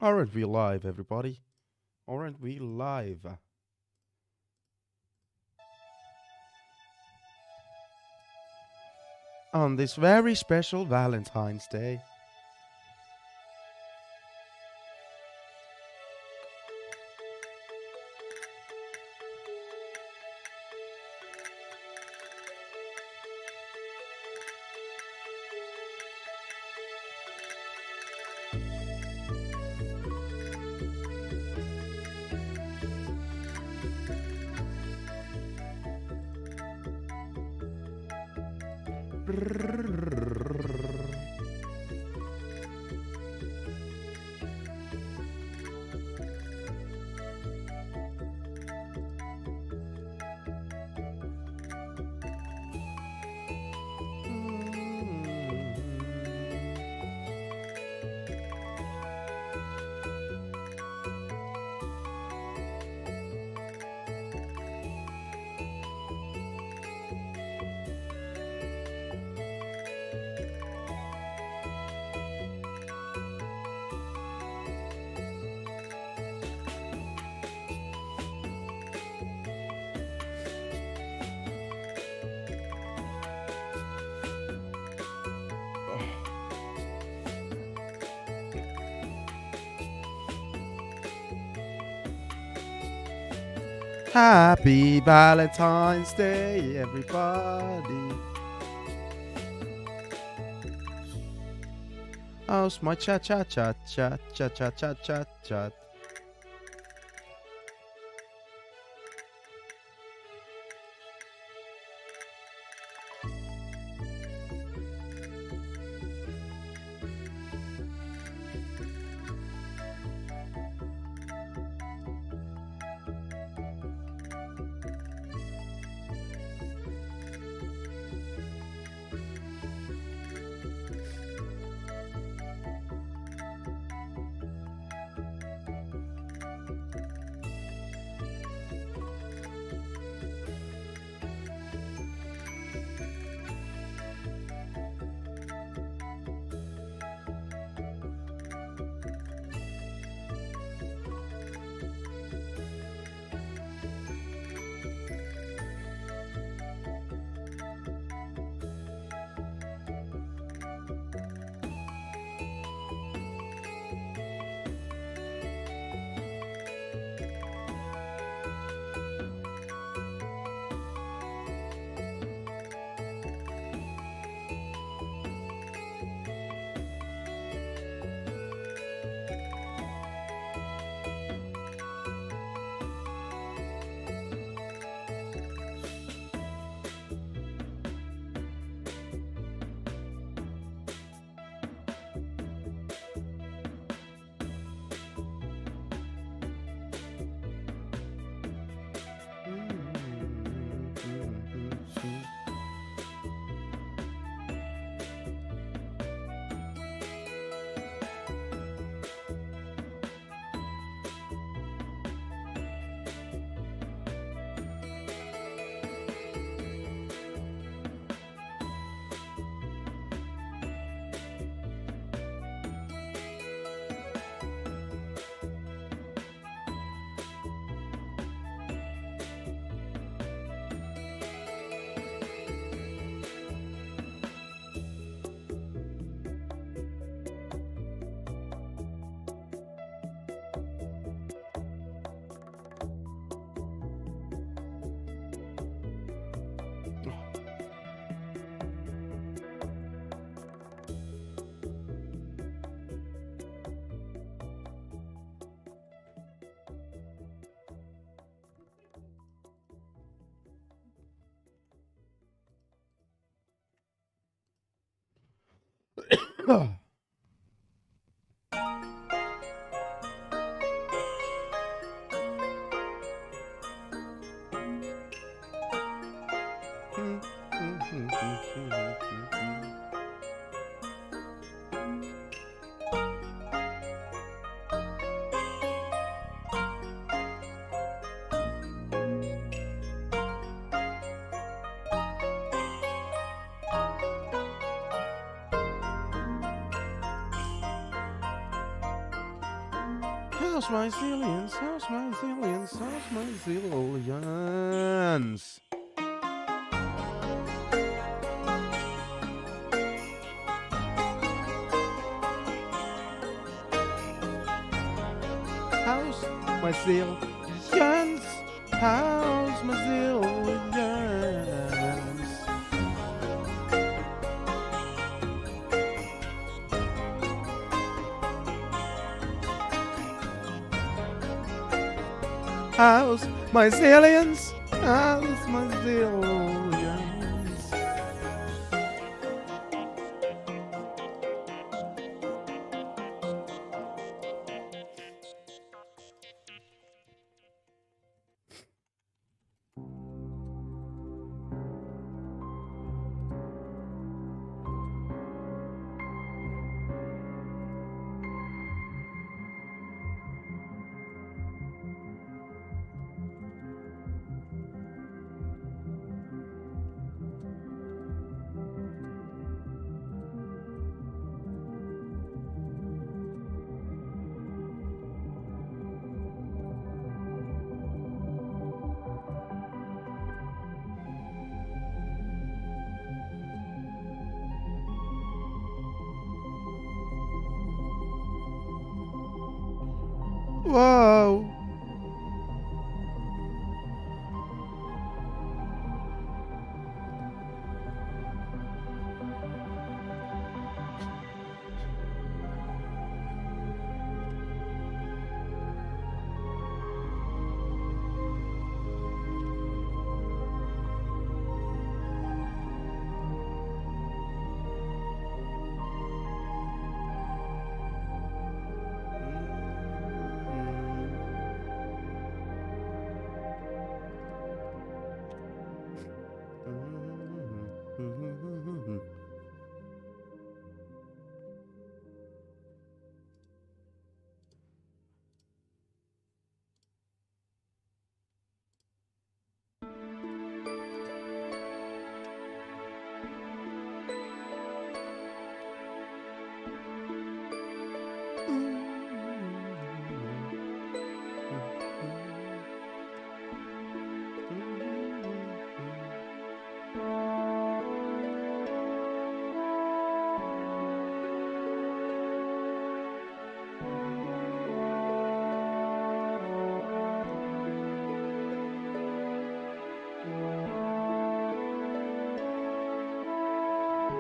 Aren't we live, everybody? Aren't we live? On this very special Valentine's Day. Happy Valentine's Day, everybody. How's my chat, chat, chat, chat, chat, chat, chat, chat, chat? How's my zillions? How's my zillions? How's my zillions? How's my zillions? How's my zillions? How's my zillions? How's my zillions? Whoa.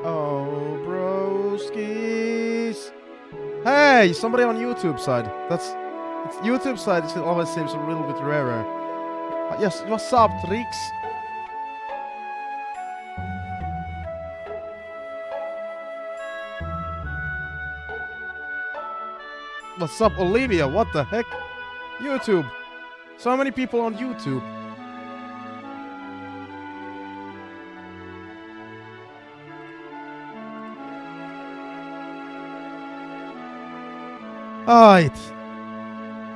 Oh, broskies. Hey, somebody on YouTube side. It's YouTube side. It always seems a little bit rarer. Yes, what's up, Trix? What's up, Olivia? What the heck? YouTube. So many people on YouTube. Alright.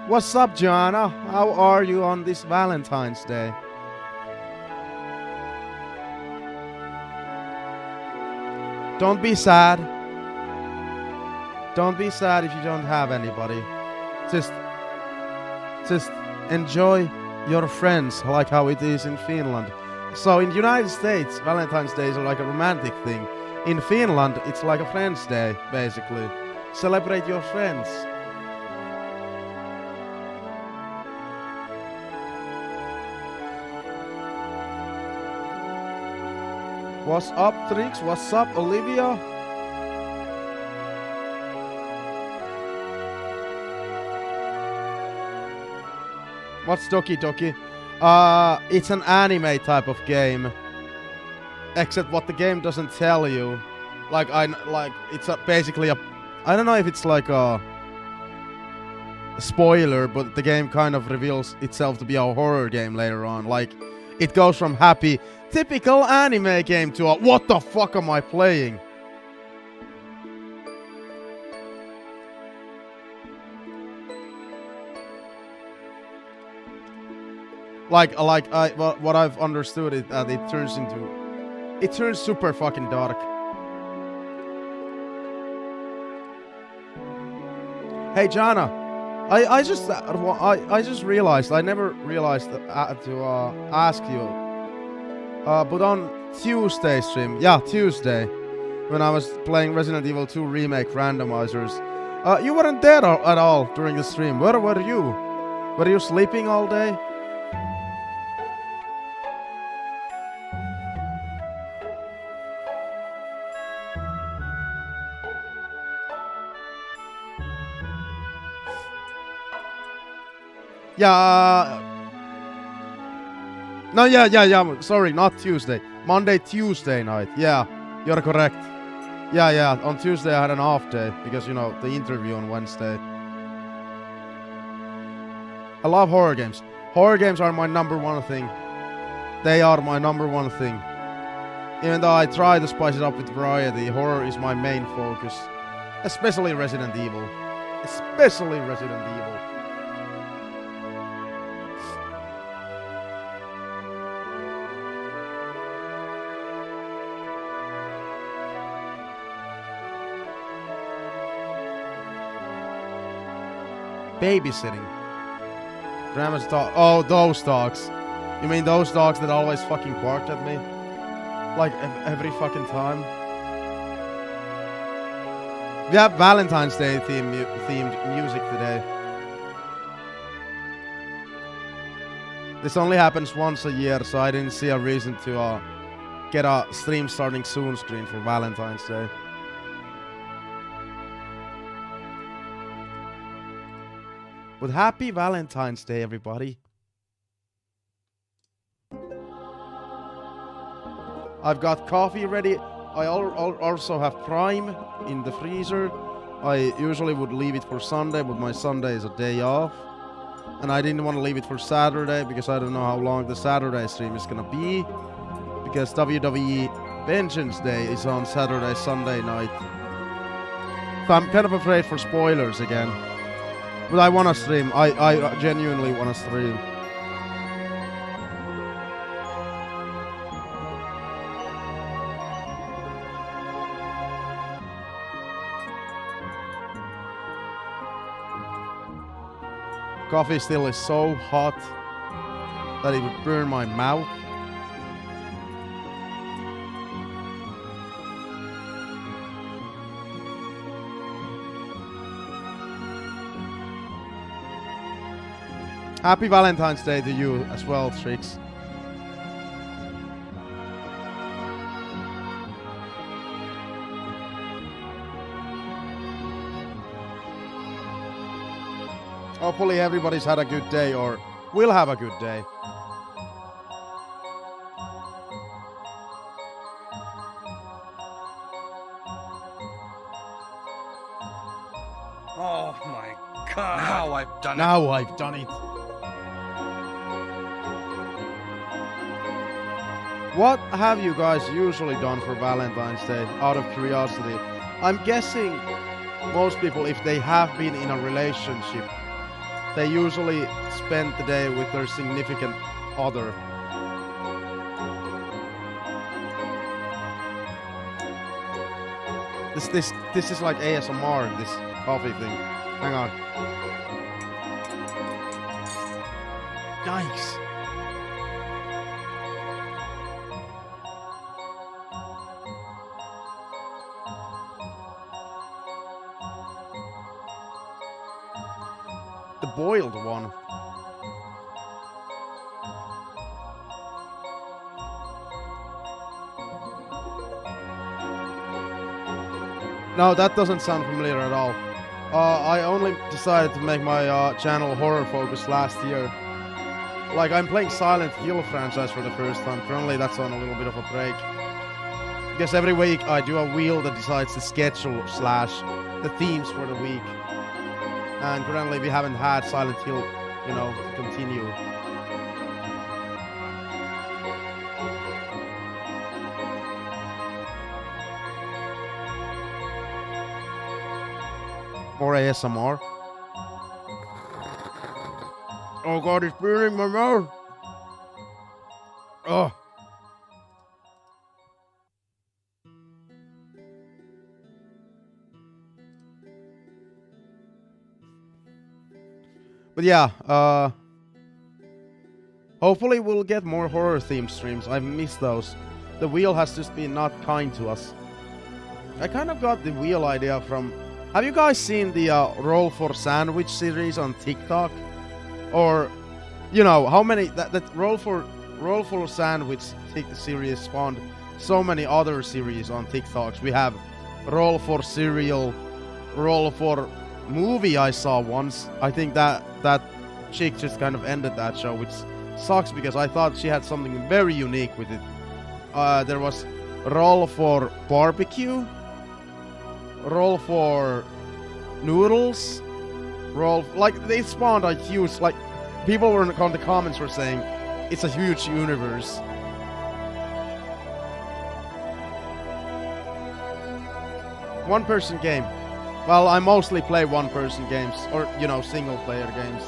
What's up, Joanna? How are you on this Valentine's Day? Don't be sad. Don't be sad if you don't have anybody. Just enjoy your friends, like how it is in Finland. So in the United States, Valentine's Day is like a romantic thing. In Finland, it's like a Friends Day, basically. Celebrate your friends. What's up, Trix? What's up, Olivia? What's Doki Doki? It's an anime type of game. Except what the game doesn't tell you. It's basically a... I don't know if it's like a spoiler, but the game kind of reveals itself to be a horror game later on. Like, it goes from happy, typical anime game to a what the fuck am I playing? What I've understood is that it turns super fucking dark. Hey Jana, I just realized I never realized to ask you. But on Tuesday stream, yeah, Tuesday, when I was playing Resident Evil 2 Remake randomizers, you weren't there at all during the stream. Where were you? Were you sleeping all day? Yeah. No, yeah. Sorry, not Tuesday. Monday, Tuesday night. Yeah, you're correct. Yeah. On Tuesday I had an off day because, you know, the interview on Wednesday. I love horror games. Horror games are my number one thing. They are my number one thing. Even though I try to spice it up with variety, horror is my main focus. Especially Resident Evil. Especially Resident Evil. Babysitting. Grandma's dog. Oh, those dogs. You mean those dogs that always fucking barked at me? Like every fucking time? We have Valentine's Day themed music today. This only happens once a year, so I didn't see a reason to get a stream starting soon screen for Valentine's Day. But happy Valentine's Day, everybody. I've got coffee ready. I also have Prime in the freezer. I usually would leave it for Sunday, but my Sunday is a day off. And I didn't want to leave it for Saturday because I don't know how long the Saturday stream is gonna be. Because WWE Vengeance Day is on Saturday, Sunday night. So I'm kind of afraid for spoilers again. But I want to stream. I genuinely want to stream. Coffee still is so hot that it would burn my mouth. Happy Valentine's Day to you as well, Trix. Hopefully everybody's had a good day or will have a good day. Oh my god. Now I've done it. Now I've done it. What have you guys usually done for Valentine's Day, out of curiosity? I'm guessing most people, if they have been in a relationship, they usually spend the day with their significant other. This is like ASMR, this coffee thing. Hang on. Yikes. The boiled one. No, that doesn't sound familiar at all. I only decided to make my channel horror focused last year. Like, I'm playing Silent Hill franchise for the first time. Currently, that's on a little bit of a break. Because every week I do a wheel that decides the schedule / the themes for the week. And currently we haven't had Silent Hill, you know, to continue. More ASMR. Oh god, it's burning my mouth. Oh. But yeah, hopefully we'll get more horror themed streams. I've missed those. The wheel has just been not kind to us. I kind of got the wheel idea from... Have you guys seen the Roll for Sandwich series on TikTok? Or, you know, how many... That Roll for Sandwich series spawned so many other series on TikToks. We have Roll for Cereal, Roll for Movie I saw once. I think that chick just kind of ended that show, which sucks because I thought she had something very unique with it. There was Roll for Barbecue, Roll for Noodles, Roll... Like, they spawned a huge... Like, people were in the comments were saying, it's a huge universe. One-person game. Well, I mostly play one-person games, or, you know, single-player games.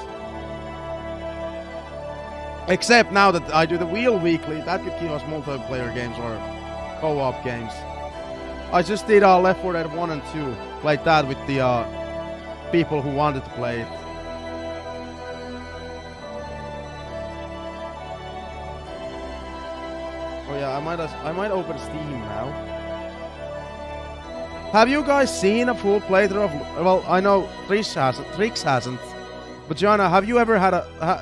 Except now that I do the wheel weekly, that could give us multiplayer games or co-op games. I just did Left 4 Dead 1 and 2. Played that with the people who wanted to play it. Oh yeah, I might open Steam now. Have you guys seen a full playthrough of... Well, I know Trix hasn't. But Joanna, have you ever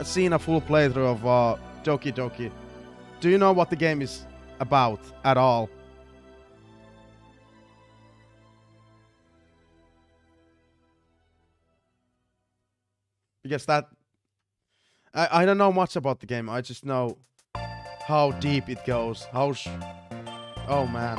seen a full playthrough of Doki Doki? Do you know what the game is about at all? Because that... I don't know much about the game. I just know how deep it goes. Oh man.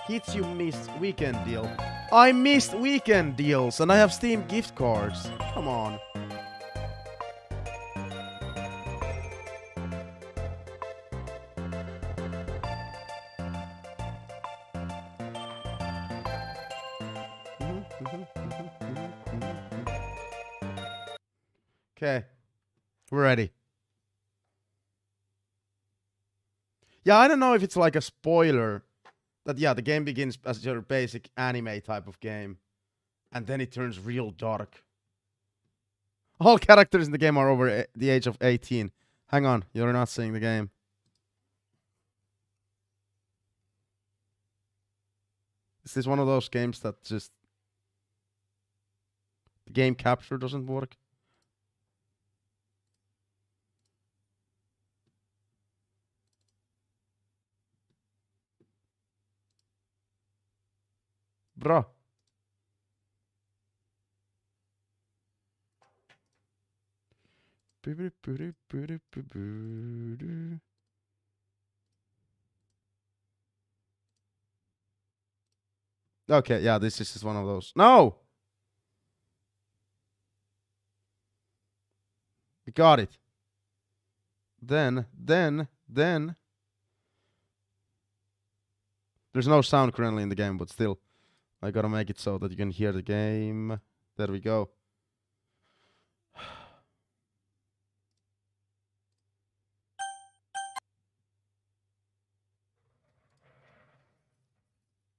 Hits you missed weekend deal. I missed weekend deals and I have Steam gift cards. Come on. Okay. We're ready. Yeah, I don't know if it's like a spoiler. That, yeah, the game begins as your basic anime type of game. And then it turns real dark. All characters in the game are over the age of 18. Hang on, you're not seeing the game. Is this one of those games that just... The game capture doesn't work? Bro. Okay, yeah, this is just one of those. No! We got it. Then. There's no sound currently in the game, but still. I gotta make it so that you can hear the game. There we go.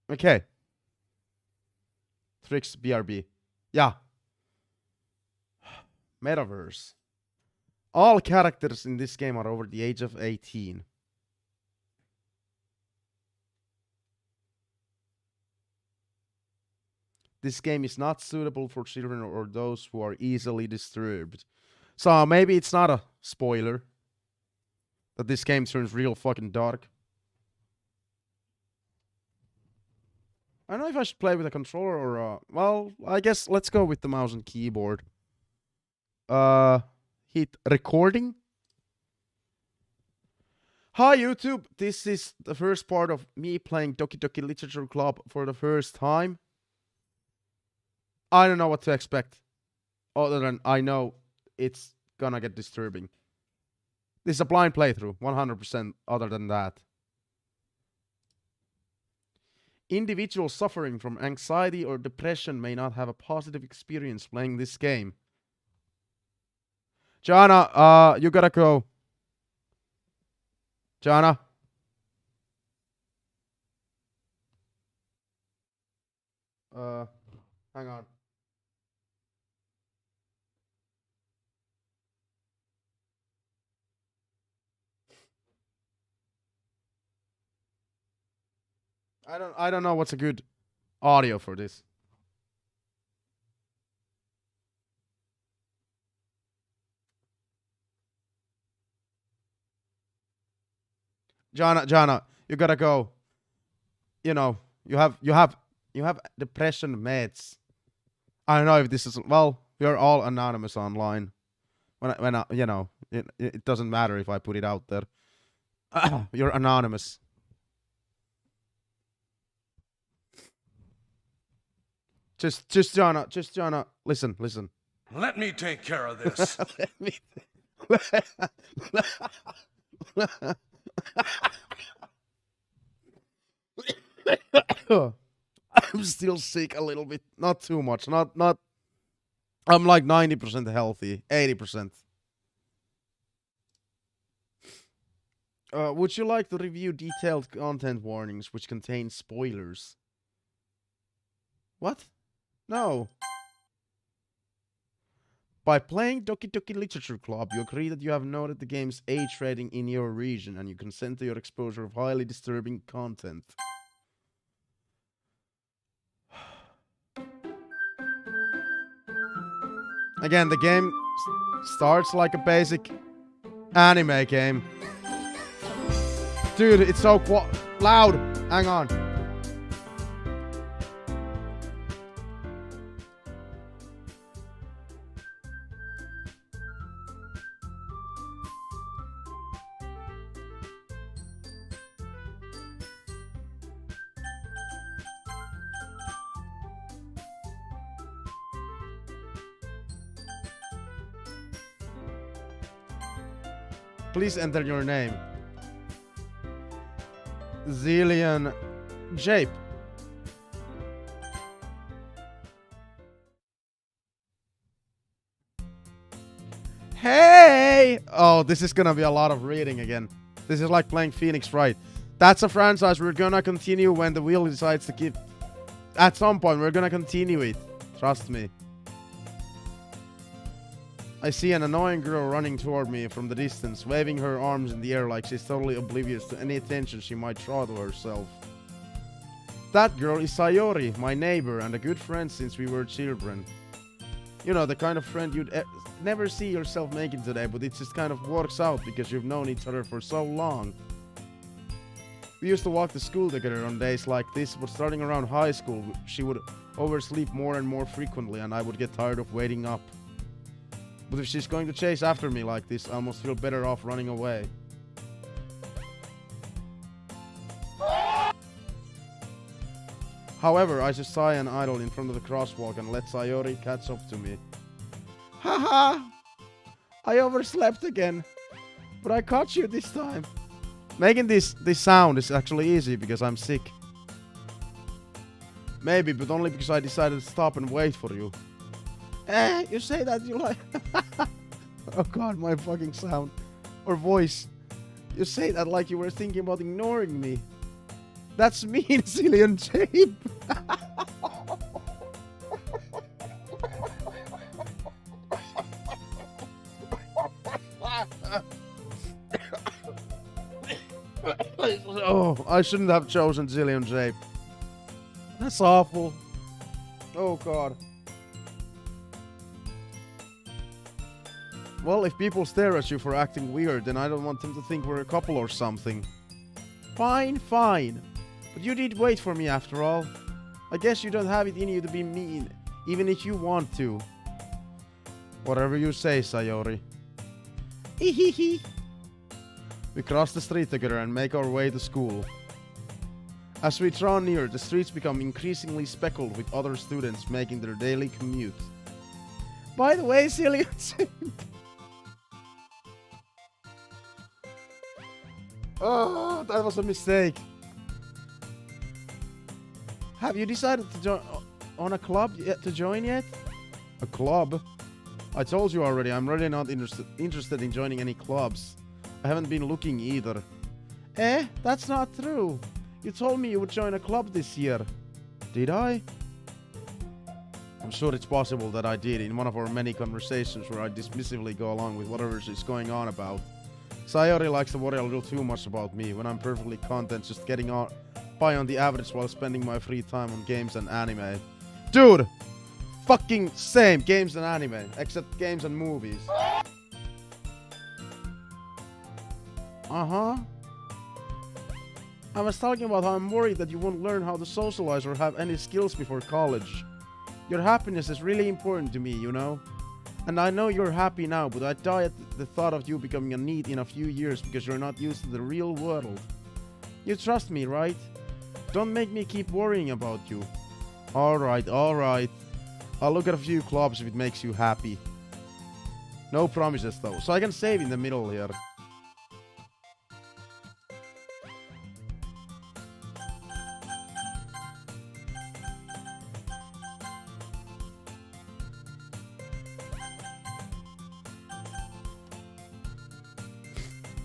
Okay. Trix BRB. Yeah. Metaverse. All characters in this game are over the age of 18. This game is not suitable for children or those who are easily disturbed. So maybe it's not a spoiler that this game turns real fucking dark. I don't know if I should play with a controller or well, I guess let's go with the mouse and keyboard. Hit recording. Hi YouTube, this is the first part of me playing Doki Doki Literature Club for the first time. I don't know what to expect. Other than I know it's gonna get disturbing. This is a blind playthrough, 100% other than that. Individuals suffering from anxiety or depression may not have a positive experience playing this game. Joanna, you gotta go. Jana? Hang on. I don't know what's a good audio for this. Jana, you gotta go. You know, you have depression meds. I don't know if this is well. We're all anonymous online. When I, you know, it doesn't matter if I put it out there. You're anonymous. Just Jana, listen. Let me take care of this. I'm still sick a little bit, not too much, not. I'm like 90% healthy, 80%. Would you like to review detailed content warnings which contain spoilers? What? No. By playing Doki Doki Literature Club, you agree that you have noted the game's age rating in your region and you consent to your exposure of highly disturbing content. Again, the game starts like a basic anime game. Dude, it's so loud. Hang on. Please enter your name. ZillionJape. Hey! Oh, this is gonna be a lot of reading again. This is like playing Phoenix Wright. That's a franchise we're gonna continue when the wheel decides to keep. At some point, we're gonna continue it. Trust me. I see an annoying girl running toward me from the distance, waving her arms in the air like she's totally oblivious to any attention she might draw to herself. That girl is Sayori, my neighbor and a good friend since we were children. You know, the kind of friend you'd never see yourself making today, but it just kind of works out because you've known each other for so long. We used to walk to school together on days like this, but starting around high school, she would oversleep more and more frequently and I would get tired of waiting up. But if she's going to chase after me like this, I almost feel better off running away. However, I just sigh and idle in front of the crosswalk and let Sayori catch up to me. Haha! I overslept again. But I caught you this time. Making this sound is actually easy because I'm sick. Maybe, but only because I decided to stop and wait for you. You say that you like... Oh god, my fucking sound. Or voice. You say that like you were thinking about ignoring me. That's mean, ZillionJape. Oh, I shouldn't have chosen ZillionJape. That's awful. Oh god. Well, if people stare at you for acting weird, then I don't want them to think we're a couple or something. Fine. But you did wait for me after all. I guess you don't have it in you to be mean, even if you want to. Whatever you say, Sayori. Hehehe. We cross the street together and make our way to school. As we draw near, the streets become increasingly speckled with other students making their daily commute. By the way, ZillionJape. Oh, that was a mistake. Have you decided to join on a club to join yet? A club? I told you already, I'm really not interested in joining any clubs. I haven't been looking either. Eh? That's not true. You told me you would join a club this year. Did I? I'm sure it's possible that I did in one of our many conversations where I dismissively go along with whatever is going on about. Sayori likes to worry a little too much about me when I'm perfectly content just getting by on the average while spending my free time on games and anime. Dude! Fucking same, games and anime, except games and movies. Uh-huh. I was talking about how I'm worried that you won't learn how to socialize or have any skills before college. Your happiness is really important to me, you know? And I know you're happy now, but I die at the thought of you becoming a NEET in a few years because you're not used to the real world. You trust me, right? Don't make me keep worrying about you. Alright, alright. I'll look at a few clubs if it makes you happy. No promises though, so I can save in the middle here.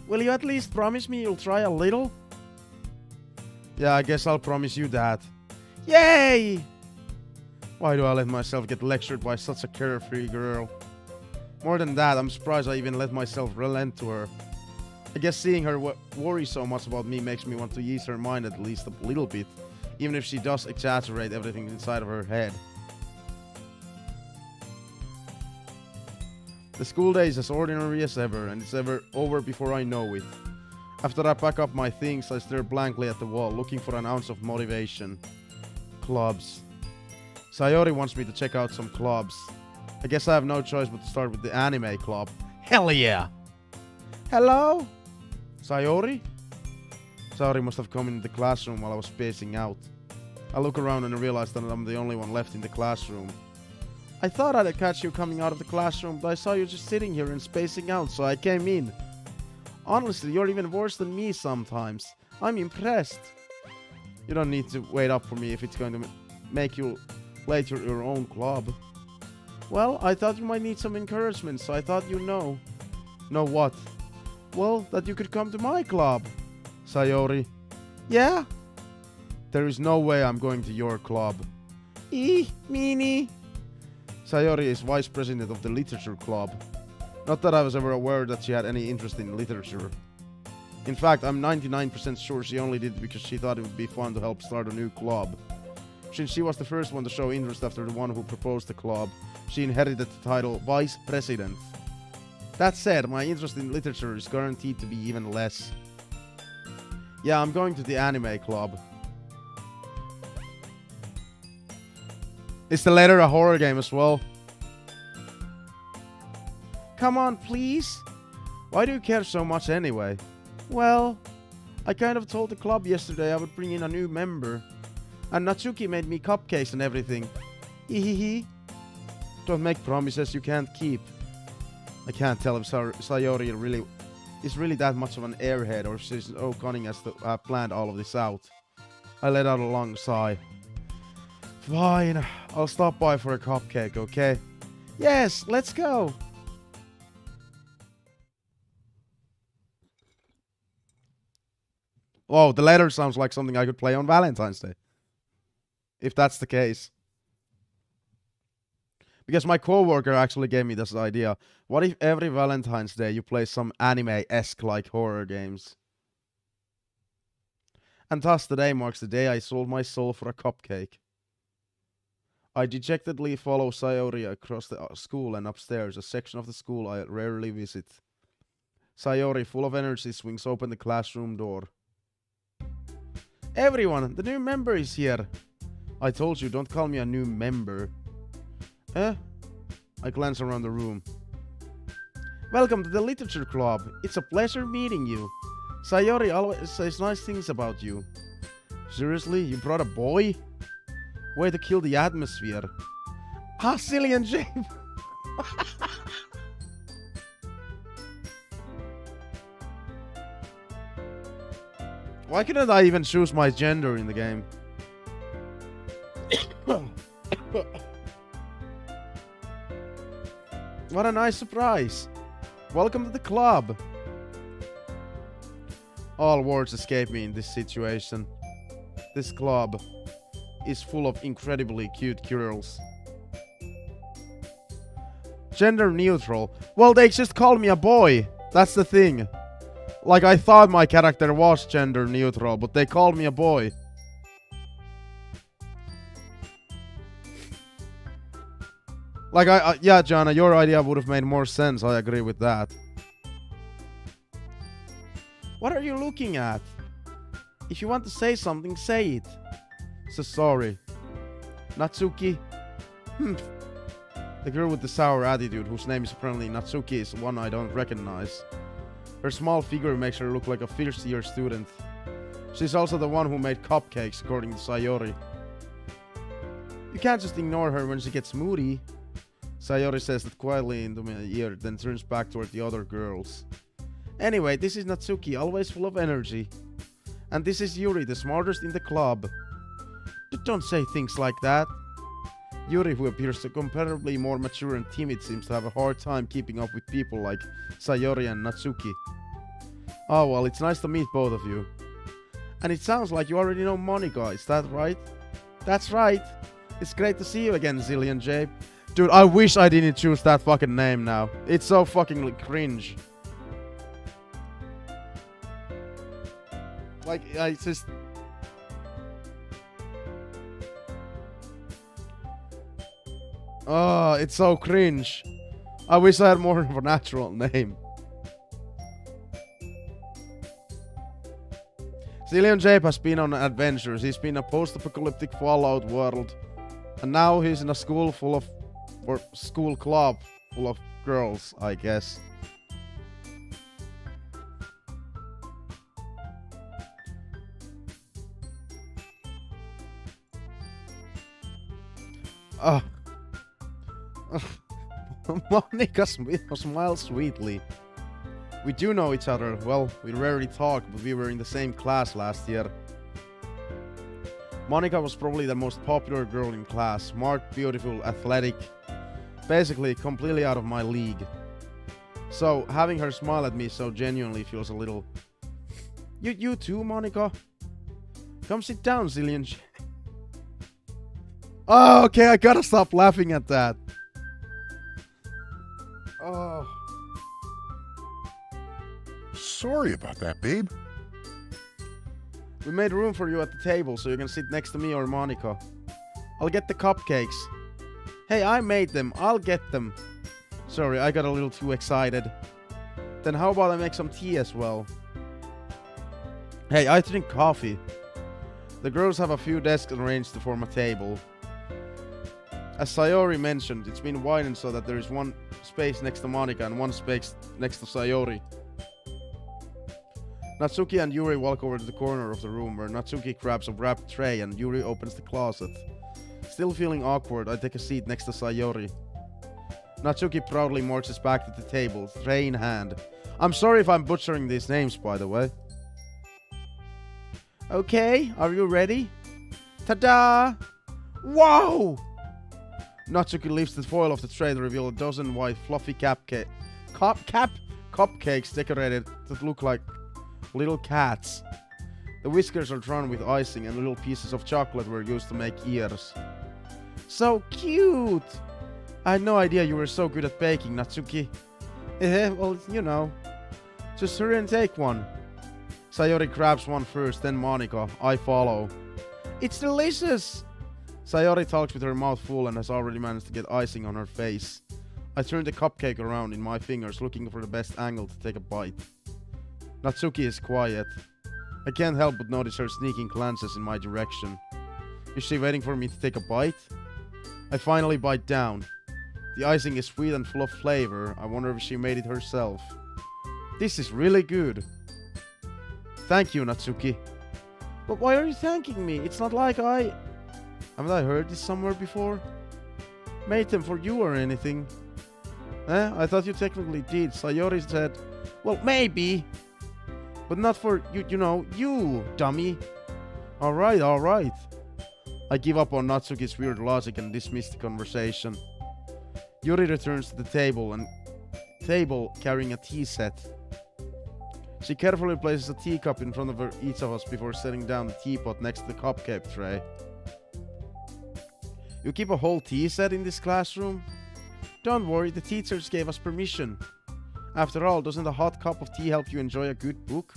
Will you at least promise me you'll try a little? Yeah, I guess I'll promise you that. Yay! Why do I let myself get lectured by such a carefree girl? More than that, I'm surprised I even let myself relent to her. I guess seeing her worry so much about me makes me want to ease her mind at least a little bit, even if she does exaggerate everything inside of her head. The school day is as ordinary as ever, and it's ever over before I know it. After I pack up my things, I stare blankly at the wall, looking for an ounce of motivation. Clubs. Sayori wants me to check out some clubs. I guess I have no choice but to start with the anime club. Hell yeah! Hello? Sayori? Sayori must have come into the classroom while I was spacing out. I look around and realize that I'm the only one left in the classroom. I thought I'd catch you coming out of the classroom, but I saw you just sitting here and spacing out, so I came in. Honestly, you're even worse than me sometimes. I'm impressed. You don't need to wait up for me if it's going to make you late to your own club. Well, I thought you might need some encouragement, so I thought you know. Know what? Well, that you could come to my club. Sayori. Yeah? There is no way I'm going to your club. Meanie. Sayori is vice president of the literature club. Not that I was ever aware that she had any interest in literature. In fact, I'm 99% sure she only did it because she thought it would be fun to help start a new club. Since she was the first one to show interest after the one who proposed the club, she inherited the title Vice President. That said, my interest in literature is guaranteed to be even less. Yeah, I'm going to the anime club. Is the letter a horror game as well? Come on, please. Why do you care so much anyway? Well, I kind of told the club yesterday I would bring in a new member. And Natsuki made me cupcakes and everything. Hehehe. Don't make promises you can't keep. I can't tell if Sayori is really that much of an airhead or if she's so cunning as to have planned all of this out. I let out a long sigh. Fine, I'll stop by for a cupcake, okay? Yes, let's go! Whoa, the letter sounds like something I could play on Valentine's Day. If that's the case. Because my coworker actually gave me this idea. What if every Valentine's Day you play some anime-esque like horror games? And thus today marks the day I sold my soul for a cupcake. I dejectedly follow Sayori across the school and upstairs, a section of the school I rarely visit. Sayori, full of energy, swings open the classroom door. Everyone, the new member is here. I told you, don't call me a new member. I glance around the room. Welcome to the literature club. It's a pleasure meeting you. Sayori always says nice things about you. Seriously, you brought a boy? Way to kill the atmosphere. Ah, ZillionJape. Why couldn't I even choose my gender in the game? What a nice surprise. Welcome to the club. All words escape me in this situation. This club is full of incredibly cute girls. Gender neutral. Well, they just called me a boy. That's the thing. Like, I thought my character was gender neutral, but they called me a boy. Like, yeah, Jana, your idea would have made more sense. I agree with that. What are you looking at? If you want to say something, say it. So sorry. Natsuki? The girl with the sour attitude, whose name is apparently Natsuki, is one I don't recognize. Her small figure makes her look like a first-year student. She's also the one who made cupcakes, according to Sayori. You can't just ignore her when she gets moody. Sayori says that quietly into my ear, then turns back toward the other girls. Anyway, this is Natsuki, always full of energy. And this is Yuri, the smartest in the club. Don't say things like that. Yuri, who appears to comparably more mature and timid, seems to have a hard time keeping up with people like Sayori and Natsuki. Oh well, it's nice to meet both of you. And it sounds like you already know Monica, is that right? That's right. It's great to see you again, ZillionJape. Dude, I wish I didn't choose that fucking name now. It's so fucking cringe. Like, I just... Oh, it's so cringe. I wish I had more of a natural name. ZillionJape has been on adventures. He's been in a post-apocalyptic Fallout world. And now he's in a school full of... or school club full of girls, I guess. Monica smiles sweetly. We do know each other. Well, we rarely talk, but we were in the same class last year. Monica was probably the most popular girl in class. Smart, beautiful, athletic. Basically, completely out of my league. So, having her smile at me so genuinely feels a little... You too, Monica? Come sit down, ZillionJape. Oh, okay, I gotta stop laughing at that. Oh. Sorry about that, babe. We made room for you at the table so you can sit next to me or Monica. I'll get the cupcakes. Hey, I made them. I'll get them. Sorry, I got a little too excited. Then how about I make some tea as well? Hey, I drink coffee. The girls have a few desks arranged to form a table. As Sayori mentioned, it's been widened so that there is one space next to Monica and one space next to Sayori. Natsuki and Yuri walk over to the corner of the room where Natsuki grabs a wrapped tray and Yuri opens the closet. Still feeling awkward, I take a seat next to Sayori. Natsuki proudly marches back to the table, tray in hand. I'm sorry if I'm butchering these names, by the way. Okay, are you ready? Ta-da! Whoa! Natsuki lifts the foil of the tray to reveal a dozen white fluffy cupcakes decorated that look like little cats. The whiskers are drawn with icing and little pieces of chocolate were used to make ears. So cute! I had no idea you were so good at baking, Natsuki. Well, you know. Just hurry and take one. Sayori grabs one first, then Monica. I follow. It's delicious! Sayori talks with her mouth full and has already managed to get icing on her face. I turn the cupcake around in my fingers, looking for the best angle to take a bite. Natsuki is quiet. I can't help but notice her sneaking glances in my direction. Is she waiting for me to take a bite? I finally bite down. The icing is sweet and full of flavor. I wonder if she made it herself. This is really good. Thank you, Natsuki. But why are you thanking me? It's not like Haven't I heard this somewhere before? Made them for you or anything? I thought you technically did. Sayori said, well, maybe. But not for you know, you, dummy. Alright. I give up on Natsuki's weird logic and dismiss the conversation. Yuri returns to the table carrying a tea set. She carefully places a teacup in front of each of us before setting down the teapot next to the cupcake tray. You keep a whole tea set in this classroom? Don't worry, the teachers gave us permission. After all, doesn't a hot cup of tea help you enjoy a good book?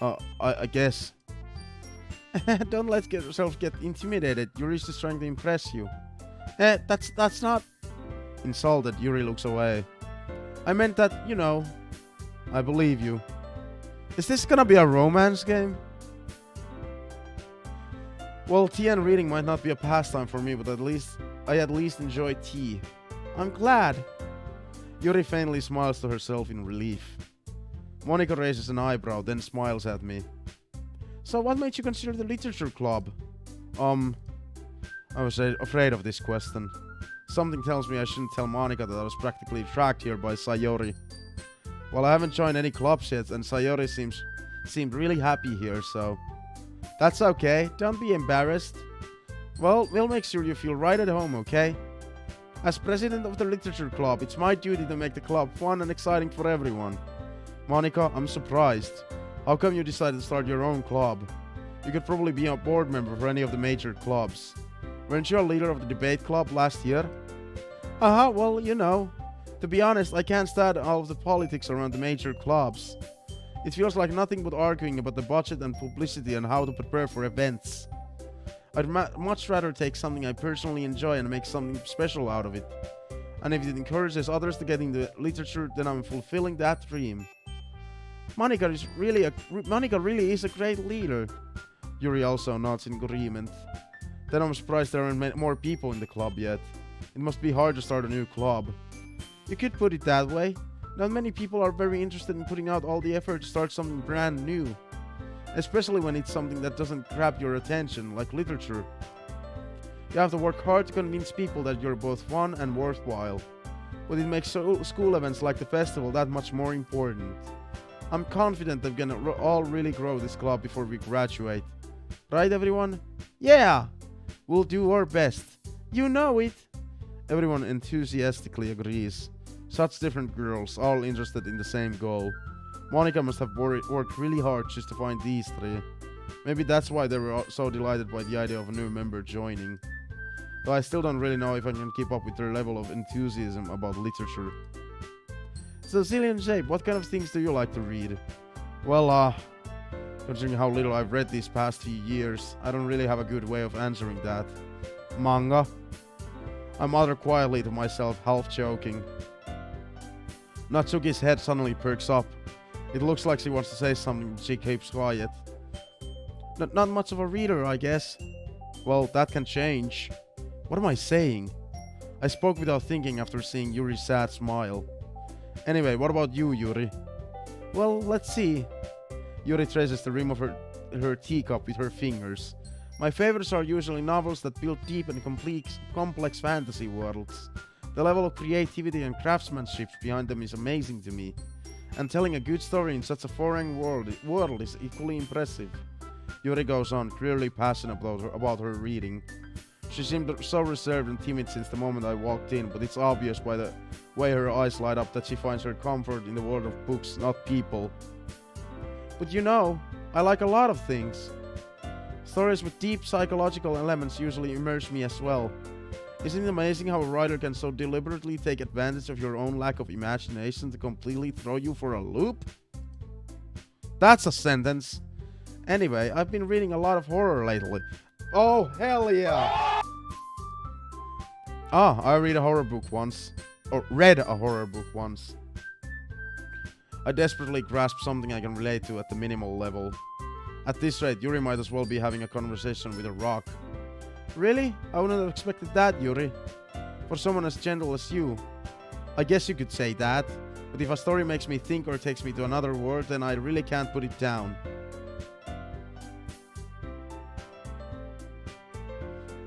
I guess. Don't let yourself get intimidated. Yuri's just trying to impress you. That's not... Insulted, Yuri looks away. I meant that, you know, I believe you. Is this gonna be a romance game? Well, tea and reading might not be a pastime for me, but I at least enjoy tea. I'm glad. Yuri faintly smiles to herself in relief. Monika raises an eyebrow, then smiles at me. So what made you consider the literature club? I was afraid of this question. Something tells me I shouldn't tell Monika that I was practically tracked here by Sayori. Well, I haven't joined any clubs yet, and Sayori seemed really happy here, so... That's okay, don't be embarrassed. Well, we'll make sure you feel right at home, okay? As president of the literature club, it's my duty to make the club fun and exciting for everyone. Monika, I'm surprised. How come you decided to start your own club? You could probably be a board member for any of the major clubs. Weren't you a leader of the debate club last year? Well, you know. To be honest, I can't stand all of the politics around the major clubs. It feels like nothing but arguing about the budget and publicity and how to prepare for events. I'd much rather take something I personally enjoy and make something special out of it. And if it encourages others to get into literature, then I'm fulfilling that dream. Monika really is a great leader. Yuri also nods in agreement. Then I'm surprised there aren't more people in the club yet. It must be hard to start a new club. You could put it that way. Not many people are very interested in putting out all the effort to start something brand new. Especially when it's something that doesn't grab your attention, like literature. You have to work hard to convince people that you're both fun and worthwhile. But it makes school events like the festival that much more important. I'm confident that we're gonna all really grow this club before we graduate. Right, everyone? Yeah! We'll do our best. You know it! Everyone enthusiastically agrees. Such different girls, all interested in the same goal. Monika must have worked really hard just to find these three. Maybe that's why they were so delighted by the idea of a new member joining. Though I still don't really know if I can keep up with their level of enthusiasm about literature. So ZillionJape, what kind of things do you like to read? Well, considering how little I've read these past few years, I don't really have a good way of answering that. Manga. I mutter quietly to myself, half joking. Natsuki's head suddenly perks up. It looks like she wants to say something, but she keeps quiet. Not much of a reader, I guess. Well, that can change. What am I saying? I spoke without thinking after seeing Yuri's sad smile. Anyway, what about you, Yuri? Well, let's see. Yuri traces the rim of her teacup with her fingers. My favorites are usually novels that build deep and complex fantasy worlds. The level of creativity and craftsmanship behind them is amazing to me. And telling a good story in such a foreign world is equally impressive. Yuri goes on, clearly passionate about her reading. She seemed so reserved and timid since the moment I walked in, but it's obvious by the way her eyes light up that she finds her comfort in the world of books, not people. But you know, I like a lot of things. Stories with deep psychological elements usually immerse me as well. Isn't it amazing how a writer can so deliberately take advantage of your own lack of imagination to completely throw you for a loop? That's a sentence. Anyway, I've been reading a lot of horror lately. Oh, hell yeah! I read a horror book once. Or read a horror book once. I desperately grasp something I can relate to at the minimal level. At this rate, Yuri might as well be having a conversation with a rock. Really? I wouldn't have expected that, Yuri. For someone as gentle as you. I guess you could say that. But if a story makes me think or takes me to another world, then I really can't put it down.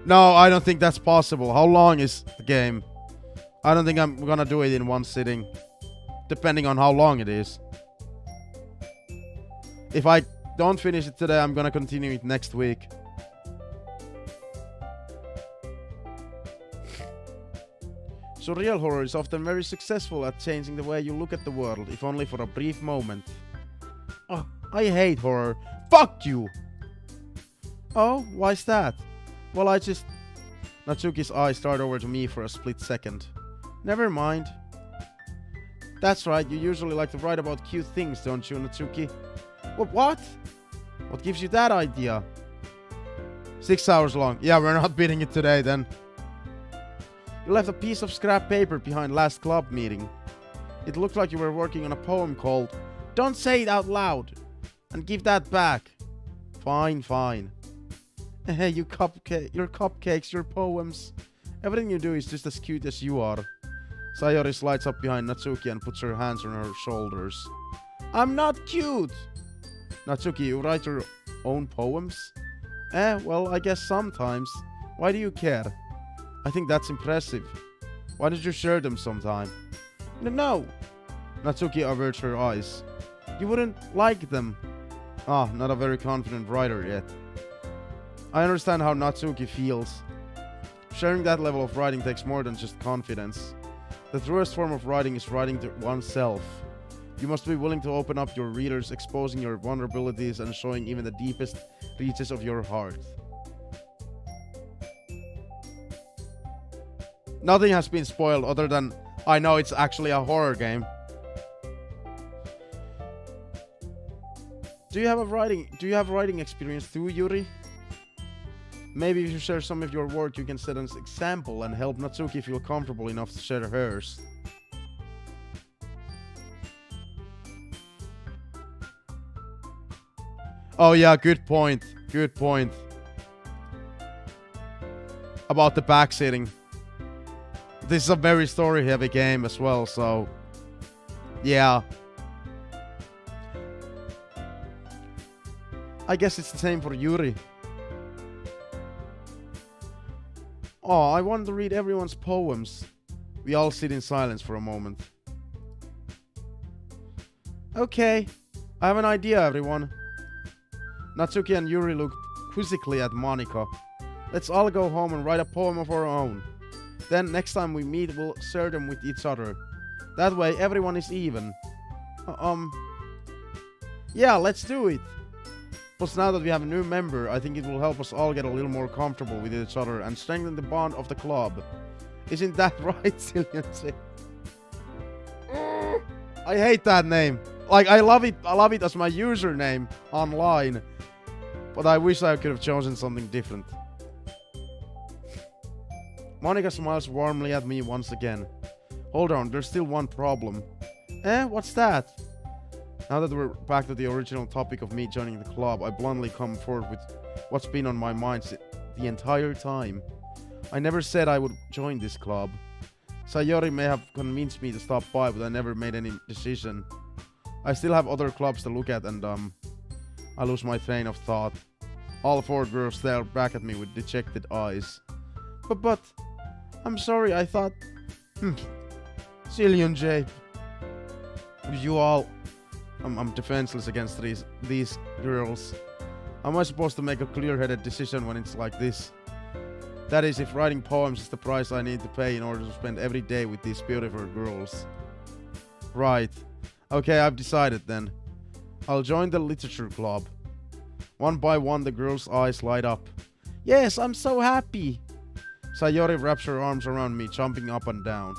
No, I don't think that's possible. How long is the game? I don't think I'm gonna do it in one sitting. Depending on how long it is. If I don't finish it today, I'm gonna continue it next week. Surreal horror is often very successful at changing the way you look at the world, if only for a brief moment. I hate horror. Fuck you! Oh, why's that? Well, I just... Natsuki's eyes start over to me for a split second. Never mind. That's right, you usually like to write about cute things, don't you, Natsuki? What? What gives you that idea? 6 hours long. Yeah, we're not beating it today, then. You left a piece of scrap paper behind last club meeting. It looked like you were working on a poem called Don't Say It Out Loud, and give that back. Fine, fine. Hey, your cupcakes, your poems. Everything you do is just as cute as you are. Sayori slides up behind Natsuki and puts her hands on her shoulders. I'm not cute! Natsuki, you write your own poems? Well, I guess sometimes. Why do you care? I think that's impressive. Why don't you share them sometime? No! Natsuki averts her eyes. You wouldn't like them. Ah, not a very confident writer yet. I understand how Natsuki feels. Sharing that level of writing takes more than just confidence. The truest form of writing is writing to oneself. You must be willing to open up your readers, exposing your vulnerabilities and showing even the deepest reaches of your heart. Nothing has been spoiled other than I know it's actually a horror game. Do you have writing experience too, Yuri? Maybe if you share some of your work, you can set an example and help Natsuki feel comfortable enough to share hers. Oh yeah, good point. Good point. About the backseating. This is a very story-heavy game as well, so... yeah. I guess it's the same for Yuri. Oh, I want to read everyone's poems. We all sit in silence for a moment. Okay, I have an idea, everyone. Natsuki and Yuri look quizzically at Monika. Let's all go home and write a poem of our own. Then next time we meet, we'll share them with each other. That way everyone is even. Yeah, let's do it. Plus now that we have a new member, I think it will help us all get a little more comfortable with each other and strengthen the bond of the club. Isn't that right, ZillionJape? I hate that name. Like, I love it as my username online. But I wish I could have chosen something different. Monika smiles warmly at me once again. Hold on, there's still one problem. What's that? Now that we're back to the original topic of me joining the club, I bluntly come forward with what's been on my mind the entire time. I never said I would join this club. Sayori may have convinced me to stop by, but I never made any decision. I still have other clubs to look at, and I lose my train of thought. All four girls stare back at me with dejected eyes. But, I'm sorry, I thought... ZillionJape. You all... I'm defenseless against these girls. How am I supposed to make a clear-headed decision when it's like this? That is, if writing poems is the price I need to pay in order to spend every day with these beautiful girls. Right. Okay, I've decided then. I'll join the literature club. One by one, the girls' eyes light up. Yes, I'm so happy. Sayori wraps her arms around me, jumping up and down.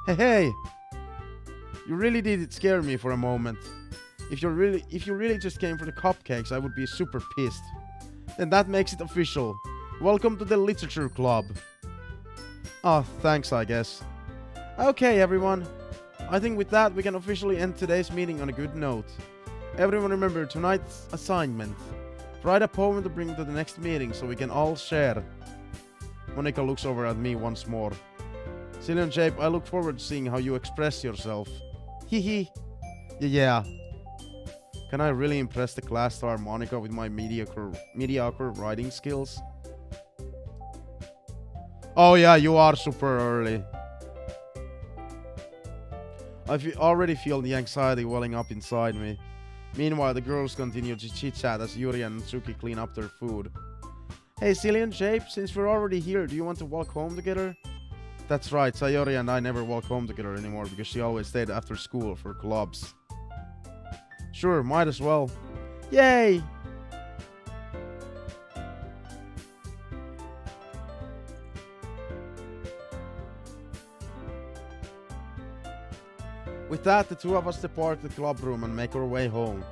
Hey! You really did scare me for a moment. If you really just came for the cupcakes, I would be super pissed. Then that makes it official. Welcome to the literature club. Oh, thanks, I guess. Okay, everyone. I think with that, we can officially end today's meeting on a good note. Everyone remember tonight's assignment. Write a poem to bring to the next meeting so we can all share. Monika looks over at me once more. ZillionJape, I look forward to seeing how you express yourself. Hehe. Yeah. Can I really impress the class star Monika with my mediocre writing skills? Oh yeah, you are super early. I already feel the anxiety welling up inside me. Meanwhile, the girls continue to chit-chat as Yuri and Natsuki clean up their food. Hey ZillionJape, since we're already here, do you want to walk home together? That's right, Sayori and I never walk home together anymore because she always stayed after school for clubs. Sure, might as well. Yay! With that, the two of us depart the club room and make our way home.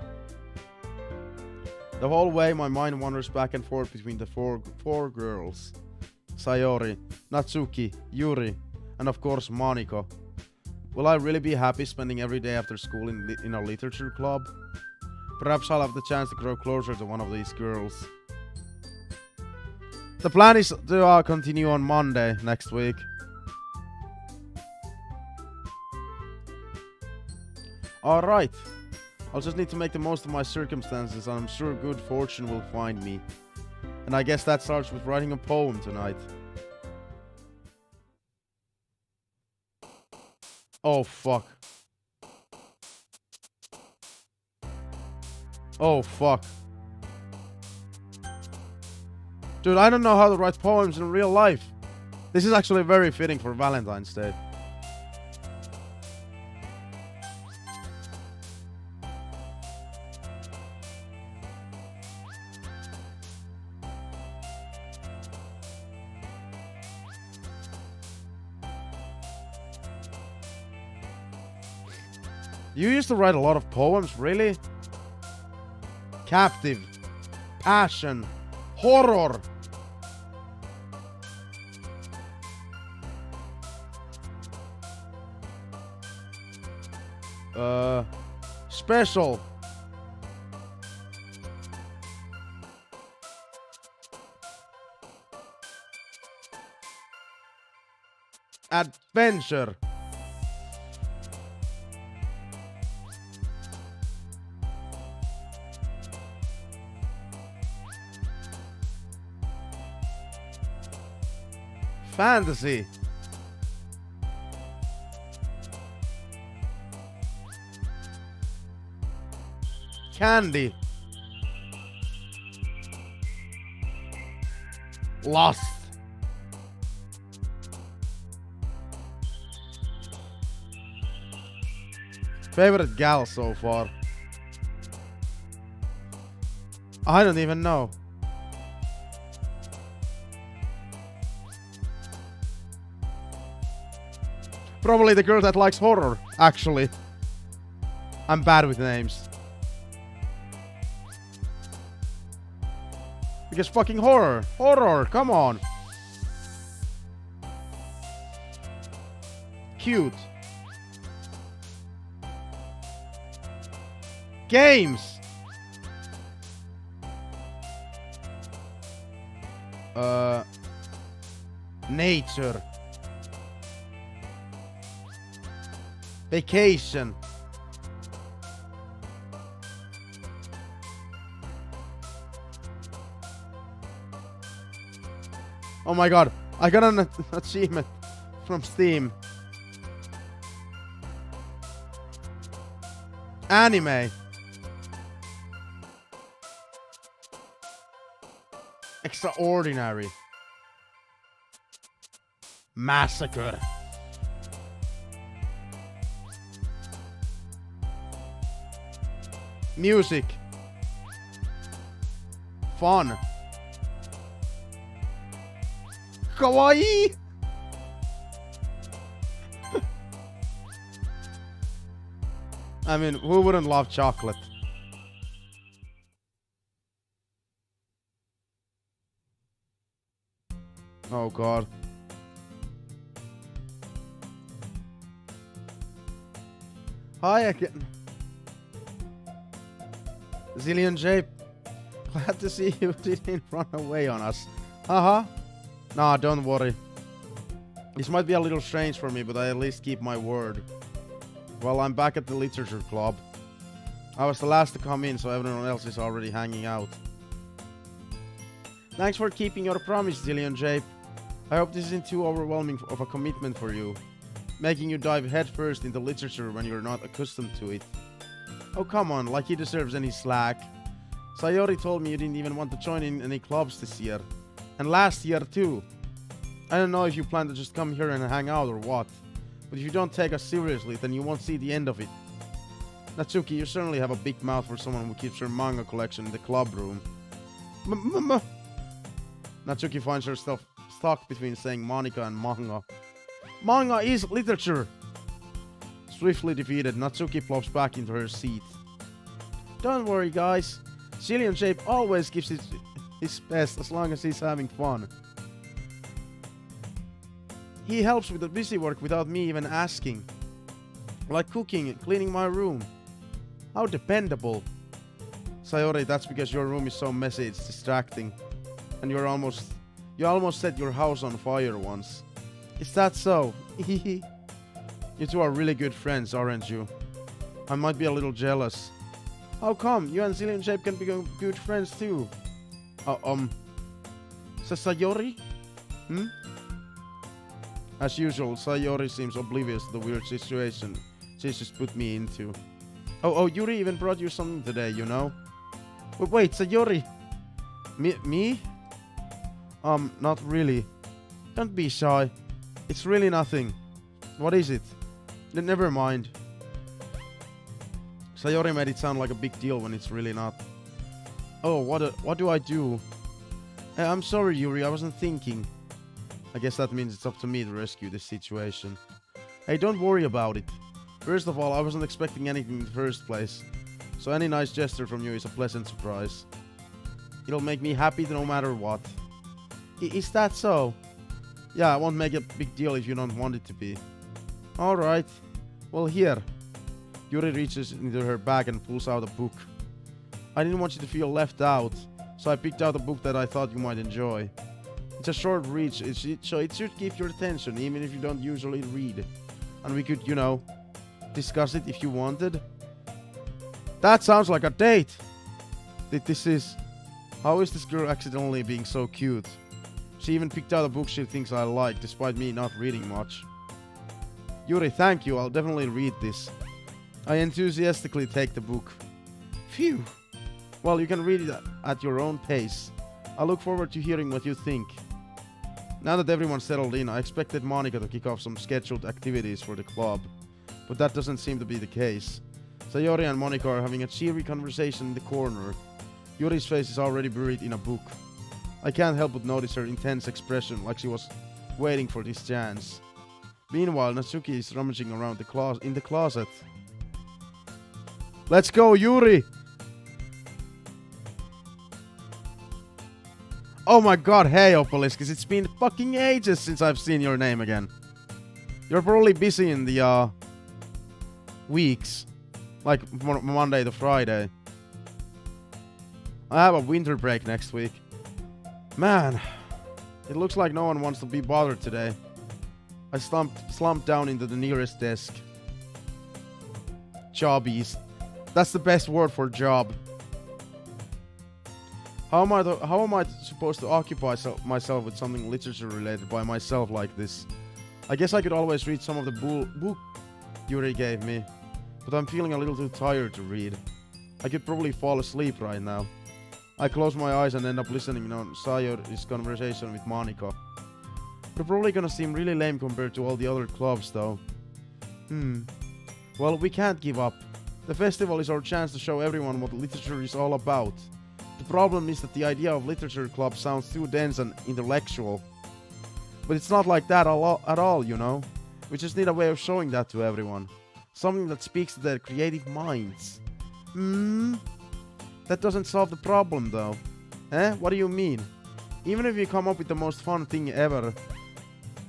The whole way, my mind wanders back and forth between the four girls. Sayori, Natsuki, Yuri, and of course Monika. Will I really be happy spending every day after school in a literature club? Perhaps I'll have the chance to grow closer to one of these girls. The plan is to continue on Monday next week. Alright. I'll just need to make the most of my circumstances, and I'm sure good fortune will find me. And I guess that starts with writing a poem tonight. Oh fuck. Oh fuck. Dude, I don't know how to write poems in real life. This is actually very fitting for Valentine's Day. You used to write a lot of poems, really? Captive. Passion. Horror. Special. Adventure. Fantasy. Candy. Lost. Favorite gal so far? I don't even know. Probably the girl that likes horror, actually. I'm bad with names. Because fucking horror. Horror, come on. Cute. Games. Nature. Vacation. Oh my god, I got an achievement from Steam. Anime. Extraordinary. Massacre. Music. Fun. Kawaii. I mean, who wouldn't love chocolate? Oh god. Hi again. ZillionJape. Glad to see you didn't run away on us. Haha. Nah, don't worry. This might be a little strange for me, but I at least keep my word. Well, I'm back at the literature club. I was the last to come in, so everyone else is already hanging out. Thanks for keeping your promise, ZillionJape. I hope this isn't too overwhelming of a commitment for you, making you dive headfirst into literature when you're not accustomed to it. Oh come on, like he deserves any slack. Sayori told me you didn't even want to join in any clubs this year. And last year too. I don't know if you plan to just come here and hang out or what, but if you don't take us seriously, then you won't see the end of it. Natsuki, you certainly have a big mouth for someone who keeps her manga collection in the club room. Natsuki finds herself stuck between saying Monica and manga. Manga is literature! Swiftly defeated, Natsuki plops back into her seat. Don't worry, guys. ZillionJape always gives his best as long as he's having fun. He helps with the busy work without me even asking. Like cooking and cleaning my room. How dependable. Sayori, that's because your room is so messy it's distracting. And you almost set your house on fire once. Is that so? You two are really good friends, aren't you? I might be a little jealous. How come? You and ZillionJape can become good friends too. Sayori? As usual, Sayori seems oblivious to the weird situation she just put me into. Oh, Yuri even brought you something today, you know? Wait, Sayori! Me? Not really. Don't be shy. It's really nothing. What is it? Never mind. Sayori made it sound like a big deal when it's really not. Oh, what do I do? I'm sorry, Yuri, I wasn't thinking. I guess that means it's up to me to rescue this situation. Hey, don't worry about it. First of all, I wasn't expecting anything in the first place. So any nice gesture from you is a pleasant surprise. It'll make me happy no matter what. Is that so? Yeah, I won't make a big deal if you don't want it to be. Alright. Well, here. Yuri reaches into her bag and pulls out a book. I didn't want you to feel left out, so I picked out a book that I thought you might enjoy. It's a short read, so it should keep your attention, even if you don't usually read. And we could, you know, discuss it if you wanted. That sounds like a date! How is this girl accidentally being so cute? She even picked out a book she thinks I like, despite me not reading much. Yuri, thank you, I'll definitely read this. I enthusiastically take the book. Phew! Well, you can read it at your own pace. I look forward to hearing what you think. Now that everyone's settled in, I expected Monica to kick off some scheduled activities for the club. But that doesn't seem to be the case. Sayori and Monica are having a cheery conversation in the corner. Yuri's face is already buried in a book. I can't help but notice her intense expression, like she was waiting for this chance. Meanwhile, Natsuki is rummaging around in the closet. Let's go, Yuri! Oh my god, hey Opaliskis, it's been fucking ages since I've seen your name again. You're probably busy in the weeks. Like Monday to Friday. I have a winter break next week. Man, it looks like no one wants to be bothered today. I slumped down into the nearest desk. Jobbies. That's the best word for job. How am I supposed to occupy myself with something literature related by myself like this? I guess I could always read some of the book Yuri gave me, but I'm feeling a little too tired to read. I could probably fall asleep right now. I close my eyes and end up listening on Sayori's conversation with Monica. They're probably gonna seem really lame compared to all the other clubs though. Well, we can't give up. The festival is our chance to show everyone what literature is all about. The problem is that the idea of literature club sounds too dense and intellectual. But it's not like that at all, you know. We just need a way of showing that to everyone. Something that speaks to their creative minds. That doesn't solve the problem though. What do you mean? Even if you come up with the most fun thing ever,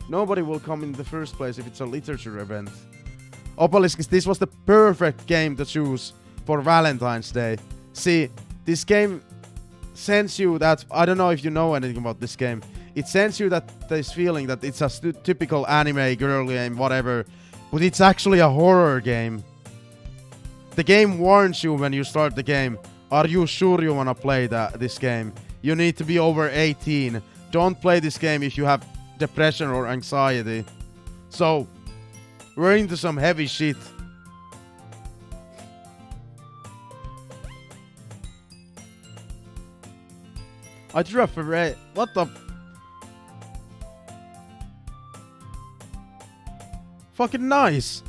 nobody will come in the first place if it's a literature event. Opaliskis, this was the perfect game to choose for Valentine's Day. See, this game sends you that, I don't know if you know anything about this game. It sends you that this feeling that it's a typical anime girl game, whatever, but it's actually a horror game. The game warns you when you start the game. Are you sure you wanna play this game? You need to be over 18. Don't play this game if you have depression or anxiety. So, we're into some heavy shit. I drew a ferret. What the? Fucking nice.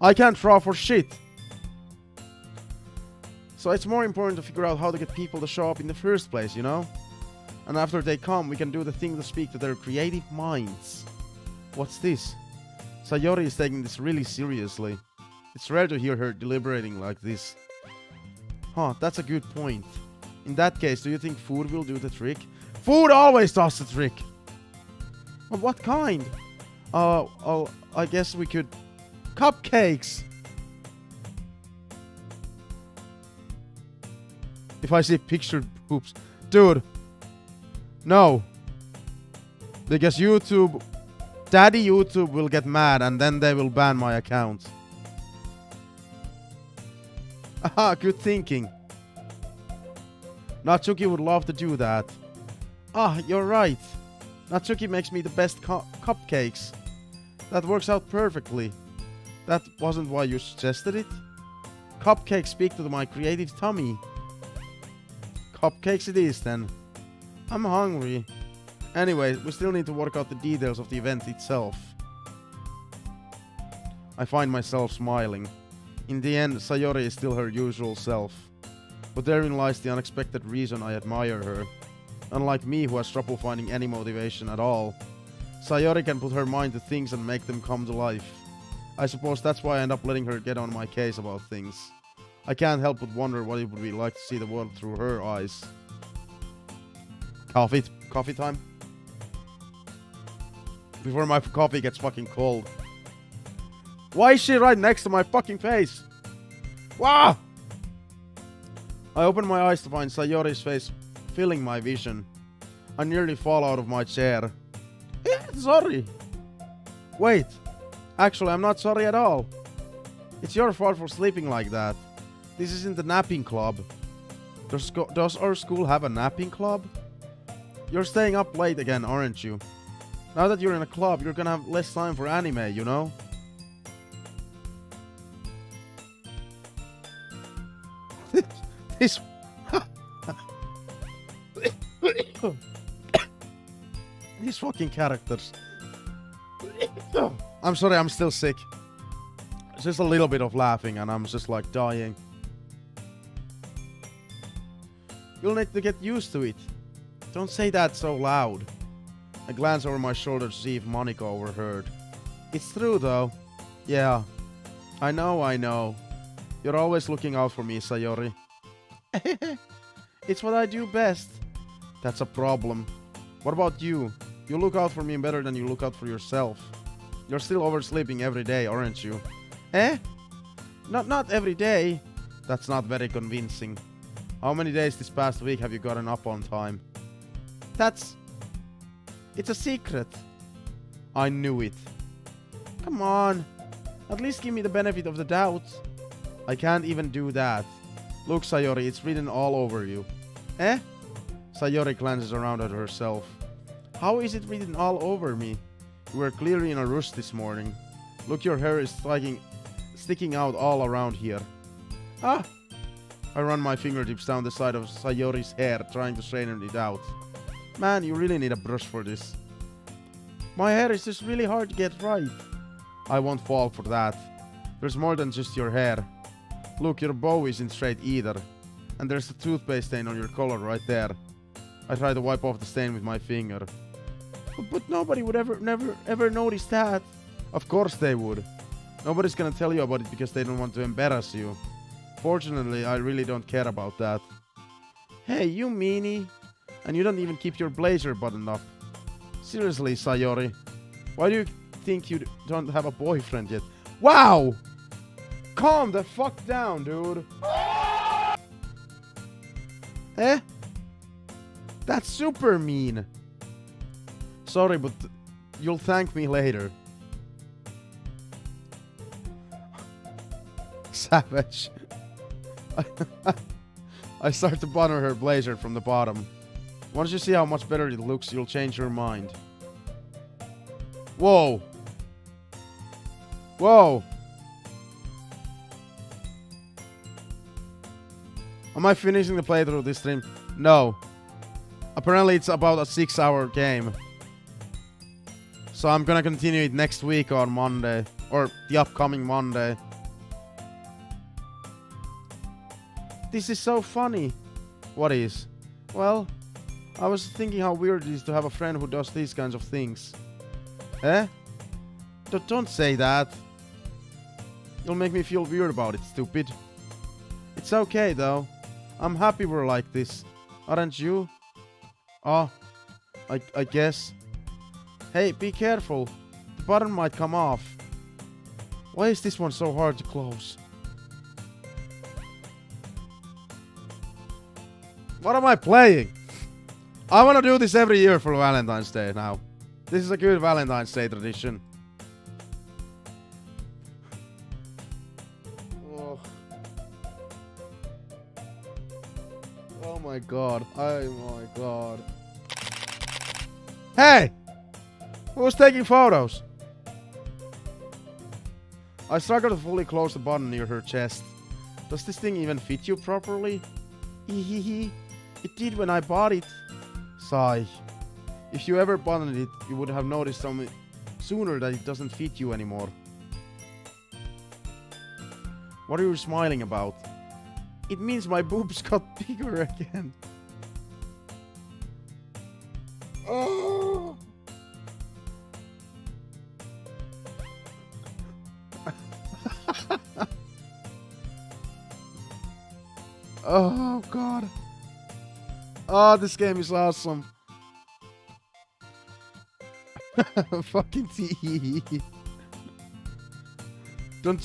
I can't draw for shit. So it's more important to figure out how to get people to show up in the first place, you know? And after they come, we can do the thing to speak to their creative minds. What's this? Sayori is taking this really seriously. It's rare to hear her deliberating like this. Huh, that's a good point. In that case, do you think food will do the trick? Food always does the trick! Well, what kind? I guess we could... Cupcakes! If I see pictured poops... Dude! No! Because YouTube... Daddy YouTube will get mad and then they will ban my account. Aha, good thinking. Natsuki would love to do that. Ah, you're right. Natsuki makes me the best cupcakes. That works out perfectly. That wasn't why you suggested it? Cupcakes speak to my creative tummy. Cupcakes it is then. I'm hungry. Anyway, we still need to work out the details of the event itself. I find myself smiling. In the end, Sayori is still her usual self. But therein lies the unexpected reason I admire her. Unlike me, who has trouble finding any motivation at all, Sayori can put her mind to things and make them come to life. I suppose that's why I end up letting her get on my case about things. I can't help but wonder what it would be like to see the world through her eyes. Coffee time? Before my coffee gets fucking cold. Why is she right next to my fucking face? Wow! I open my eyes to find Sayori's face filling my vision. I nearly fall out of my chair. Sorry. Wait. Actually, I'm not sorry at all. It's your fault for sleeping like that. This isn't the napping club. Does our school have a napping club? You're staying up late again, aren't you? Now that you're in a club, you're gonna have less time for anime, you know? This... These fucking characters. I'm sorry, I'm still sick. It's just a little bit of laughing and I'm just like dying. You'll need to get used to it. Don't say that so loud. I glance over my shoulder to see if Monika overheard. It's true though. Yeah. I know. You're always looking out for me, Sayori. It's what I do best. That's a problem. What about you? You look out for me better than you look out for yourself. You're still oversleeping every day, aren't you? Eh? Not every day. That's not very convincing. How many days this past week have you gotten up on time? It's a secret. I knew it. Come on. At least give me the benefit of the doubt. I can't even do that. Look, Sayori, it's written all over you. Eh? Sayori glances around at herself. How is it written all over me? You were clearly in a rush this morning. Look, your hair is sticking out all around here. Ah! I run my fingertips down the side of Sayori's hair, trying to straighten it out. Man, you really need a brush for this. My hair is just really hard to get right. I won't fall for that. There's more than just your hair. Look, your bow isn't straight either. And there's a toothpaste stain on your collar right there. I try to wipe off the stain with my finger. But nobody would ever notice that. Of course they would. Nobody's gonna tell you about it because they don't want to embarrass you. Fortunately, I really don't care about that. Hey, you meanie. And you don't even keep your blazer buttoned up. Seriously, Sayori. Why do you think you don't have a boyfriend yet? Wow! Calm the fuck down, dude. Eh? That's super mean. Sorry, but you'll thank me later. Savage. I start to button her blazer from the bottom. Once you see how much better it looks, you'll change your mind. Whoa. Whoa. Am I finishing the playthrough this stream? No. Apparently it's about a 6-hour game. So I'm gonna continue it next week on Monday. Or the upcoming Monday. This is so funny. What is? Well, I was thinking how weird it is to have a friend who does these kinds of things. Eh? Don't say that. You'll make me feel weird about it, stupid. It's okay, though. I'm happy we're like this. Aren't you? Oh, I guess. Hey, be careful. The button might come off. Why is this one so hard to close? What am I playing? I want to do this every year for Valentine's Day now. This is a good Valentine's Day tradition. Oh. Oh my god. Oh my god. Hey! Who's taking photos? I struggle to fully close the button near her chest. Does this thing even fit you properly? Hehehe. It did when I bought it. Sigh. If you ever buttoned it, you would have noticed sooner that it doesn't fit you anymore. What are you smiling about? It means my boobs got bigger again. Oh. Oh god. Oh, this game is awesome. Fucking tea. Don't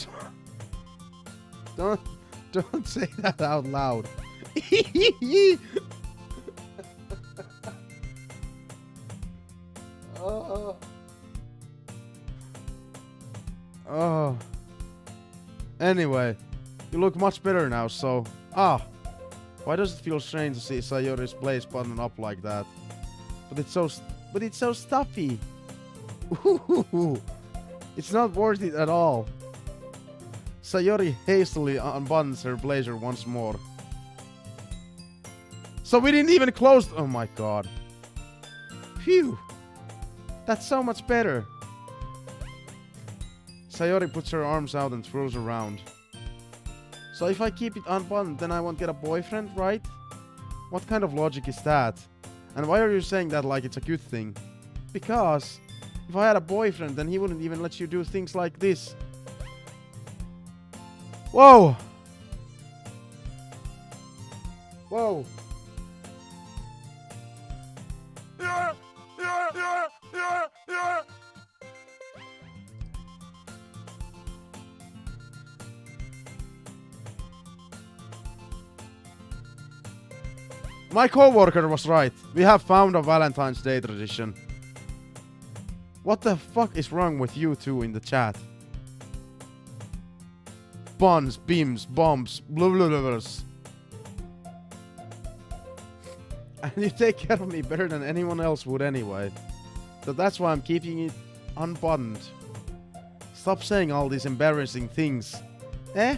say that out loud. Oh. Oh. Anyway, you look much better now, so... Why does it feel strange to see Sayori's place buttoned up like that? But it's so stuffy. Ooh, it's not worth it at all. Sayori hastily unbuttons her blazer once more. So we didn't even close... Oh my god. Phew. That's so much better. Sayori puts her arms out and twirls around. So if I keep it unbuttoned, then I won't get a boyfriend, right? What kind of logic is that? And why are you saying that like it's a good thing? Because if I had a boyfriend, then he wouldn't even let you do things like this. Whoa! Whoa! My co-worker was right. We have found a Valentine's Day tradition. What the fuck is wrong with you two in the chat? Buns, beams, bombs, blah blah blah. And you take care of me better than anyone else would anyway. So that's why I'm keeping it unbuttoned. Stop saying all these embarrassing things. Eh?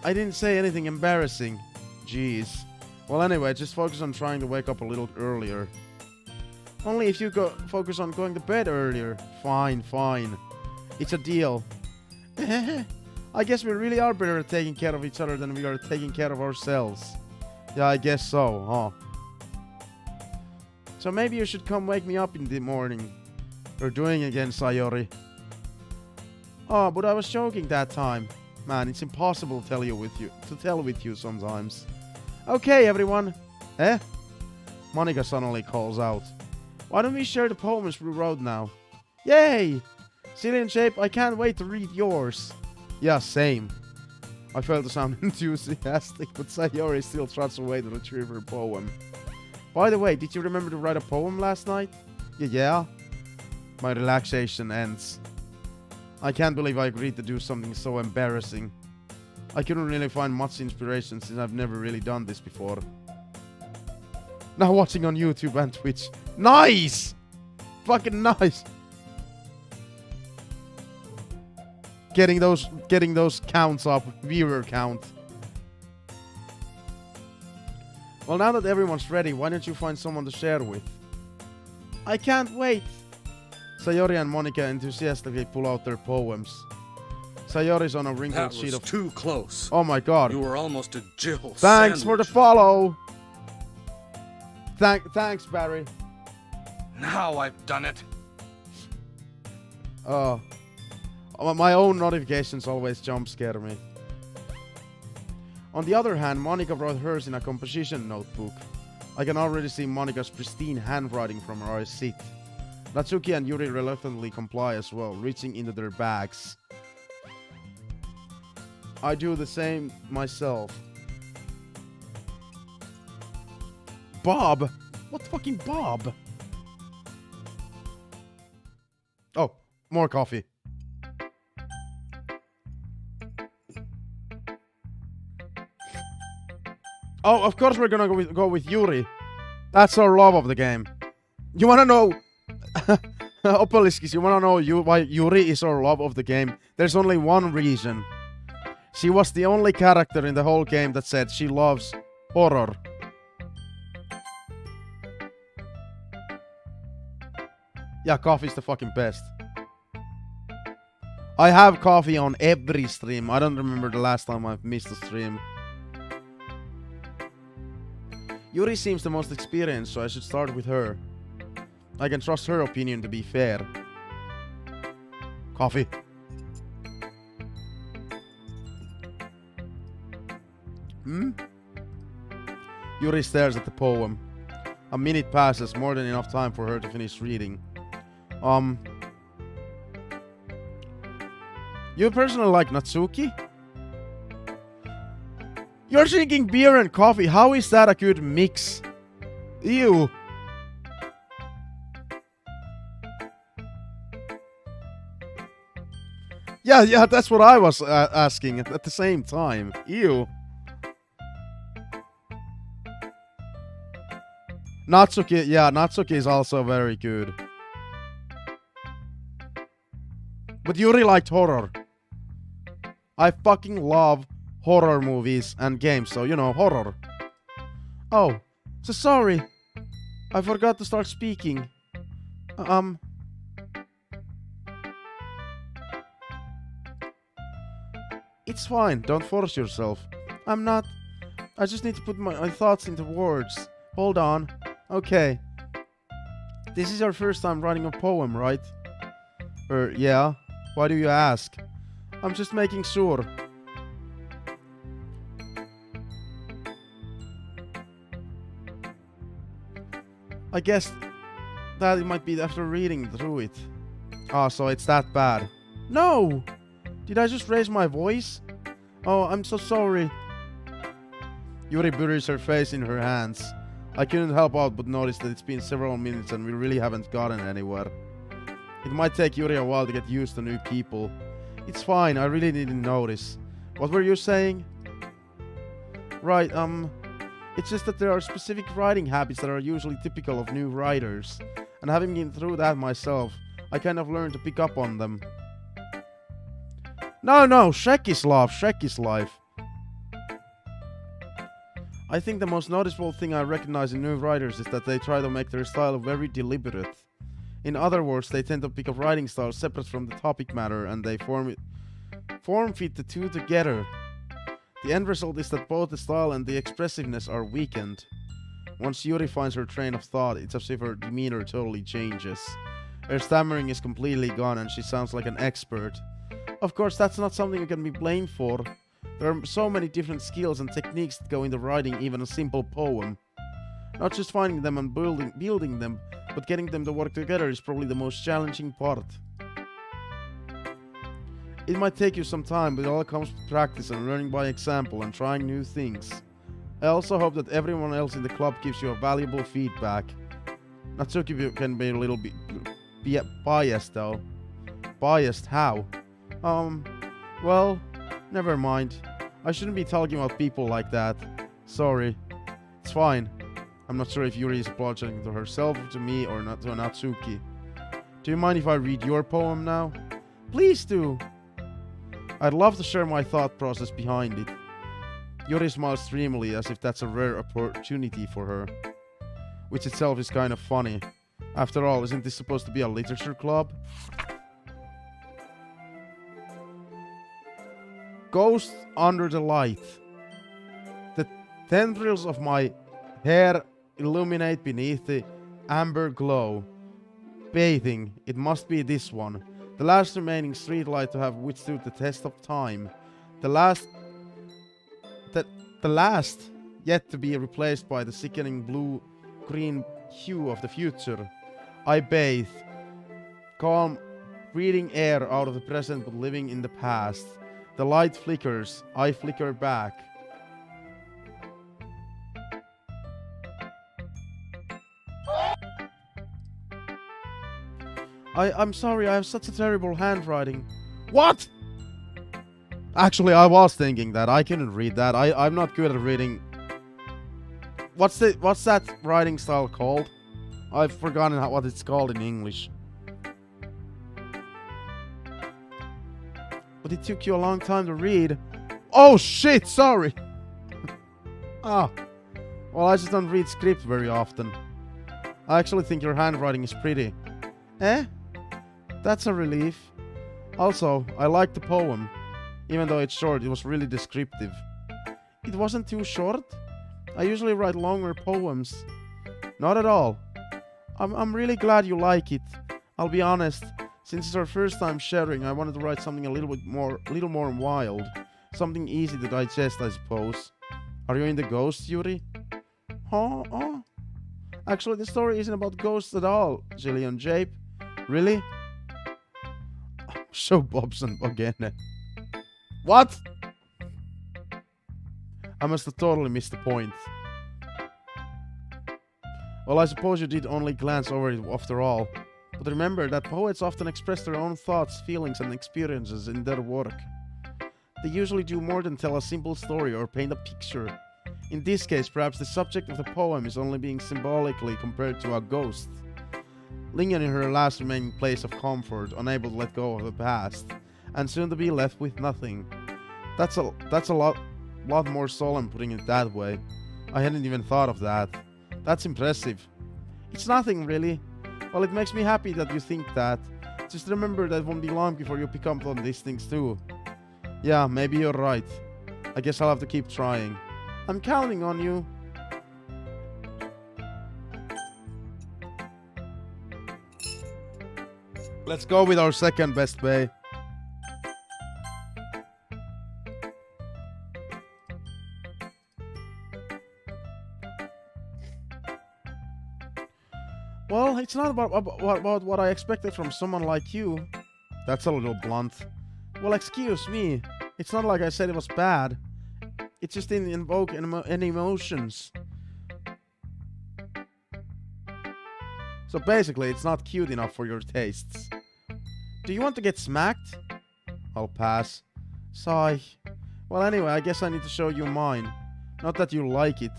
I didn't say anything embarrassing. Jeez. Well, anyway, just focus on trying to wake up a little earlier. Only if you focus on going to bed earlier. Fine, fine. It's a deal. I guess we really are better at taking care of each other than we are taking care of ourselves. Yeah, I guess so, huh? So maybe you should come wake me up in the morning. You're doing again, Sayori. Oh, but I was joking that time. Man, it's impossible to tell with you sometimes. Okay, everyone. Eh? Monica suddenly calls out. Why don't we share the poems we wrote now? Yay! ZillionJape, I can't wait to read yours. Yeah, same. I failed to sound enthusiastic, but Sayori still trots away to retrieve her poem. By the way, did you remember to write a poem last night? Yeah? My relaxation ends. I can't believe I agreed to do something so embarrassing. I couldn't really find much inspiration since I've never really done this before. Now watching on YouTube and Twitch. Nice! Fucking nice! Getting those counts up. Viewer count. Well, now that everyone's ready, why don't you find someone to share with? I can't wait! Sayori and Monica enthusiastically pull out their poems. Sayori's on a wrinkled That sheet was of... too close. Oh my god. You were almost a Jill Thanks for the sandwich. follow. Thanks, Barry. Now I've done it. Oh. My own notifications always jump scare me. On the other hand, Monica wrote hers in a composition notebook. I can already see Monica's pristine handwriting from where I sit. Natsuki and Yuri reluctantly comply as well, reaching into their bags. I do the same myself. Bob? What fucking Bob? Oh, more coffee. Oh, of course we're gonna go with Yuri. That's our love of the game. You wanna know... Opaliskis, you wanna know why Yuri is our love of the game? There's only one reason. She was the only character in the whole game that said she loves horror. Yeah, coffee's the fucking best. I have coffee on every stream. I don't remember the last time I've missed a stream. Yuri seems the most experienced, so I should start with her. I can trust her opinion to be fair. Coffee. Yuri stares at the poem. A minute passes, more than enough time for her to finish reading. You personally like Natsuki? You're drinking beer and coffee. How is that a good mix? Ew. Yeah, that's what I was asking at the same time. Ew. Natsuki, yeah, Natsuki is also very good. But Yuri liked horror. I fucking love horror movies and games, so you know, horror. Oh, so sorry. I forgot to start speaking. It's fine, don't force yourself. I'm not... I just need to put my thoughts into words. Hold on. Okay. This is your first time writing a poem, right? Yeah. Why do you ask? I'm just making sure. I guess that it might be after reading through it. Ah, so it's that bad. No! Did I just raise my voice? Oh, I'm so sorry. Yuri buries her face in her hands. I couldn't help out but notice that it's been several minutes and we really haven't gotten anywhere. It might take Yuri a while to get used to new people. It's fine, I really didn't notice. What were you saying? Right, it's just that there are specific writing habits that are usually typical of new writers. And having been through that myself, I kind of learned to pick up on them. No, Shrek is love, Shrek is life. I think the most noticeable thing I recognize in new writers is that they try to make their style very deliberate. In other words, they tend to pick a writing style separate from the topic matter and they form fit the two together. The end result is that both the style and the expressiveness are weakened. Once Yuri finds her train of thought, it's as if her demeanor totally changes. Her stammering is completely gone and she sounds like an expert. Of course, that's not something you can be blamed for. There are so many different skills and techniques that go into writing even a simple poem. Not just finding them and building them, but getting them to work together is probably the most challenging part. It might take you some time, but it all comes with practice and learning by example and trying new things. I also hope that everyone else in the club gives you a valuable feedback. Natsuki can be a little bit biased though. Biased how? Well, never mind. I shouldn't be talking about people like that. Sorry. It's fine. I'm not sure if Yuri is apologizing to herself, to me, or not to Natsuki. Do you mind if I read your poem now? Please do! I'd love to share my thought process behind it. Yuri smiles dreamily as if that's a rare opportunity for her. Which itself is kind of funny. After all, isn't this supposed to be a literature club? ghost under the light. The tendrils of my hair illuminate beneath the amber glow. Bathing, it must be this one. The last remaining streetlight to have withstood the test of time. The last yet to be replaced by the sickening blue-green hue of the future. I bathe. Calm, breathing air out of the present but living in the past. The light flickers. I flicker back. I'm sorry, I have such a terrible handwriting. What? Actually, I was thinking that. I couldn't read that. I'm not good at reading. What's that writing style called? I've forgotten what it's called in English. But it took you a long time to read. Oh shit, sorry. Ah. Well, I just don't read scripts very often. I actually think your handwriting is pretty. Eh? That's a relief. Also, I liked the poem. Even though it's short, it was really descriptive. It wasn't too short. I usually write longer poems. Not at all. I'm really glad you like it. I'll be honest, since it's our first time sharing, I wanted to write something a little more wild. Something easy to digest, I suppose. Are you into ghosts, Yuri? Huh? Oh. Actually, the story isn't about ghosts at all, ZillionJape. Really? So Bobson again. What? I must have totally missed the point. Well, I suppose you did only glance over it after all. But remember that poets often express their own thoughts, feelings, and experiences in their work. They usually do more than tell a simple story or paint a picture. In this case, perhaps the subject of the poem is only being symbolically compared to a ghost. Lingering in her last remaining place of comfort, unable to let go of the past, and soon to be left with nothing. That's a lot more solemn putting it that way. I hadn't even thought of that. That's impressive. It's nothing really. Well, it makes me happy that you think that. Just remember that it won't be long before you pick up on these things too. Yeah, maybe you're right. I guess I'll have to keep trying. I'm counting on you. Let's go with our second best bay. Well, it's not about what I expected from someone like you. That's a little blunt. Well, excuse me. It's not like I said it was bad. It just didn't invoke any emotions. So basically, it's not cute enough for your tastes. Do you want to get smacked? I'll pass. Sigh. Well, anyway, I guess I need to show you mine. Not that you like it.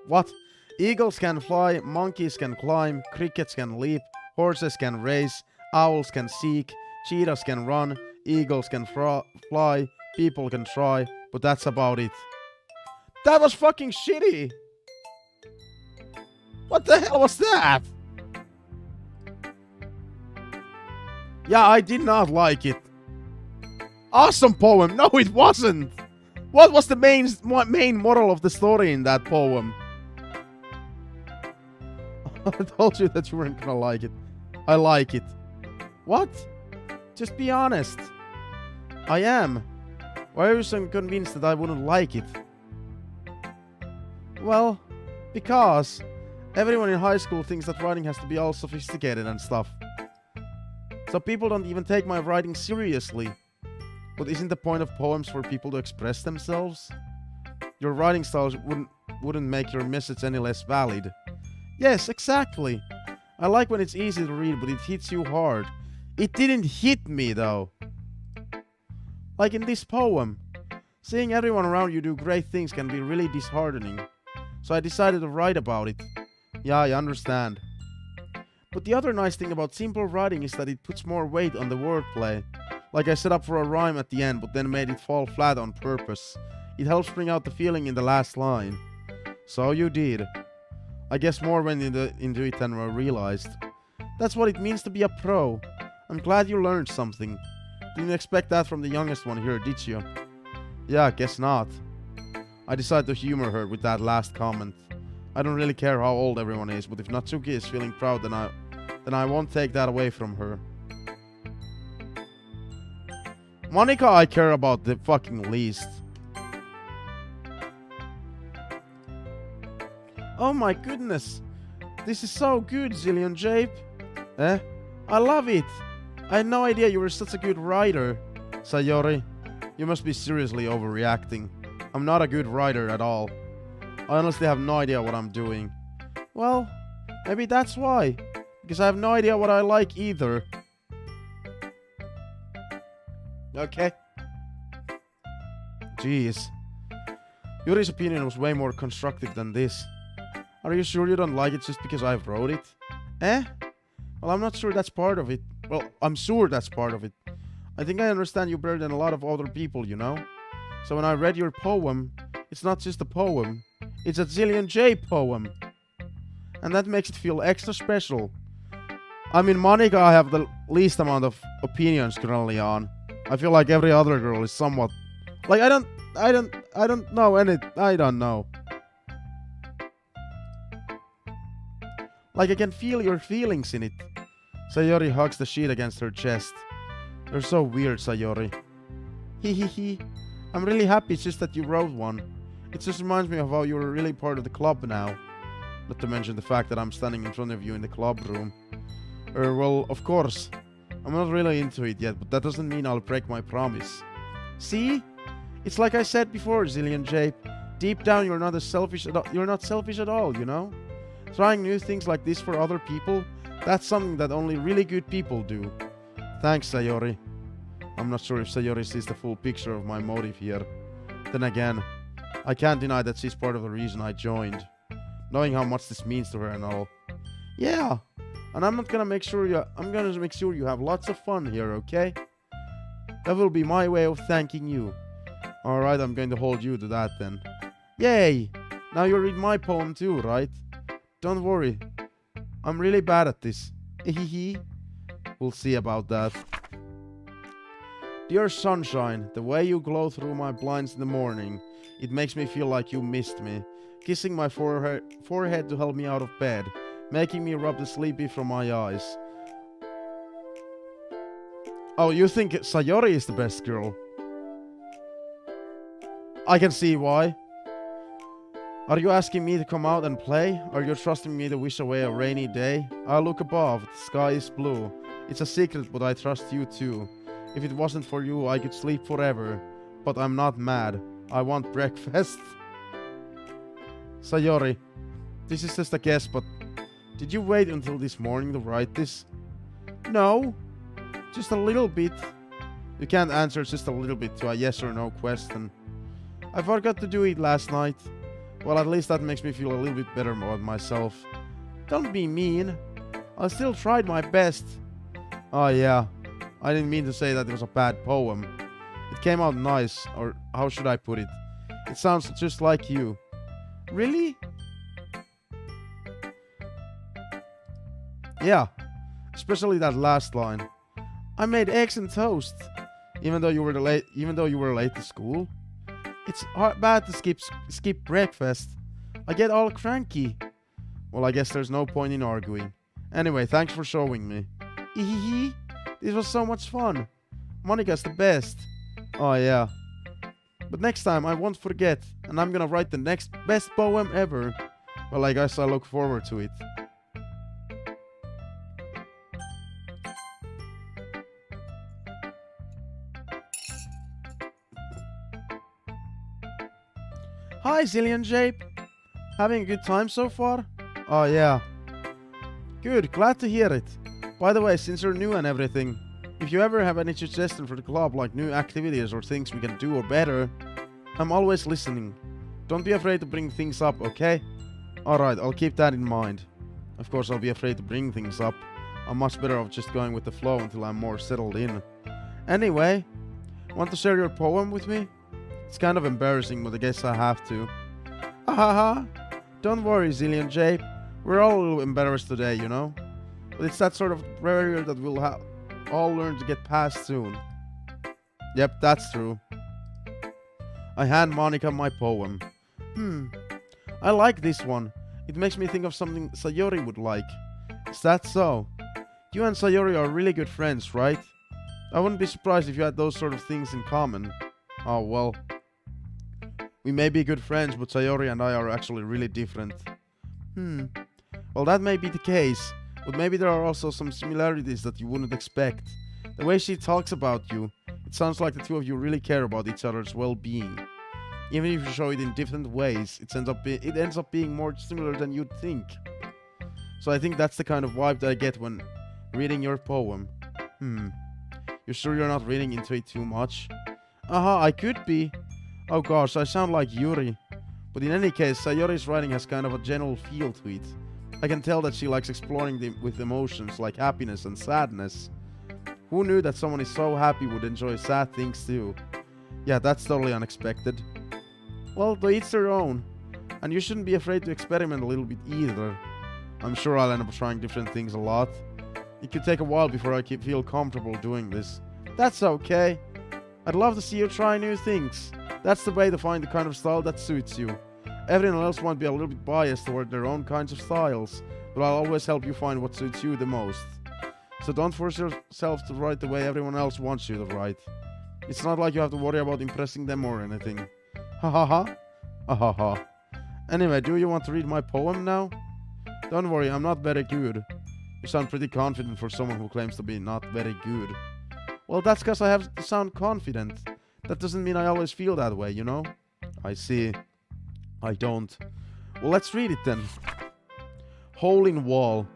What? Eagles can fly, monkeys can climb, crickets can leap, horses can race, owls can seek, cheetahs can run, eagles can fly, people can try, but that's about it. That was fucking shitty! What the hell was that? Yeah, I did not like it. Awesome poem! No, it wasn't! What was the main moral of the story in that poem? I told you that you weren't gonna like it. I like it. What? Just be honest. I am. Why are you so convinced that I wouldn't like it? Well, because everyone in high school thinks that writing has to be all sophisticated and stuff. So people don't even take my writing seriously. But isn't the point of poems for people to express themselves? Your writing styles wouldn't make your message any less valid. Yes, exactly. I like when it's easy to read, but it hits you hard. It didn't hit me, though. Like in this poem. Seeing everyone around you do great things can be really disheartening. So I decided to write about it. Yeah, I understand. But the other nice thing about simple writing is that it puts more weight on the wordplay. Like I set up for a rhyme at the end, but then made it fall flat on purpose. It helps bring out the feeling in the last line. So you did. I guess more went into it than I realized. That's what it means to be a pro. I'm glad you learned something. Didn't expect that from the youngest one here, did you? Yeah, guess not. I decided to humor her with that last comment. I don't really care how old everyone is, but if Natsuki is feeling proud, then I won't take that away from her. Monika I care about the fucking least. Oh my goodness. This is so good, ZillionJape. Eh? I love it. I had no idea you were such a good writer. Sayori, you must be seriously overreacting. I'm not a good writer at all. I honestly have no idea what I'm doing. Well, maybe that's why. Because I have no idea what I like either. Okay. Jeez. Yuri's opinion was way more constructive than this. Are you sure you don't like it just because I wrote it? Eh? Well, I'm not sure that's part of it. Well, I'm sure that's part of it. I think I understand you better than a lot of other people, you know? So when I read your poem, it's not just a poem. It's a ZillionJape poem. And that makes it feel extra special. I mean, Monika I have the least amount of opinions currently on. I feel like every other girl is somewhat... Like, I don't know I don't know. Like, I can feel your feelings in it. Sayori hugs the sheet against her chest. You're so weird, Sayori. Hehehe. I'm really happy it's just that you wrote one. It just reminds me of how you're really part of the club now. Not to mention the fact that I'm standing in front of you in the club room. Well, of course. I'm not really into it yet, but that doesn't mean I'll break my promise. See? It's like I said before, ZillionJape. Deep down, you're not selfish at all, you know? Trying new things like this for other people, that's something that only really good people do. Thanks, Sayori. I'm not sure if Sayori sees the full picture of my motive here. Then again, I can't deny that she's part of the reason I joined. Knowing how much this means to her and all. Yeah, and I'm gonna make sure you have lots of fun here, okay? That will be my way of thanking you. Alright, I'm going to hold you to that then. Yay! Now you read my poem too, right? Don't worry. I'm really bad at this. Hehehe. We'll see about that. Dear sunshine, the way you glow through my blinds in the morning, it makes me feel like you missed me. Kissing my forehead to help me out of bed, making me rub the sleepy from my eyes. Oh, you think Sayori is the best girl? I can see why. Are you asking me to come out and play? Are you trusting me to wish away a rainy day? I look above, the sky is blue. It's a secret, but I trust you too. If it wasn't for you, I could sleep forever. But I'm not mad. I want breakfast. Sayori, this is just a guess, but did you wait until this morning to write this? No, just a little bit. You can't answer just a little bit to a yes or no question. I forgot to do it last night. Well, at least that makes me feel a little bit better about myself. Don't be mean. I still tried my best. Oh yeah, I didn't mean to say that it was a bad poem. It came out nice, or how should I put it? It sounds just like you. Really? Yeah, especially that last line. I made eggs and toast, even though you were late to school. It's bad to skip breakfast. I get all cranky. Well, I guess there's no point in arguing. Anyway, thanks for showing me. Hehehe. This was so much fun. Monika's the best. Oh yeah. But next time I won't forget, and I'm gonna write the next best poem ever. Well, I guess I look forward to it. Hi, ZillionJape. Having a good time so far? Oh yeah. Good, glad to hear it. By the way, since you're new and everything, if you ever have any suggestion for the club, like new activities or things we can do or better, I'm always listening. Don't be afraid to bring things up, okay? Alright, I'll keep that in mind. Of course, I'll be afraid to bring things up. I'm much better off just going with the flow until I'm more settled in. Anyway, want to share your poem with me? It's kind of embarrassing, but I guess I have to. Ahaha! Don't worry, ZillionJape. We're all a little embarrassed today, you know? But it's that sort of barrier that we'll all learn to get past soon. Yep, that's true. I hand Monica my poem. I like this one. It makes me think of something Sayori would like. Is that so? You and Sayori are really good friends, right? I wouldn't be surprised if you had those sort of things in common. Oh, well. We may be good friends, but Sayori and I are actually really different. Well, that may be the case, but maybe there are also some similarities that you wouldn't expect. The way she talks about you, it sounds like the two of you really care about each other's well-being. Even if you show it in different ways, it ends up being more similar than you'd think. So I think that's the kind of vibe that I get when reading your poem. You sure you're not reading into it too much? I could be. Oh gosh, I sound like Yuri. But in any case, Sayori's writing has kind of a general feel to it. I can tell that she likes exploring them with emotions like happiness and sadness. Who knew that someone is so happy would enjoy sad things too? Yeah, that's totally unexpected. Well, to each their own. And you shouldn't be afraid to experiment a little bit either. I'm sure I'll end up trying different things a lot. It could take a while before I feel comfortable doing this. That's okay. I'd love to see you try new things. That's the way to find the kind of style that suits you. Everyone else might be a little bit biased toward their own kinds of styles, but I'll always help you find what suits you the most. So don't force yourself to write the way everyone else wants you to write. It's not like you have to worry about impressing them or anything. Ha ha ha. Ha ha ha. Anyway, do you want to read my poem now? Don't worry, I'm not very good. You sound pretty confident for someone who claims to be not very good. Well, that's because I have to sound confident. That doesn't mean I always feel that way, you know? I see. I don't. Well, let's read it then. Hole in wall.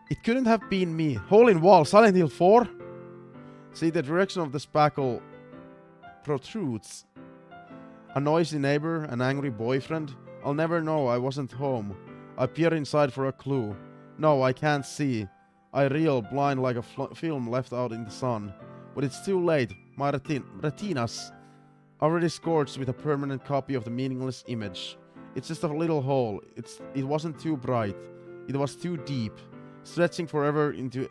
It couldn't have been me. Hole in wall, Silent Hill 4? See, the direction of the spackle protrudes. A noisy neighbor, an angry boyfriend. I'll never know, I wasn't home. I peer inside for a clue. No, I can't see. I reel, blind like a film left out in the sun. But it's too late. My retinas already scorched with a permanent copy of the meaningless image. It's just a little hole. It wasn't too bright. It was too deep, stretching forever into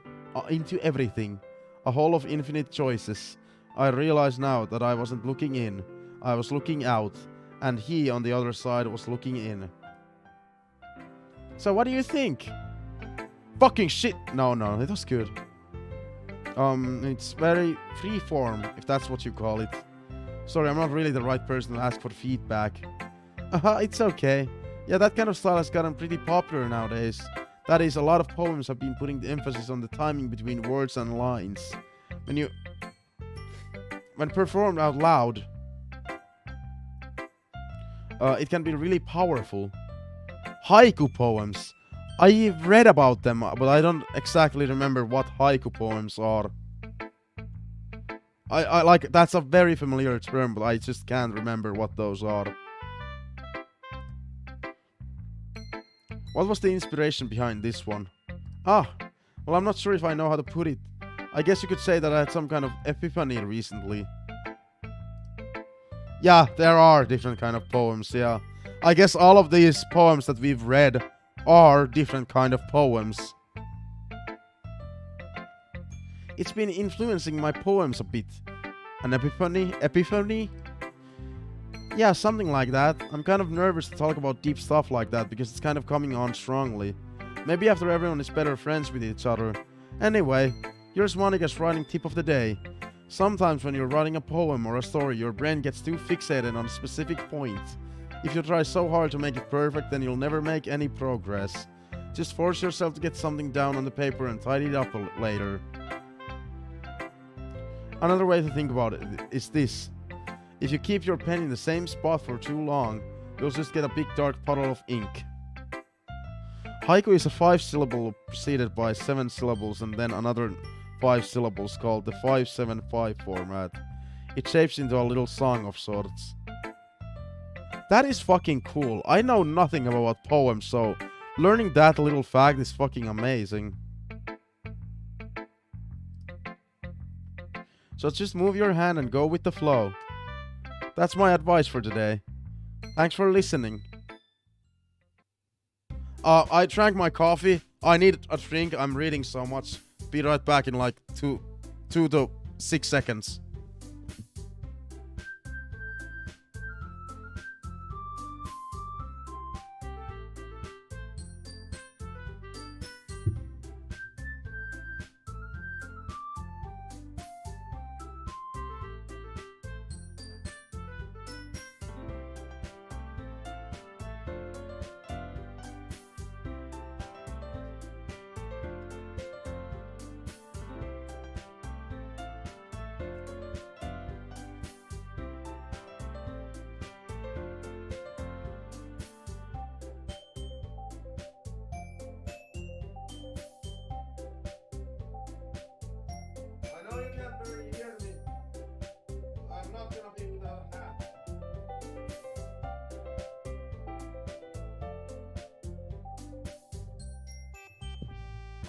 everything. A hole of infinite choices. I realize now that I wasn't looking in. I was looking out, and he on the other side was looking in. So what do you think? Fucking shit! No, it was good. It's very freeform, if that's what you call it. Sorry, I'm not really the right person to ask for feedback. It's okay. Yeah, that kind of style has gotten pretty popular nowadays. That is, a lot of poems have been putting the emphasis on the timing between words and lines. When performed out loud, it can be really powerful. Haiku poems. I've read about them, but I don't exactly remember what haiku poems are. I like, that's a very familiar term, but I just can't remember what those are. What was the inspiration behind this one? Well, I'm not sure if I know how to put it. I guess you could say that I had some kind of epiphany recently. Yeah, there are different kind of poems, yeah. I guess all of these poems that we've read are different kind of poems. It's been influencing my poems a bit. An epiphany? Yeah, something like that. I'm kind of nervous to talk about deep stuff like that because it's kind of coming on strongly. Maybe after everyone is better friends with each other. Anyway, here's Monica's writing tip of the day. Sometimes when you're writing a poem or a story, your brain gets too fixated on a specific point. If you try so hard to make it perfect, then you'll never make any progress. Just force yourself to get something down on the paper and tidy it up later. Another way to think about it is this. If you keep your pen in the same spot for too long, you'll just get a big dark puddle of ink. Haiku is a 5-syllable preceded by 7 syllables and then another 5 syllables called the 5-7-5 format. It shapes into a little song of sorts. That is fucking cool. I know nothing about poems, so learning that little fact is fucking amazing. So just move your hand and go with the flow. That's my advice for today. Thanks for listening. I drank my coffee. I need a drink. I'm reading so much. Be right back in like 2 to 6 seconds.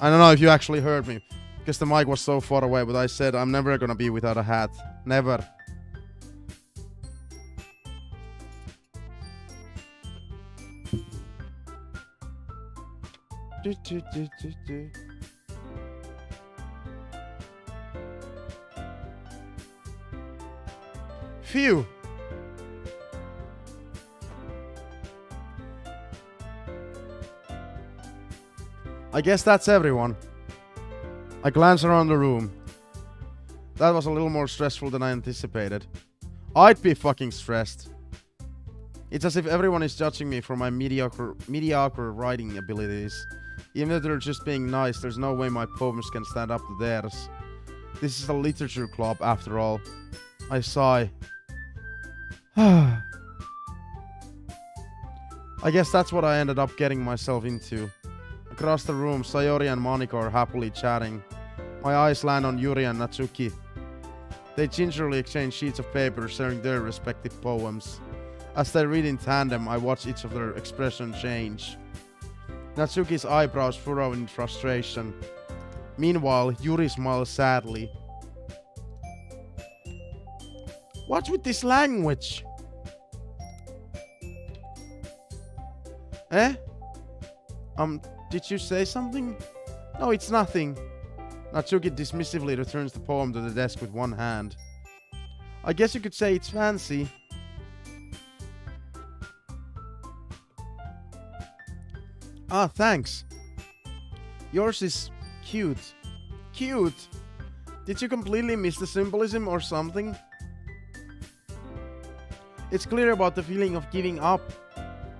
I don't know if you actually heard me, because the mic was so far away, but I said I'm never gonna be without a hat. Never. Phew. I guess that's everyone. I glance around the room. That was a little more stressful than I anticipated. I'd be fucking stressed. It's as if everyone is judging me for my mediocre writing abilities. Even if they're just being nice, there's no way my poems can stand up to theirs. This is a literature club, after all. I sigh. I guess that's what I ended up getting myself into. Across the room, Sayori and Monika are happily chatting. My eyes land on Yuri and Natsuki. They gingerly exchange sheets of paper, sharing their respective poems. As they read in tandem, I watch each of their expression change. Natsuki's eyebrows furrow in frustration. Meanwhile, Yuri smiles sadly. What's with this language? Eh? Did you say something? No, it's nothing. Natsuki dismissively returns the poem to the desk with one hand. I guess you could say it's fancy. Ah, thanks. Yours is cute. Cute? Did you completely miss the symbolism or something? It's clear about the feeling of giving up.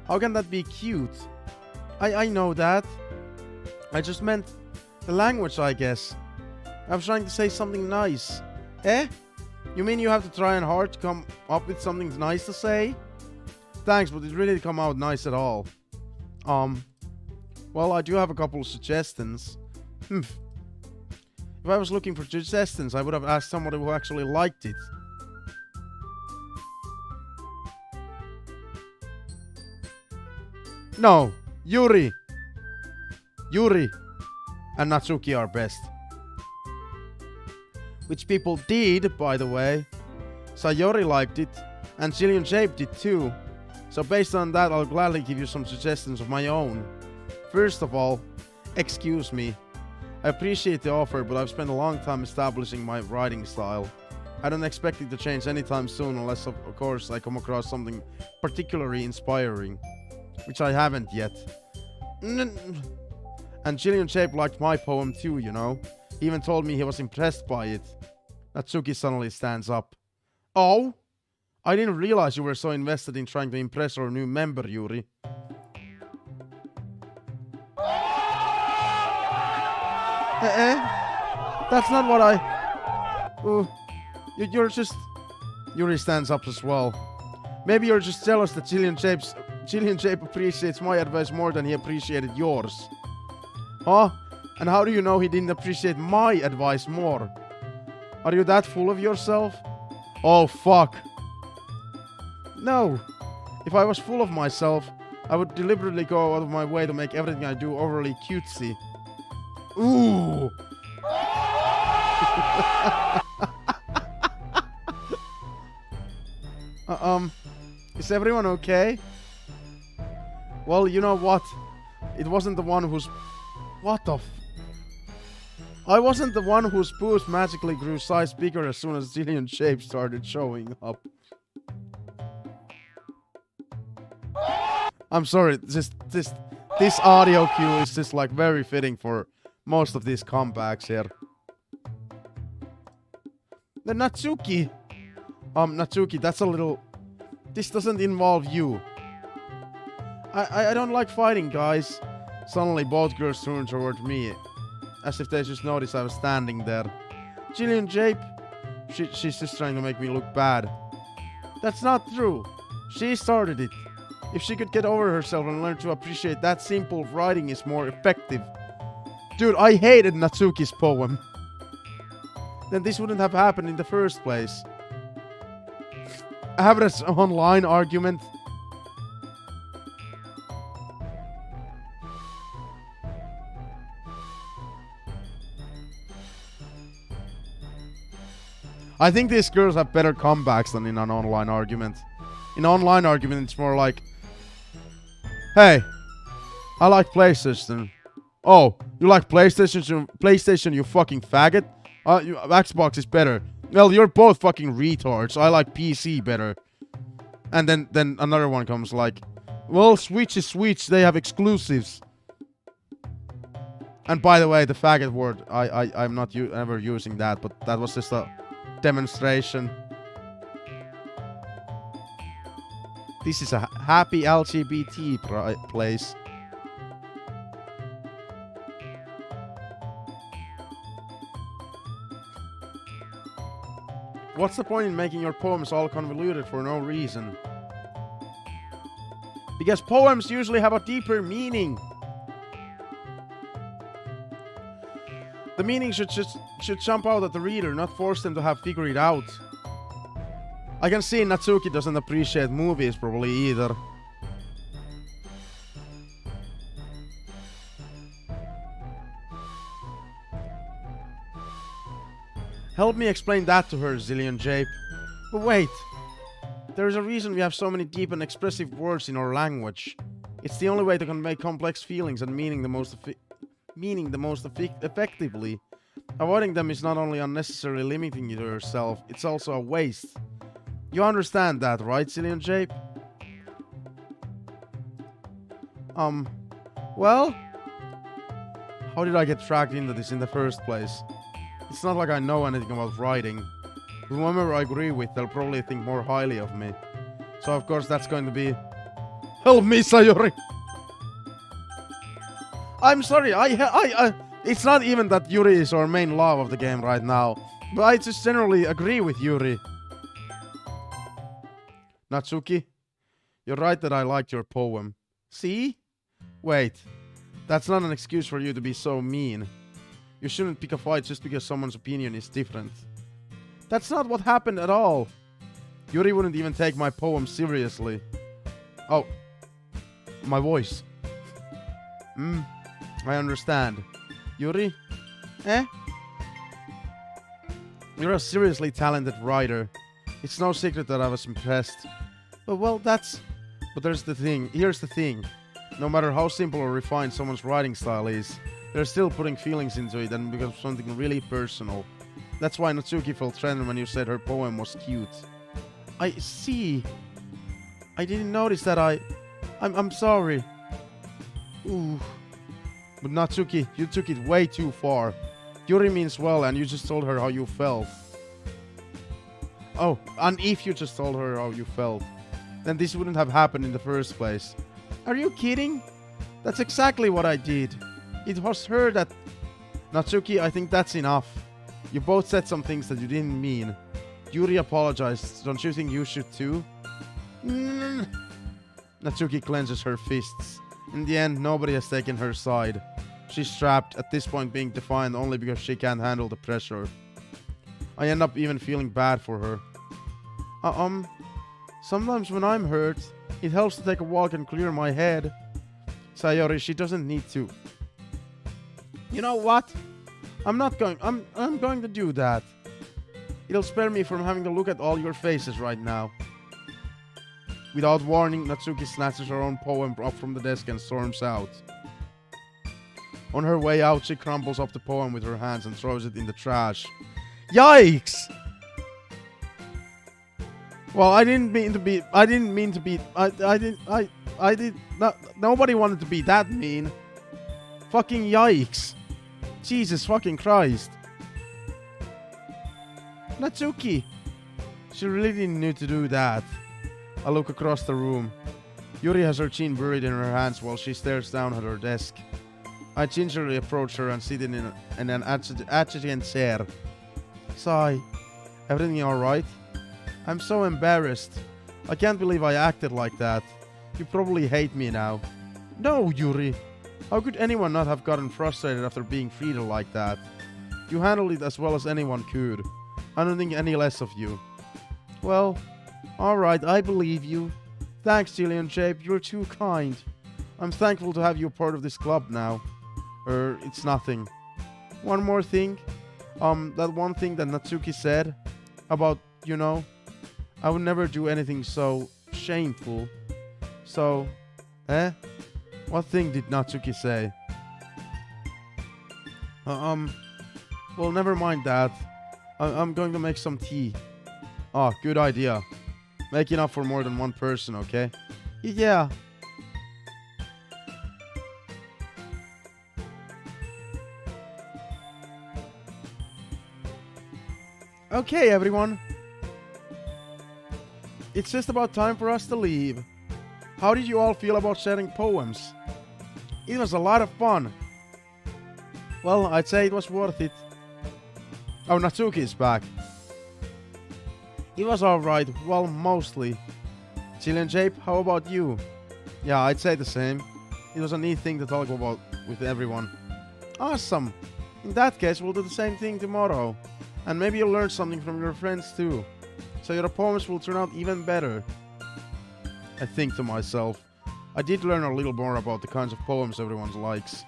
How can that be cute? I know that. I just meant the language, I guess. I was trying to say something nice. Eh? You mean you have to try and hard to come up with something nice to say? Thanks, but it really didn't come out nice at all. Well, I do have a couple of suggestions. If I was looking for suggestions, I would have asked someone who actually liked it. No, Yuri and Natsuki are best. Which people did, by the way. Sayori liked it, and ZillionJape did too. So based on that, I'll gladly give you some suggestions of my own. First of all, excuse me. I appreciate the offer, but I've spent a long time establishing my writing style. I don't expect it to change anytime soon unless, of course, I come across something particularly inspiring. Which I haven't yet. And ZillionJape liked my poem too, you know. He even told me he was impressed by it. Natsuki suddenly stands up. Oh? I didn't realize you were so invested in trying to impress our new member, Yuri. That's not what I... You're just... Yuri stands up as well. Maybe you're just jealous that ZillionJape appreciates my advice more than he appreciated yours. Huh? And how do you know he didn't appreciate my advice more? Are you that full of yourself? Oh, fuck. No. If I was full of myself, I would deliberately go out of my way to make everything I do overly cutesy. Ooh. Is everyone okay? Well, you know what? It wasn't the one who's... What the f... I wasn't the one whose boost magically grew size bigger as soon as ZillionJape started showing up. I'm sorry, this audio cue is just like very fitting for most of these comebacks here. The Natsuki. Natsuki, that's a little... This doesn't involve you. I don't like fighting, guys. Suddenly both girls turned toward me, as if they just noticed I was standing there. ZillionJape, she's just trying to make me look bad. That's not true. She started it. If she could get over herself and learn to appreciate that simple writing is more effective. Dude, I hated Natsuki's poem. Then this wouldn't have happened in the first place. I have this online argument. I think these girls have better comebacks than in an online argument. In online argument, it's more like, hey, I like PlayStation. Oh, you like PlayStation, you fucking faggot? Xbox is better. Well, you're both fucking retards. I like PC better. And then another one comes like, well, Switch is Switch. They have exclusives. And by the way, the faggot word, I'm not ever using that, but that was just a demonstration. This is a happy LGBT place. What's the point in making your poems all convoluted for no reason? Because poems usually have a deeper meaning. The meaning should jump out at the reader, not force them to have figured it out. I can see Natsuki doesn't appreciate movies probably either. Help me explain that to her, ZillionJape. But wait, there is a reason we have so many deep and expressive words in our language. It's the only way to convey complex feelings and meaning the most effectively. Avoiding them is not only unnecessarily limiting you to yourself, it's also a waste. You understand that, right, ZillionJape? Well? How did I get dragged into this in the first place? It's not like I know anything about writing. Whoever I agree with, they'll probably think more highly of me. So of course that's going to be... Help me, Sayori! I'm sorry, it's not even that Yuri is our main love of the game right now. But I just generally agree with Yuri. Natsuki, you're right that I liked your poem. See? Wait, that's not an excuse for you to be so mean. You shouldn't pick a fight just because someone's opinion is different. That's not what happened at all. Yuri wouldn't even take my poem seriously. Oh. My voice. I understand. Yuri? Eh? You're a seriously talented writer. It's no secret that I was impressed. But well, But here's the thing. No matter how simple or refined someone's writing style is, they're still putting feelings into it and becomes something really personal. That's why Natsuki felt threatened when you said her poem was cute. I see. I didn't notice that I'm sorry. Ooh. But Natsuki, you took it way too far. Yuri means well and you just told her how you felt. Oh, and if you just told her how you felt, then this wouldn't have happened in the first place. Are you kidding? That's exactly what I did. It was her that... Natsuki, I think that's enough. You both said some things that you didn't mean. Yuri apologized. Don't you think you should too? Natsuki clenches her fists. In the end, nobody has taken her side. She's trapped, at this point being defiant only because she can't handle the pressure. I end up even feeling bad for her. Sometimes when I'm hurt, it helps to take a walk and clear my head. Sayori, she doesn't need to. You know what? I'm going to do that. It'll spare me from having to look at all your faces right now. Without warning, Natsuki snatches her own poem up from the desk and storms out. On her way out, she crumples up the poem with her hands and throws it in the trash. Yikes! Well, nobody wanted to be that mean. Fucking yikes. Jesus fucking Christ. Natsuki! She really didn't need to do that. I look across the room. Yuri has her chin buried in her hands while she stares down at her desk. I gingerly approach her and sit in an adjacent chair. Sigh. Everything alright? I'm so embarrassed. I can't believe I acted like that. You probably hate me now. No, Yuri. How could anyone not have gotten frustrated after being treated like that? You handled it as well as anyone could. I don't think any less of you. Well, alright, I believe you. Thanks, ZillionJape, you're too kind. I'm thankful to have you part of this club now. It's nothing. One more thing. That one thing that Natsuki said. about, you know, I would never do anything so shameful. So, what thing did Natsuki say? Well, never mind that. I'm going to make some tea. Oh, good idea. Make enough for more than one person, okay? Yeah. Okay, everyone. It's just about time for us to leave. How did you all feel about sharing poems? It was a lot of fun. Well, I'd say it was worth it. Oh, Natsuki is back. It was alright, well, mostly. ZillionJape, how about you? Yeah, I'd say the same. It was a neat thing to talk about with everyone. Awesome! In that case, we'll do the same thing tomorrow. And maybe you'll learn something from your friends too. So your poems will turn out even better. I think to myself, I did learn a little more about the kinds of poems everyone likes.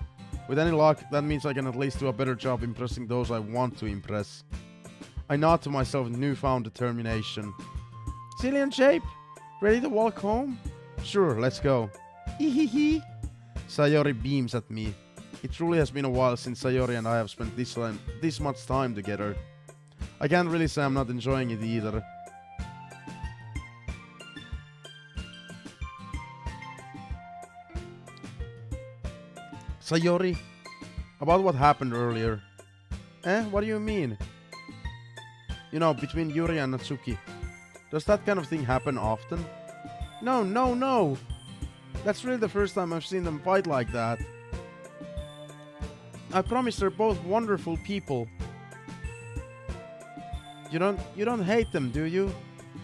With any luck, that means I can at least do a better job impressing those I want to impress. I nod to myself with newfound determination. ZillionJape, ready to walk home? Sure, let's go. Hehehe. Sayori beams at me. It truly has been a while since Sayori and I have spent this much time together. I can't really say I'm not enjoying it either. Sayori, about what happened earlier. What do you mean? You know, between Yuri and Natsuki. Does that kind of thing happen often? No. That's really the first time I've seen them fight like that. I promise they're both wonderful people. You don't hate them, do you?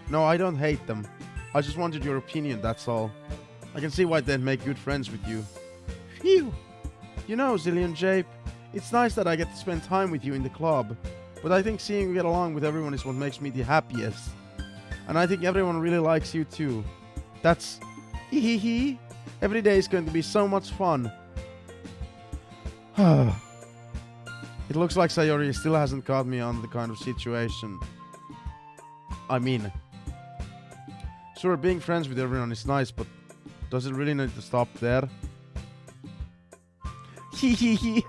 No, I don't hate them. I just wanted your opinion, that's all. I can see why they'd make good friends with you. Phew! You know, ZillionJape, it's nice that I get to spend time with you in the club, but I think seeing you get along with everyone is what makes me the happiest. And I think everyone really likes you too. That's... Hehehe. Every day is going to be so much fun. It looks like Sayori still hasn't caught me on the kind of situation. I mean... Sure, being friends with everyone is nice, but does it really need to stop there? Hehehe.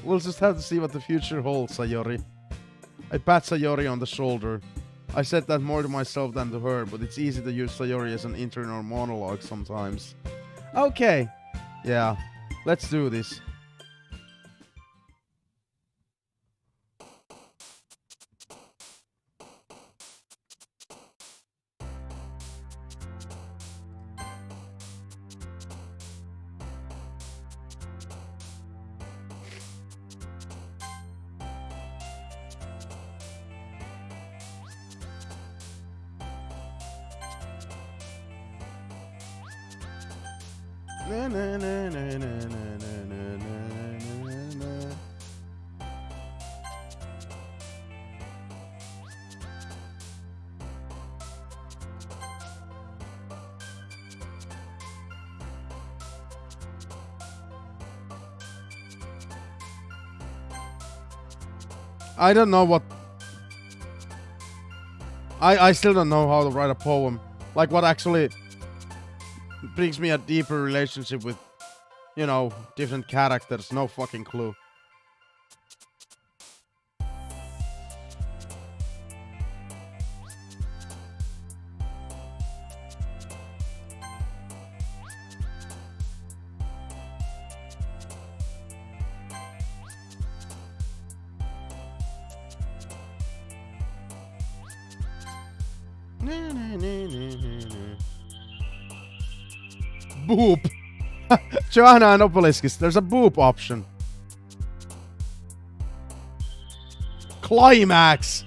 We'll just have to see what the future holds, Sayori. I pat Sayori on the shoulder. I said that more to myself than to her, but it's easy to use Sayori as an internal monologue sometimes. Okay. Yeah, let's do this. I don't know what... I still don't know how to write a poem. Like what actually brings me a deeper relationship with, you know, different characters. No fucking clue. Boop. Joanna and Obeliskis, there's a boop option. Climax.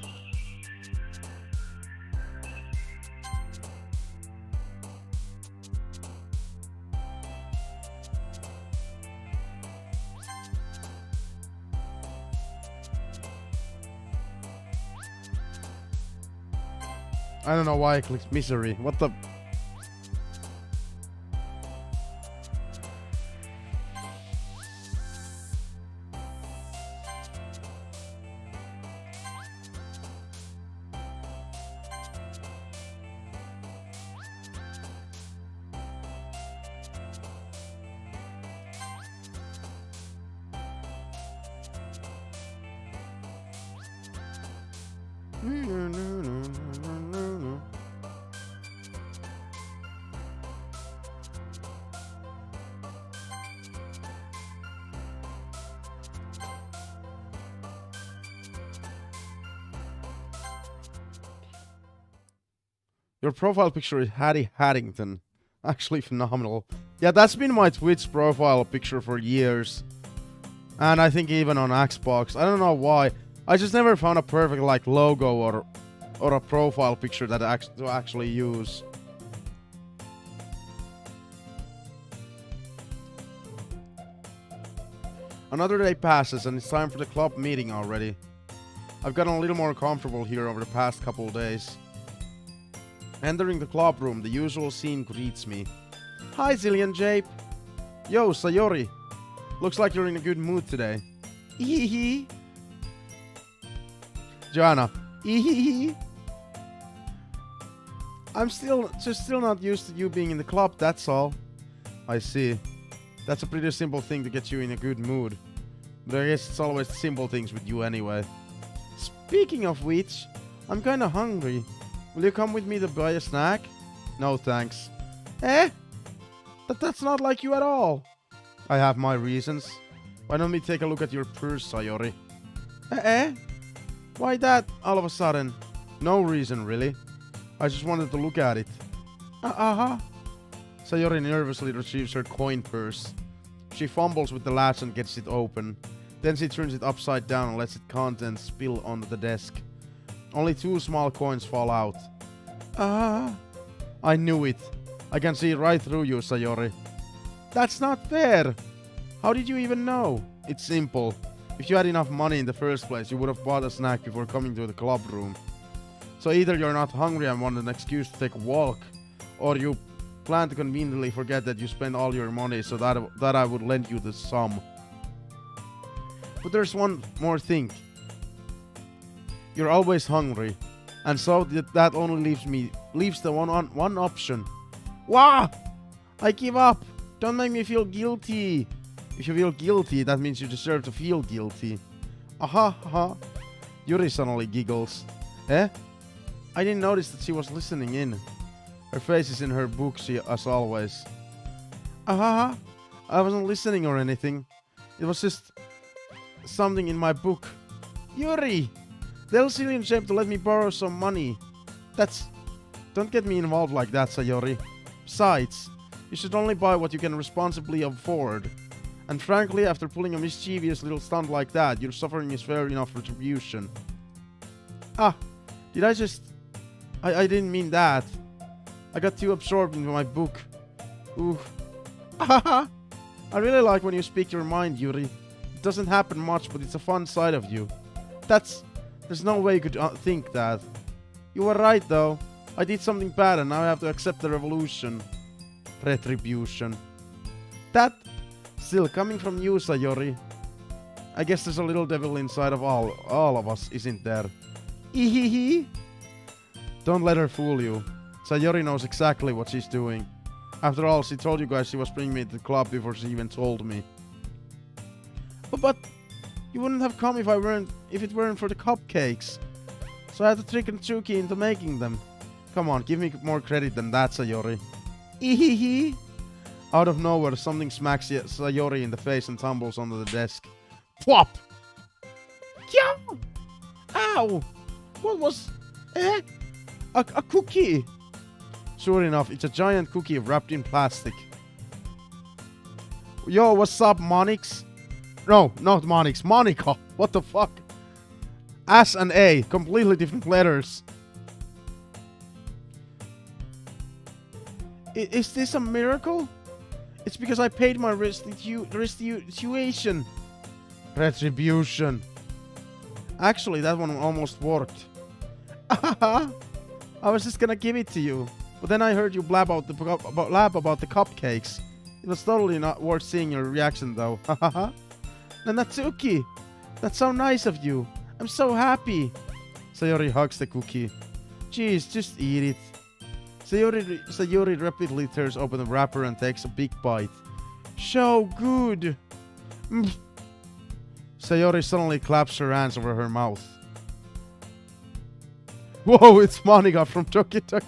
I don't know why I clicked misery. What the... Your profile picture is Hattie Haddington. Actually phenomenal. Yeah, that's been my Twitch profile picture for years. And I think even on Xbox. I don't know why. I just never found a perfect like logo or a profile picture that to actually use. Another day passes and it's time for the club meeting already. I've gotten a little more comfortable here over the past couple of days. Entering the club room, the usual scene greets me. Hi, ZillionJape. Yo, Sayori. Looks like you're in a good mood today. Ehehe. Joanna. Ehehe. I'm still not used to you being in the club, that's all. I see. That's a pretty simple thing to get you in a good mood. But I guess it's always the simple things with you anyway. Speaking of which, I'm kinda hungry. Will you come with me to buy a snack? No thanks. Eh? That's not like you at all. I have my reasons. Why don't we take a look at your purse, Sayori? Eh? Why that all of a sudden? No reason, really. I just wanted to look at it. Uh-huh. Sayori nervously retrieves her coin purse. She fumbles with the latch and gets it open. Then she turns it upside down and lets its contents spill onto the desk. Only 2 small coins fall out. I knew it. I can see right through you, Sayori. That's not fair. How did you even know? It's simple. If you had enough money in the first place, you would have bought a snack before coming to the club room. So either you're not hungry and want an excuse to take a walk, or you plan to conveniently forget that you spent all your money so that I would lend you the sum. But there's one more thing. You're always hungry, and so that only leaves the one option. Wah! I give up. Don't make me feel guilty. If you feel guilty, that means you deserve to feel guilty. Aha. Yuri suddenly giggles. Eh? I didn't notice that she was listening in. Her face is in her book, as always. Aha. I wasn't listening or anything. It was just something in my book. Yuri! Tell ZillionJape to let me borrow some money. Don't get me involved like that, Sayori. Besides, you should only buy what you can responsibly afford. And frankly, after pulling a mischievous little stunt like that, your suffering is fair enough retribution. Did I just... I didn't mean that. I got too absorbed into my book. Ooh. I really like when you speak your mind, Yuri. It doesn't happen much, but it's a fun side of you. There's no way you could think that. You were right, though. I did something bad and now I have to accept the retribution. That... Still, coming from you, Sayori. I guess there's a little devil inside of all of us, isn't there? Ehehe. Don't let her fool you. Sayori knows exactly what she's doing. After all, she told you guys she was bringing me to the club before she even told me. But you wouldn't have come if it weren't for the cupcakes. So I had to trick and Chuki into making them. Come on, give me more credit than that, Sayori. Ehehe. Out of nowhere, something smacks Sayori in the face and tumbles onto the desk. Plop! Kyow! Ow! What was... A cookie! Sure enough, it's a giant cookie wrapped in plastic. Yo, what's up, Monix? No, not Monix. Monica! What the fuck? S and A, completely different letters. Is this a miracle? It's because I paid my restitution. Retribution. Actually, that one almost worked. I was just gonna give it to you, but then I heard you blab about the cupcakes. It was totally not worth seeing your reaction, though. Nanatsuki, that's so nice of you. I'm so happy. Sayori hugs the cookie. Jeez, just eat it. Sayori rapidly tears open the wrapper and takes a big bite. So good. Sayori suddenly claps her hands over her mouth. Whoa, it's Monica from Doki Doki.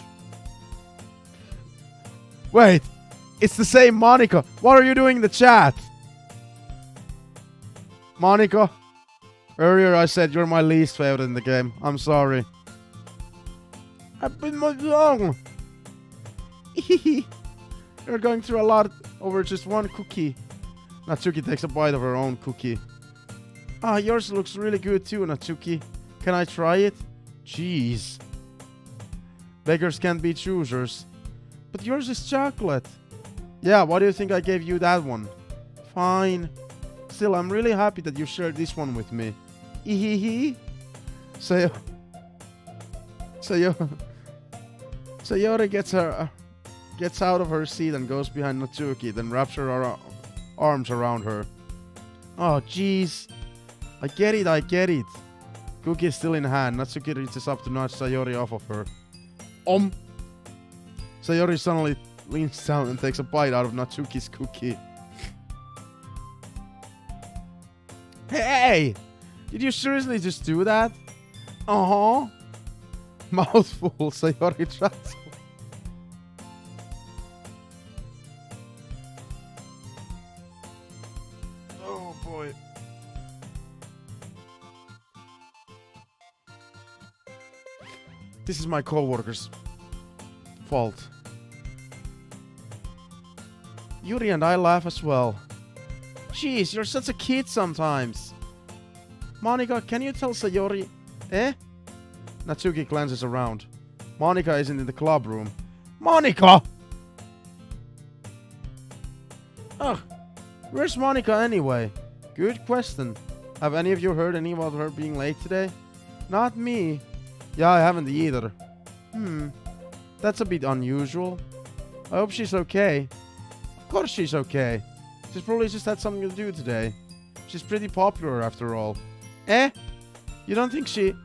Wait, it's the same Monica. What are you doing in the chat? Monica, earlier I said you're my least favorite in the game. I'm sorry. I've been much long. You're going through a lot over just one cookie. Natsuki takes a bite of her own cookie. Ah, yours looks really good too, Natsuki. Can I try it? Jeez. Beggars can't be choosers. But yours is chocolate. Yeah, why do you think I gave you that one? Fine. Still, I'm really happy that you shared this one with me. Ehehe. Sayori gets out of her seat and goes behind Natsuki, then wraps her arms around her. Oh, jeez. I get it. Cookie is still in hand. Natsuki reaches up to nudge Sayori off of her. Sayori suddenly leans down and takes a bite out of Natsuki's cookie. Hey! Did you seriously just do that? Uh-huh. Mouthful, Sayori tries. Oh boy. This is my co-worker's fault. Yuri and I laugh as well. Jeez, you're such a kid sometimes. Monica, can you tell Sayori? Eh? Natsuki glances around. Monica isn't in the club room. Monica! Ugh, where's Monica anyway? Good question. Have any of you heard any about her being late today? Not me. Yeah, I haven't either. That's a bit unusual. I hope she's okay. Of course she's okay. She's probably just had something to do today. She's pretty popular after all. Eh? You don't think she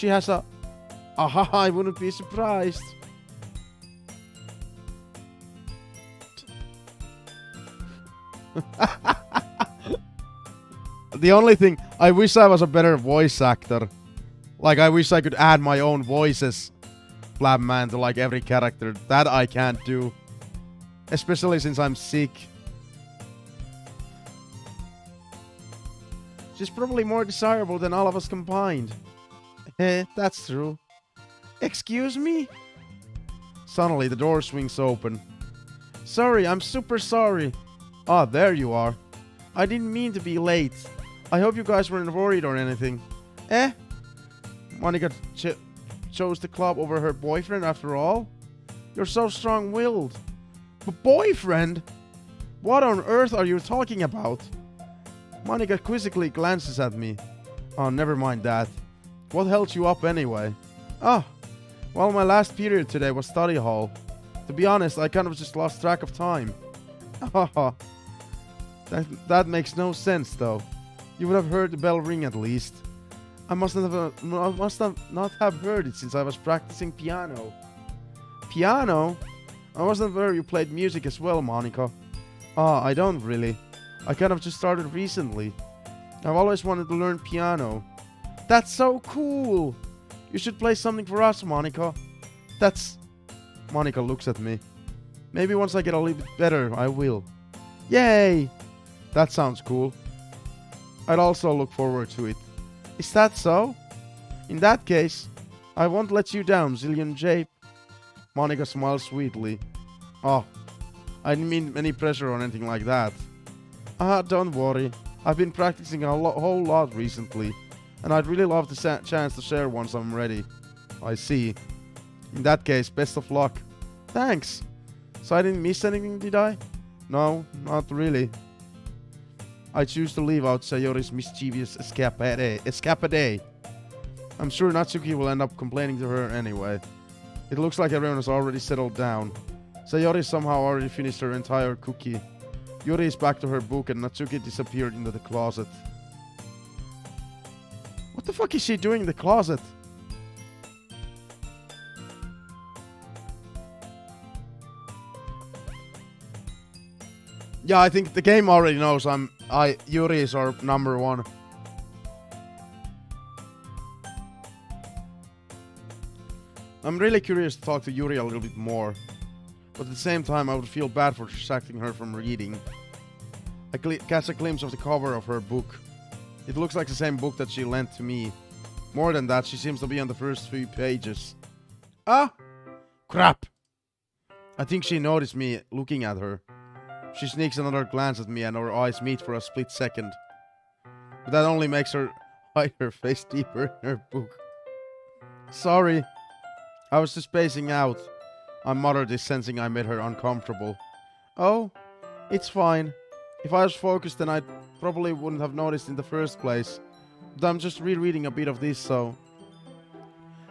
has a... Aha, I wouldn't be surprised. The only thing, I wish I was a better voice actor. Like, I wish I could add my own voices, Blabman, to like every character. That I can't do. Especially since I'm sick. She's probably more desirable than all of us combined. That's true. Excuse me? Suddenly, the door swings open. Sorry, I'm super sorry. Ah, there you are. I didn't mean to be late. I hope you guys weren't worried or anything. Eh? Monica chose the club over her boyfriend after all? You're so strong-willed. But boyfriend? What on earth are you talking about? Monica quizzically glances at me. Oh, never mind that. What held you up anyway? Ah, well, my last period today was study hall. To be honest, I kind of just lost track of time. Haha. That makes no sense, though. You would have heard the bell ring at least. I must not have heard it since I was practicing piano. Piano? I wasn't aware you played music as well, Monica. Ah, I don't really. I kind of just started recently. I've always wanted to learn piano. That's so cool! You should play something for us, Monica. Monica looks at me. Maybe once I get a little bit better, I will. Yay! That sounds cool. I'd also look forward to it. Is that so? In that case, I won't let you down, ZillionJape. Monica smiles sweetly. Oh, I didn't mean any pressure or anything like that. Don't worry. I've been practicing a whole lot recently, and I'd really love the chance to share once I'm ready. I see. In that case, best of luck. Thanks. So I didn't miss anything, did I? No, not really. I choose to leave out Sayori's mischievous escapade. I'm sure Natsuki will end up complaining to her anyway. It looks like everyone has already settled down. Sayori somehow already finished her entire cookie. Yuri is back to her book and Natsuki disappeared into the closet. What the fuck is she doing in the closet? Yeah, I think the game already knows Yuri is our number one. I'm really curious to talk to Yuri a little bit more. But at the same time, I would feel bad for distracting her from reading. I catch a glimpse of the cover of her book. It looks like the same book that she lent to me. More than that, she seems to be on the first few pages. Ah! Crap! I think she noticed me looking at her. She sneaks another glance at me and our eyes meet for a split second. But that only makes her hide her face deeper in her book. Sorry. I was just spacing out. I muttered this, sensing I made her uncomfortable. Oh, it's fine. If I was focused, then I probably wouldn't have noticed in the first place. But I'm just rereading a bit of this, so...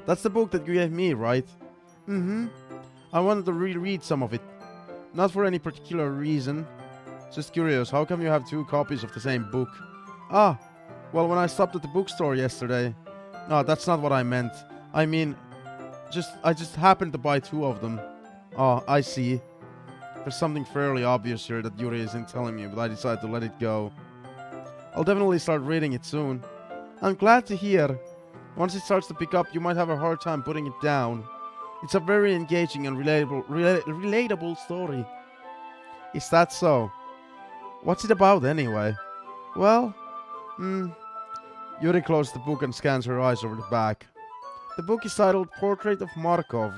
That's the book that you gave me, right? Mm-hmm. I wanted to reread some of it. Not for any particular reason. Just curious, how come you have 2 copies of the same book? Ah, well, when I stopped at the bookstore yesterday... No, that's not what I meant. I mean... I just happened to buy 2 of them. Oh, I see. There's something fairly obvious here that Yuri isn't telling me, but I decided to let it go. I'll definitely start reading it soon. I'm glad to hear. Once it starts to pick up, you might have a hard time putting it down. It's a very engaging and relatable story. Is that so? What's it about anyway? Well, Yuri closes the book and scans her eyes over the back. The book is titled Portrait of Markov.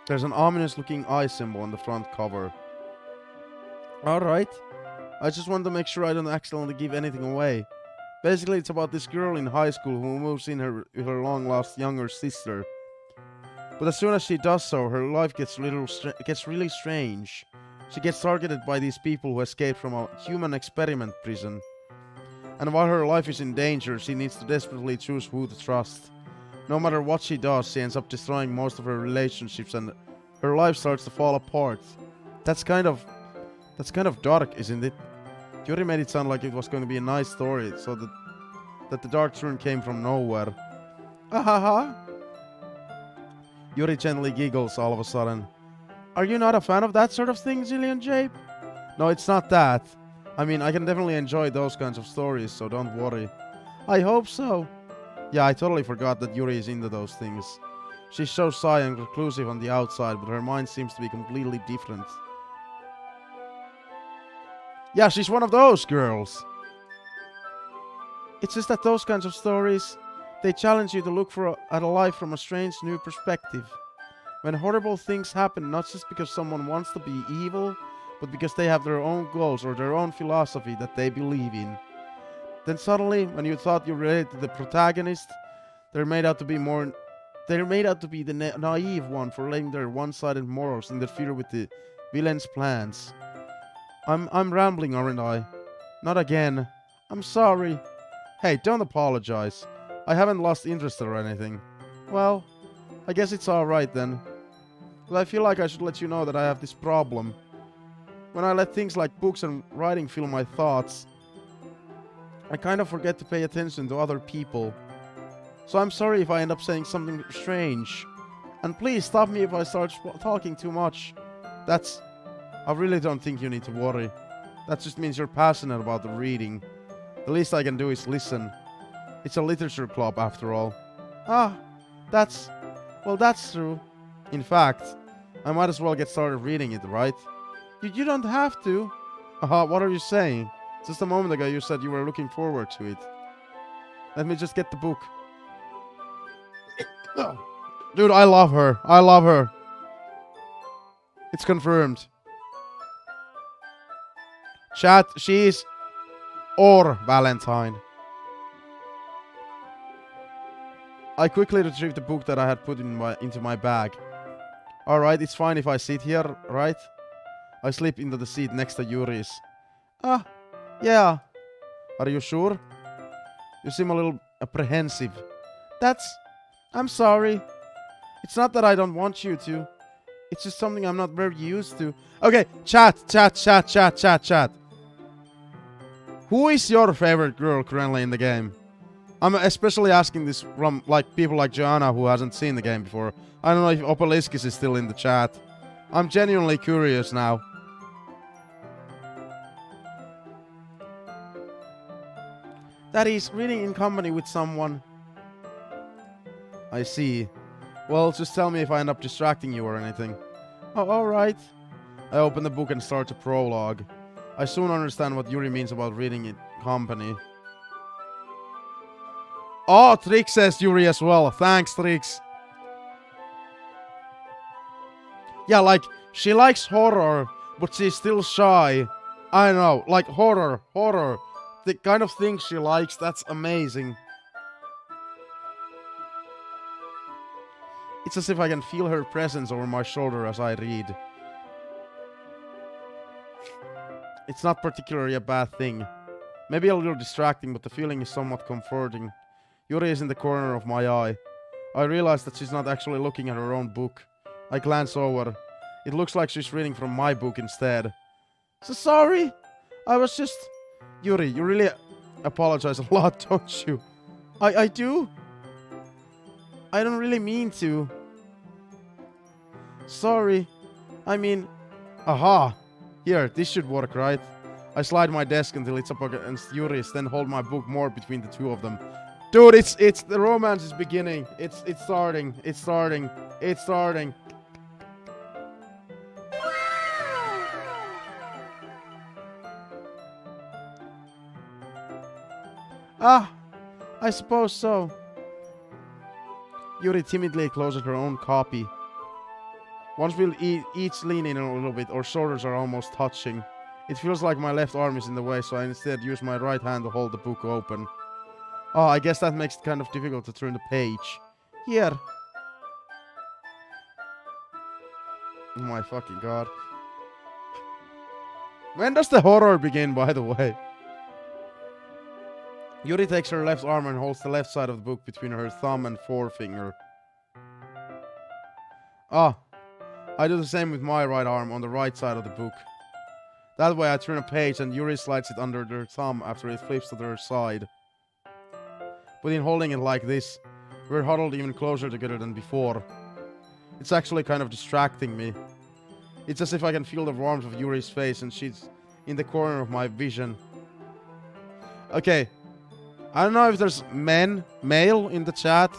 There's an ominous looking eye symbol on the front cover. Alright. I just want to make sure I don't accidentally give anything away. Basically, it's about this girl in high school who moves in with her long-lost younger sister. But as soon as she does so, her life gets really strange. She gets targeted by these people who escaped from a human experiment prison. And while her life is in danger, she needs to desperately choose who to trust. No matter what she does, she ends up destroying most of her relationships and her life starts to fall apart. That's kind of dark, isn't it? Yuri made it sound like it was going to be a nice story, so that the dark turn came from nowhere. Ahaha! Yuri gently giggles all of a sudden. Are you not a fan of that sort of thing, ZillionJape? No, it's not that. I mean, I can definitely enjoy those kinds of stories, so don't worry. I hope so. Yeah, I totally forgot that Yuri is into those things. She's so shy and reclusive on the outside, but her mind seems to be completely different. Yeah, she's one of those girls. It's just that those kinds of stories, they challenge you to look at a life from a strange new perspective. When horrible things happen, not just because someone wants to be evil, but because they have their own goals or their own philosophy that they believe in. Then suddenly, when you thought you related to the protagonist, they're made out to be the naive one for letting their one-sided morals interfere with the villain's plans. I'm rambling, aren't I? Not again. I'm sorry. Hey, don't apologize. I haven't lost interest or anything. Well, I guess it's alright then. But I feel like I should let you know that I have this problem. When I let things like books and writing fill my thoughts, I kind of forget to pay attention to other people. So I'm sorry if I end up saying something strange. And please stop me if I start talking too much. I really don't think you need to worry. That just means you're passionate about the reading. The least I can do is listen. It's a literature club after all. Ah, that's true. In fact, I might as well get started reading it, right? You don't have to. What are you saying? Just a moment ago you said you were looking forward to it. Let me just get the book. Dude, I love her. I love her. It's confirmed. Chat, she's or Valentine. I quickly retrieved the book that I had put into my bag. Alright, it's fine if I sit here, right? I slip into the seat next to Yuri's. Ah, yeah. Are you sure? You seem a little apprehensive. I'm sorry. It's not that I don't want you to. It's just something I'm not very used to. Okay, chat. Who is your favorite girl currently in the game? I'm especially asking this from people like Joanna who hasn't seen the game before. I don't know if Opeliskis is still in the chat. I'm genuinely curious now. That is, reading in company with someone. I see. Well, just tell me if I end up distracting you or anything. Oh, alright. I open the book and start the prologue. I soon understand what Yuri means about reading in company. Oh, Trix says Yuri as well. Thanks, Trix. Yeah, like, she likes horror, but she's still shy. I know, like, horror. The kind of thing she likes, that's amazing. It's as if I can feel her presence over my shoulder as I read. It's not particularly a bad thing. Maybe a little distracting, but the feeling is somewhat comforting. Yuri is in the corner of my eye. I realize that she's not actually looking at her own book. I glance over. It looks like she's reading from my book instead. So sorry. I was just... Yuri, you really apologize a lot, don't you? I do? I don't really mean to. Sorry. I mean... Aha! Here, this should work, right? I slide my desk until it's up against Yuri's, then hold my book more between the two of them. Dude, it's the romance is beginning. It's starting. Ah, I suppose so. Yuri timidly closes her own copy. Once we'll each lean in a little bit, our shoulders are almost touching. It feels like my left arm is in the way, so I instead use my right hand to hold the book open. Oh, I guess that makes it kind of difficult to turn the page. Here. Oh my fucking god. When does the horror begin, by the way? Yuri takes her left arm and holds the left side of the book between her thumb and forefinger. Ah, I do the same with my right arm on the right side of the book. That way I turn a page and Yuri slides it under her thumb after it flips to her side. But in holding it like this, we're huddled even closer together than before. It's actually kind of distracting me. It's as if I can feel the warmth of Yuri's face and she's in the corner of my vision. Okay. I don't know if there's male in the chat.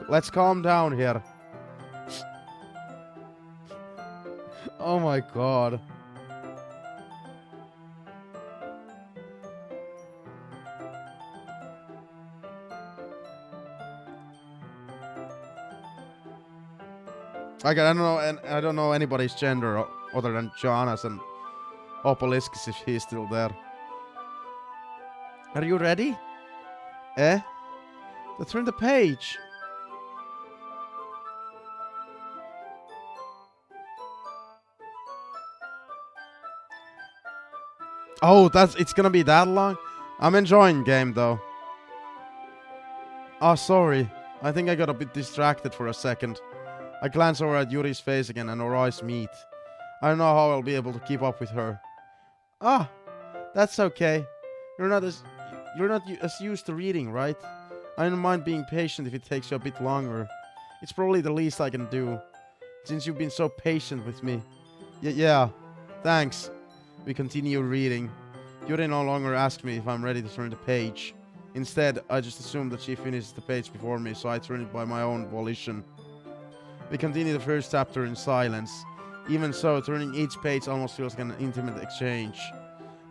Let's calm down here. Oh my god. Like, I don't know anybody's gender other than Jonas and Opaliskis if he's still there. Are you ready? To turn the page. Oh, it's gonna be that long? I'm enjoying game though. Oh, sorry. I think I got a bit distracted for a second. I glance over at Yuri's face again and our eyes meet. I don't know how I'll be able to keep up with her. Ah, that's okay. You're not as used to reading, right? I don't mind being patient if it takes you a bit longer. It's probably the least I can do, since you've been so patient with me. Yeah, thanks. We continue reading. Yuri no longer asks me if I'm ready to turn the page. Instead, I just assume that she finishes the page before me, so I turn it by my own volition. We continue the first chapter in silence. Even so, turning each page almost feels like an intimate exchange.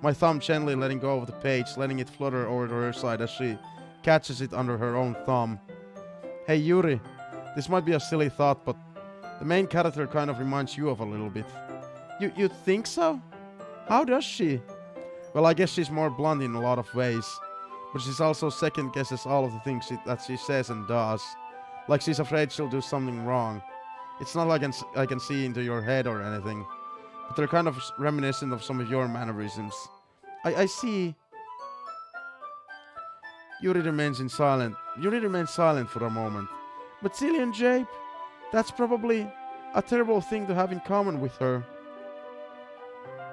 My thumb gently letting go of the page, letting it flutter over to her side as she catches it under her own thumb. Hey Yuri, this might be a silly thought, but the main character kind of reminds you of a little bit. You think so? How does she? Well, I guess she's more blunt in a lot of ways, but she's also second guesses all of the things that she says and does. Like she's afraid she'll do something wrong. It's not like I can see into your head or anything, but they're kind of reminiscent of some of your mannerisms. I see. Yuri remains silent for a moment. But ZillionJape, that's probably a terrible thing to have in common with her.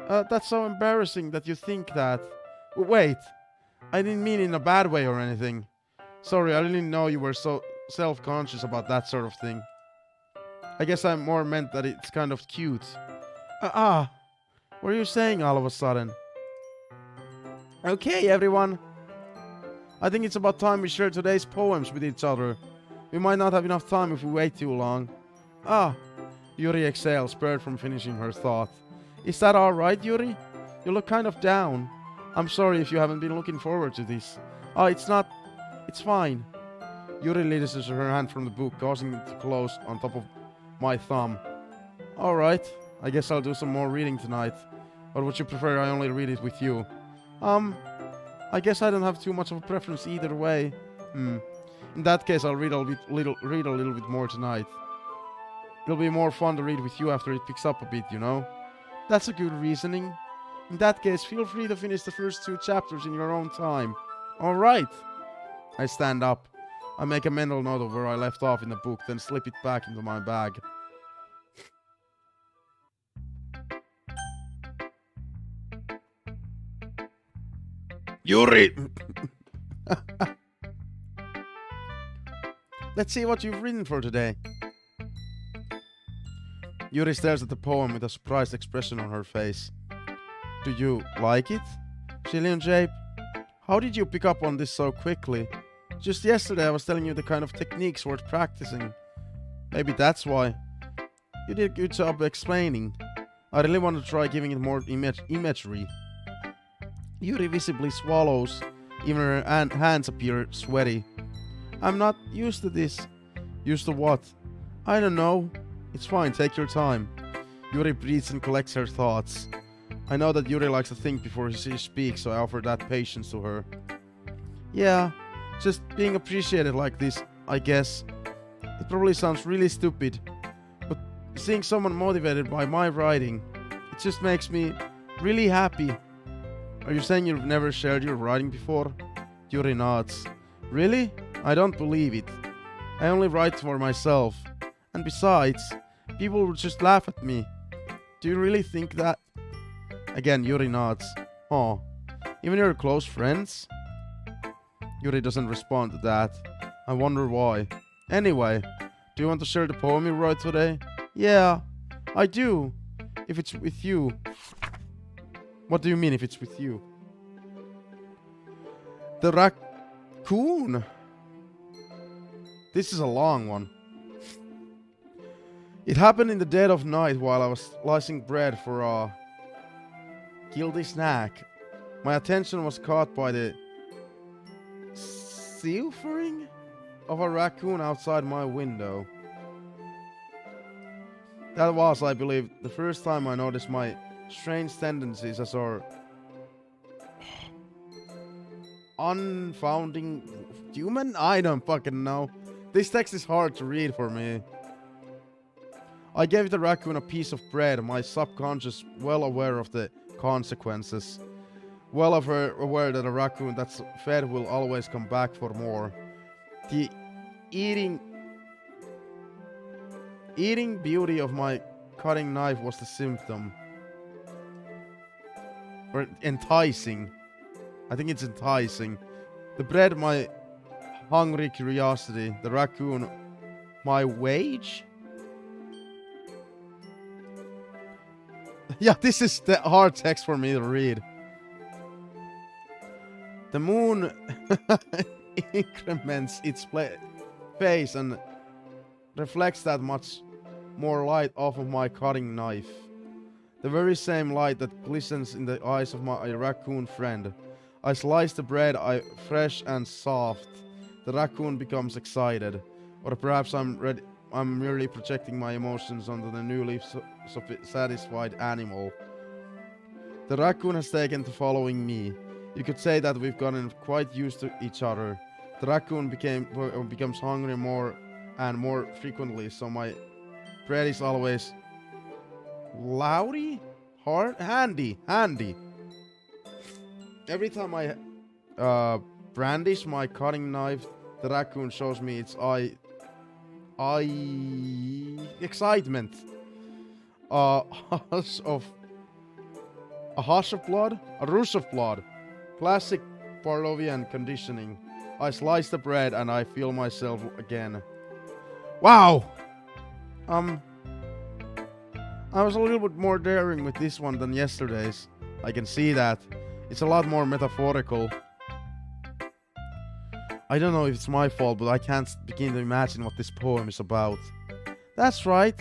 That's so embarrassing that you think that. Wait, I didn't mean in a bad way or anything. Sorry, I didn't know you were so self-conscious about that sort of thing. I guess I more meant that it's kind of cute. What are you saying all of a sudden? Okay, everyone. I think it's about time we share today's poems with each other. We might not have enough time if we wait too long. Ah, Yuri exhaled, spurred from finishing her thought. Is that alright, Yuri? You look kind of down. I'm sorry if you haven't been looking forward to this. Oh, it's not... It's fine. Yuri releases her hand from the book, causing it to close on top of my thumb. Alright, I guess I'll do some more reading tonight. Or would you prefer I only read it with you? I guess I don't have too much of a preference either way. In that case, I'll read a little bit more tonight. It'll be more fun to read with you after it picks up a bit, you know? That's a good reasoning. In that case, feel free to finish the first 2 chapters in your own time. Alright. I stand up. I make a mental note of where I left off in the book, then slip it back into my bag. Yuri! Let's see what you've written for today. Yuri stares at the poem with a surprised expression on her face. Do you like it? ZillionJape? How did you pick up on this so quickly? Just yesterday I was telling you the kind of techniques worth practicing. Maybe that's why. You did a good job explaining. I really want to try giving it more imagery. Yuri visibly swallows. Even her hands appear sweaty. I'm not used to this. Used to what? I don't know. It's fine, take your time. Yuri breathes and collects her thoughts. I know that Yuri likes to think before she speaks, so I offer that patience to her. Yeah, just being appreciated like this, I guess. It probably sounds really stupid, but seeing someone motivated by my writing, it just makes me really happy. Are you saying you've never shared your writing before? Yuri nods. Really? I don't believe it. I only write for myself. And besides, people will just laugh at me. Do you really think that? Again, Yuri nods. Oh, even your close friends? Yuri doesn't respond to that. I wonder why. Anyway, do you want to share the poem you wrote today? Yeah, I do. If it's with you. What do you mean if it's with you? The raccoon. This is a long one. It happened in the dead of night while I was slicing bread for a guilty snack. My attention was caught by the silvering of a raccoon outside my window. That was, I believe, the first time I noticed my strange tendencies as our unfounding human? I don't fucking know. This text is hard to read for me. I gave the raccoon a piece of bread, my subconscious well aware of the consequences. Well aware that a raccoon that's fed will always come back for more. The eating beauty of my cutting knife was the symptom. Or enticing. I think it's enticing. The bread, my hungry curiosity. The raccoon, my wage? Yeah, this is the hard text for me to read. The moon increments its face and reflects that much more light off of my cutting knife. The very same light that glistens in the eyes of my raccoon friend. I slice the bread, fresh and soft. The raccoon becomes excited. Or perhaps I'm merely projecting my emotions onto the newly satisfied animal. The raccoon has taken to following me. You could say that we've gotten quite used to each other. The raccoon becomes hungry more and more frequently, so my bread is always loudy, hard, handy. Every time I brandish my cutting knife, the raccoon shows me its excitement. A rush of blood. Classic Pavlovian conditioning. I slice the bread and I feel myself again. Wow! I was a little bit more daring with this one than yesterday's. I can see that. It's a lot more metaphorical. I don't know if it's my fault, but I can't begin to imagine what this poem is about. That's right.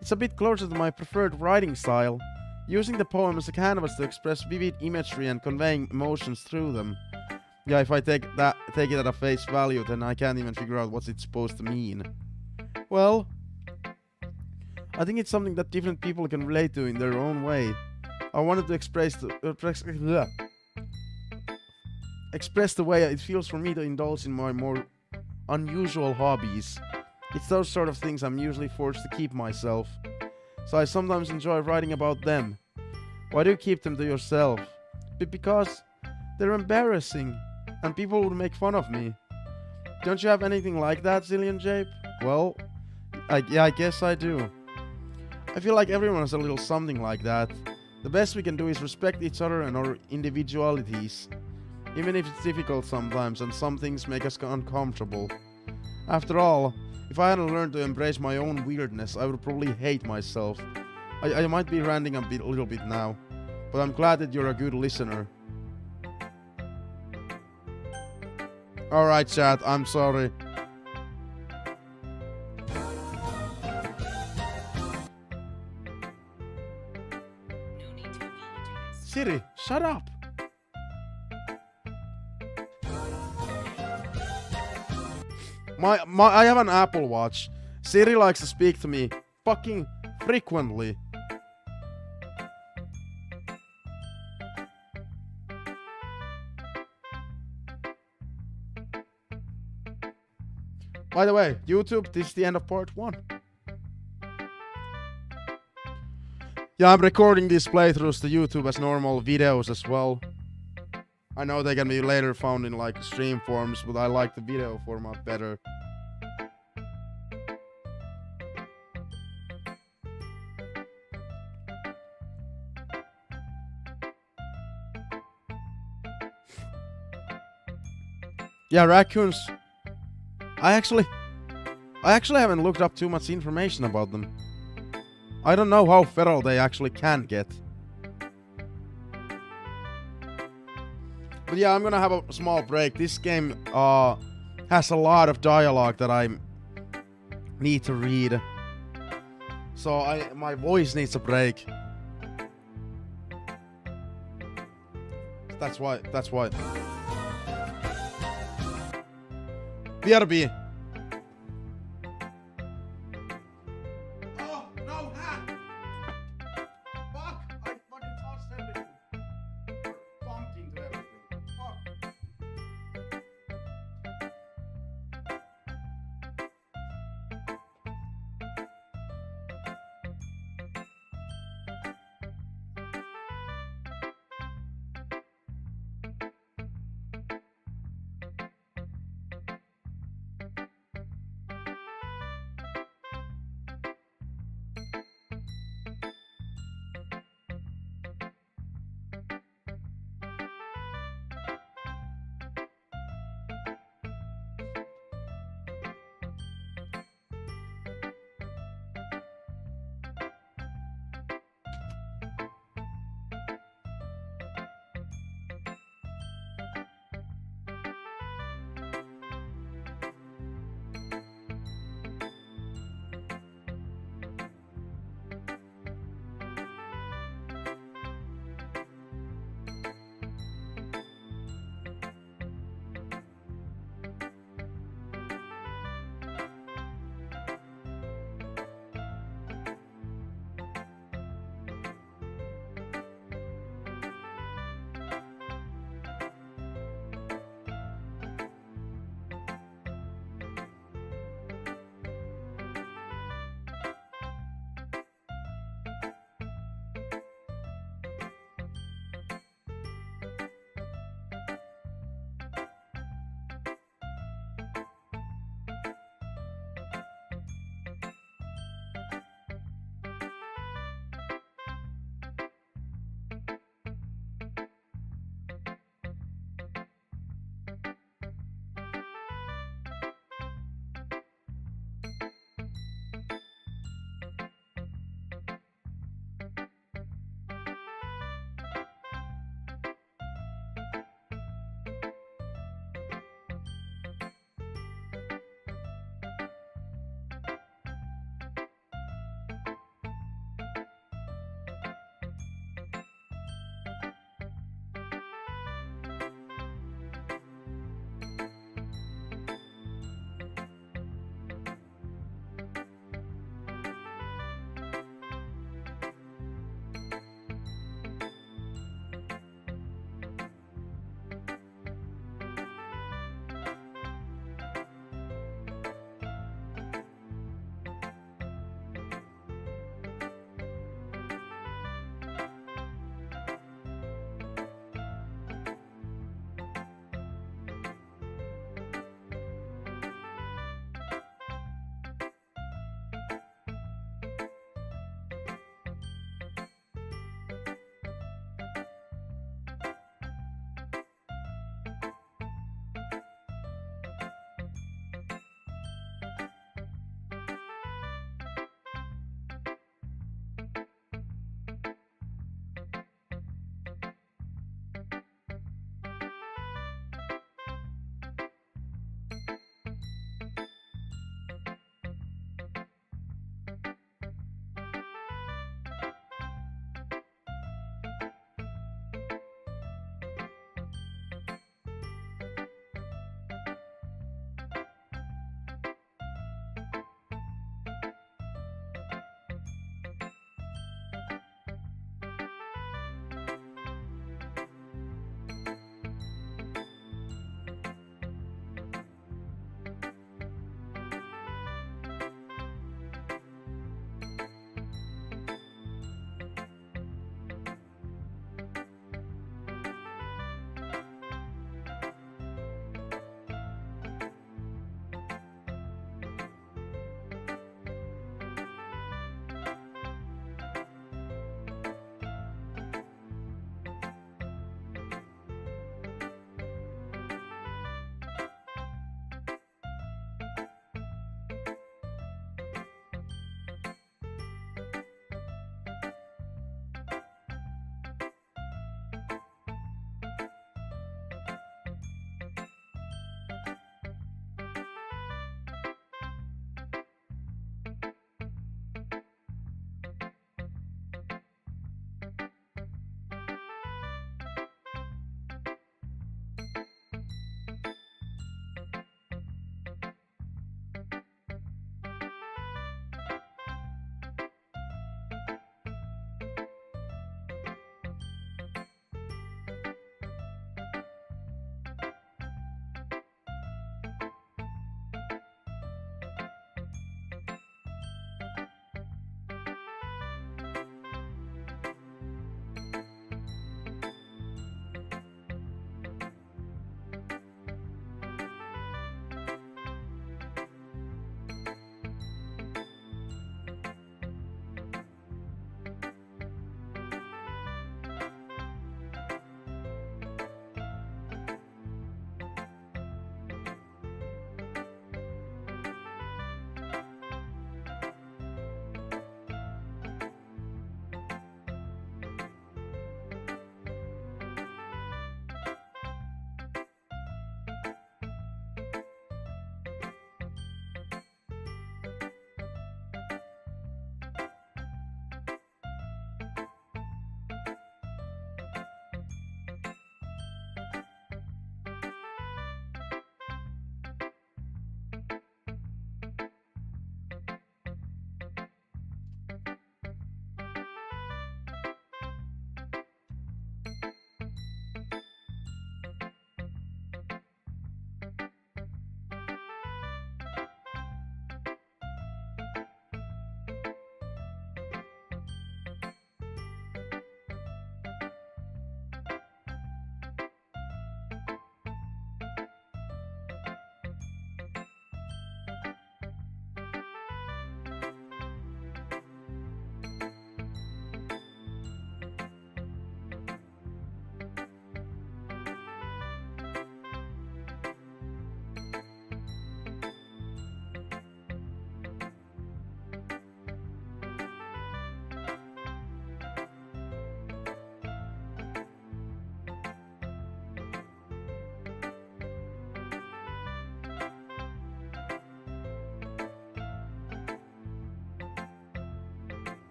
It's a bit closer to my preferred writing style, using the poem as a canvas to express vivid imagery and conveying emotions through them. Yeah, if I take it at a face value, then I can't even figure out what it's supposed to mean. Well, I think it's something that different people can relate to in their own way. I wanted to express the way it feels for me to indulge in my more unusual hobbies. It's those sort of things I'm usually forced to keep myself. So I sometimes enjoy writing about them. Why do you keep them to yourself? Because they're embarrassing, and people would make fun of me. Don't you have anything like that, ZillionJape? Well, I guess I do. I feel like everyone has a little something like that. The best we can do is respect each other and our individualities. Even if it's difficult sometimes and some things make us uncomfortable. After all, if I hadn't learned to embrace my own weirdness, I would probably hate myself. I might be ranting a little bit now, but I'm glad that you're a good listener. Alright chat, I'm sorry. Siri, shut up! I have an Apple Watch. Siri likes to speak to me fucking frequently. By the way, YouTube, this is the end of part 1. Yeah, I'm recording these playthroughs to YouTube as normal videos as well. I know they can be later found in like stream forms, but I like the video format better. Yeah, raccoons. I actually haven't looked up too much information about them. I don't know how feral they actually can get. But yeah, I'm gonna have a small break. This game has a lot of dialogue that I need to read. So my voice needs a break. That's why. BRB. Oh, no, hat! Fuck! I fucking tossed everything. Or bumped into everything. Fuck.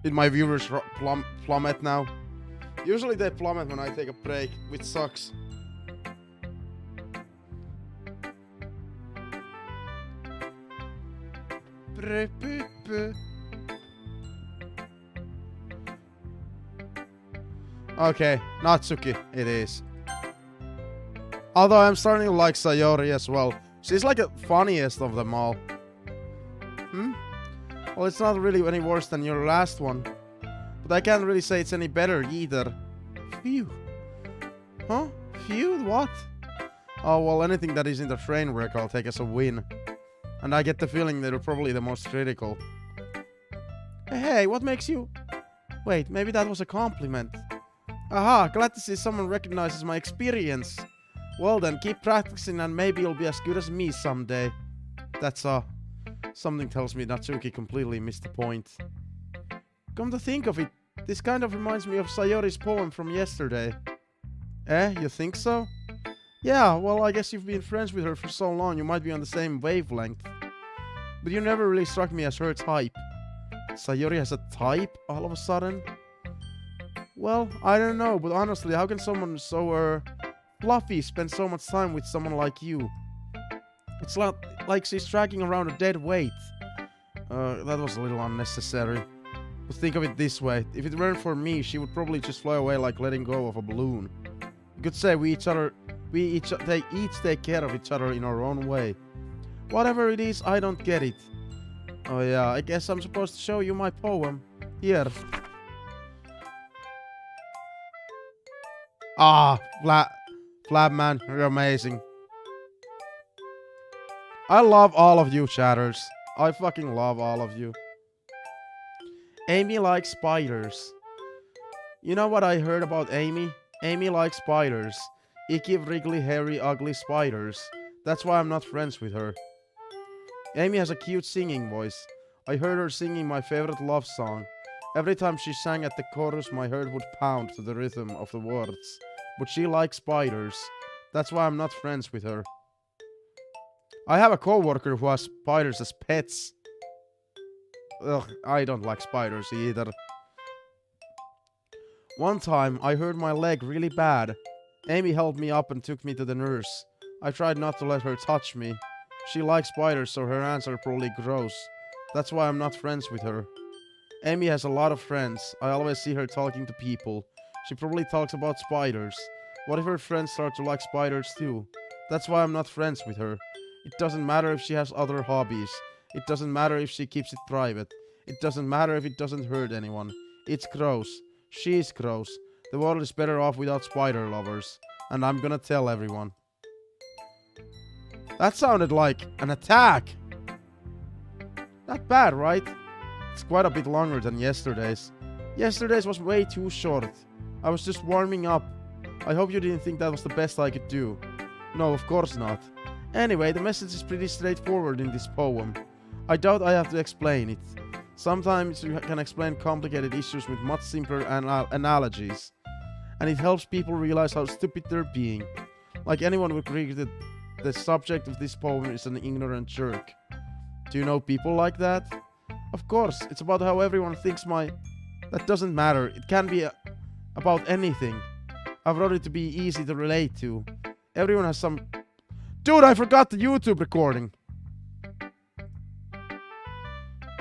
Did my viewers plummet now? Usually they plummet when I take a break, which sucks. Okay, Natsuki it is. Although I'm starting to like Sayori as well. She's like the funniest of them all. Well, it's not really any worse than your last one. But I can't really say it's any better either. Phew. Huh? Phew? What? Oh, well, anything that isn't a train wreck I'll take as a win. And I get the feeling they're probably the most critical. Hey, what makes you... Wait, maybe that was a compliment. Aha, glad to see someone recognizes my experience. Well then, keep practicing and maybe you'll be as good as me someday. That's something tells me Natsuki completely missed the point. Come to think of it, this kind of reminds me of Sayori's poem from yesterday. Eh, you think so? Yeah, well, I guess you've been friends with her for so long, you might be on the same wavelength. But you never really struck me as her type. Sayori has a type, all of a sudden? Well, I don't know, but honestly, how can someone so, fluffy spend so much time with someone like you? It's like she's dragging around a dead weight. That was a little unnecessary. But think of it this way, if it weren't for me, she would probably just fly away like letting go of a balloon. You could say we each take care of each other in our own way. Whatever it is, I don't get it. Oh yeah, I guess I'm supposed to show you my poem. Here. Ah, Flabman, you're amazing. I love all of you, chatters. I fucking love all of you. Amy likes spiders. You know what I heard about Amy? Amy likes spiders. Icky, wriggly, hairy, ugly spiders. That's why I'm not friends with her. Amy has a cute singing voice. I heard her singing my favorite love song. Every time she sang at the chorus, my heart would pound to the rhythm of the words. But she likes spiders. That's why I'm not friends with her. I have a coworker who has spiders as pets. Ugh, I don't like spiders either. One time, I hurt my leg really bad. Amy held me up and took me to the nurse. I tried not to let her touch me. She likes spiders, so her hands are probably gross. That's why I'm not friends with her. Amy has a lot of friends. I always see her talking to people. She probably talks about spiders. What if her friends start to like spiders too? That's why I'm not friends with her. It doesn't matter if she has other hobbies. It doesn't matter if she keeps it private. It doesn't matter if it doesn't hurt anyone. It's gross. She's gross. The world is better off without spider lovers. And I'm gonna tell everyone. That sounded like an attack. Not bad, right? It's quite a bit longer than yesterday's. Yesterday's was way too short. I was just warming up. I hope you didn't think that was the best I could do. No, of course not. Anyway, the message is pretty straightforward in this poem. I doubt I have to explain it. Sometimes you can explain complicated issues with much simpler analogies. And it helps people realize how stupid they're being. Like anyone would agree that the subject of this poem is an ignorant jerk. Do you know people like that? Of course, it's about how everyone thinks That doesn't matter, it can be about anything. I've wrote it to be easy to relate to. Everyone has some... Dude, I forgot the YouTube recording!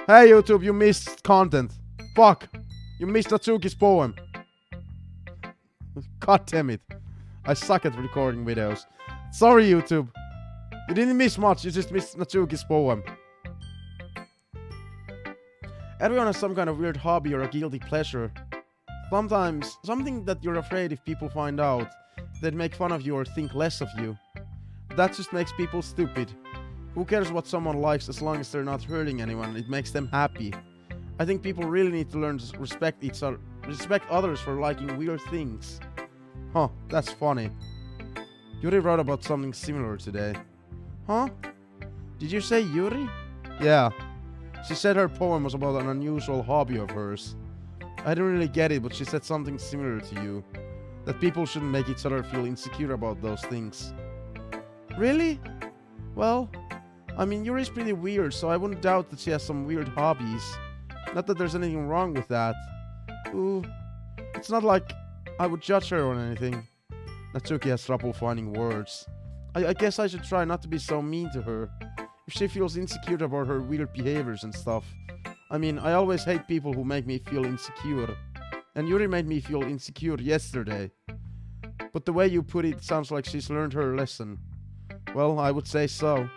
Hey YouTube, you missed content. Fuck! You missed Natsuki's poem. God damn it. I suck at recording videos. Sorry YouTube. You didn't miss much, you just missed Natsuki's poem. Everyone has some kind of weird hobby or a guilty pleasure. Sometimes, something that you're afraid if people find out, they'd make fun of you or think less of you. But that just makes people stupid. Who cares what someone likes as long as they're not hurting anyone, it makes them happy. I think people really need to learn to respect others for liking weird things. Huh, that's funny. Yuri wrote about something similar today. Huh? Did you say Yuri? Yeah. She said her poem was about an unusual hobby of hers. I didn't really get it, but she said something similar to you. That people shouldn't make each other feel insecure about those things. Really? Well, I mean, Yuri's pretty weird, so I wouldn't doubt that she has some weird hobbies. Not that there's anything wrong with that. Ooh, it's not like I would judge her or anything. Natsuki has trouble finding words. I guess I should try not to be so mean to her. If she feels insecure about her weird behaviors and stuff. I mean, I always hate people who make me feel insecure. And Yuri made me feel insecure yesterday. But the way you put it sounds like she's learned her lesson. Well, I would say so.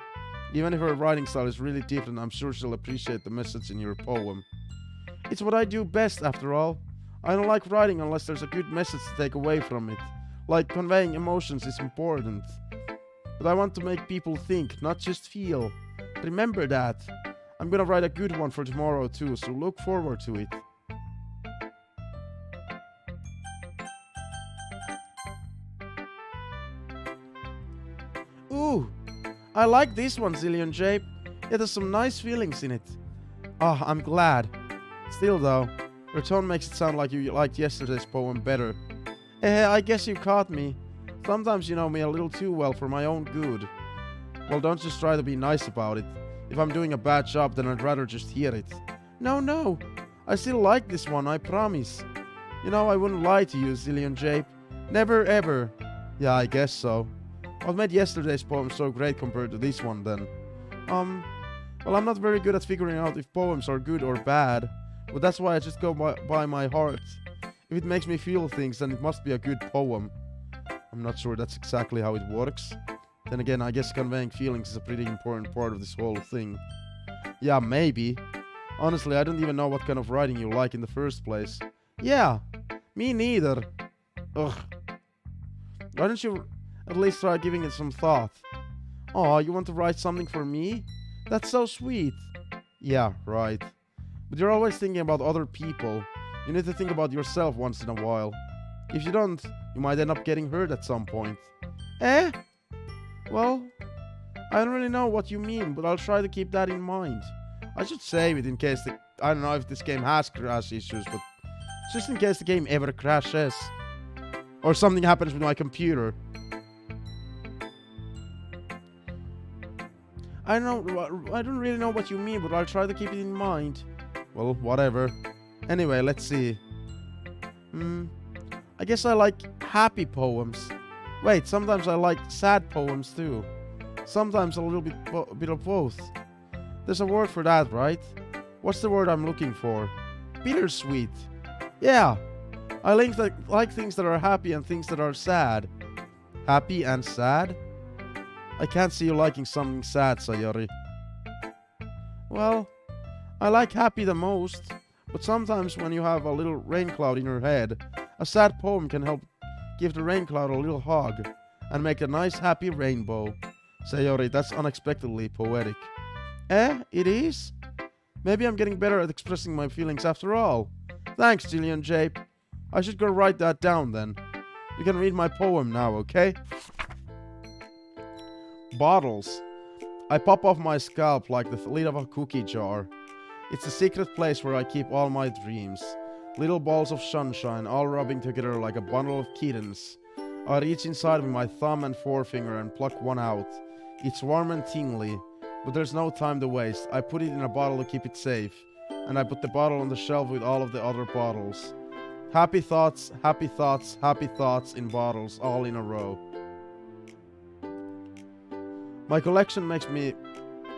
Even if her writing style is really different, I'm sure she'll appreciate the message in your poem. It's what I do best, after all. I don't like writing unless there's a good message to take away from it. Like, conveying emotions is important. But I want to make people think, not just feel. Remember that. I'm gonna write a good one for tomorrow too, so look forward to it. Ooh, I like this one, ZillionJape. It has some nice feelings in it. Ah, I'm glad. Still though, your tone makes it sound like you liked yesterday's poem better. I guess you caught me. Sometimes you know me a little too well for my own good. Well, don't just try to be nice about it. If I'm doing a bad job, then I'd rather just hear it. No. I still like this one, I promise. You know, I wouldn't lie to you, ZillionJape. Never ever. Yeah, I guess so. What made yesterday's poem so great compared to this one, then? Well, I'm not very good at figuring out if poems are good or bad. But that's why I just go by my heart. If it makes me feel things, then it must be a good poem. I'm not sure that's exactly how it works. Then again, I guess conveying feelings is a pretty important part of this whole thing. Yeah, maybe. Honestly, I don't even know what kind of writing you like in the first place. Yeah, me neither. Ugh. Why don't you at least try giving it some thought? Aw, you want to write something for me? That's so sweet. Yeah, right. But you're always thinking about other people. You need to think about yourself once in a while. If you don't, you might end up getting hurt at some point. Eh? Well, I don't really know what you mean, but I'll try to keep that in mind. I should save it in case I don't know if this game has crash issues, but just in case the game ever crashes. Or something happens with my computer. I don't really know what you mean, but I'll try to keep it in mind. Well, whatever. Anyway, let's see. I guess I like happy poems. Wait, sometimes I like sad poems too. Sometimes a little bit of both. There's a word for that, right? What's the word I'm looking for? Bittersweet. Yeah. I like things that are happy and things that are sad. Happy and sad? I can't see you liking something sad, Sayori. Well, I like happy the most, but sometimes when you have a little rain cloud in your head, a sad poem can help give the rain cloud a little hug and make a nice happy rainbow. Sayori, that's unexpectedly poetic. Eh, it is? Maybe I'm getting better at expressing my feelings after all. Thanks, ZillionJape. I should go write that down then. You can read my poem now, okay? Bottles. I pop off my scalp like the lid of a cookie jar. It's the secret place where I keep all my dreams. Little balls of sunshine, all rubbing together like a bundle of kittens. I reach inside with my thumb and forefinger and pluck one out. It's warm and tingly, but there's no time to waste. I put it in a bottle to keep it safe, and I put the bottle on the shelf with all of the other bottles. Happy thoughts, happy thoughts, happy thoughts in bottles, all in a row. My collection makes me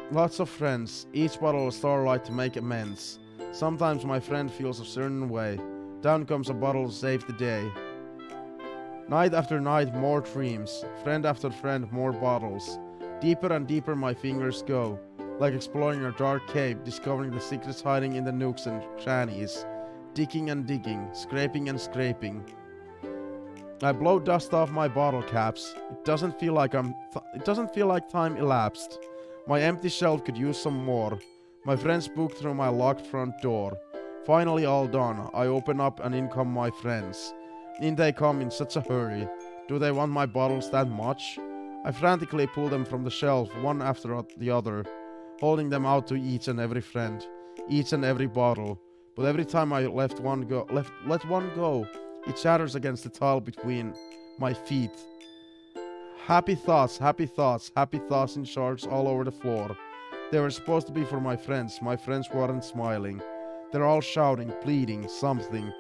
lots of friends, each bottle a starlight to make amends. Sometimes my friend feels a certain way. Down comes a bottle to save the day. Night after night, more dreams. Friend after friend, more bottles. Deeper and deeper my fingers go, like exploring a dark cave, discovering the secrets hiding in the nooks and crannies. Digging and digging, scraping and scraping. I blow dust off my bottle caps. It doesn't feel like time elapsed. My empty shelf could use some more. My friends spook through my locked front door. Finally all done. I open up and in come my friends. In they come in such a hurry. Do they want my bottles that much? I frantically pull them from the shelf, one after the other, holding them out to each and every friend, each and every bottle. But every time I let one go, it shatters against the tile between my feet. Happy thoughts, happy thoughts, happy thoughts in shards all over the floor. They were supposed to be for my friends. My friends weren't smiling. They're all shouting, pleading, something.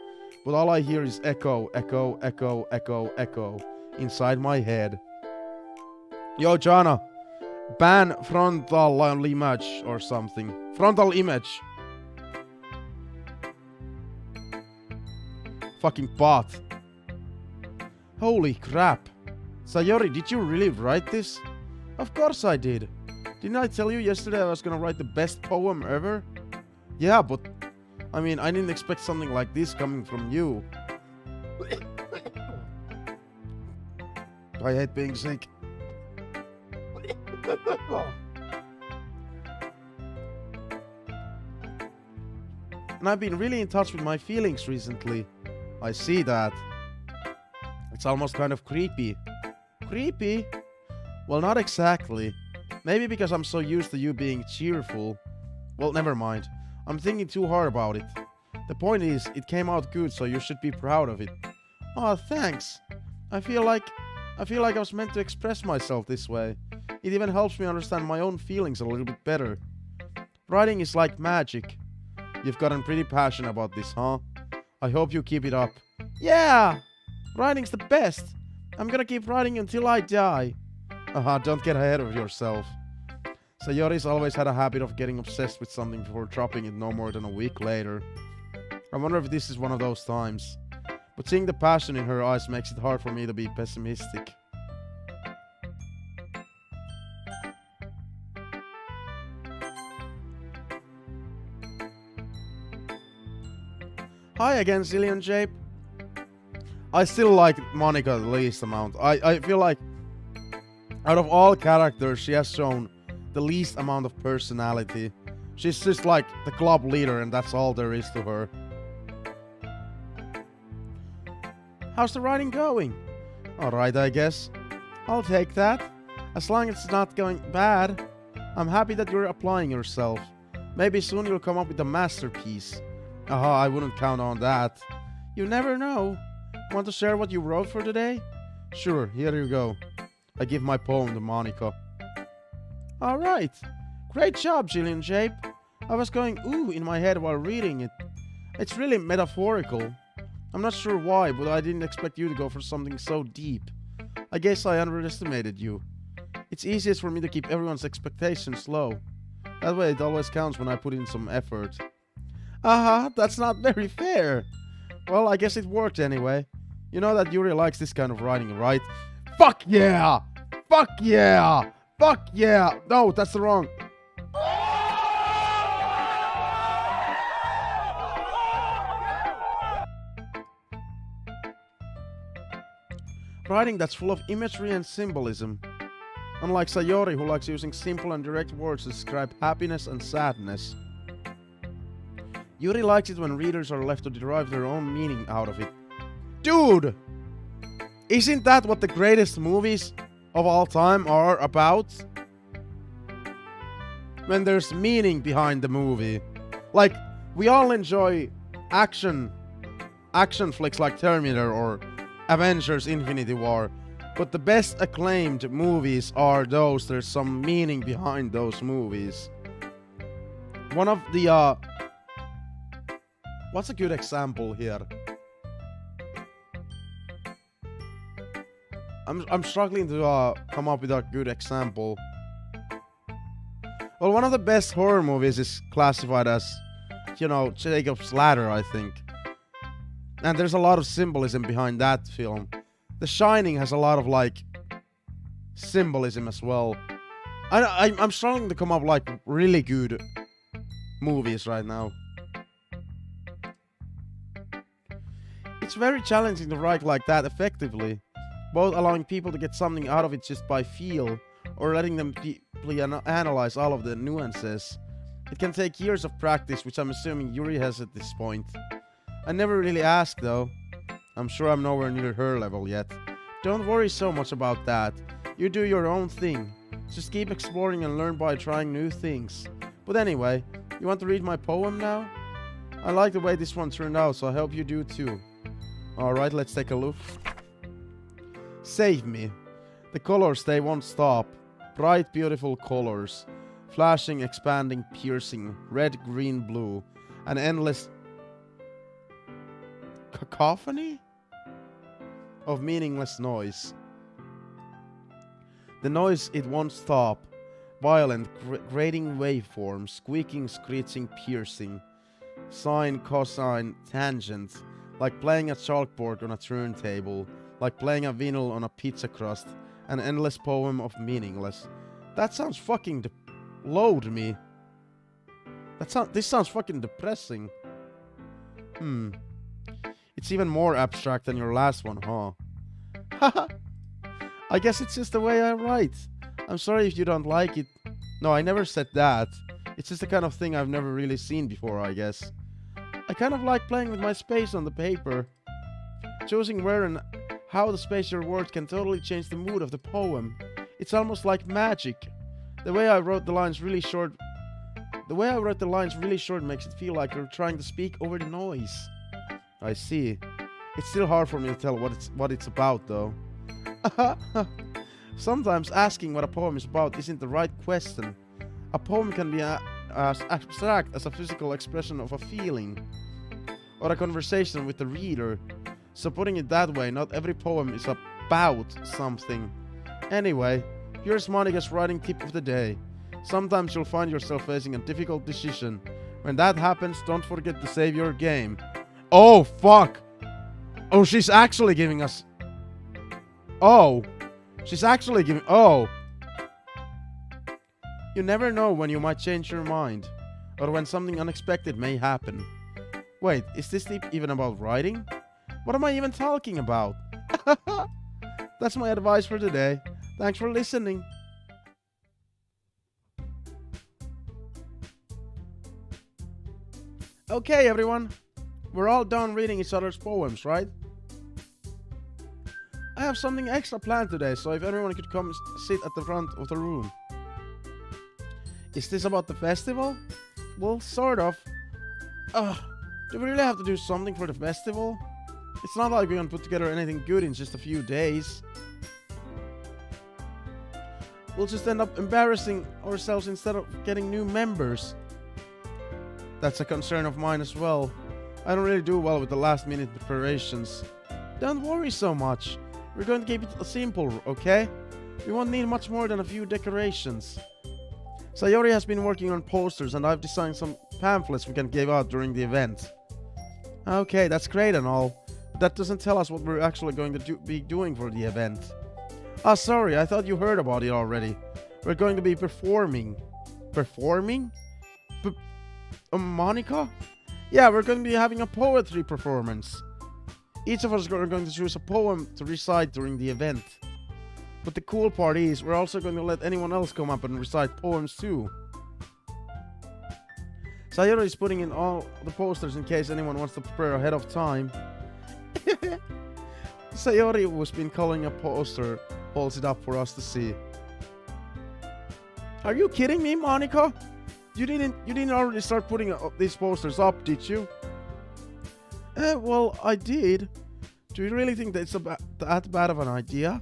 But all I hear is echo, echo, echo, echo, echo inside my head. Yo, Jana, ban frontal image or something. Frontal image. Fucking bot. Holy crap. Sayori, did you really write this? Of course I did. Didn't I tell you yesterday I was gonna write the best poem ever? Yeah, but I mean, I didn't expect something like this coming from you. I hate being sick. And I've been really in touch with my feelings recently. I see that. It's almost kind of creepy. Creepy? Well, not exactly. Maybe because I'm so used to you being cheerful. Well, never mind. I'm thinking too hard about it. The point is, it came out good, so you should be proud of it. Aw, thanks. I feel like I was meant to express myself this way. It even helps me understand my own feelings a little bit better. Writing is like magic. You've gotten pretty passionate about this, huh? I hope you keep it up. Yeah! Writing's the best. I'm gonna keep writing until I die. Don't get ahead of yourself. Sayori's always had a habit of getting obsessed with something before dropping it no more than a week later. I wonder if this is one of those times. But seeing the passion in her eyes makes it hard for me to be pessimistic. Hi again, ZillionJape. I still like Monica the least amount. I feel like out of all characters, she has shown the least amount of personality. She's just like the club leader and that's all there is to her. How's the writing going? Alright, I guess. I'll take that. As long as it's not going bad. I'm happy that you're applying yourself. Maybe soon you'll come up with a masterpiece. I wouldn't count on that. You never know. Want to share what you wrote for today? Sure, here you go. I give my poem to Monica. Alright. Great job, ZillionJape. I was going ooh in my head while reading it. It's really metaphorical. I'm not sure why, but I didn't expect you to go for something so deep. I guess I underestimated you. It's easiest for me to keep everyone's expectations low. That way it always counts when I put in some effort. That's not very fair. Well, I guess it worked anyway. You know that Yuri likes this kind of writing, right? Fuck yeah! Fuck yeah! Fuck yeah! No, that's the wrong. Writing that's full of imagery and symbolism. Unlike Sayori, who likes using simple and direct words to describe happiness and sadness. Yuri likes it when readers are left to derive their own meaning out of it. Dude! Isn't that what the greatest movies of all time are about? When there's meaning behind the movie. Like, we all enjoy action flicks like Terminator or Avengers Infinity War. But the best acclaimed movies are those there's some meaning behind those movies. One of the what's a good example here? I'm struggling to come up with a good example. Well, one of the best horror movies is classified as, you know, Jacob's Ladder, I think. And there's a lot of symbolism behind that film. The Shining has a lot of, like, symbolism as well. I'm struggling to come up, like, really good movies right now. It's very challenging to write like that effectively. Both allowing people to get something out of it just by feel, or letting them deeply analyze all of the nuances. It can take years of practice, which I'm assuming Yuri has at this point. I never really asked though. I'm sure I'm nowhere near her level yet. Don't worry so much about that. You do your own thing. Just keep exploring and learn by trying new things. But anyway, you want to read my poem now? I like the way this one turned out, so I hope you do too. Alright, let's take a look. Save me. The colors, they won't stop. Bright, beautiful colors. Flashing, expanding, piercing. Red, green, blue. An endless cacophony of meaningless noise. The noise it won't stop. Violent, grating waveforms, squeaking, screeching, piercing. Sine, cosine, tangent. Like playing a chalkboard on a turntable. Like playing a vinyl on a pizza crust. An endless poem of meaningless. That sounds fucking load me. This sounds fucking depressing. It's even more abstract than your last one, huh? Haha. I guess it's just the way I write. I'm sorry if you don't like it. No, I never said that. It's just the kind of thing I've never really seen before, I guess. I kind of like playing with my space on the paper. Choosing where and how to space your words can totally change the mood of the poem. It's almost like magic. The way I wrote the lines really short makes it feel like you're trying to speak over the noise. I see. It's still hard for me to tell what it's about, though. Sometimes asking what a poem is about isn't the right question. A poem can be as abstract as a physical expression of a feeling, or a conversation with the reader. So putting it that way, not every poem is about something. Anyway, here's Monica's writing tip of the day. Sometimes you'll find yourself facing a difficult decision. When that happens, don't forget to save your game. Oh, fuck! Oh, she's actually giving us... Oh! She's actually giving... Oh! You never know when you might change your mind, or when something unexpected may happen. Wait, is this tip even about writing? What am I even talking about? That's my advice for today. Thanks for listening. Okay, everyone. We're all done reading each other's poems, right? I have something extra planned today, so if everyone could come sit at the front of the room. Is this about the festival? Well, sort of. Do we really have to do something for the festival? It's not like we're gonna put together anything good in just a few days. We'll just end up embarrassing ourselves instead of getting new members. That's a concern of mine as well. I don't really do well with the last minute preparations. Don't worry so much. We're going to keep it simple, okay? We won't need much more than a few decorations. Sayori has been working on posters and I've designed some pamphlets we can give out during the event. Okay, that's great and all, but that doesn't tell us what we're actually going to be doing for the event. Ah, sorry, I thought you heard about it already. We're going to be performing. Performing? Monica? Yeah, we're going to be having a poetry performance. Each of us are going to choose a poem to recite during the event. But the cool part is, we're also going to let anyone else come up and recite poems too. Sayori is putting in all the posters in case anyone wants to prepare ahead of time. Sayori, who's been coloring a poster, holds it up for us to see. Are you kidding me, Monica? You didn't already start putting these posters up, did you? Well, I did. Do you really think that it's that bad of an idea?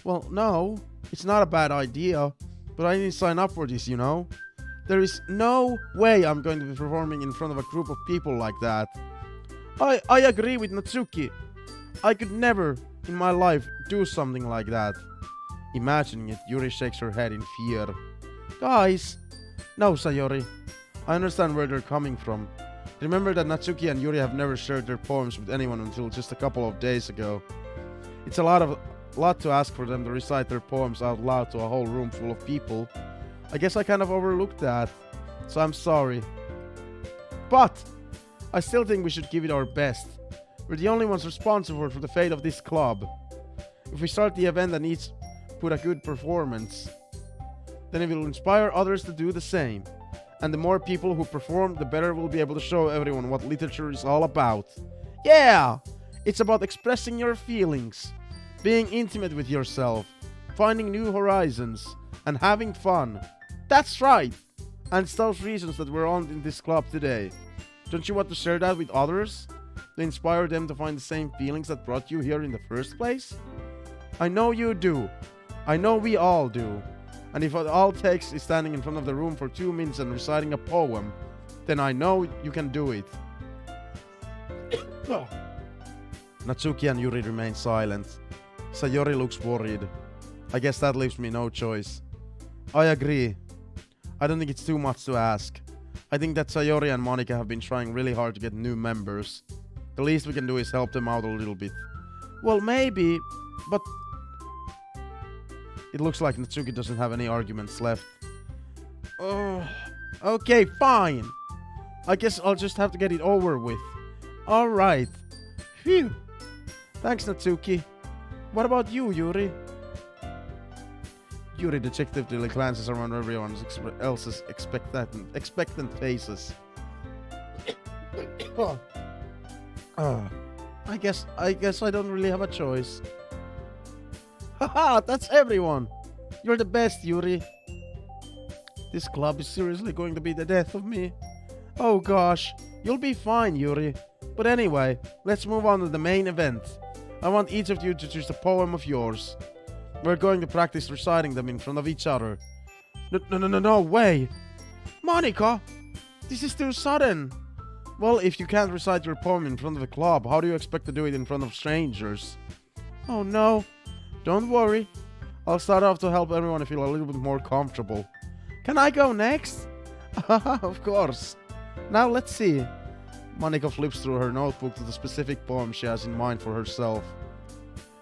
Well, no, it's not a bad idea, but I didn't sign up for this, you know? There is no way I'm going to be performing in front of a group of people like that. I agree with Natsuki. I could never in my life do something like that. Imagining it, Yuri shakes her head in fear. Guys! No, Sayori. I understand where they're coming from. Remember that Natsuki and Yuri have never shared their poems with anyone until just a couple of days ago. It's a lot to ask for them to recite their poems out loud to a whole room full of people. I guess I kind of overlooked that, so I'm sorry. But I still think we should give it our best. We're the only ones responsible for the fate of this club. If we start the event and each put a good performance, then it will inspire others to do the same. And the more people who perform, the better we'll be able to show everyone what literature is all about. Yeah! It's about expressing your feelings, being intimate with yourself, finding new horizons, and having fun. That's right! And it's those reasons that we're on in this club today. Don't you want to share that with others? To inspire them to find the same feelings that brought you here in the first place? I know you do. I know we all do. And if all it takes is standing in front of the room for 2 minutes and reciting a poem, then I know you can do it. Natsuki and Yuri remain silent. Sayori looks worried. I guess that leaves me no choice. I agree. I don't think it's too much to ask. I think that Sayori and Monika have been trying really hard to get new members. The least we can do is help them out a little bit. Well, maybe, but... It looks like Natsuki doesn't have any arguments left. Oh, okay, fine. I guess I'll just have to get it over with. Alright. Phew. Thanks, Natsuki. What about you, Yuri? Yuri dejectedly glances around everyone else's expectant faces. I guess I don't really have a choice. Haha, that's everyone! You're the best, Yuri. This club is seriously going to be the death of me. Oh gosh, you'll be fine, Yuri. But anyway, let's move on to the main event. I want each of you to choose a poem of yours. We're going to practice reciting them in front of each other. No way! Monika! This is too sudden! Well, if you can't recite your poem in front of the club, how do you expect to do it in front of strangers? Oh no. Don't worry. I'll start off to help everyone feel a little bit more comfortable. Can I go next? Of course. Now let's see. Monika flips through her notebook to the specific poem she has in mind for herself.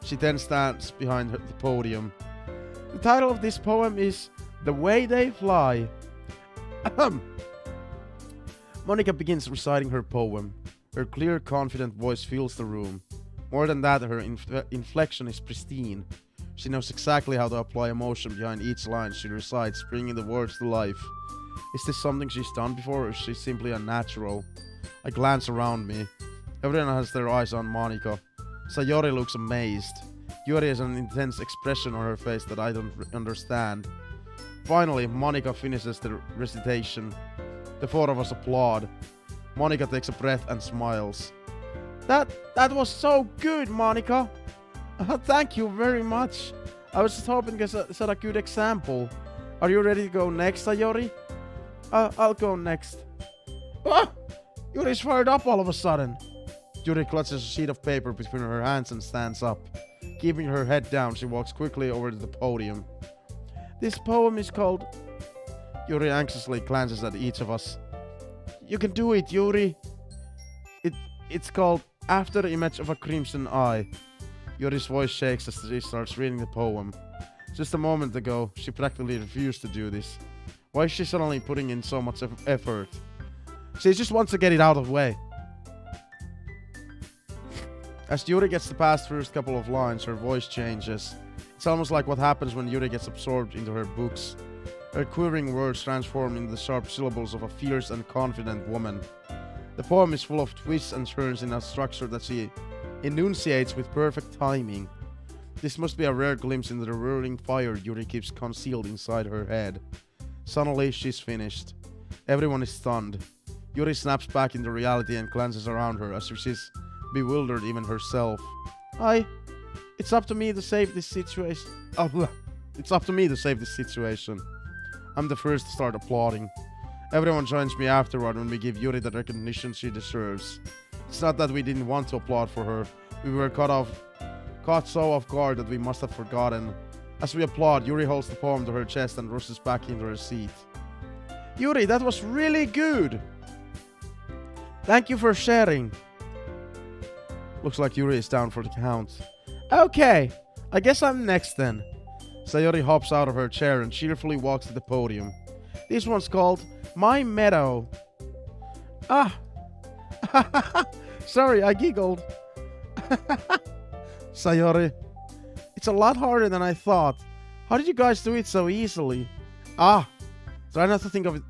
She then stands behind the podium. The title of this poem is The Way They Fly. Monika begins reciting her poem. Her clear, confident voice fills the room. More than that, her inflection is pristine. She knows exactly how to apply emotion behind each line she recites, bringing the words to life. Is this something she's done before, or is she simply unnatural? I glance around me. Everyone has their eyes on Monika. Sayori looks amazed. Yuri has an intense expression on her face that I don't understand. Finally, Monika finishes the recitation. The four of us applaud. Monika takes a breath and smiles. That was so good, Monika. Thank you very much. I was just hoping to set a good example. Are you ready to go next, Sayori? I'll go next. Ah! Yuri's fired up all of a sudden. Yuri clutches a sheet of paper between her hands and stands up. Keeping her head down, she walks quickly over to the podium. This poem is called... Yuri anxiously glances at each of us. You can do it, Yuri. It's called After the Image of a Crimson Eye. Yuri's voice shakes as she starts reading the poem. Just a moment ago, she practically refused to do this. Why is she suddenly putting in so much effort? She just wants to get it out of the way. As Yuri gets to past the first couple of lines, her voice changes. It's almost like what happens when Yuri gets absorbed into her books. Her quivering words transform into the sharp syllables of a fierce and confident woman. The poem is full of twists and turns in a structure that she enunciates with perfect timing. This must be a rare glimpse into the roaring fire Yuri keeps concealed inside her head. Suddenly, she's finished. Everyone is stunned. Yuri snaps back into reality and glances around her as if she's bewildered even herself. It's up to me to save this situation. It's up to me to save this situation. I'm the first to start applauding. Everyone joins me afterward when we give Yuri the recognition she deserves. It's not that we didn't want to applaud for her. We were caught so off guard that we must have forgotten. As we applaud, Yuri holds the poem to her chest and rushes back into her seat. Yuri, that was really good! Thank you for sharing. Looks like Yuri is down for the count. Okay, I guess I'm next then. Sayori hops out of her chair and cheerfully walks to the podium. This one's called My Meadow. Sorry, I giggled. Sayori, it's a lot harder than I thought. How did you guys do it so easily? Try not to think of it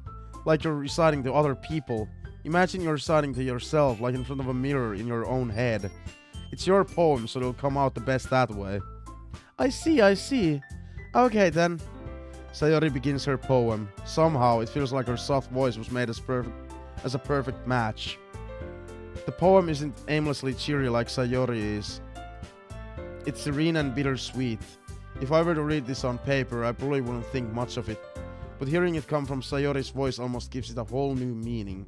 like you're reciting to other people. Imagine you're reciting to yourself, like in front of a mirror in your own head. It's your poem, so it'll come out the best that way. I see. Okay then. Sayori begins her poem. Somehow, it feels like her soft voice was made as a perfect match. The poem isn't aimlessly cheery like Sayori is. It's serene and bittersweet. If I were to read this on paper, I probably wouldn't think much of it. But hearing it come from Sayori's voice almost gives it a whole new meaning.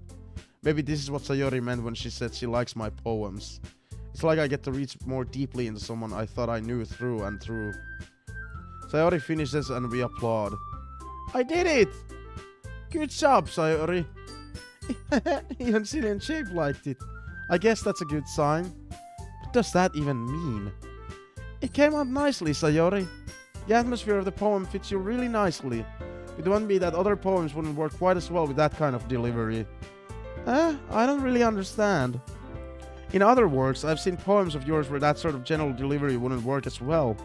Maybe this is what Sayori meant when she said she likes my poems. It's like I get to reach more deeply into someone I thought I knew through and through. Sayori finishes and we applaud. I did it! Good job, Sayori. Even ZillionJape liked it. I guess that's a good sign. What does that even mean? It came out nicely, Sayori. The atmosphere of the poem fits you really nicely. It wouldn't be that other poems wouldn't work quite as well with that kind of delivery. I don't really understand. In other words, I've seen poems of yours where that sort of general delivery wouldn't work as well.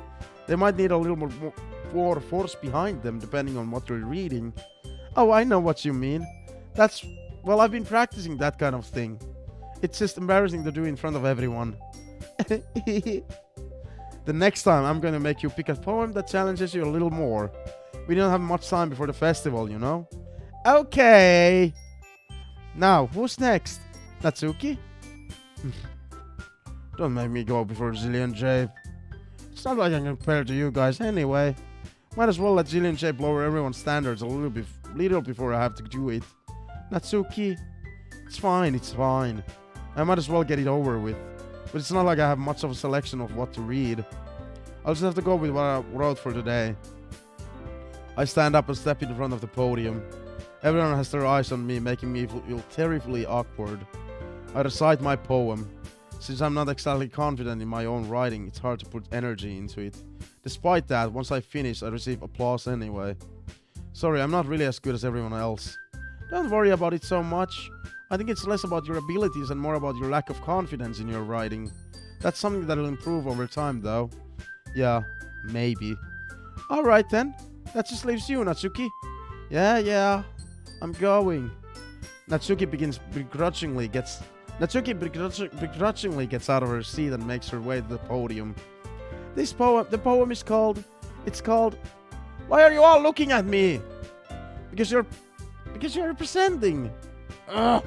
They might need a little more force behind them, depending on what you're reading. Oh, I know what you mean. Well, I've been practicing that kind of thing. It's just embarrassing to do in front of everyone. The next time, I'm gonna make you pick a poem that challenges you a little more. We don't have much time before the festival, you know? Okay! Now, who's next? Natsuki? Don't make me go before ZillionJape. It's not like I'm compared to you guys anyway. Might as well let ZillionJape lower everyone's standards a little before I have to do it. Natsuki, it's fine. I might as well get it over with. But it's not like I have much of a selection of what to read. I'll just have to go with what I wrote for today. I stand up and step in front of the podium. Everyone has their eyes on me, making me feel terribly awkward. I recite my poem. Since I'm not exactly confident in my own writing, it's hard to put energy into it. Despite that, once I finish, I receive applause anyway. Sorry, I'm not really as good as everyone else. Don't worry about it so much. I think it's less about your abilities and more about your lack of confidence in your writing. That's something that'll improve over time, though. Yeah, maybe. Alright then. That just leaves you, Natsuki. Yeah, I'm going. Natsuki begrudgingly gets out of her seat and makes her way to the podium. The poem is called... Why are you all looking at me? Because you're presenting. Ugh.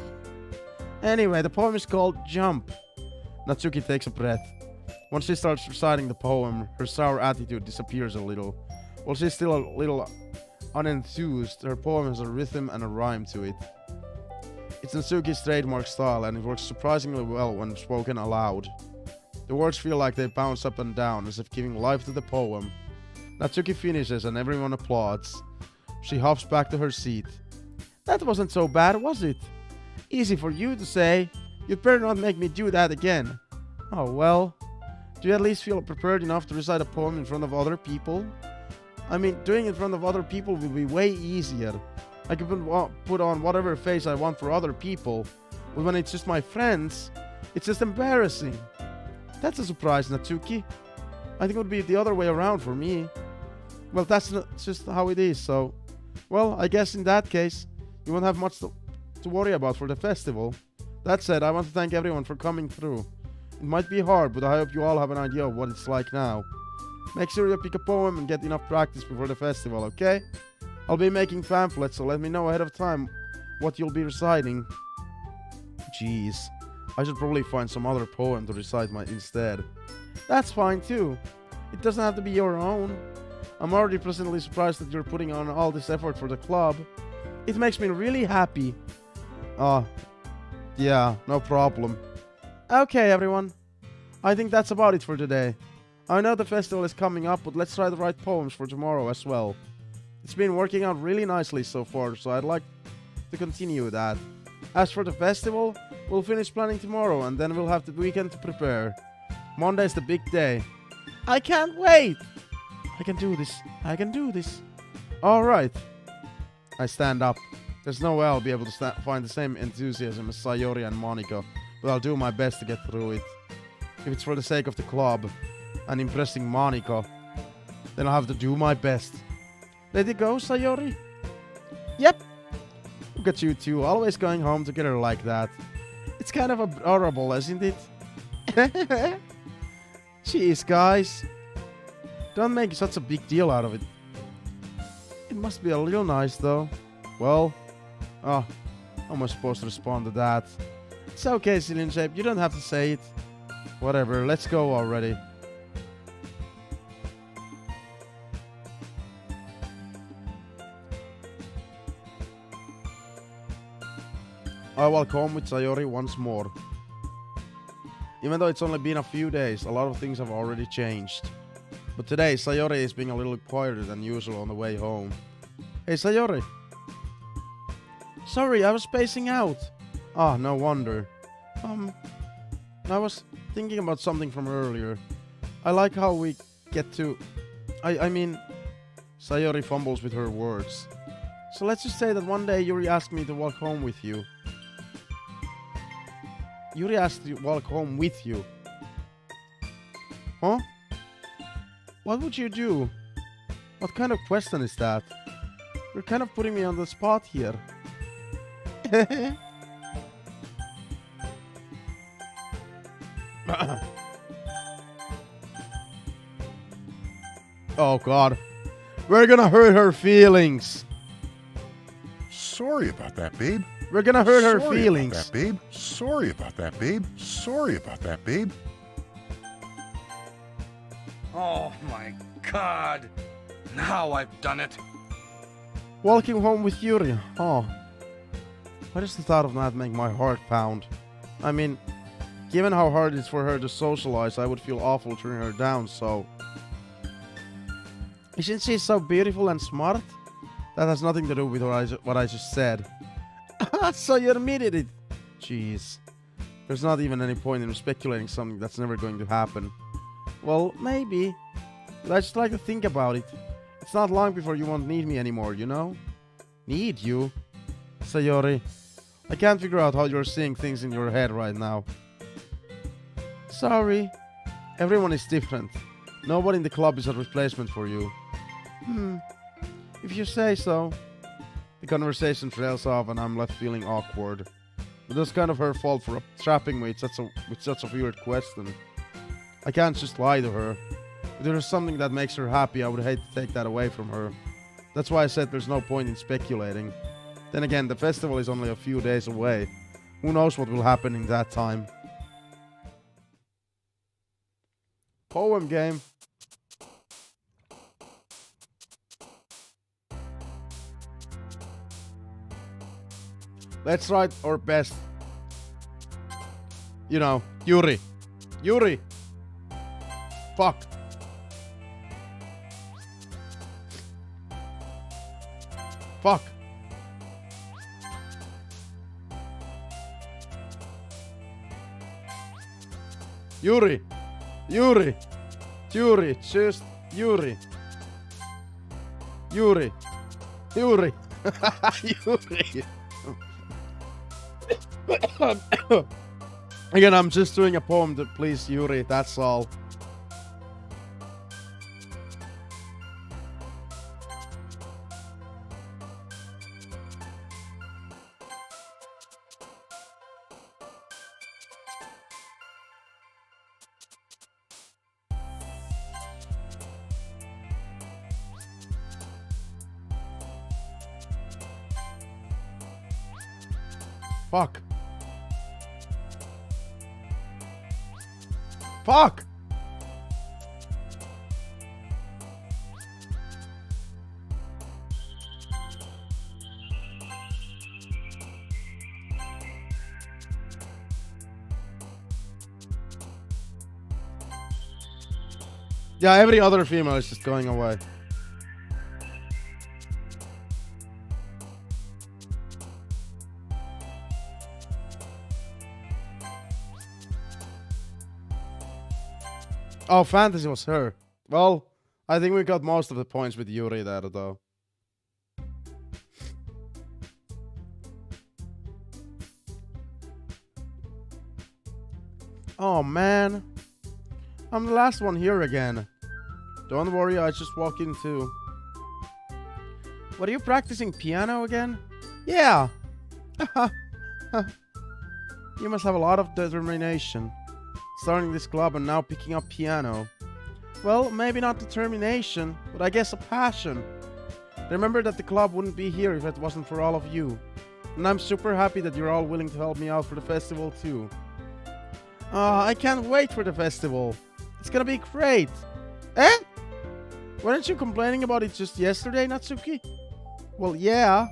Anyway, the poem is called Jump. Natsuki takes a breath. Once she starts reciting the poem, her sour attitude disappears a little. While she's still a little unenthused, her poem has a rhythm and a rhyme to it. It's Natsuki's trademark style, and it works surprisingly well when spoken aloud. The words feel like they bounce up and down, as if giving life to the poem. Natsuki finishes and everyone applauds. She hops back to her seat. That wasn't so bad, was it? Easy for you to say. You'd better not make me do that again. Oh well. Do you at least feel prepared enough to recite a poem in front of other people? I mean, doing it in front of other people will be way easier. I can put on whatever face I want for other people, but when it's just my friends, it's just embarrassing. That's a surprise, Natsuki. I think it would be the other way around for me. Well, that's just how it is, so... Well, I guess in that case, you won't have much to worry about for the festival. That said, I want to thank everyone for coming through. It might be hard, but I hope you all have an idea of what it's like now. Make sure you pick a poem and get enough practice before the festival, okay? I'll be making pamphlets, so let me know ahead of time what you'll be reciting. Jeez, I should probably find some other poem to recite instead. That's fine too. It doesn't have to be your own. I'm already pleasantly surprised that you're putting on all this effort for the club. It makes me really happy. Yeah, no problem. Okay, everyone. I think that's about it for today. I know the festival is coming up, but let's try to write poems for tomorrow as well. It's been working out really nicely so far, so I'd like to continue that. As for the festival, we'll finish planning tomorrow, and then we'll have the weekend to prepare. Monday's the big day. I can't wait! I can do this. Alright. I stand up. There's no way I'll be able to find the same enthusiasm as Sayori and Monica, but I'll do my best to get through it. If it's for the sake of the club and impressing Monica, then I'll have to do my best. Ready to go, Sayori? Yep. Look at you two, always going home together like that. It's kind of adorable, isn't it? Jeez, guys. Don't make such a big deal out of it. It must be a little nice, though. Well, how am I supposed to respond to that? It's okay, ZillionJape, you don't have to say it. Whatever, let's go already. I walk home with Sayori once more. Even though it's only been a few days, a lot of things have already changed. But today, Sayori is being a little quieter than usual on the way home. Hey, Sayori. Sorry, I was spacing out. Ah, no wonder. I was thinking about something from earlier. I like how we get to... I mean... Sayori fumbles with her words. So let's just say that one day Yuri asked me to walk home with you. Yuri asked to walk home with you. Huh? What would you do? What kind of question is that? You're kind of putting me on the spot here. Oh god. We're gonna hurt her feelings. Sorry about that, babe. We're gonna hurt her Sorry feelings. about that, babe. Sorry about that, babe. Sorry about that, babe. Oh my god. Now I've done it. Walking home with Yuri. Oh. Why does the thought of that make my heart pound? I mean, given how hard it is for her to socialize, I would feel awful turning her down, so... Isn't she so beautiful and smart? That has nothing to do with what I just said. So you admitted it. Jeez. There's not even any point in speculating something that's never going to happen. Well, maybe. But I just like to think about it. It's not long before you won't need me anymore, you know? Need you? Sayori, I can't figure out how you're seeing things in your head right now. Sorry. Everyone is different. Nobody in the club is a replacement for you. If you say so. The conversation trails off and I'm left feeling awkward. But that's kind of her fault for trapping me with such a weird question. I can't just lie to her. If there's something that makes her happy, I would hate to take that away from her. That's why I said there's no point in speculating. Then again, the festival is only a few days away. Who knows what will happen in that time. Poem game. Let's try our best. You know, Yuri. Yuri! Fuck. Fuck. Yuri. Yuri. Yuri. Just Yuri. Yuri. Yuri. Yuri. Again, I'm just doing a poem to please Yuri, that's all. Fuck. Fuck! Yeah, every other female is just going away. Oh, fantasy was her. Well, I think we got most of the points with Yuri there, though. Oh, man. I'm the last one here again. Don't worry, I just walk in too. What, are you practicing piano again? Yeah. You must have a lot of determination. Starting this club and now picking up piano. Well, maybe not determination, but I guess a passion. Remember that the club wouldn't be here if it wasn't for all of you. And I'm super happy that you're all willing to help me out for the festival too. I can't wait for the festival. It's gonna be great. Eh? Weren't you complaining about it just yesterday, Natsuki? Well, yeah.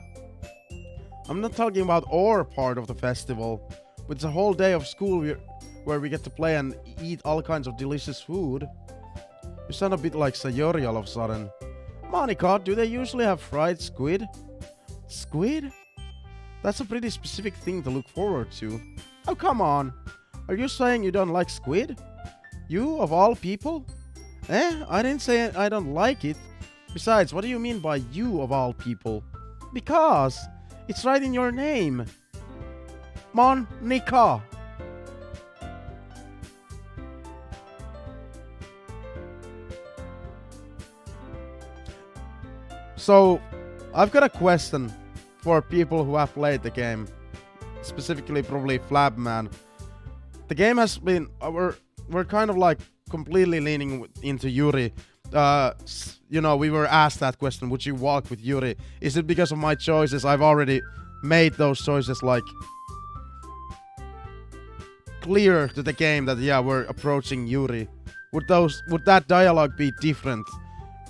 I'm not talking about our part of the festival. It's a whole day of school where we get to play and eat all kinds of delicious food. You sound a bit like Sayori all of a sudden. Monica, do they usually have fried squid? Squid? That's a pretty specific thing to look forward to. Oh, come on. Are you saying you don't like squid? You, of all people? I didn't say I don't like it. Besides, what do you mean by you, of all people? Because it's right in your name. Monica. So, I've got a question for people who have played the game. Specifically, probably Flabman. The game has been... We're kind of like completely leaning into Yuri. You know, we were asked that question. Would you walk with Yuri? Is it because of my choices? I've already made those choices like... clear to the game that, yeah, we're approaching Yuri. Would that dialogue be different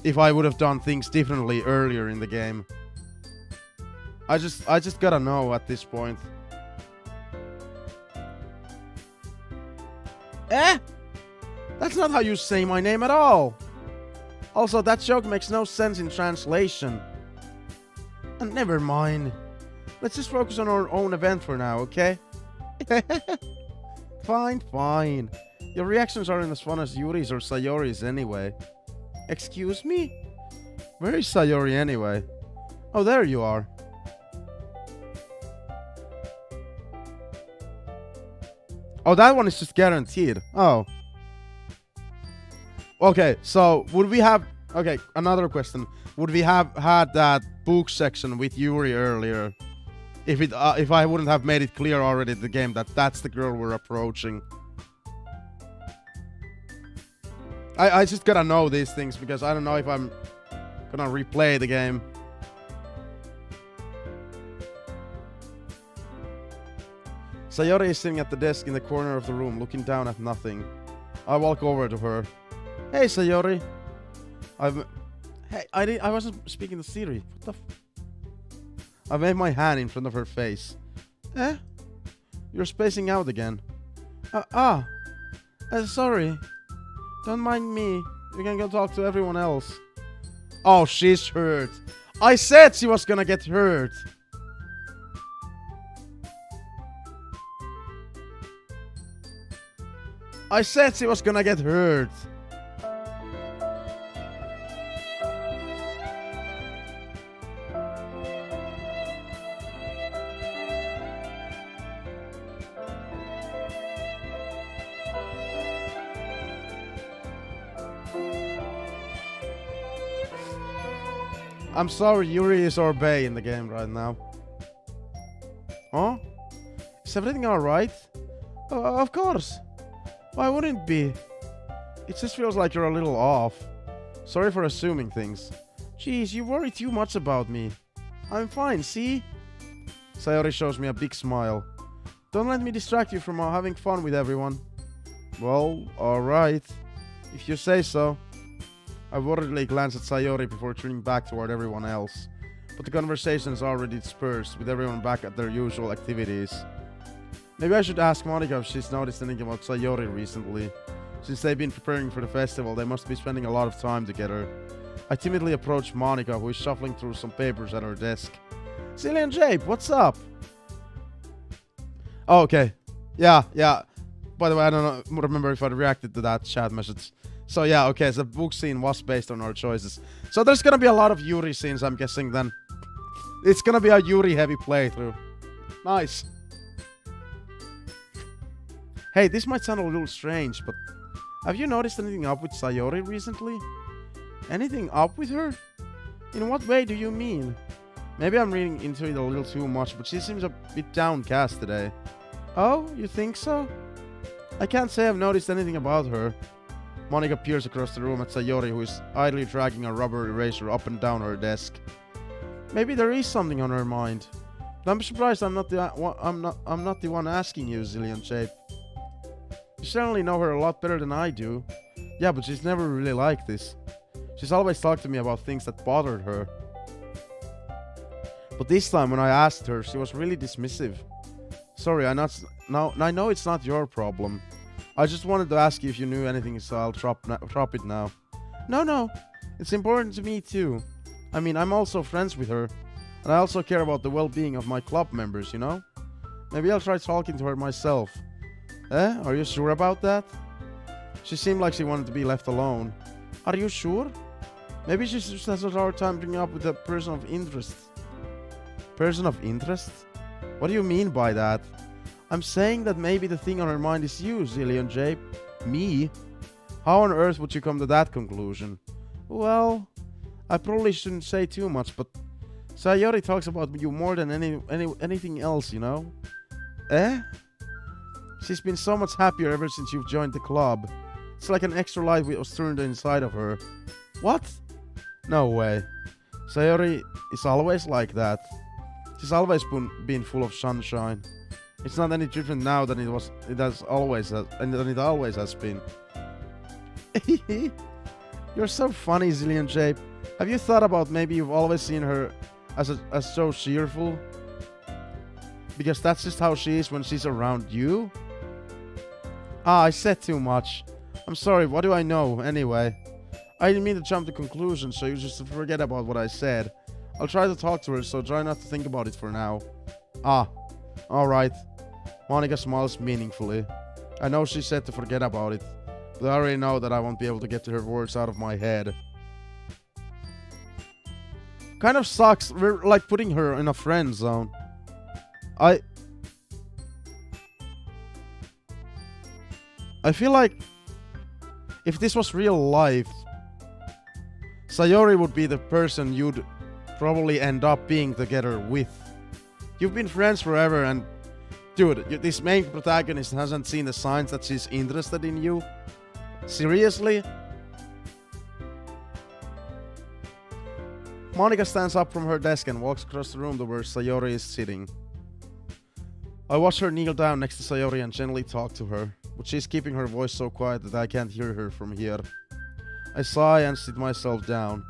if I would have done things differently earlier in the game? I just gotta know at this point. That's not how you say my name at all. Also, that joke makes no sense in translation. And never mind. Let's just focus on our own event for now, okay? Fine. Your reactions aren't as fun as Yuri's or Sayori's anyway. Excuse me? Where is Sayori anyway? Oh, there you are. Oh, that one is just guaranteed. Oh. Okay, so would we have... Okay, another question. Would we have had that book section with Yuri earlier? If I wouldn't have made it clear already in the game that that's the girl we're approaching. I just gotta know these things because I don't know if I'm gonna replay the game. Sayori is sitting at the desk in the corner of the room, looking down at nothing. I walk over to her. Hey, Sayori. I wasn't speaking to Siri. What the I waved my hand in front of her face. You're spacing out again. Sorry. Don't mind me. You can go talk to everyone else. Oh, she's hurt. I said she was gonna get hurt. I said she was gonna get hurt. I'm sorry, Yuri is our bae in the game right now. Huh? Is everything alright? Of course. Why wouldn't it be? It just feels like you're a little off. Sorry for assuming things. Jeez, you worry too much about me. I'm fine, see? Sayori shows me a big smile. Don't let me distract you from having fun with everyone. Well, alright. If you say so. I worriedly glance at Sayori before turning back toward everyone else. But the conversation is already dispersed, with everyone back at their usual activities. Maybe I should ask Monica if she's noticed anything about Sayori recently. Since they've been preparing for the festival, they must be spending a lot of time together. I timidly approach Monica, who is shuffling through some papers at her desk. ZillionJape, what's up? Oh, okay. Yeah. By the way, I don't remember if I reacted to that chat message. So yeah, okay, so the book scene was based on our choices. So there's gonna be a lot of Yuri scenes, I'm guessing then. It's gonna be a Yuri-heavy playthrough. Nice. Hey, this might sound a little strange, but have you noticed anything up with Sayori recently? Anything up with her? In what way do you mean? Maybe I'm reading into it a little too much, but she seems a bit downcast today. Oh, you think so? I can't say I've noticed anything about her. Monica peers across the room at Sayori, who is idly dragging a rubber eraser up and down her desk. Maybe there is something on her mind. But I'm surprised I'm not the one asking you, ZillionJape. You certainly know her a lot better than I do. Yeah, but she's never really like this. She's always talked to me about things that bothered her. But this time when I asked her, she was really dismissive. Sorry, I know it's not your problem. I just wanted to ask you if you knew anything, so I'll drop it now. No, it's important to me too. I mean, I'm also friends with her, and I also care about the well-being of my club members, you know? Maybe I'll try talking to her myself. Are you sure about that? She seemed like she wanted to be left alone. Are you sure? Maybe she just has a hard time bringing up with a person of interest. Person of interest? What do you mean by that? I'm saying that maybe the thing on her mind is you, ZillionJape. Me? How on earth would you come to that conclusion? Well, I probably shouldn't say too much, but Sayori talks about you more than anything else, you know? She's been so much happier ever since you've joined the club. It's like an extra light was turned inside of her. What? No way. Sayori is always like that. She's always been full of sunshine. It's not any different now than it always has been. You're so funny, ZillionJape. Have you thought about maybe you've always seen her as so cheerful? Because that's just how she is when she's around you? I said too much. I'm sorry, what do I know, anyway? I didn't mean to jump to conclusions, so you just forget about what I said. I'll try to talk to her, so try not to think about it for now. Alright. Monika smiles meaningfully. I know she said to forget about it, but I already know that I won't be able to get her words out of my head. Kind of sucks, we're like putting her in a friend zone. I feel like if this was real life, Sayori would be the person you'd probably end up being together with. You've been friends forever and dude, this main protagonist hasn't seen the signs that she's interested in you? Seriously? Monika stands up from her desk and walks across the room to where Sayori is sitting. I watch her kneel down next to Sayori and gently talk to her, but she's keeping her voice so quiet that I can't hear her from here. I sigh and sit myself down.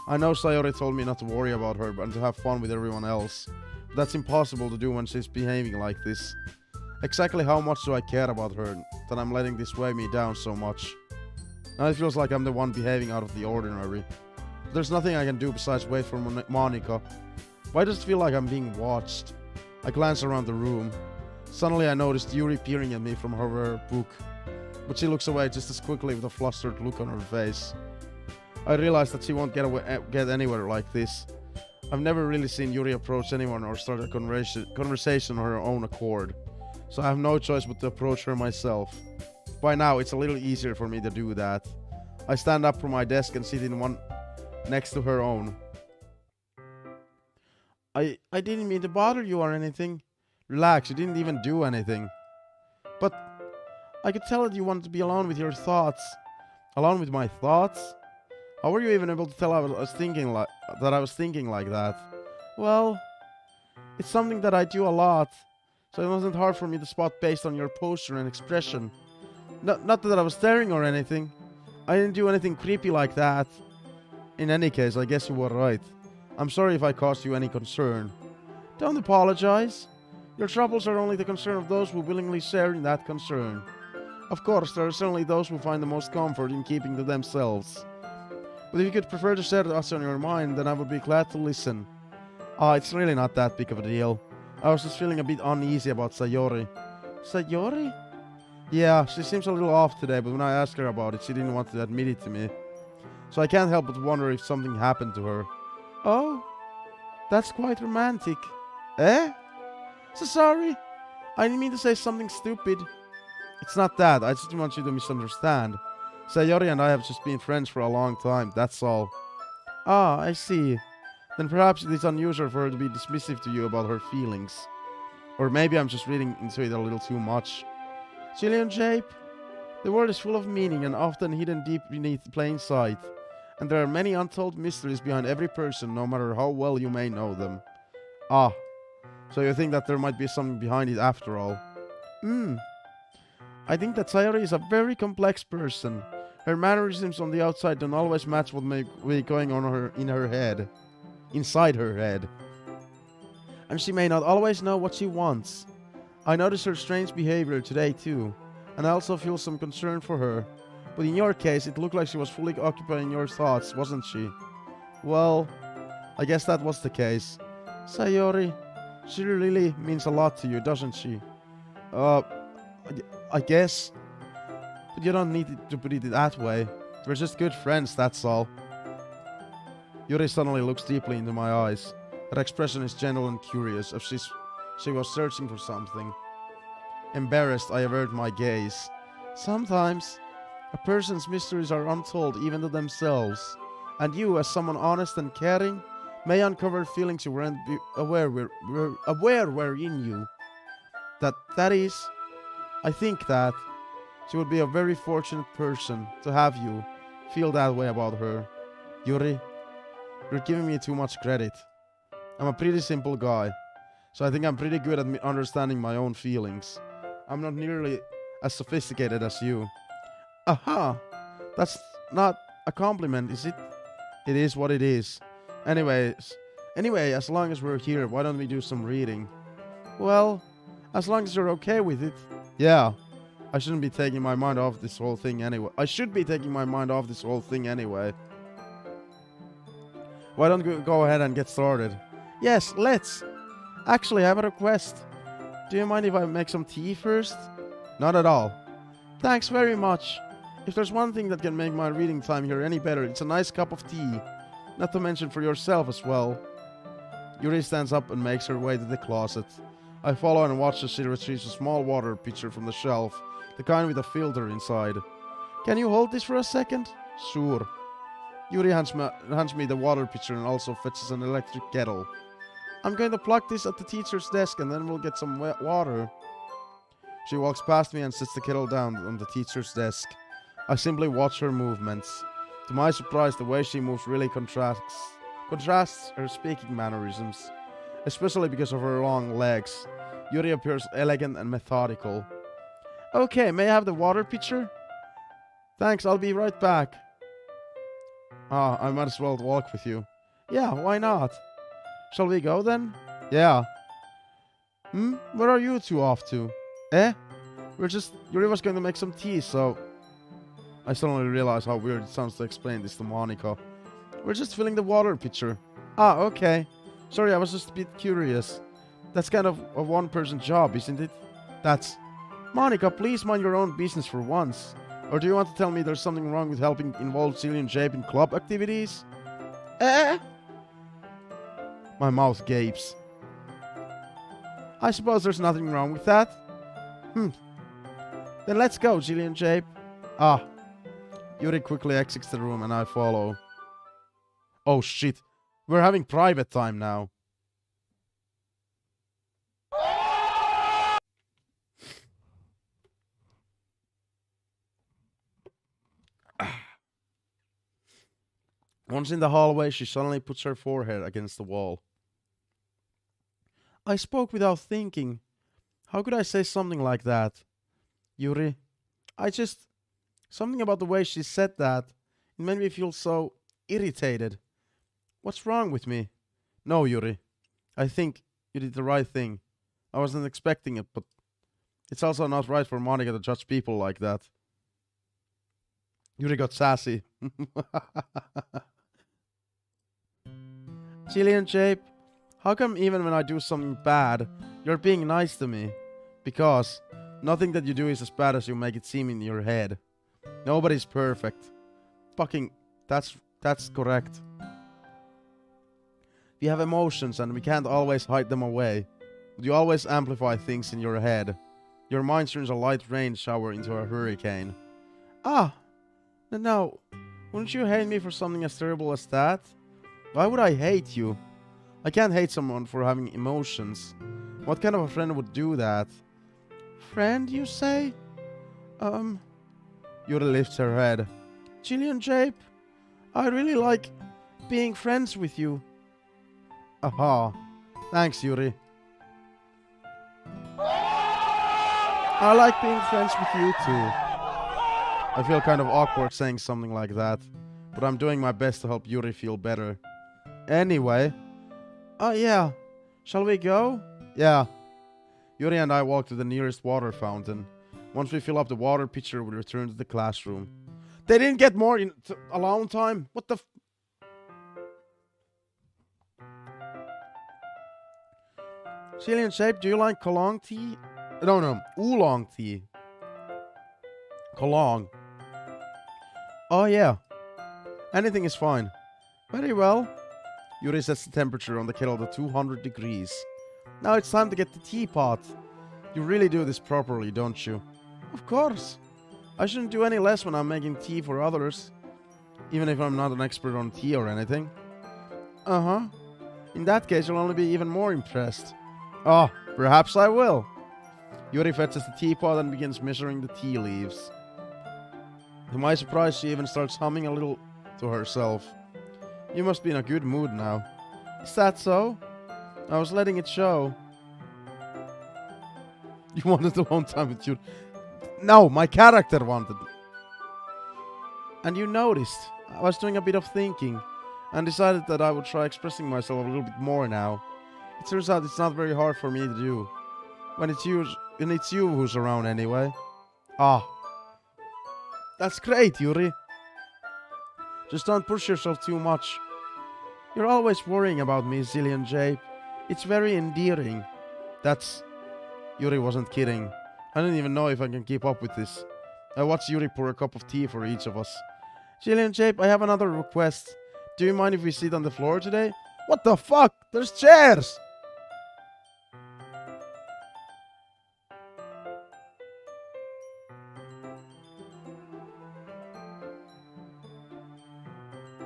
I know Sayori told me not to worry about her and to have fun with everyone else, but that's impossible to do when she's behaving like this. Exactly how much do I care about her that I'm letting this weigh me down so much? Now it feels like I'm the one behaving out of the ordinary. But there's nothing I can do besides wait for Monika. Why does it feel like I'm being watched? I glance around the room. Suddenly I noticed Yuri peering at me from her book, but she looks away just as quickly with a flustered look on her face. I realize that she won't get anywhere like this. I've never really seen Yuri approach anyone or start a conversation on her own accord, so I have no choice but to approach her myself. By now it's a little easier for me to do that. I stand up from my desk and sit in one next to her own. I didn't mean to bother you or anything. Relax, you didn't even do anything. But I could tell that you wanted to be alone with your thoughts. Alone with my thoughts? How were you even able to tell I was thinking like that? Well, it's something that I do a lot, so it wasn't hard for me to spot based on your posture and expression. Not that I was staring or anything. I didn't do anything creepy like that. In any case, I guess you were right. I'm sorry if I caused you any concern. Don't apologize. Your troubles are only the concern of those who willingly share in that concern. Of course, there are certainly those who find the most comfort in keeping to themselves. But if you could prefer to share what's on your mind, then I would be glad to listen. It's really not that big of a deal. I was just feeling a bit uneasy about Sayori. Sayori? Yeah, she seems a little off today, but when I asked her about it, she didn't want to admit it to me. So I can't help but wonder if something happened to her. Oh, that's quite romantic. So sorry. I didn't mean to say something stupid. It's not that, I just didn't want you to misunderstand. Sayori and I have just been friends for a long time, that's all. I see. Then perhaps it is unusual for her to be dismissive to you about her feelings. Or maybe I'm just reading into it a little too much. ZillionJape, the world is full of meaning and often hidden deep beneath plain sight. And there are many untold mysteries behind every person, no matter how well you may know them. So you think that there might be something behind it after all? I think that Sayori is a very complex person. Her mannerisms on the outside don't always match what may be going on inside her head. and she may not always know what she wants. I noticed her strange behavior today too, and I also feel some concern for her. But in your case, it looked like she was fully occupied in your thoughts, wasn't she? Well, I guess that was the case. Sayori, she really means a lot to you, doesn't she? I guess. But you don't need to put it that way. We're just good friends, that's all. Yuri suddenly looks deeply into my eyes. Her expression is gentle and curious, as she was searching for something. Embarrassed, I avert my gaze. Sometimes, a person's mysteries are untold even to themselves, and you, as someone honest and caring, may uncover feelings you weren't aware were in you. That is, I think that she would be a very fortunate person to have you feel that way about her. Yuri, you're giving me too much credit. I'm a pretty simple guy, so I think I'm pretty good at understanding my own feelings. I'm not nearly as sophisticated as you. Aha! That's not a compliment, is it? It is what it is. Anyway, as long as we're here, why don't we do some reading? Well, as long as you're okay with it. Yeah. I shouldn't be taking my mind off this whole thing anyway. I should be taking my mind off this whole thing anyway. Why don't we go ahead and get started? Yes, let's. Actually, I have a request. Do you mind if I make some tea first? Not at all. Thanks very much. If there's one thing that can make my reading time here any better, it's a nice cup of tea. Not to mention for yourself as well. Yuri stands up and makes her way to the closet. I follow and watch as she retrieves a small water pitcher from the shelf, the kind with a filter inside. Can you hold this for a second? Sure. Yuri hands me the water pitcher and also fetches an electric kettle. I'm going to plug this at the teacher's desk and then we'll get some water. She walks past me and sets the kettle down on the teacher's desk. I simply watch her movements. To my surprise, the way she moves really contrasts her speaking mannerisms, especially because of her long legs. Yuri appears elegant and methodical. Okay, may I have the water pitcher? Thanks, I'll be right back. I might as well walk with you. Yeah, why not? Shall we go then? Yeah. Where are you two off to? Yuri was going to make some tea, so... I suddenly realize how weird it sounds to explain this to Monica. We're just filling the water pitcher. Okay. Sorry, I was just a bit curious. That's kind of a one-person job, isn't it? That's... Monica, please mind your own business for once. Or do you want to tell me there's something wrong with helping involve ZillionJape in club activities? My mouth gapes. I suppose there's nothing wrong with that. Then let's go, ZillionJape. Yuri quickly exits the room and I follow. Oh shit, we're having private time now. Once in the hallway, she suddenly puts her forehead against the wall. I spoke without thinking. How could I say something like that? Yuri, something about the way she said that, it made me feel so irritated. What's wrong with me? No, Yuri. I think you did the right thing. I wasn't expecting it, but it's also not right for Monica to judge people like that. Yuri got sassy. ZillionJape, how come even when I do something bad, you're being nice to me? Because nothing that you do is as bad as you make it seem in your head. Nobody's perfect. Fucking, that's correct. We have emotions and we can't always hide them away. But you always amplify things in your head. Your mind turns a light rain shower into a hurricane. No, wouldn't you hate me for something as terrible as that? Why would I hate you? I can't hate someone for having emotions. What kind of a friend would do that? Friend, you say? Yuri lifts her head. ZillionJape, I really like being friends with you. Aha. Thanks, Yuri. I like being friends with you too. I feel kind of awkward saying something like that, but I'm doing my best to help Yuri feel better. Anyway, yeah, Shall we go? Yeah. Yuri and I walk to the nearest water fountain. Once we fill up the water pitcher, we return to the classroom. They didn't get more in alone time? What the ZillionJape, do you like Kolong tea? No, oolong tea. Kolong. Oh yeah. Anything is fine. Very well. Yuri sets the temperature on the kettle to 200 degrees. Now it's time to get the teapot. You really do this properly, don't you? Of course. I shouldn't do any less when I'm making tea for others. Even if I'm not an expert on tea or anything. Uh-huh. In that case, you'll only be even more impressed. Oh, perhaps I will. Yuri fetches the teapot and begins measuring the tea leaves. To my surprise, she even starts humming a little to herself. You must be in a good mood now. Is that so? I was letting it show. You wanted alone time with you. No, my character wanted. And you noticed. I was doing a bit of thinking and decided that I would try expressing myself a little bit more now. It turns out it's not very hard for me to do. When it's you who's around anyway. Ah. That's great, Yuri. Just don't push yourself too much. You're always worrying about me, ZillionJape. It's very endearing. Yuri wasn't kidding. I don't even know if I can keep up with this. I watched Yuri pour a cup of tea for each of us. ZillionJape, I have another request. Do you mind if we sit on the floor today? What the fuck? There's chairs!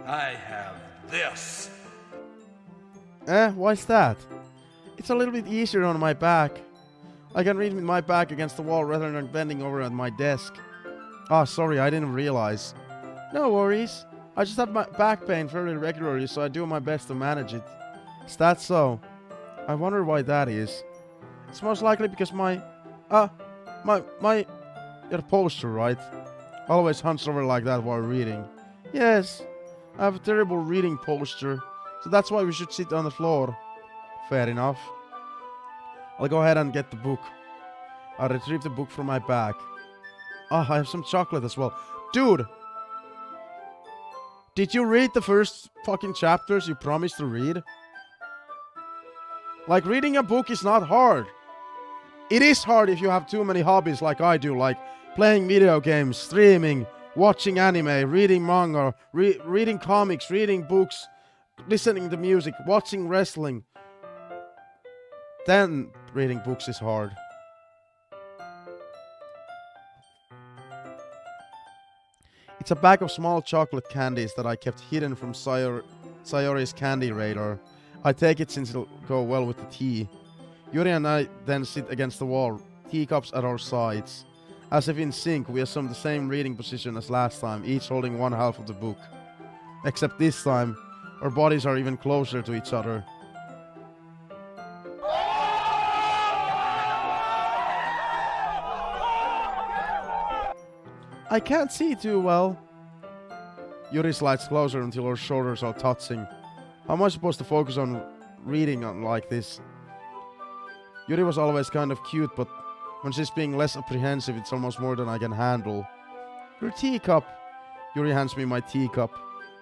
I have this. Why's that? It's a little bit easier on my back. I can read with my back against the wall rather than bending over at my desk. Ah, sorry, I didn't realize. No worries. I just have my back pain fairly regularly, so I do my best to manage it. Is that so? I wonder why that is. It's most likely because your posture, right? Always hunched over like that while reading. Yes, I have a terrible reading posture, so that's why we should sit on the floor. Fair enough. I'll go ahead and get the book. I'll retrieve the book from my bag. Ah, I have some chocolate as well. Dude! Did you read the first fucking chapters you promised to read? Like, reading a book is not hard. It is hard if you have too many hobbies like I do, like playing video games, streaming, watching anime, reading manga, reading comics, reading books, listening to music, watching wrestling. Then reading books is hard. It's a bag of small chocolate candies that I kept hidden from Sayori's candy radar. I take it since it'll go well with the tea. Yuri and I then sit against the wall, teacups at our sides. As if in sync, we assume the same reading position as last time, each holding one half of the book. Except this time, our bodies are even closer to each other. I can't see too well. Yuri slides closer until her shoulders are touching. How am I supposed to focus on reading like this? Yuri was always kind of cute, but when she's being less apprehensive, it's almost more than I can handle. Your teacup. Yuri hands me my teacup.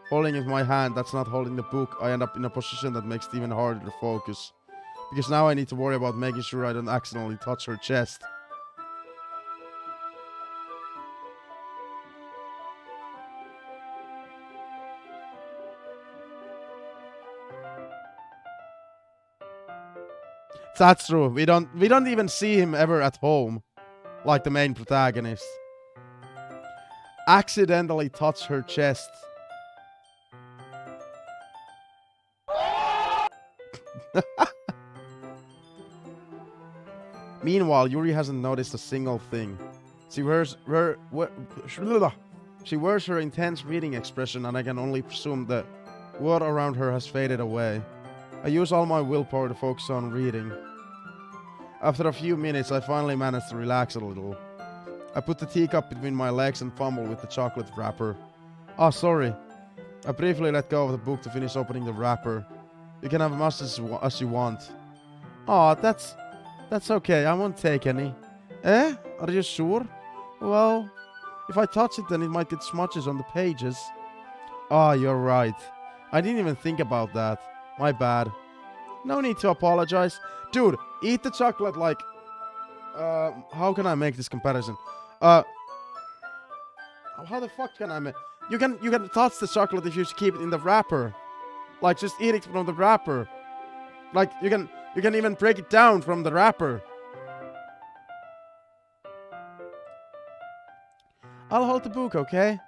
Holding it in my hand, that's not holding the book, I end up in a position that makes it even harder to focus. Because now I need to worry about making sure I don't accidentally touch her chest. That's true. We don't even see him ever at home, like the main protagonist. Accidentally touch her chest. Meanwhile, Yuri hasn't noticed a single thing. She wears her intense reading expression, and I can only presume the world around her has faded away. I use all my willpower to focus on reading. After a few minutes, I finally manage to relax a little. I put the teacup between my legs and fumble with the chocolate wrapper. Ah, sorry. I briefly let go of the book to finish opening the wrapper. You can have as much as you want. Oh, that's okay. I won't take any. Eh? Are you sure? Well, if I touch it, then it might get smudges on the pages. Oh, you're right. I didn't even think about that. My bad. No need to apologize. Dude, eat the chocolate like... how can I make this comparison? How the fuck can I make... You can touch the chocolate if you keep it in the wrapper. Like, just eat it from the wrapper. Like, you can even break it down from the wrapper. I'll hold the book, okay?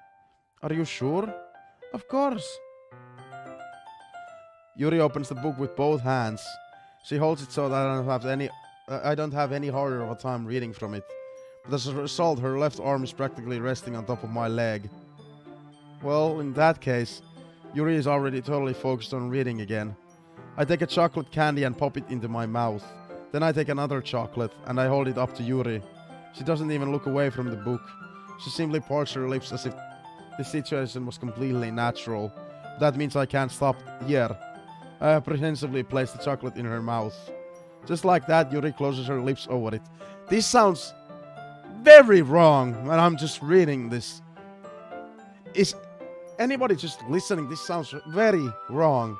Are you sure? Of course. Yuri opens the book with both hands. She holds it so that I don't have any harder of a time reading from it. But as a result, her left arm is practically resting on top of my leg. Well, in that case, Yuri is already totally focused on reading again. I take a chocolate candy and pop it into my mouth. Then I take another chocolate and I hold it up to Yuri. She doesn't even look away from the book. She simply parts her lips as if the situation was completely natural. That means I can't stop here. I apprehensively place the chocolate in her mouth. Just like that, Yuri closes her lips over it. This sounds very wrong when I'm just reading this. Is anybody just listening? This sounds very wrong.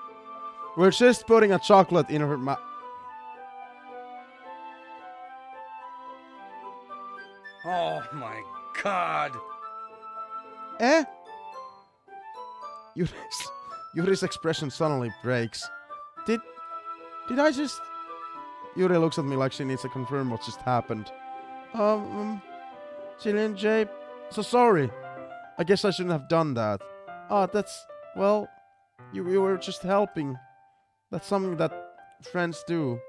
We're just putting a chocolate in her mouth. Oh my god. Eh? Yuri's expression suddenly breaks. Did I just... Yuri looks at me like she needs to confirm what just happened. ZillionJape, so sorry. I guess I shouldn't have done that. That's... Well, you were just helping. That's something that friends do.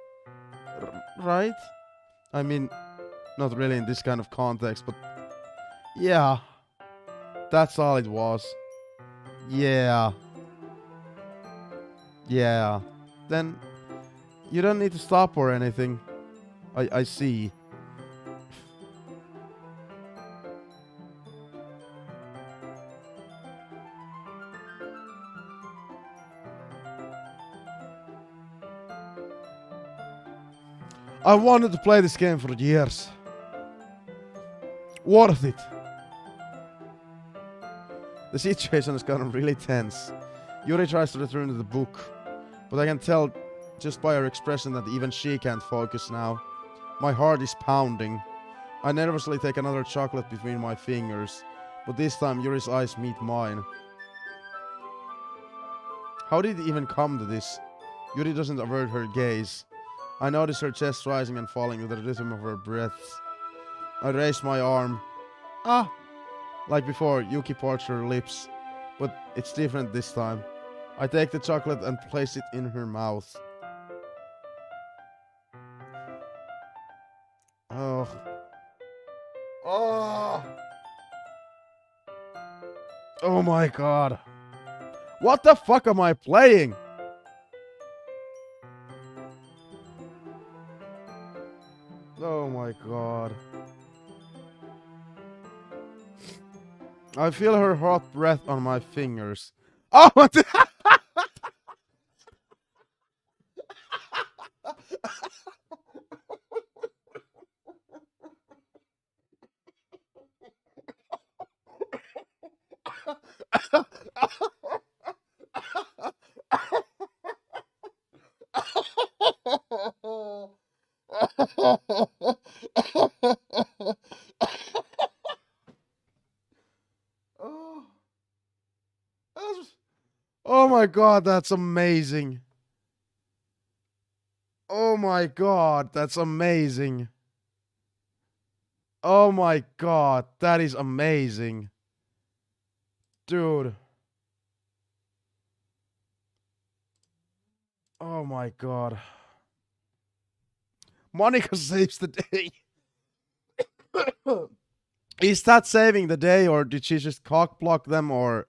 Right? I mean, not really in this kind of context, but... Yeah. That's all it was. Yeah. Yeah. Then... You don't need to stop or anything. I see. I wanted to play this game for years. Worth it. The situation has gotten really tense. Yuri tries to return to the book, but I can tell just by her expression that even she can't focus now. My heart is pounding. I nervously take another chocolate between my fingers, but this time Yuri's eyes meet mine. How did it even come to this? Yuri doesn't avert her gaze. I notice her chest rising and falling with the rhythm of her breaths. I raise my arm. Ah! Like before, Yuki parts her lips, but it's different this time. I take the chocolate and place it in her mouth. Oh. Oh. Oh my god. What the fuck am I playing? Oh my god. I feel her hot breath on my fingers. Oh, what the Oh my god, that's amazing. Oh my god, that's amazing. Oh my god, that is amazing. Dude. Oh my god. Monica saves the day. Is that saving the day, or did she just cock block them, or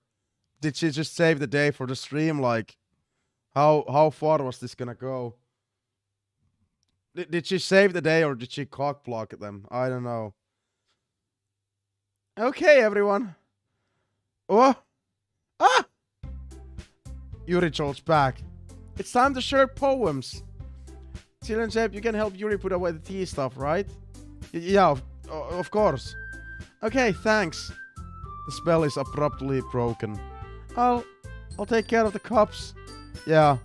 did she just save the day for the stream? Like, how far was this gonna go? Did she save the day, or did she cock block them? I don't know. Okay, everyone. Oh! Ah! Yuri jolts back. It's time to share poems. ZillionJape, you can help Yuri put away the tea stuff, right? Yeah, of course. Okay, thanks. The spell is abruptly broken. I'll take care of the cups. Yeah.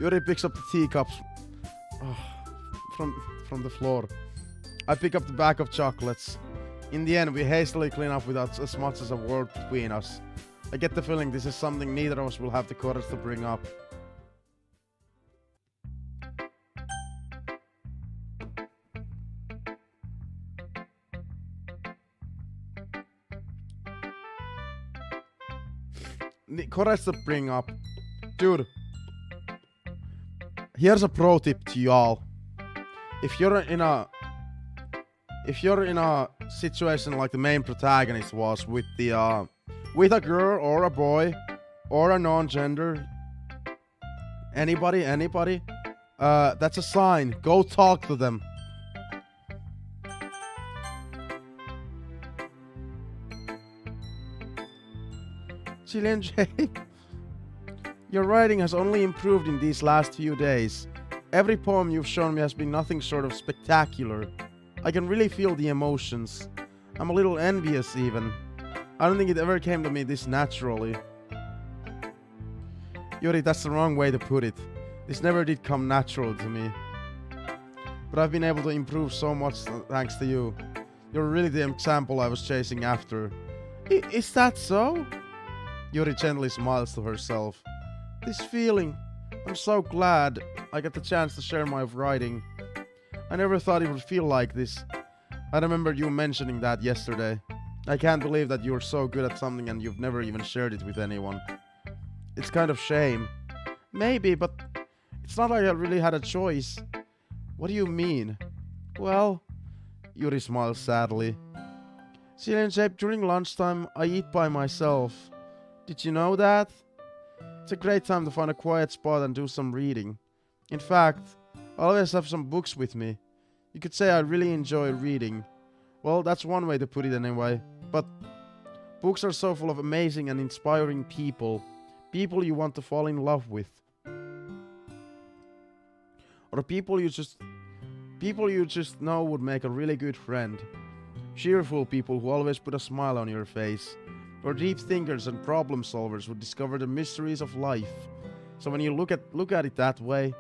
Yuri picks up the teacups from the floor. I pick up the bag of chocolates. In the end, we hastily clean up without as much as a word between us. I get the feeling this is something neither of us will have the courage to bring up. The courage to bring up. Dude. Here's a pro tip to y'all. If you're in a situation like the main protagonist was with the with a girl or a boy or a non-gender, anybody, that's a sign. Go talk to them. ZillionJape, your writing has only improved in these last few days. Every poem you've shown me has been nothing short of spectacular. I can really feel the emotions. I'm a little envious even. I don't think it ever came to me this naturally. Yuri, that's the wrong way to put it. This never did come natural to me. But I've been able to improve so much thanks to you. You're really the example I was chasing after. Is that so? Yuri gently smiles to herself. This feeling, I'm so glad I get the chance to share my writing. I never thought it would feel like this. I remember you mentioning that yesterday. I can't believe that you're so good at something and you've never even shared it with anyone. It's kind of shame. Maybe, but it's not like I really had a choice. What do you mean? Well, Yuri smiles sadly. ZillionJape, during lunchtime, I eat by myself. Did you know that? It's a great time to find a quiet spot and do some reading. In fact, I always have some books with me. You could say I really enjoy reading. Well, that's one way to put it anyway. But books are so full of amazing and inspiring people. People you want to fall in love with. Or people you just know would make a really good friend. Cheerful people who always put a smile on your face. Or deep thinkers and problem solvers who discover the mysteries of life. So when you look at it that way,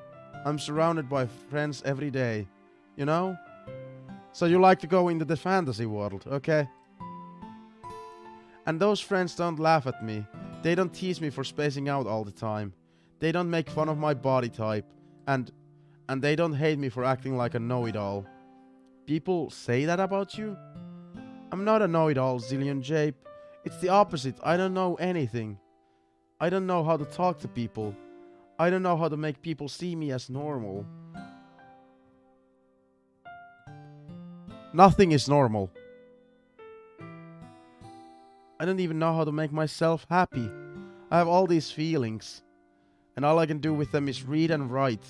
I'm surrounded by friends every day. You know? So you like to go into the fantasy world, okay? And those friends don't laugh at me. They don't tease me for spacing out all the time. They don't make fun of my body type. And they don't hate me for acting like a know-it-all. People say that about you? I'm not a know-it-all, ZillionJape. It's the opposite. I don't know anything. I don't know how to talk to people. I don't know how to make people see me as normal. Nothing is normal. I don't even know how to make myself happy. I have all these feelings. And all I can do with them is read and write.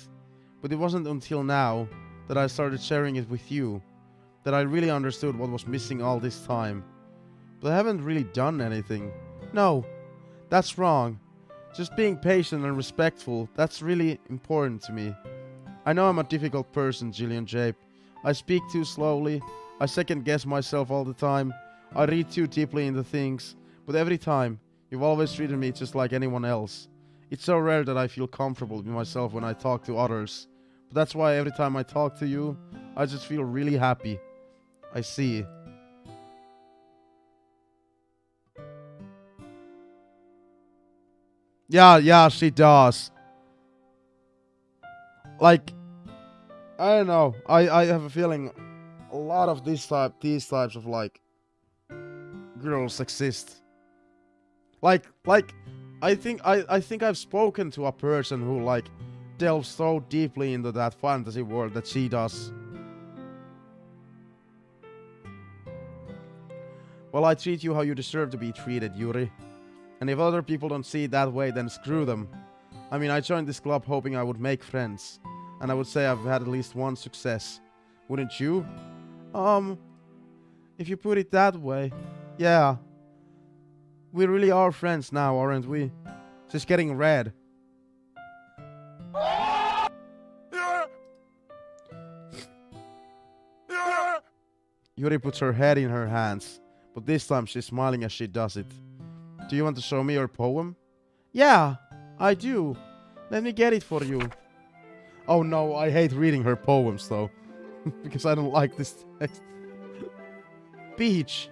But it wasn't until now that I started sharing it with you that I really understood what was missing all this time. But I haven't really done anything. No, that's wrong. Just being patient and respectful, that's really important to me. I know I'm a difficult person, ZillionJape. I speak too slowly, I second guess myself all the time, I read too deeply into things, but every time, you've always treated me just like anyone else. It's so rare that I feel comfortable with myself when I talk to others. But that's why every time I talk to you, I just feel really happy. I see. Yeah, she does. Like, I don't know. I have a feeling a lot of these types of like girls exist. Like I think I've spoken to a person who like delves so deeply into that fantasy world that she does. Well, I treat you how you deserve to be treated, Yuri. And if other people don't see it that way, then screw them. I mean, I joined this club hoping I would make friends. And I would say I've had at least one success. Wouldn't you? If you put it that way, yeah. We really are friends now, aren't we? Just getting red. Yuri puts her head in her hands, but this time she's smiling as she does it. Do you want to show me your poem? Yeah, I do. Let me get it for you. Oh no, I hate reading her poems though. Because I don't like this text. Beach.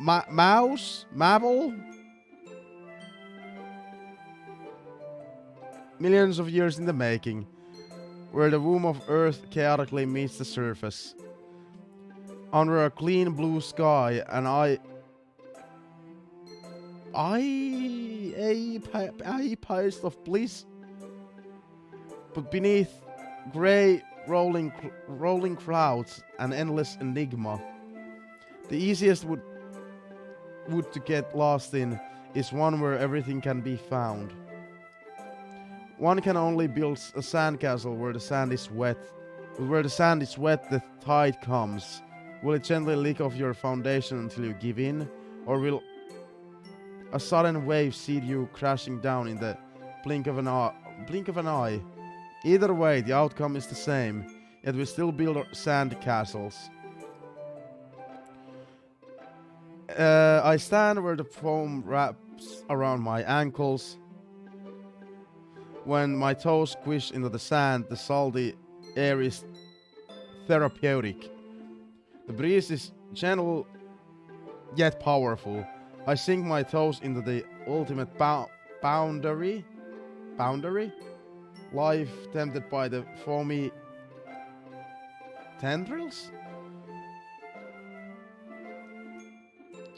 Mouse? Mabel? Millions of years in the making. Where the womb of Earth chaotically meets the surface. Under a clean blue sky, and a past of bliss. But beneath grey rolling clouds, an endless enigma. The easiest wood to get lost in is one where everything can be found. One can only build a sandcastle where the sand is wet. But where the sand is wet, the tide comes. Will it gently lick off your foundation until you give in? Or will a sudden wave seed you crashing down in the blink of an eye? Either way, the outcome is the same. Yet we still build sand castles. I stand where the foam wraps around my ankles. When my toes squish into the sand, the salty air is therapeutic. The breeze is gentle yet powerful. I sink my toes into the ultimate boundary. Life tempted by the foamy tendrils?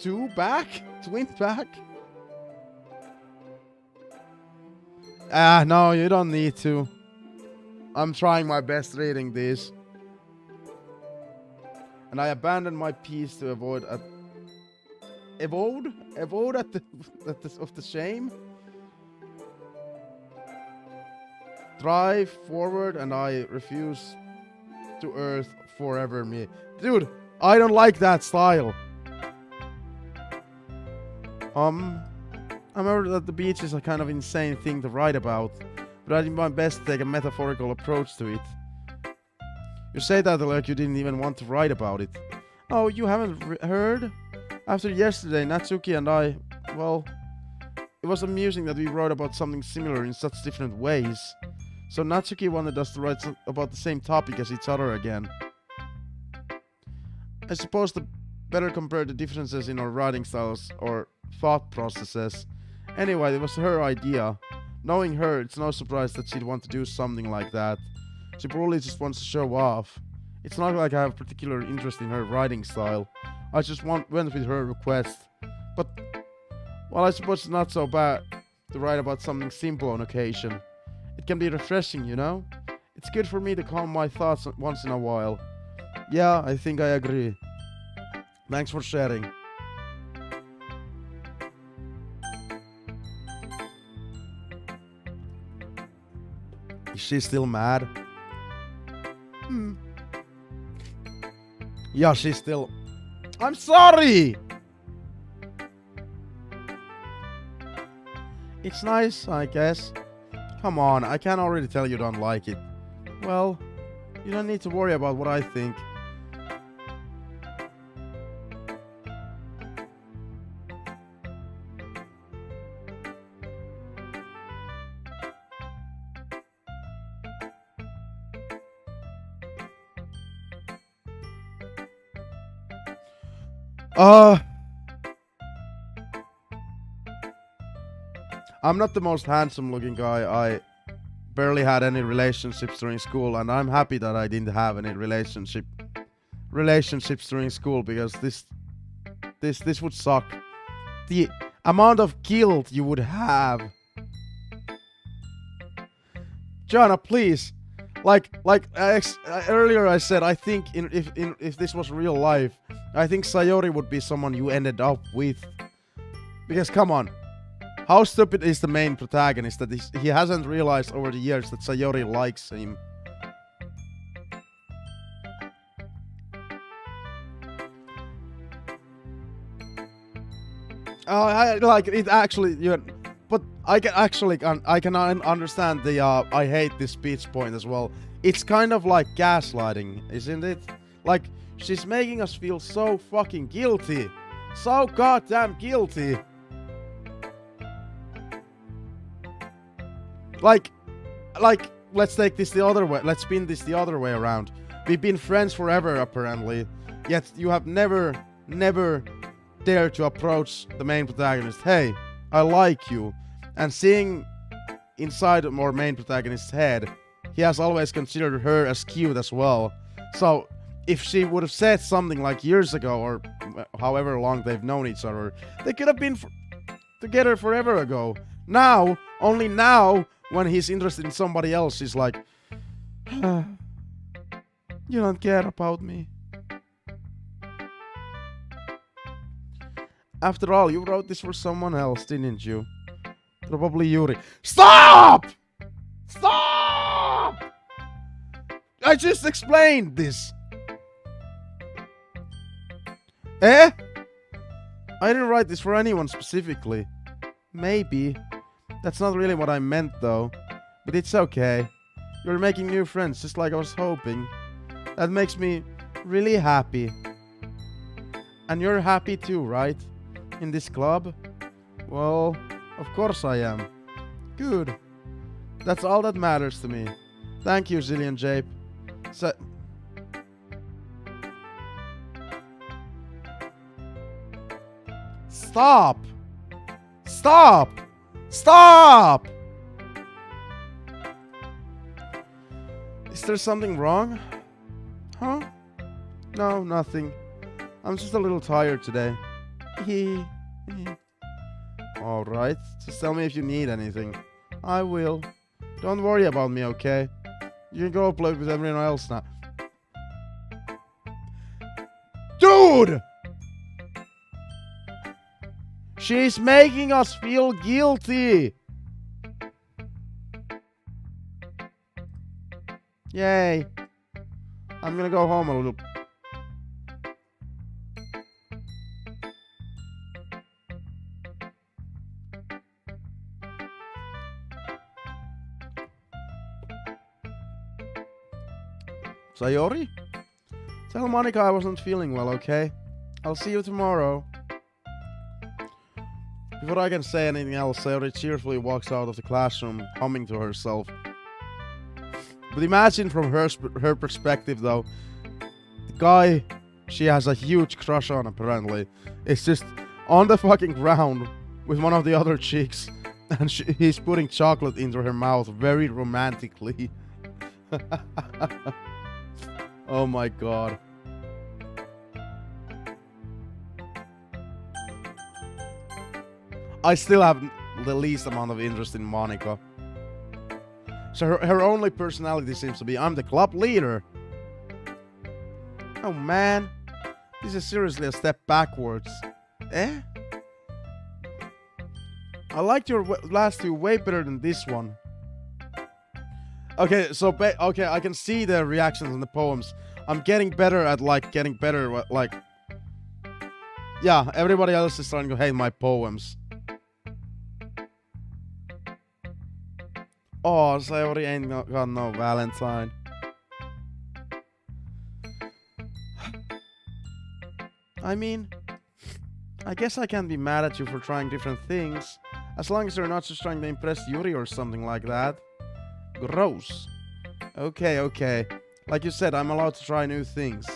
Twin back? No, you don't need to. I'm trying my best reading this. And I abandoned my piece to avoid of the shame. Drive forward, and I refuse to earth forever me. Dude, I don't like that style. I remember that the beach is a kind of insane thing to write about, but I did my best to take a metaphorical approach to it. You say that like you didn't even want to write about it. Oh, you haven't heard? After yesterday, Natsuki and I, well, it was amusing that we wrote about something similar in such different ways. So Natsuki wanted us to write about the same topic as each other again. I suppose to better compare the differences in our writing styles or thought processes. Anyway, it was her idea. Knowing her, it's no surprise that she'd want to do something like that. She probably just wants to show off. It's not like I have particular interest in her writing style. I just went with her request. But, well, I suppose it's not so bad to write about something simple on occasion. It can be refreshing, you know? It's good for me to calm my thoughts once in a while. Yeah, I think I agree. Thanks for sharing. Is she still mad? Yeah, she's still... I'm sorry! It's nice, I guess. Come on, I can already tell you don't like it. Well, you don't need to worry about what I think. I'm not the most handsome looking guy. I barely had any relationships during school, and I'm happy that I didn't have any relationships during school, because this would suck. The amount of guilt you would have. Jana, please. Earlier I said, I think if this was real life, I think Sayori would be someone you ended up with. Because come on, how stupid is the main protagonist that he hasn't realized over the years that Sayori likes him? I like it actually. But I can understand the I hate this speech point as well. it's kind of like gaslighting, isn't it? Like, she's making us feel so fucking guilty. So goddamn guilty. Like, let's take this the other way. Let's spin this the other way around. We've been friends forever, apparently. Yet you have never dared to approach the main protagonist. Hey, I like you. And seeing inside our main protagonist's head, he has always considered her as cute as well. So, if she would have said something like years ago, or however long they've known each other, they could have been together forever ago. Now, only now, when he's interested in somebody else, he's like, you don't care about me. After all, you wrote this for someone else, didn't you? Probably Yuri. Stop! Stop! I just explained this. Eh? I didn't write this for anyone specifically. Maybe. That's not really what I meant though. But it's okay. You're making new friends just like I was hoping. That makes me really happy. And you're happy too, right? In this club? Well, of course I am. Good. That's all that matters to me. Thank you, ZillionJape. Stop! Stop! Stop! Is there something wrong? Huh? No, nothing. I'm just a little tired today. Alright, just tell me if you need anything. I will. Don't worry about me, okay? You can go play with everyone else now. Dude! She's making us feel guilty! Yay. I'm gonna go home a little. Sayori? Tell Monica I wasn't feeling well, okay? I'll see you tomorrow. Before I can say anything else, Sayori cheerfully walks out of the classroom, humming to herself. But imagine from her perspective, though, the guy she has a huge crush on, apparently, is just on the fucking ground with one of the other chicks, and he's putting chocolate into her mouth very romantically. Oh my god. I still have the least amount of interest in Monica. So her only personality seems to be, I'm the club leader. Oh man. This is seriously a step backwards. Eh? I liked your last two way better than this one. Okay, so okay, I can see the reactions in the poems. I'm getting better at yeah, everybody else is starting to hate my poems. Oh, Sayori ain't got no Valentine. I mean, I guess I can't be mad at you for trying different things, as long as you're not just trying to impress Yuri or something like that. Gross. Okay. Like you said, I'm allowed to try new things.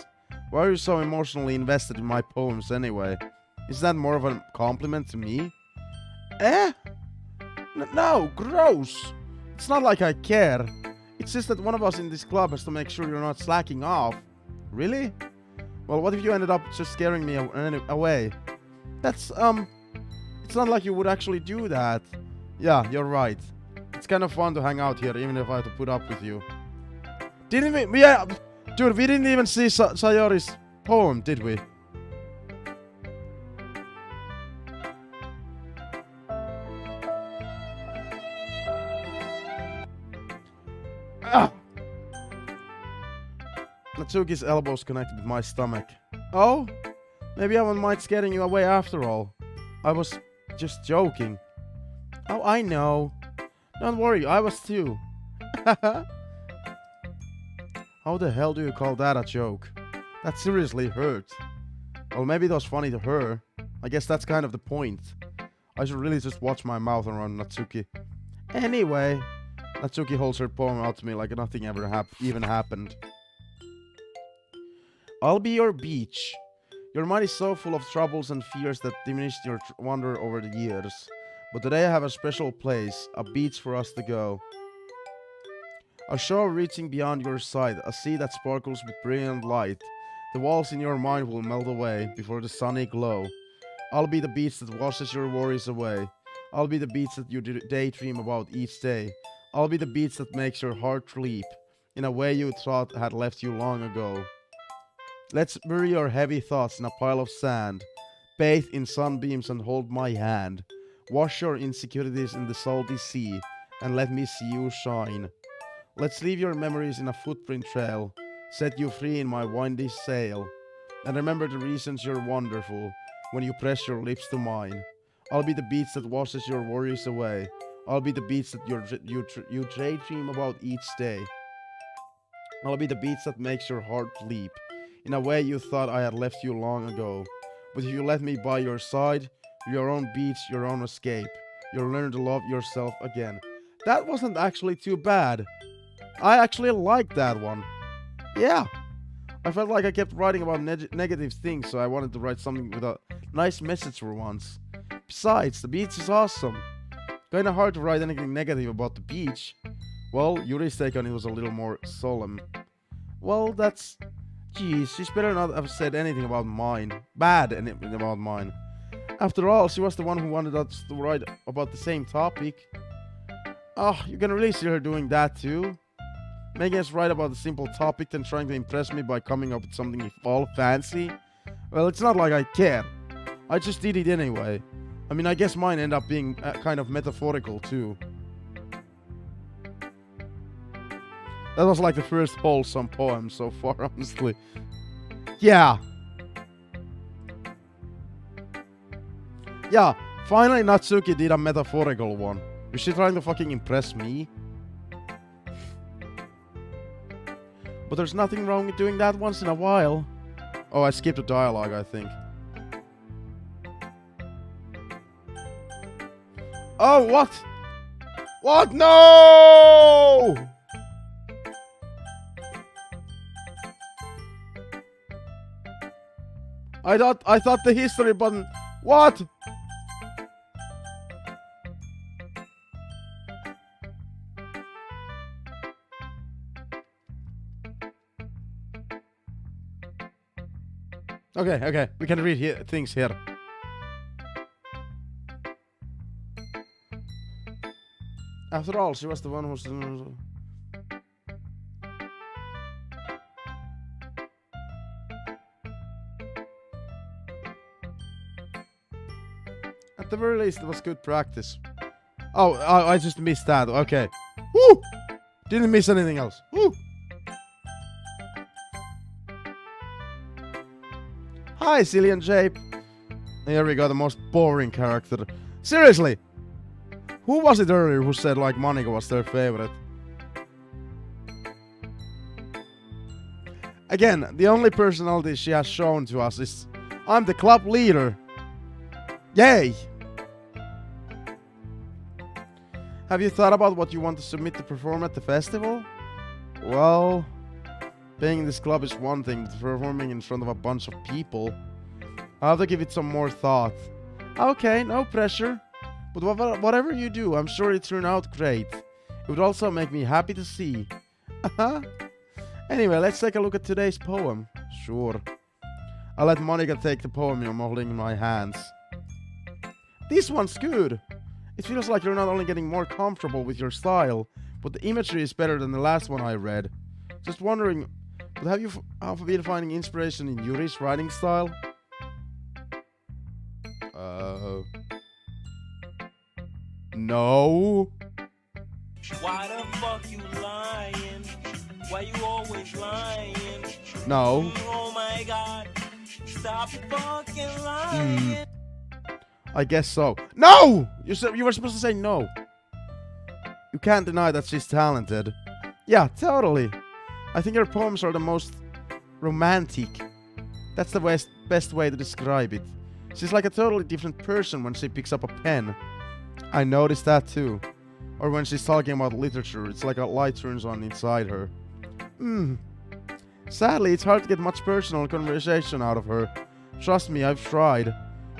Why are you so emotionally invested in my poems anyway? Is that more of a compliment to me? Eh? No, gross. It's not like I care. It's just that one of us in this club has to make sure you're not slacking off. Really? Well, what if you ended up just scaring me away? That's, it's not like you would actually do that. Yeah, you're right. It's kind of fun to hang out here, even if I have to put up with you. Didn't we? Yeah, dude, we didn't even see Sayori's poem, did we? Ah! Natsuki's elbows connected with my stomach. Oh? Maybe I wouldn't mind scaring you away after all. I was just joking. Oh, I know. Don't worry, I was too. How the hell do you call that a joke? That seriously hurt. Well, maybe it was funny to her. I guess that's kind of the point. I should really just watch my mouth around Natsuki. Anyway, Natsuki holds her poem out to me like nothing ever even happened. I'll be your beach. Your mind is so full of troubles and fears that diminished your wonder over the years. But today I have a special place, a beach for us to go. A shore reaching beyond your sight, a sea that sparkles with brilliant light. The walls in your mind will melt away before the sunny glow. I'll be the beach that washes your worries away. I'll be the beach that you daydream about each day. I'll be the beach that makes your heart leap in a way you thought had left you long ago. Let's bury your heavy thoughts in a pile of sand. Bathe in sunbeams and hold my hand. Wash your insecurities in the salty sea and let me see you shine. Let's leave your memories in a footprint trail. Set you free in my windy sail. And remember the reasons you're wonderful when you press your lips to mine. I'll be the beach that washes your worries away. I'll be the beach that you daydream about each day. I'll be the beach that makes your heart leap in a way you thought I had left you long ago. But if you let me by your side, your own beach, your own escape, you'll learn to love yourself again. That wasn't actually too bad. I actually liked that one. Yeah. I felt like I kept writing about negative things, so I wanted to write something with a nice message for once. Besides, the beach is awesome. Kinda hard to write anything negative about the beach. Well, Yuri's take on it was a little more solemn. Well, that's... Geez, she's better not have said anything about mine. Bad anything about mine. After all, she was the one who wanted us to write about the same topic. Oh, you can really see her doing that too. Making us write about a simple topic then trying to impress me by coming up with something all fancy. Well, it's not like I care. I just did it anyway. I mean, I guess mine ended up being kind of metaphorical too. That was like the first wholesome poem so far, honestly. Yeah. Yeah, finally Natsuki did a metaphorical one. Is she trying to fucking impress me? But there's nothing wrong with doing that once in a while. Oh, I skipped a dialogue, I think. Oh, what? What? No! I thought the history button. What? Okay, we can read things here. After all, she was the one who was... At the very least, it was good practice. Oh, I just missed that. Okay. Woo! Didn't miss anything else. Woo! Hi, ZillionJape. Here we go, the most boring character. Seriously! Who was it earlier who said like Monica was their favorite? Again, the only personality she has shown to us is I'm the club leader. Yay! Have you thought about what you want to submit to perform at the festival? Well, being in this club is one thing, but performing in front of a bunch of people, I'll have to give it some more thought. Okay, no pressure. But whatever you do, I'm sure it turned out great. It would also make me happy to see. Anyway, let's take a look at today's poem. Sure. I'll let Monica take the poem I'm holding in my hands. This one's good. It feels like you're not only getting more comfortable with your style, but the imagery is better than the last one I read. Just wondering, but have you been finding inspiration in Yuri's writing style? No. Why the fuck you lying? Why you always lying? No. Oh my god. Stop fucking lying. I guess so. No! You were supposed to say no. You can't deny that she's talented. Yeah, totally. I think her poems are the most romantic. That's the best way to describe it. She's like a totally different person when she picks up a pen. I noticed that too. Or when she's talking about literature, it's like a light turns on inside her. Sadly, it's hard to get much personal conversation out of her. Trust me, I've tried.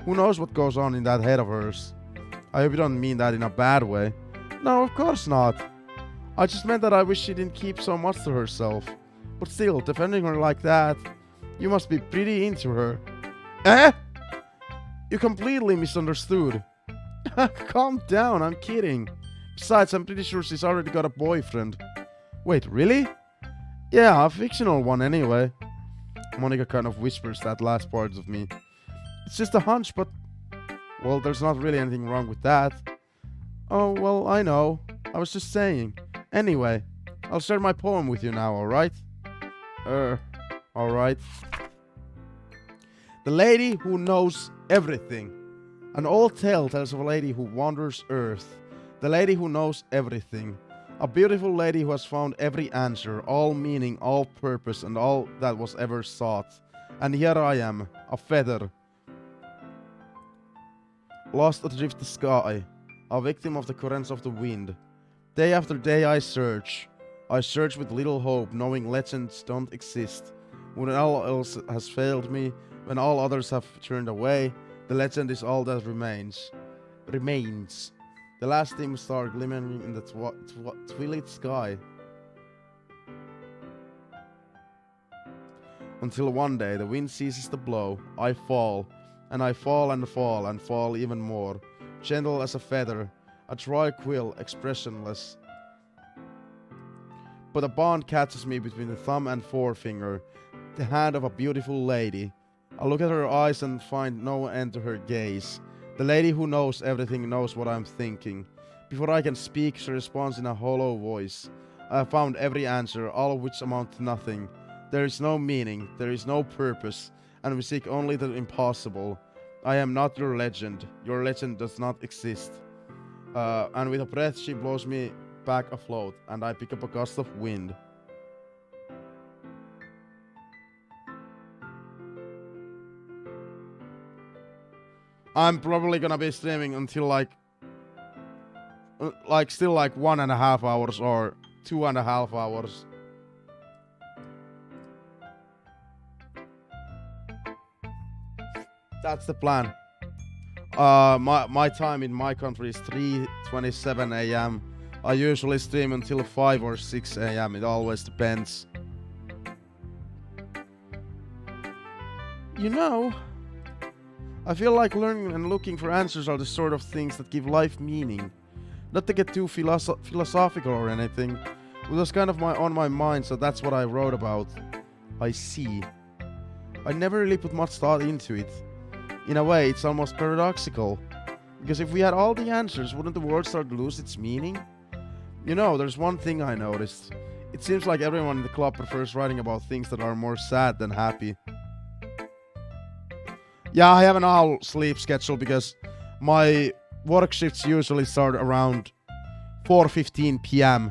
Who knows what goes on in that head of hers? I hope you don't mean that in a bad way. No, of course not. I just meant that I wish she didn't keep so much to herself. But still, defending her like that, you must be pretty into her. Eh? You completely misunderstood. Calm down, I'm kidding. Besides, I'm pretty sure she's already got a boyfriend. Wait, really? Yeah, a fictional one anyway. Monica kind of whispers that last part of me. It's just a hunch, but... Well, there's not really anything wrong with that. Oh, well, I know. I was just saying. Anyway, I'll share my poem with you now, alright? Alright. The lady who knows everything. An old tale tells of a lady who wanders earth. The lady who knows everything. A beautiful lady who has found every answer, all meaning, all purpose, and all that was ever sought. And here I am, a feather. Lost adrift the sky, a victim of the currents of the wind. Day after day I search. I search with little hope, knowing legends don't exist. When all else has failed me, when all others have turned away, the legend is all that remains. The last dim star glimmering in the twilight sky. Until one day the wind ceases to blow, I fall, and I fall and fall and fall even more, gentle as a feather, a dry quill, expressionless. But a bond catches me between the thumb and forefinger, the hand of a beautiful lady. I look at her eyes and find no end to her gaze. The lady who knows everything knows what I'm thinking. Before I can speak, she responds in a hollow voice. I have found every answer, all of which amount to nothing. There is no meaning, there is no purpose, and we seek only the impossible. I am not your legend. Your legend does not exist. And with a breath, she blows me back afloat, and I pick up a gust of wind. I'm probably gonna be streaming until still 1.5 hours or 2.5 hours. That's the plan. My time in my country is 3:27 a.m. I usually stream until 5 or 6 a.m. It always depends. You know, I feel like learning and looking for answers are the sort of things that give life meaning. Not to get too philosophical or anything. It was kind of on my mind, so that's what I wrote about. I see. I never really put much thought into it. In a way, it's almost paradoxical. Because if we had all the answers, wouldn't the world start to lose its meaning? You know, there's one thing I noticed. It seems like everyone in the club prefers writing about things that are more sad than happy. Yeah, I have an all sleep schedule because my work shifts usually start around 4:15 p.m.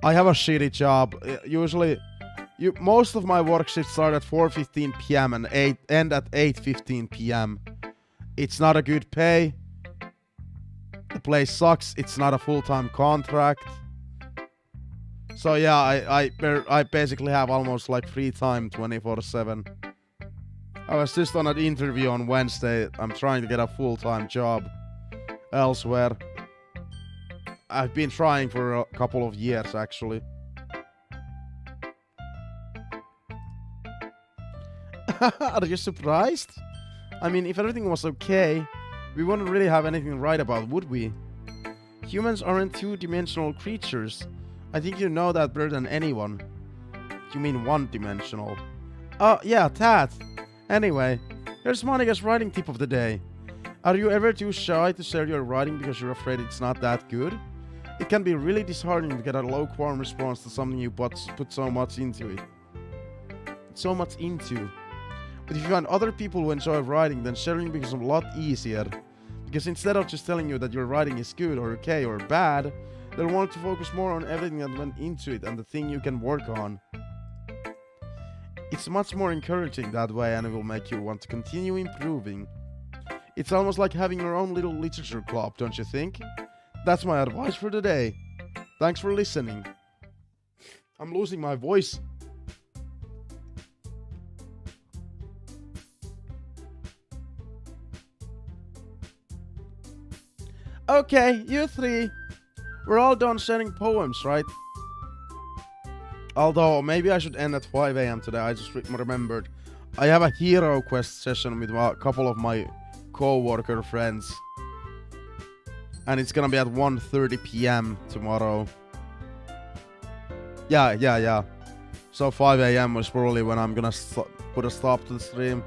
I have a shitty job. Usually, most of my work shifts start at 4:15 p.m. and end at 8:15 p.m. It's not a good pay. The place sucks. It's not a full-time contract. So yeah, I basically have almost like free time 24/7. I was just on an interview on Wednesday. I'm trying to get a full-time job elsewhere. I've been trying for a couple of years, actually. Are you surprised? I mean, if everything was okay, we wouldn't really have anything to write about, would we? Humans aren't two-dimensional creatures. I think you know that better than anyone. You mean one-dimensional. Oh, yeah, that. Anyway, here's Monica's writing tip of the day. Are you ever too shy to share your writing because you're afraid it's not that good? It can be really disheartening to get a lukewarm response to something you put so much into it. But if you find other people who enjoy writing, then sharing becomes a lot easier. Because instead of just telling you that your writing is good or okay or bad, They'll want to focus more on everything that went into it and the thing you can work on. It's much more encouraging that way, and it will make you want to continue improving. It's almost like having your own little literature club, don't you think? That's my advice for today. Thanks for listening. I'm losing my voice. Okay, you three. We're all done sharing poems, right? Although, maybe I should end at 5 AM today. I just remembered. I have a Hero Quest session with a couple of my co-worker friends. And it's gonna be at 1:30 PM tomorrow. Yeah. So 5 AM was probably when I'm gonna put a stop to the stream.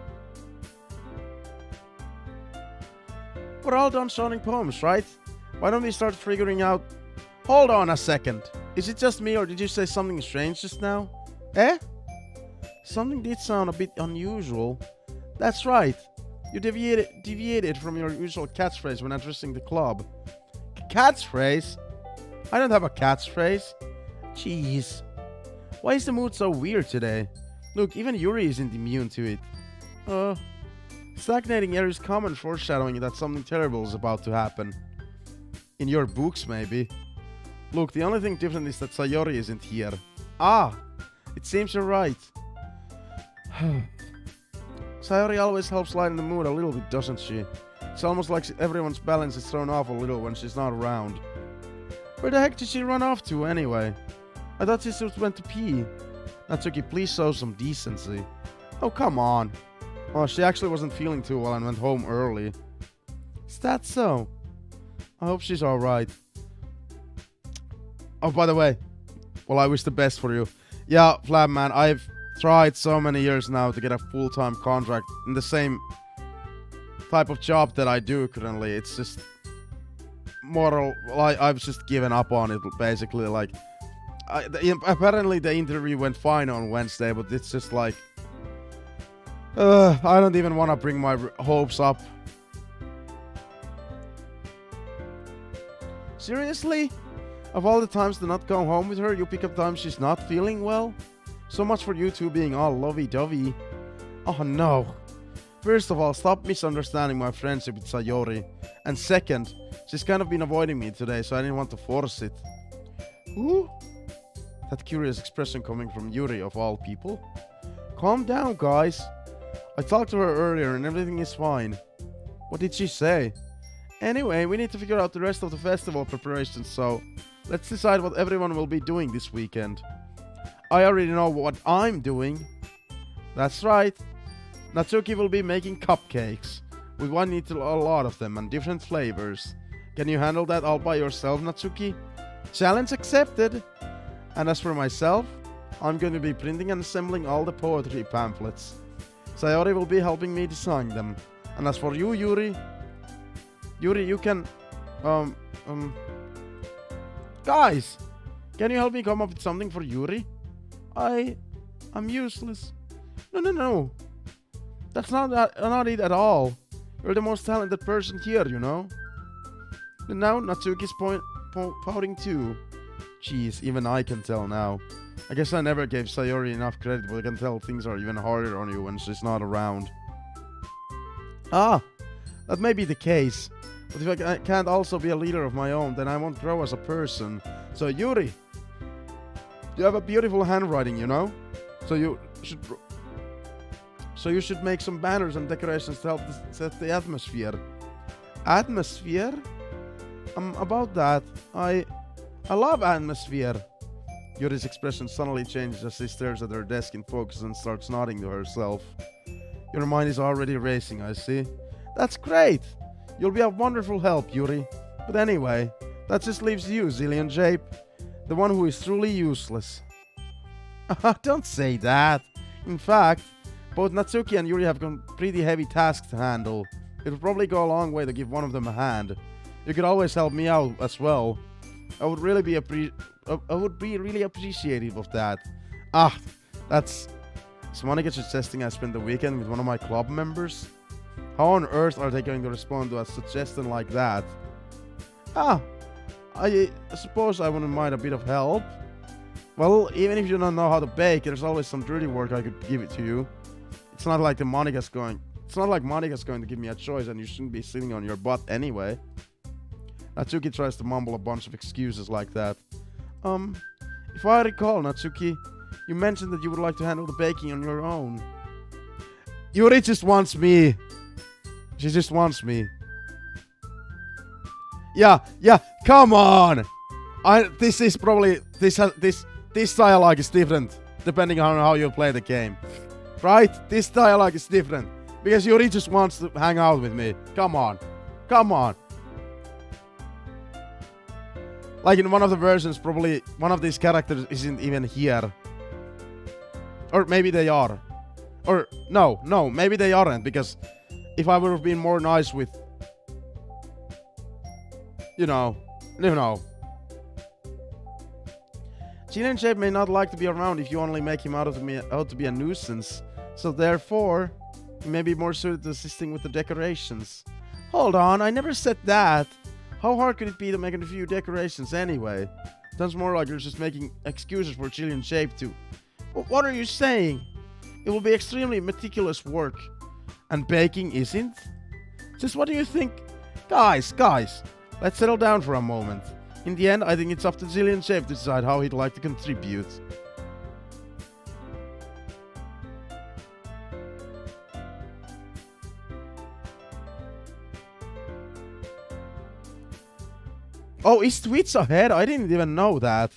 We're all done sharing poems, right? Why don't we start figuring out... Hold on a second. Is it just me, or did you say something strange just now? Eh? Something did sound a bit unusual. That's right. You deviated from your usual catchphrase when addressing the club. Catchphrase? I don't have a catchphrase. Jeez. Why is the mood so weird today? Look, even Yuri isn't immune to it. Stagnating air is common foreshadowing that something terrible is about to happen. In your books, maybe. Look, the only thing different is that Sayori isn't here. Ah! It seems you're right. Sayori always helps lighten the mood a little bit, doesn't she? It's almost like everyone's balance is thrown off a little when she's not around. Where the heck did she run off to, anyway? I thought she just went to pee. Natsuki, please show some decency. Oh, come on. Oh, she actually wasn't feeling too well and went home early. Is that so? I hope she's alright. Oh, by the way, well, I wish the best for you. Yeah, Flabman, I've tried so many years now to get a full-time contract in the same type of job that I do currently. It's just moral. Well, I've just given up on it, basically. Like, apparently the interview went fine on Wednesday, but it's just like, I don't even want to bring my hopes up. Seriously? Of all the times to not go home with her, you pick up times she's not feeling well? So much for you two being all lovey-dovey. Oh no. First of all, stop misunderstanding my friendship with Sayori. And second, she's kind of been avoiding me today, so I didn't want to force it. Who? That curious expression coming from Yuri, of all people. Calm down, guys. I talked to her earlier and everything is fine. What did she say? Anyway, we need to figure out the rest of the festival preparations, so let's decide what everyone will be doing this weekend. I already know what I'm doing. That's right. Natsuki will be making cupcakes. We want need a lot of them and different flavors. Can you handle that all by yourself, Natsuki? Challenge accepted. And as for myself, I'm going to be printing and assembling all the poetry pamphlets. Sayori will be helping me design them. And as for you, Yuri, you can... Guys! Can you help me come up with something for Yuri? I'm useless. No. That's not it at all. You're the most talented person here, you know? And now Natsuki's pouting too. Jeez, even I can tell now. I guess I never gave Sayori enough credit, but I can tell things are even harder on you when she's not around. Ah, that may be the case. But if I can't also be a leader of my own, then I won't grow as a person. So Yuri, you have a beautiful handwriting, you know? So you should make some banners and decorations to help set the atmosphere. Atmosphere? About that, I love atmosphere. Yuri's expression suddenly changes as she stares at her desk in focus and starts nodding to herself. Your mind is already racing, I see. That's great! You'll be a wonderful help, Yuri. But anyway, that just leaves you, ZillionJape. The one who is truly useless. Don't say that. In fact, both Natsuki and Yuri have pretty heavy tasks to handle. It'll probably go a long way to give one of them a hand. You could always help me out as well. I would really be really appreciative of that. That's... Is Monica suggesting I spend the weekend with one of my club members? How on earth are they going to respond to a suggestion like that? I suppose I wouldn't mind a bit of help. Well, even if you don't know how to bake, there's always some dirty work I could give it to you. It's not like Monica's going to give me a choice, and you shouldn't be sitting on your butt anyway. Natsuki tries to mumble a bunch of excuses like that. If I recall, Natsuki, you mentioned that you would like to handle the baking on your own. Yuri just wants me. She just wants me. Yeah, come on! This dialogue is different, depending on how you play the game. Right? This dialogue is different. Because Yuri just wants to hang out with me. Come on. Like in one of the versions, probably one of these characters isn't even here. Or maybe they are. Or, no, maybe they aren't, because if I would have been more nice with... You know. ZillionJape may not like to be around if you only make him out to be a nuisance. So therefore, he may be more suited to assisting with the decorations. Hold on, I never said that. How hard could it be to make a few decorations anyway? Sounds more like you're just making excuses for ZillionJape to... What are you saying? It will be extremely meticulous work. And baking isn't? Just what do you think? Guys, let's settle down for a moment. In the end, I think it's up to ZillionJape to decide how he'd like to contribute. Oh, is Twitch ahead? I didn't even know that.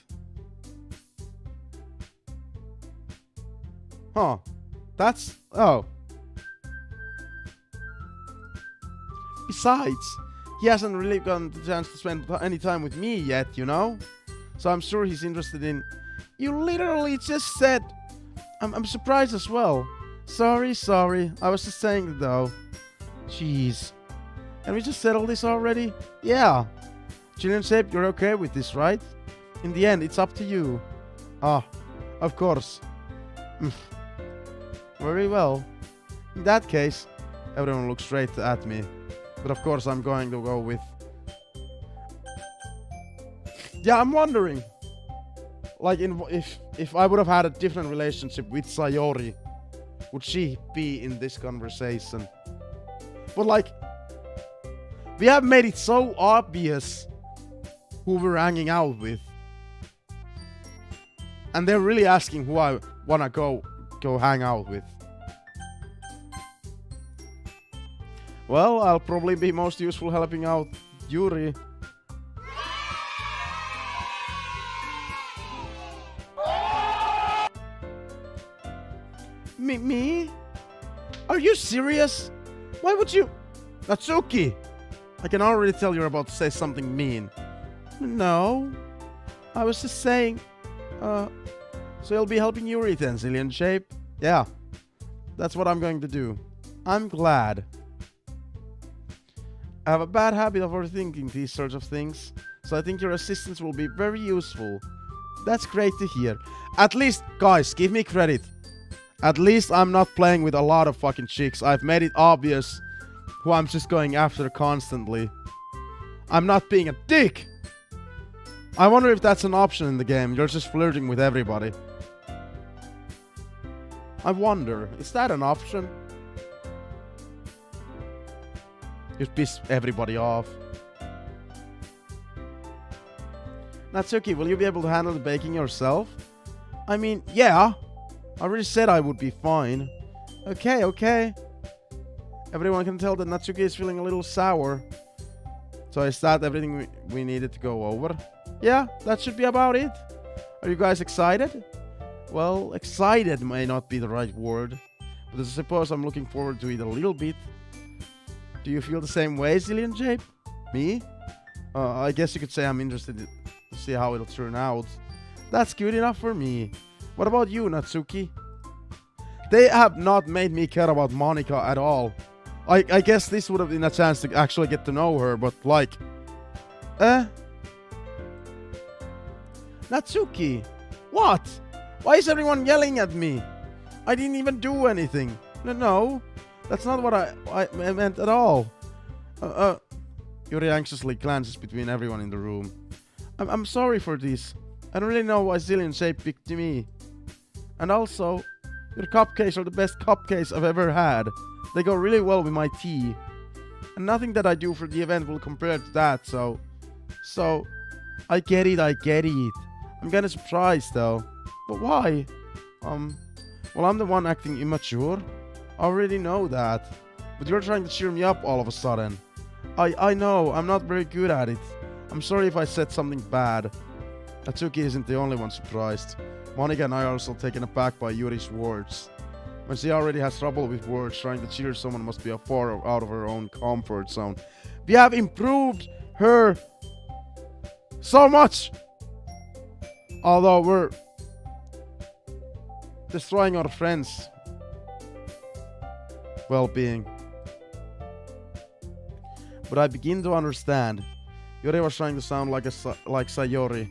Huh. That's... Oh. Besides, he hasn't really gotten the chance to spend any time with me yet, you know? So I'm sure he's interested in... You literally just said... I'm surprised as well. Sorry. I was just saying it though. Jeez. Can we just settle this already? Yeah. ZillionJape, you're okay with this, right? In the end, it's up to you. Ah, of course. Very well. In that case, everyone looks straight at me. But of course, I'm going to go with... Yeah, I'm wondering. Like, if I would have had a different relationship with Sayori, would she be in this conversation? But like, we have made it so obvious who we're hanging out with. And they're really asking who I wanna go hang out with. Well, I'll probably be most useful helping out Yuri. Me? Are you serious? Why would you... Natsuki! I can already tell you're about to say something mean. No. I was just saying... So you'll be helping Yuri then, ZillionJape? Yeah. That's what I'm going to do. I'm glad. I have a bad habit of overthinking these sorts of things, so I think your assistance will be very useful. That's great to hear. At least, guys, give me credit. At least I'm not playing with a lot of fucking chicks. I've made it obvious who I'm just going after constantly. I'm not being a dick! I wonder if that's an option in the game. You're just flirting with everybody. I wonder, is that an option? Just piss everybody off. Natsuki, will you be able to handle the baking yourself? I mean, yeah. I already said I would be fine. Okay. Everyone can tell that Natsuki is feeling a little sour. So is that everything we needed to go over? Yeah, that should be about it. Are you guys excited? Well, excited may not be the right word, but I suppose I'm looking forward to it a little bit. Do you feel the same way, ZillionJape? Me? I guess you could say I'm interested to see how it'll turn out. That's good enough for me. What about you, Natsuki? They have not made me care about Monica at all. I guess this would have been a chance to actually get to know her, but like... Natsuki! What? Why is everyone yelling at me? I didn't even do anything. No, that's not what I meant at all. Yuri anxiously glances between everyone in the room. I'm sorry for this. I don't really know why ZillionJape picked me. And also, your cupcakes are the best cupcakes I've ever had. They go really well with my tea. And nothing that I do for the event will compare to that, so... I get it. I'm kinda surprised though. But why? Well, I'm the one acting immature. I already know that. But you're trying to cheer me up all of a sudden. I know, I'm not very good at it. I'm sorry if I said something bad. Atsuki isn't the only one surprised. Monika and I are also taken aback by Yuri's words. When she already has trouble with words, trying to cheer someone must be far out of her own comfort zone. We have improved her so much! Although we're destroying our friends' well-being. But I begin to understand. Yuri was trying to sound like Sayori.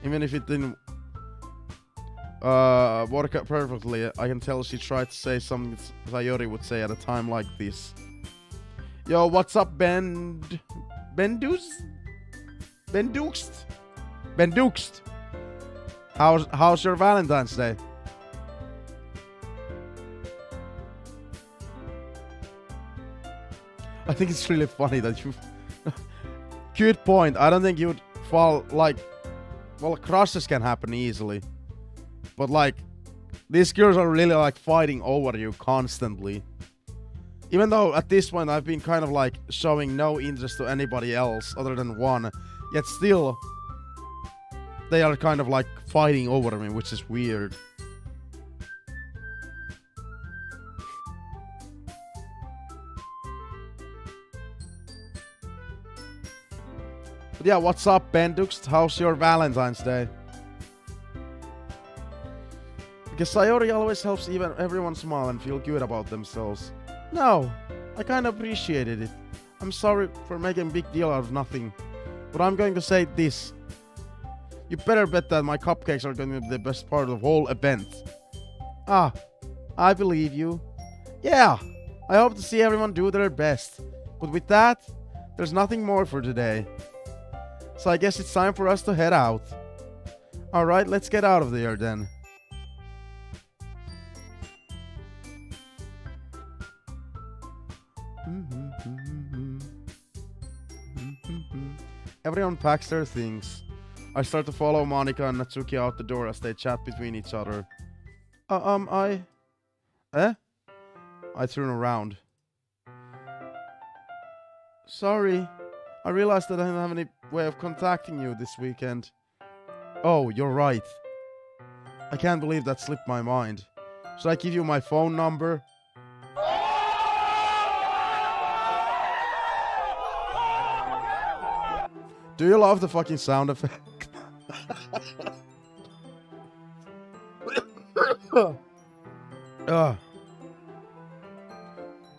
Even if it didn't work out perfectly, I can tell she tried to say something Sayori would say at a time like this. Yo, what's up, Bendukst? How's your Valentine's Day? I think it's really funny that you... Good point. I don't think you would fall like... Well, crushes can happen easily. But like... These girls are really like fighting over you constantly. Even though at this point I've been kind of like showing no interest to anybody else other than one. Yet still... They are kind of like fighting over me, which is weird. But yeah, what's up, Bendukst? How's your Valentine's Day? Because Sayori always helps everyone smile and feel good about themselves. No, I kinda appreciated it. I'm sorry for making a big deal out of nothing. But I'm going to say this. You better bet that my cupcakes are going to be the best part of the whole event. Ah, I believe you. Yeah, I hope to see everyone do their best. But with that, there's nothing more for today. So I guess it's time for us to head out. Alright, let's get out of there then. Everyone packs their things. I start to follow Monika and Natsuki out the door as they chat between each other. I turn around. Sorry. I realized that I didn't have any way of contacting you this weekend. Oh, you're right. I can't believe that slipped my mind. Should I give you my phone number? Do you love the fucking sound effect?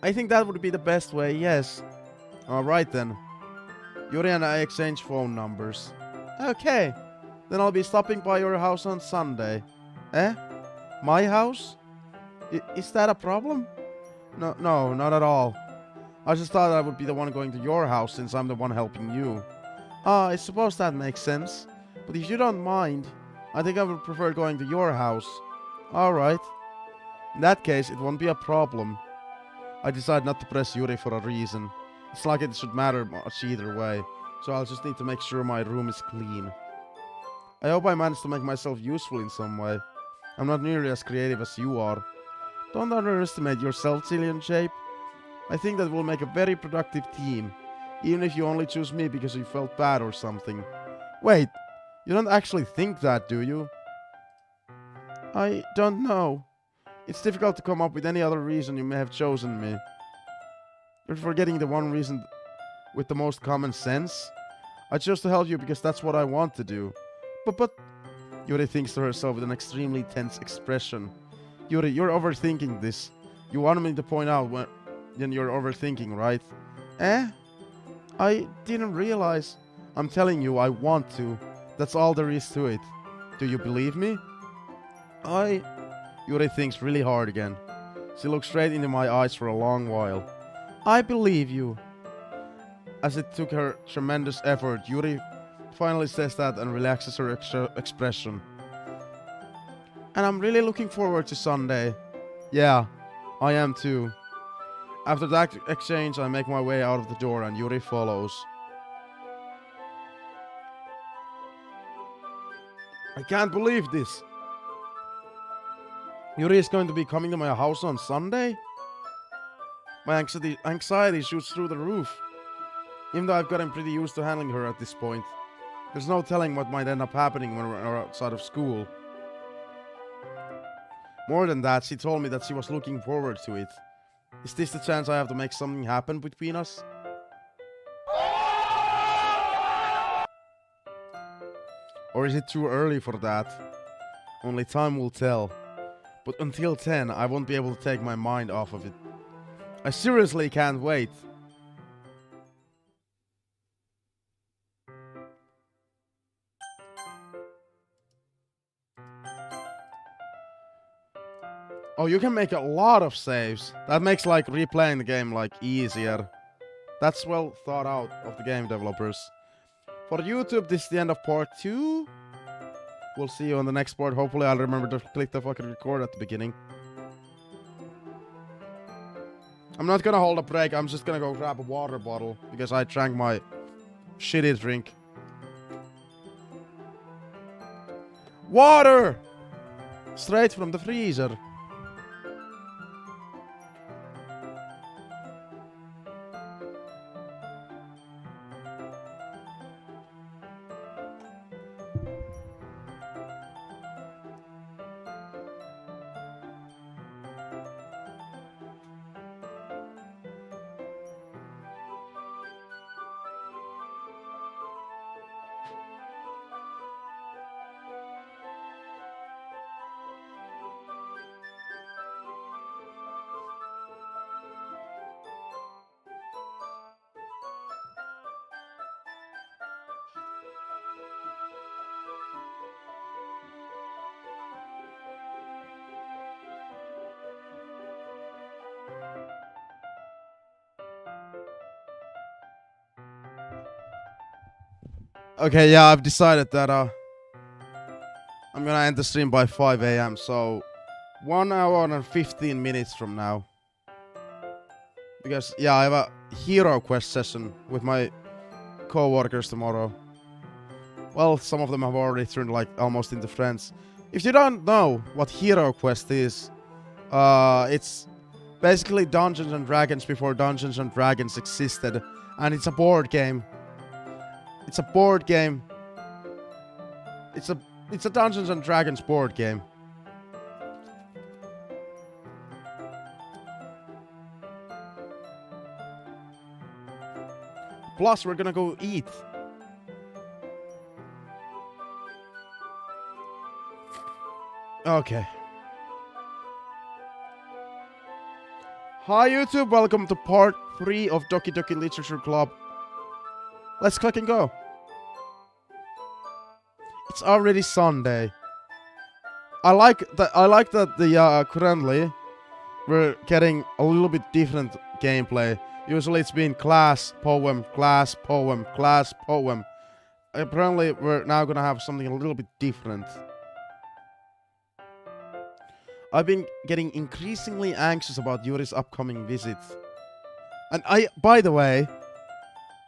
I think that would be the best way, yes. Alright then. Yuri and I exchange phone numbers. Okay. Then I'll be stopping by your house on Sunday. Eh? My house? Is that a problem? No, not at all. I just thought I would be the one going to your house since I'm the one helping you. I suppose that makes sense. But if you don't mind, I think I would prefer going to your house. Alright. In that case, it won't be a problem. I decide not to press Yuri for a reason. It's like it should matter much either way, so I'll just need to make sure my room is clean. I hope I managed to make myself useful in some way. I'm not nearly as creative as you are. Don't underestimate yourself, ZillionJape. I think that we'll make a very productive team, even if you only choose me because you felt bad or something. Wait, you don't actually think that, do you? I don't know. It's difficult to come up with any other reason you may have chosen me. You're forgetting the one reason with the most common sense. I chose to help you because that's what I want to do. But... Yuri thinks to herself with an extremely tense expression. Yuri, you're overthinking this. You wanted me to point out when you're overthinking, right? Eh? I didn't realize. I'm telling you, I want to. That's all there is to it. Do you believe me? Yuri thinks really hard again. She looks straight into my eyes for a long while. I believe you. As it took her tremendous effort, Yuri finally says that and relaxes her expression. And I'm really looking forward to Sunday. Yeah, I am too. After that exchange, I make my way out of the door and Yuri follows. I can't believe this. Yuri is going to be coming to my house on Sunday? My anxiety shoots through the roof. Even though I've gotten pretty used to handling her at this point. There's no telling what might end up happening when we're outside of school. More than that, she told me that she was looking forward to it. Is this the chance I have to make something happen between us? Or is it too early for that? Only time will tell. But until 10, I won't be able to take my mind off of it. I seriously can't wait. Oh, you can make a lot of saves. That makes like replaying the game like easier. That's well thought out of the game developers. For YouTube, this is the end of part 2. We'll see you on the next part. Hopefully I'll remember to click the fucking record at the beginning. I'm not gonna hold a break. I'm just gonna go grab a water bottle because I drank my shitty drink. Water! Straight from the freezer. Okay, yeah, I've decided that I'm gonna end the stream by 5 AM, so 1 hour and 15 minutes from now. Because, yeah, I have a hero quest session with my co-workers tomorrow. Well, some of them have already turned like almost into friends. If you don't know what hero quest is, it's basically Dungeons and Dragons before Dungeons and Dragons existed, and it's a board game. It's a board game. It's a Dungeons and Dragons board game. Plus, we're gonna go eat. Okay. Hi YouTube, welcome to part 3 of Doki Doki Literature Club. Let's click and go. It's already Sunday. I like that the currently we're getting a little bit different gameplay. Usually it's been class, poem, class, poem, class, poem. Apparently we're now gonna have something a little bit different. I've been getting increasingly anxious about Yuri's upcoming visit. And by the way,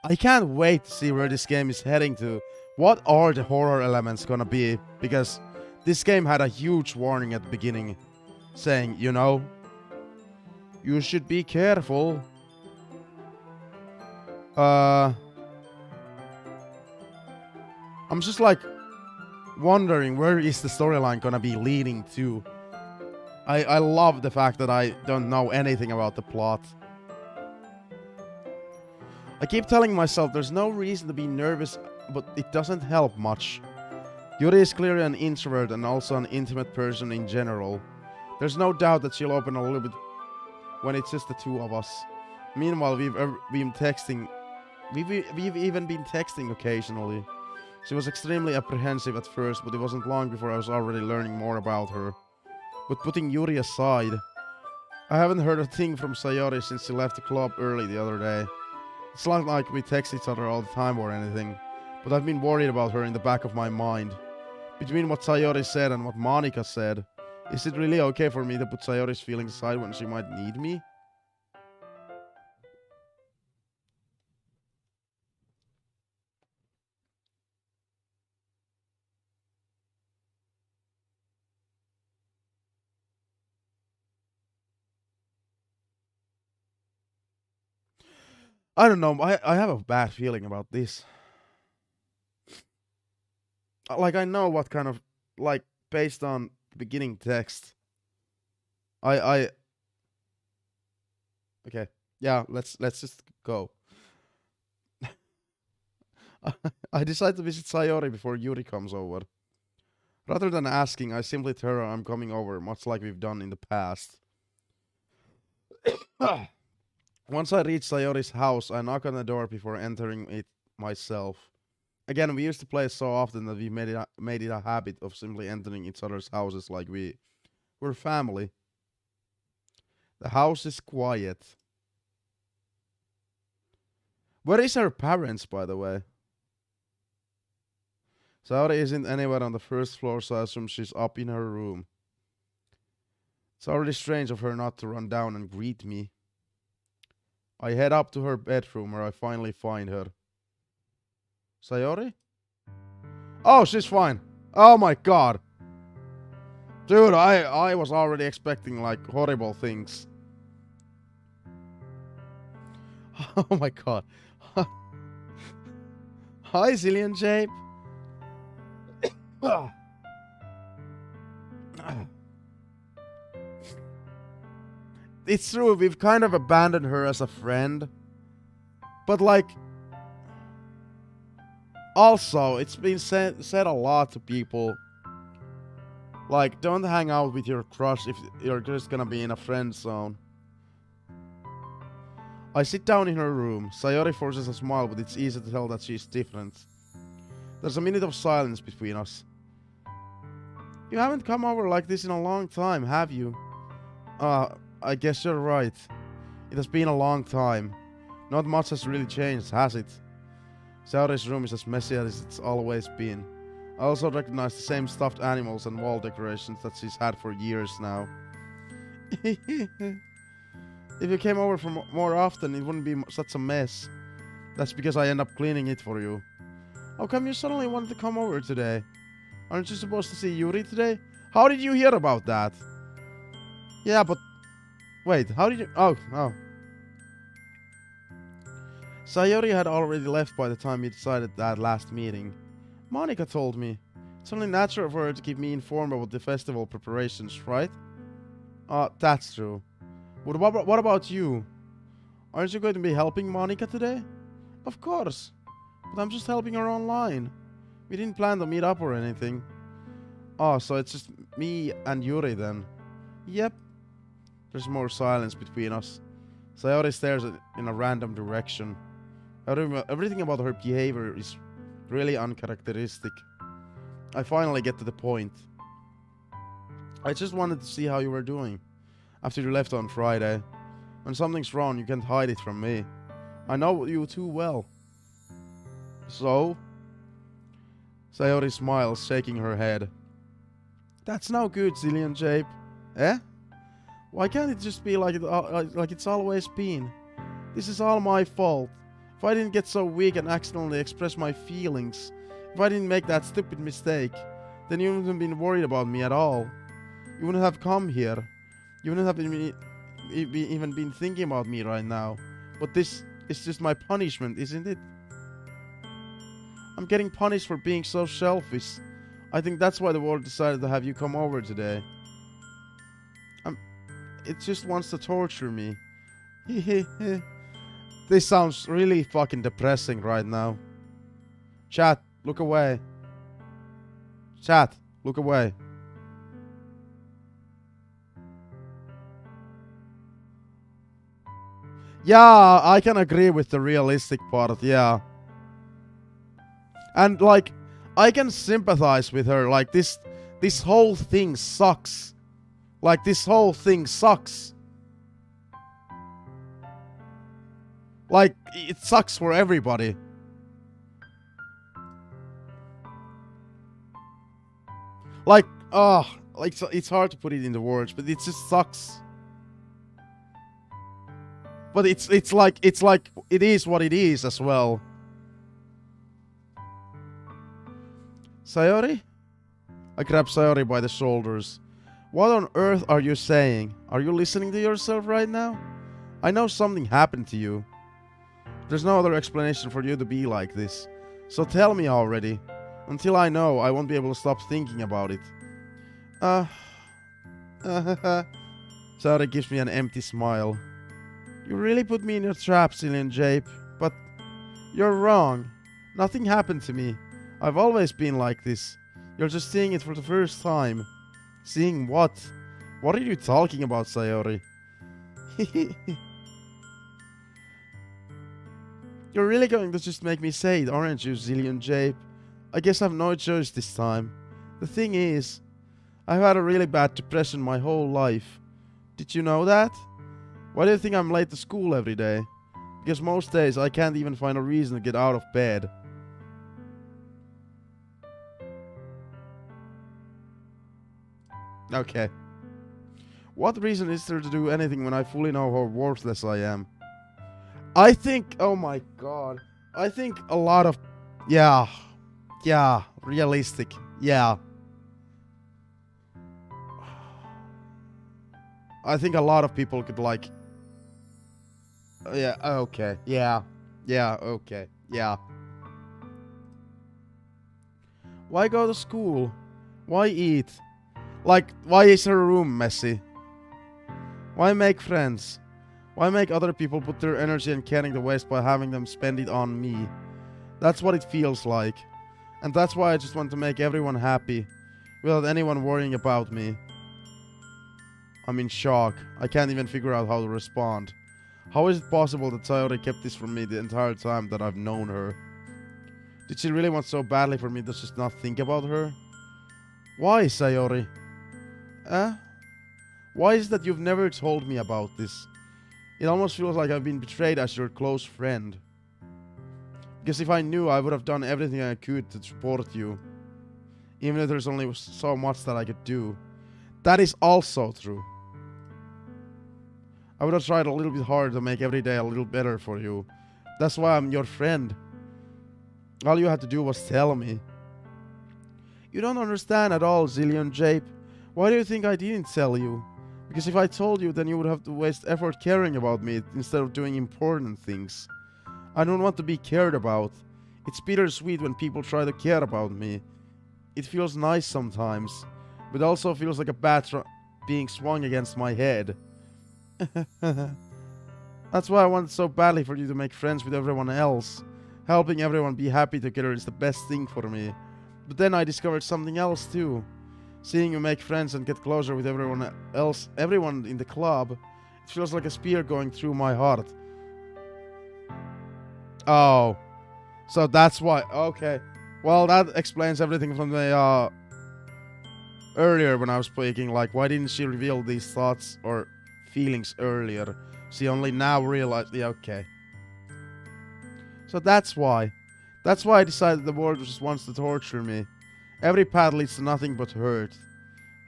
I can't wait to see where this game is heading to. What are the horror elements gonna be? Because this game had a huge warning at the beginning, saying, you know, you should be careful. I'm just like wondering where is the storyline gonna be leading to. I love the fact that I don't know anything about the plot. I keep telling myself there's no reason to be nervous, but it doesn't help much. Yuri is clearly an introvert and also an intimate person in general. There's no doubt that she'll open a little bit when it's just the two of us. Meanwhile, we've been texting. We've even been texting occasionally. She was extremely apprehensive at first, but it wasn't long before I was already learning more about her. But putting Yuri aside, I haven't heard a thing from Sayori since she left the club early the other day. It's not like we text each other all the time or anything, But I've been worried about her in the back of my mind. Between what Sayori said and what Monica said, is it really okay for me to put Sayori's feelings aside when she might need me? I don't know. I have a bad feeling about this. Like, I know what kind of, like, based on the beginning text. Okay. Yeah, let's just go. I decide to visit Sayori before Yuri comes over. Rather than asking, I simply tell her I'm coming over, much like we've done in the past. Once I reach Sayori's house, I knock on the door before entering it myself. Again, we used to play so often that we made it a habit of simply entering each other's houses like we're family. The house is quiet. Where is her parents, by the way? Sayori isn't anywhere on the first floor, so I assume she's up in her room. It's already strange of her not to run down and greet me. I head up to her bedroom where I finally find her. Sayori? Oh, she's fine. Oh my god. Dude, I was already expecting like horrible things. Oh my god. Hi, ZillionJape. It's true, we've kind of abandoned her as a friend. But like, also, it's been said a lot to people. Like, don't hang out with your crush if you're just gonna be in a friend zone. I sit down in her room. Sayori forces a smile, but it's easy to tell that she's different. There's a minute of silence between us. You haven't come over like this in a long time, have you? I guess you're right. It has been a long time. Not much has really changed, has it? Sayori's room is as messy as it's always been. I also recognize the same stuffed animals and wall decorations that she's had for years now. If you came over for more often, it wouldn't be such a mess. That's because I end up cleaning it for you. How come you suddenly wanted to come over today? Aren't you supposed to see Yuri today? How did you hear about that? Yeah, but... Wait, how did you... Oh. Sayori had already left by the time we decided that last meeting. Monica told me. It's only natural for her to keep me informed about the festival preparations, right? That's true. But what about you? Aren't you going to be helping Monica today? Of course. But I'm just helping her online. We didn't plan to meet up or anything. Oh, so it's just me and Yuri then. Yep. There's more silence between us. Sayori stares in a random direction. Everything about her behavior is really uncharacteristic. I finally get to the point. I just wanted to see how you were doing. After you left on Friday. When something's wrong, you can't hide it from me. I know you too well. So? Sayori smiles, shaking her head. That's no good, ZillionJape. Eh? Why can't it just be like it's always been? This is all my fault. If I didn't get so weak and accidentally express my feelings, if I didn't make that stupid mistake, then you wouldn't have been worried about me at all. You wouldn't have come here. You wouldn't have even been thinking about me right now. But this is just my punishment, isn't it? I'm getting punished for being so selfish. I think that's why the world decided to have you come over today. It just wants to torture me. This sounds really fucking depressing right now. Chat, look away. Chat, look away. Yeah, I can agree with the realistic part, yeah. And like, I can sympathize with her, like this whole thing sucks. Like, this whole thing sucks. Like, it sucks for everybody. Like, like it's hard to put it into words, but it just sucks. But it's like it is what it is as well. Sayori? I grab Sayori by the shoulders. What on earth are you saying? Are you listening to yourself right now? I know something happened to you. There's no other explanation for you to be like this. So tell me already. Until I know, I won't be able to stop thinking about it. Sayori gives me an empty smile. You really put me in your trap, ZillionJape. But you're wrong. Nothing happened to me. I've always been like this. You're just seeing it for the first time. Seeing what? What are you talking about, Sayori? You're really going to just make me say it, aren't you, ZillionJape? I guess I've no choice this time. The thing is, I've had a really bad depression my whole life. Did you know that? Why do you think I'm late to school every day? Because most days I can't even find a reason to get out of bed. Okay. What reason is there to do anything when I fully know how worthless I am? I think, oh my god. I think a lot of, yeah, realistic, yeah. I think a lot of people could like, yeah, okay, yeah, okay, yeah. Why go to school? Why eat? Like, why is her room messy? Why make friends? Why make other people put their energy and caring to waste by having them spend it on me? That's what it feels like. And that's why I just want to make everyone happy, without anyone worrying about me. I'm in shock. I can't even figure out how to respond. How is it possible that Sayori kept this from me the entire time that I've known her? Did she really want so badly for me to just not think about her? Why, Sayori? Why is it that you've never told me about this? It almost feels like I've been betrayed as your close friend. Because if I knew, I would have done everything I could to support you. Even if there's only so much that I could do. That is also true. I would have tried a little bit harder to make every day a little better for you. That's why I'm your friend. All you had to do was tell me. You don't understand at all, ZillionJape. Why do you think I didn't tell you? Because if I told you, then you would have to waste effort caring about me instead of doing important things. I don't want to be cared about. It's bittersweet when people try to care about me. It feels nice sometimes, but also feels like a bat being swung against my head. That's why I wanted so badly for you to make friends with everyone else. Helping everyone be happy together is the best thing for me. But then I discovered something else too. Seeing you make friends and get closer with everyone else, everyone in the club, it feels like a spear going through my heart. Oh. So that's why. Okay. Well, that explains everything from the, earlier when I was speaking. Like, why didn't she reveal these thoughts or feelings earlier? She only now realized. Yeah, okay. So that's why. That's why I decided the world just wants to torture me. Every path leads to nothing but hurt.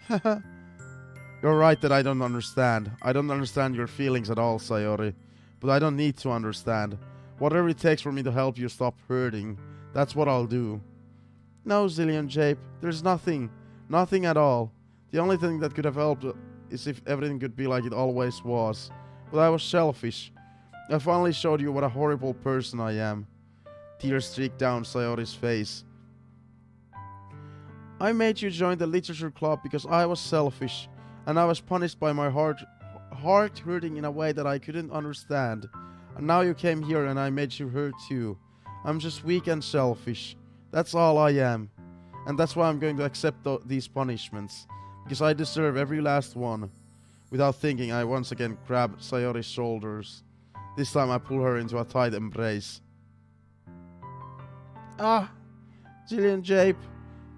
You're right that I don't understand. I don't understand your feelings at all, Sayori. But I don't need to understand. Whatever it takes for me to help you stop hurting, that's what I'll do. No, ZillionJape, there's nothing. Nothing at all. The only thing that could have helped is if everything could be like it always was. But I was selfish. I finally showed you what a horrible person I am. Tears streaked down Sayori's face. I made you join the literature club because I was selfish, and I was punished by my heart hurting in a way that I couldn't understand. And now you came here and I made you hurt too. I'm just weak and selfish. That's all I am. And that's why I'm going to accept these punishments. Because I deserve every last one. Without thinking, I once again grab Sayori's shoulders. This time I pull her into a tight embrace. ZillionJape.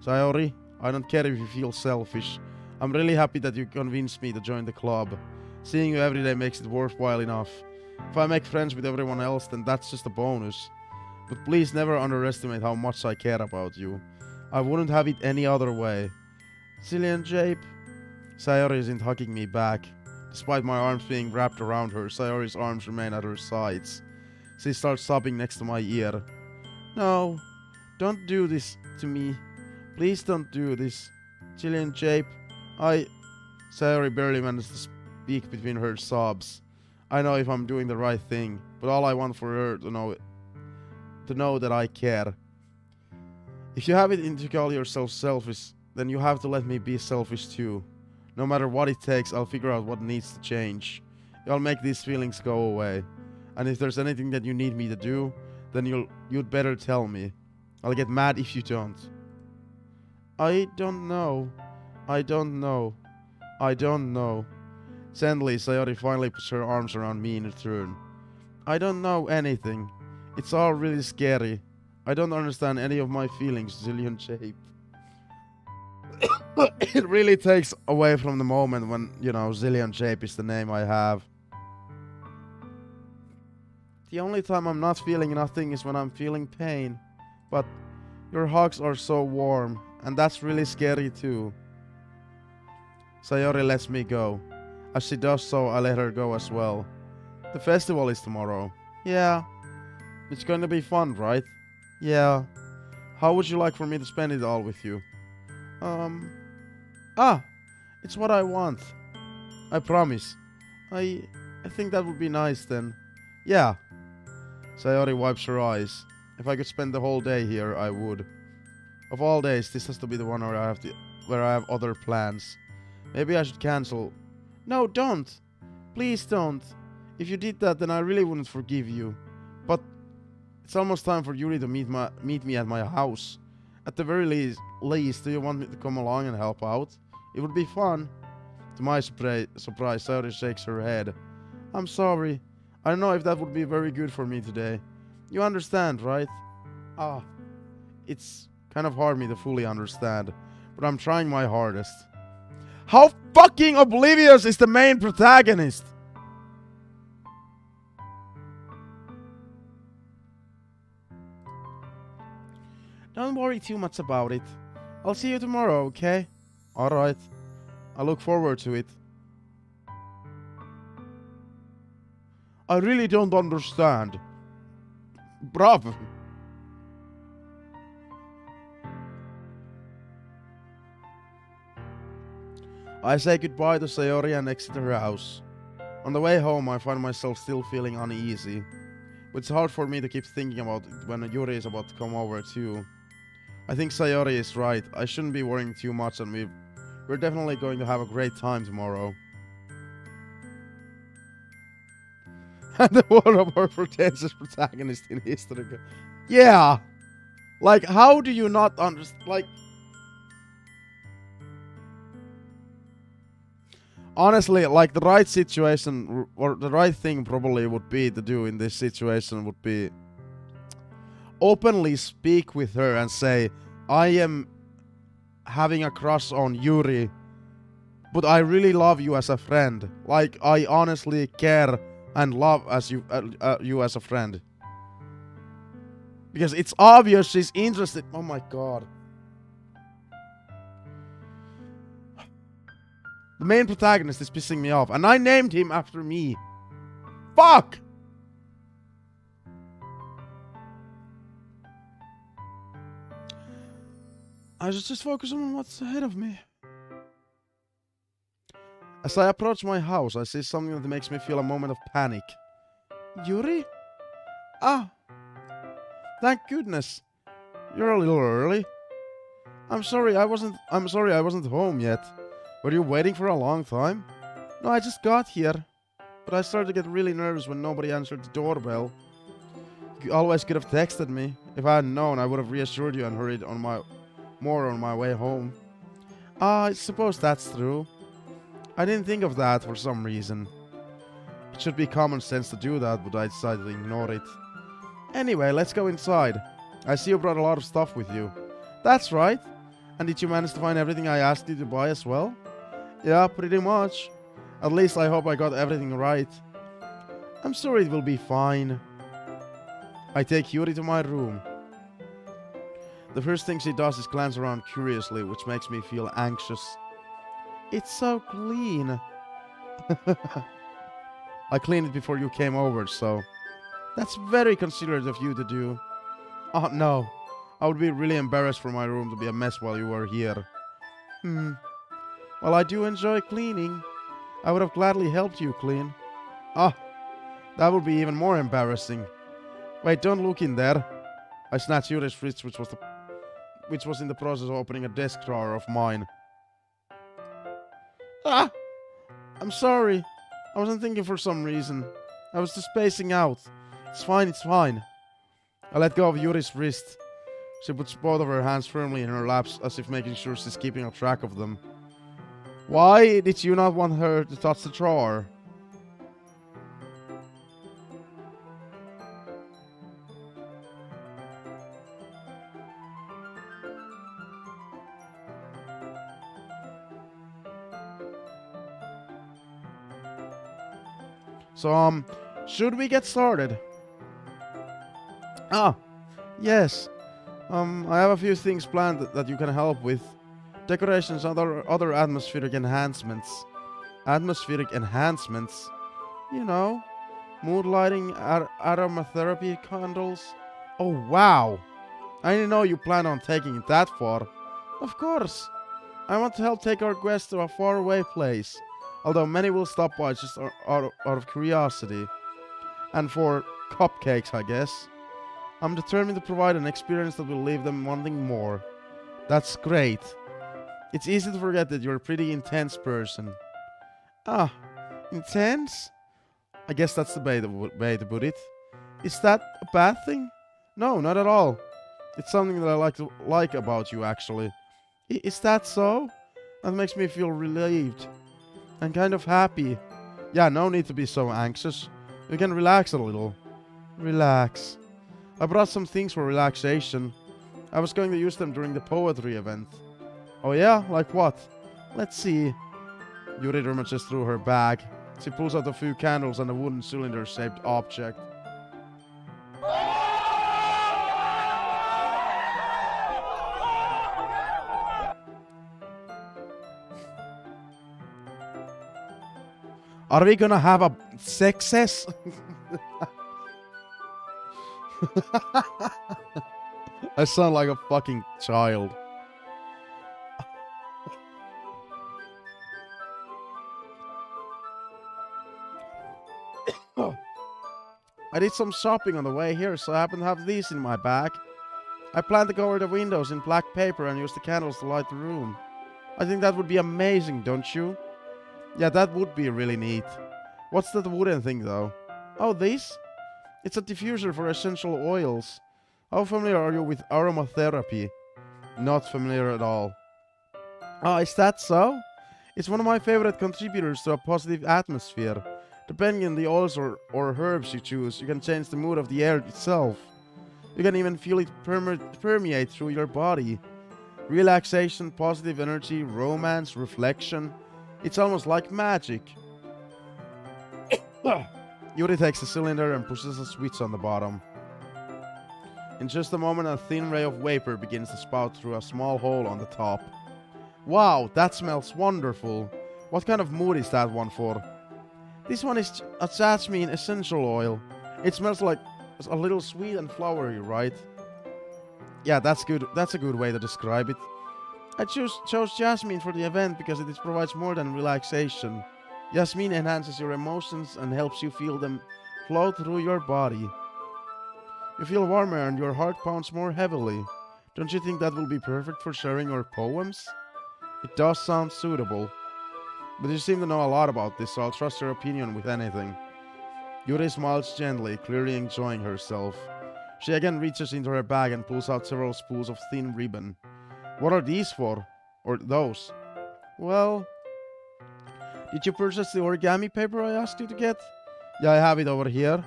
Sayori, I don't care if you feel selfish. I'm really happy that you convinced me to join the club. Seeing you every day makes it worthwhile enough. If I make friends with everyone else, then that's just a bonus. But please never underestimate how much I care about you. I wouldn't have it any other way. ZillionJape. Sayori isn't hugging me back. Despite my arms being wrapped around her, Sayori's arms remain at her sides. She starts sobbing next to my ear. No, don't do this to me. Please don't do this. ZillionJape, Sayori barely manages to speak between her sobs. I know if I'm doing the right thing, but all I want for her to know that I care. If you have it in to call yourself selfish, then you have to let me be selfish too. No matter what it takes, I'll figure out what needs to change. I'll make these feelings go away. And if there's anything that you need me to do, then you'd better tell me. I'll get mad if you don't. I don't know. Sadly, Sayori finally puts her arms around me in return. I don't know anything. It's all really scary. I don't understand any of my feelings, ZillionJape. It really takes away from the moment when, ZillionJape is the name I have. The only time I'm not feeling nothing is when I'm feeling pain. But your hugs are so warm, and that's really scary too. Sayori lets me go. As she does so, I let her go as well. The festival is tomorrow. Yeah. It's going to be fun, right? Yeah. How would you like for me to spend it all with you? It's what I want. I promise. I think that would be nice then. Yeah. Sayori wipes her eyes. If I could spend the whole day here, I would. Of all days, this has to be the one where I have other plans. Maybe I should cancel. No, don't. Please don't. If you did that, then I really wouldn't forgive you. But it's almost time for Yuri to meet me at my house. At the very least, do you want me to come along and help out? It would be fun. To my surprise, Sayori shakes her head. I'm sorry. I don't know if that would be very good for me today. You understand, right? It's kind of hard for me to fully understand, but I'm trying my hardest. How fucking oblivious is the main protagonist? Don't worry too much about it. I'll see you tomorrow, okay? Alright. I look forward to it. I really don't understand. Bruv. I say goodbye to Sayori and exit her house. On the way home, I find myself still feeling uneasy. But it's hard for me to keep thinking about it when Yuri is about to come over too. I think Sayori is right. I shouldn't be worrying too much, and we're definitely going to have a great time tomorrow. And the one of our pretentious protagonist in history. Yeah! Like, how do you not understand? Like, honestly, like, the right situation, or the right thing probably would be to do in this situation would be openly speak with her and say, I am having a crush on Yuri, but I really love you as a friend. Like, I honestly care and love as you as a friend. Because it's obvious she's interested. Oh my god. The main protagonist is pissing me off, and I named him after me. Fuck! I should just focus on what's ahead of me. As I approach my house, I see something that makes me feel a moment of panic. Yuri? Ah! Thank goodness. You're a little early. I'm sorry I wasn't home yet. Were you waiting for a long time? No, I just got here. But I started to get really nervous when nobody answered the doorbell. You always could have texted me. If I had known, I would have reassured you and hurried on my way home. I suppose that's true. I didn't think of that for some reason. It should be common sense to do that, but I decided to ignore it. Anyway, let's go inside. I see you brought a lot of stuff with you. That's right. And did you manage to find everything I asked you to buy as well? Yeah, pretty much. At least I hope I got everything right. I'm sure it will be fine. I take Yuri to my room. The first thing she does is glance around curiously, which makes me feel anxious. It's so clean. I cleaned it before you came over, so... That's very considerate of you to do. Oh, no. I would be really embarrassed for my room to be a mess while you were here. Well, I do enjoy cleaning. I would have gladly helped you clean. Ah, that would be even more embarrassing. Wait, don't look in there. I snatched Yuri's fridge, which was in the process of opening a desk drawer of mine. Ah! I'm sorry. I wasn't thinking for some reason. I was just spacing out. It's fine, it's fine. I let go of Yuri's wrist. She puts both of her hands firmly in her laps, as if making sure she's keeping a track of them. Why did you not want her to touch the drawer? So, should we get started? Ah, yes. I have a few things planned that you can help with. Decorations and other atmospheric enhancements. Atmospheric enhancements? You know, mood lighting, aromatherapy candles. Oh, wow. I didn't know you planned on taking it that far. Of course. I want to help take our guests to a faraway place. Although many will stop by just out of curiosity. And for cupcakes, I guess. I'm determined to provide an experience that will leave them wanting more. That's great. It's easy to forget that you're a pretty intense person. Ah, intense? I guess that's the way to put it. Is that a bad thing? No, not at all. It's something that I like about you, actually. Is that so? That makes me feel relieved. And kind of happy. Yeah, no need to be so anxious. You can relax a little. Relax. I brought some things for relaxation. I was going to use them during the poetry event. Oh yeah? Like what? Let's see. Yuri rummages through her bag. She pulls out a few candles and a wooden cylinder-shaped object. Are we gonna have a success? I sound like a fucking child. I did some shopping on the way here, so I happen to have these in my bag. I plan to cover the windows in black paper and use the candles to light the room. I think that would be amazing, don't you? Yeah, that would be really neat. What's that wooden thing, though? Oh, these? It's a diffuser for essential oils. How familiar are you with aromatherapy? Not familiar at all. Oh, is that so? It's one of my favorite contributors to a positive atmosphere. Depending on the oils or herbs you choose, you can change the mood of the air itself. You can even feel it permeate through your body. Relaxation, positive energy, romance, reflection. It's almost like magic. Yuri takes the cylinder and pushes a switch on the bottom. In just a moment, a thin ray of vapor begins to spout through a small hole on the top. Wow, that smells wonderful. What kind of mood is that one for? This one is a jasmine essential oil. It smells like a little sweet and flowery, right? Yeah, that's good. That's a good way to describe it. I chose jasmine for the event because it provides more than relaxation. Jasmine enhances your emotions and helps you feel them flow through your body. You feel warmer and your heart pounds more heavily. Don't you think that will be perfect for sharing your poems? It does sound suitable. But you seem to know a lot about this, so I'll trust your opinion with anything. Yuri smiles gently, clearly enjoying herself. She again reaches into her bag and pulls out several spools of thin ribbon. What are these for? Or those? Well... Did you purchase the origami paper I asked you to get? Yeah, I have it over here.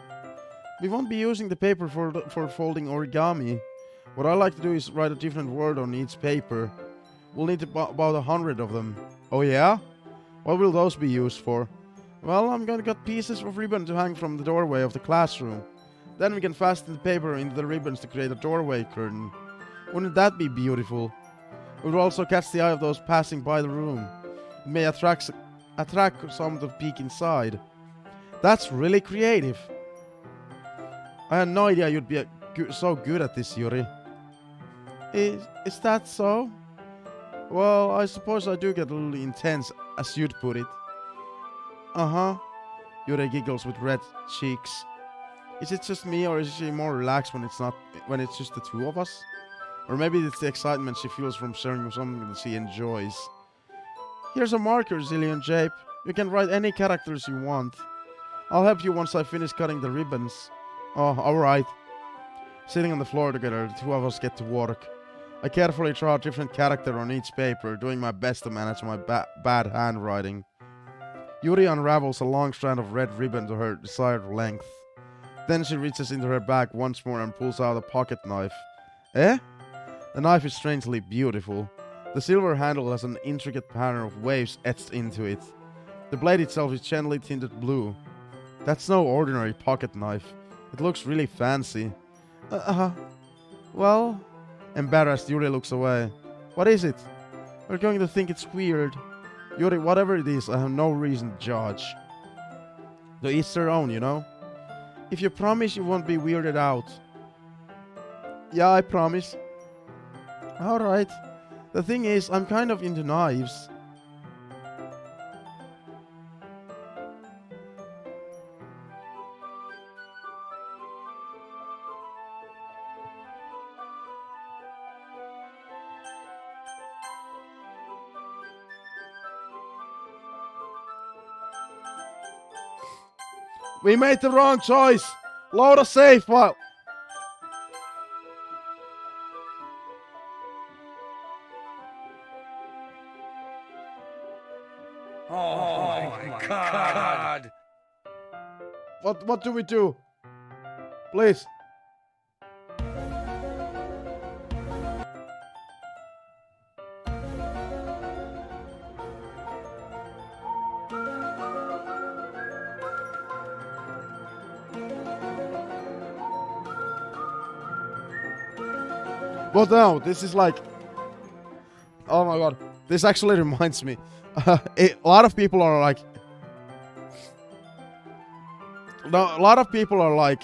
We won't be using the paper for folding origami. What I like to do is write a different word on each paper. We'll need about 100 of them. Oh yeah? What will those be used for? Well, I'm gonna cut pieces of ribbon to hang from the doorway of the classroom. Then we can fasten the paper into the ribbons to create a doorway curtain. Wouldn't that be beautiful? It would also catch the eye of those passing by the room. It may attract some to peek inside. That's really creative. I had no idea you'd be so good at this, Yuri. Is that so? Well, I suppose I do get a little intense, as you'd put it. Uh-huh. Yuri giggles with red cheeks. Is it just me, or is she more relaxed when it's just the two of us? Or maybe it's the excitement she feels from sharing something that she enjoys. Here's a marker, ZillionJape. You can write any characters you want. I'll help you once I finish cutting the ribbons. Oh, alright. Sitting on the floor together, the two of us get to work. I carefully draw a different character on each paper, doing my best to manage my bad handwriting. Yuri unravels a long strand of red ribbon to her desired length. Then she reaches into her bag once more and pulls out a pocket knife. Eh? The knife is strangely beautiful. The silver handle has an intricate pattern of waves etched into it. The blade itself is gently tinted blue. That's no ordinary pocket knife. It looks really fancy. Well... Embarrassed, Yuri looks away. What is it? We're going to think it's weird. Yuri, whatever it is, I have no reason to judge. To each their own, you know? If you promise you won't be weirded out. Yeah, I promise. Alright. The thing is, I'm kind of into knives. We made the wrong choice. Load a save file. Oh my God. What do we do? Please. But no, this is like... Oh my god. This actually reminds me. A lot of people are like... No, a lot of people are like...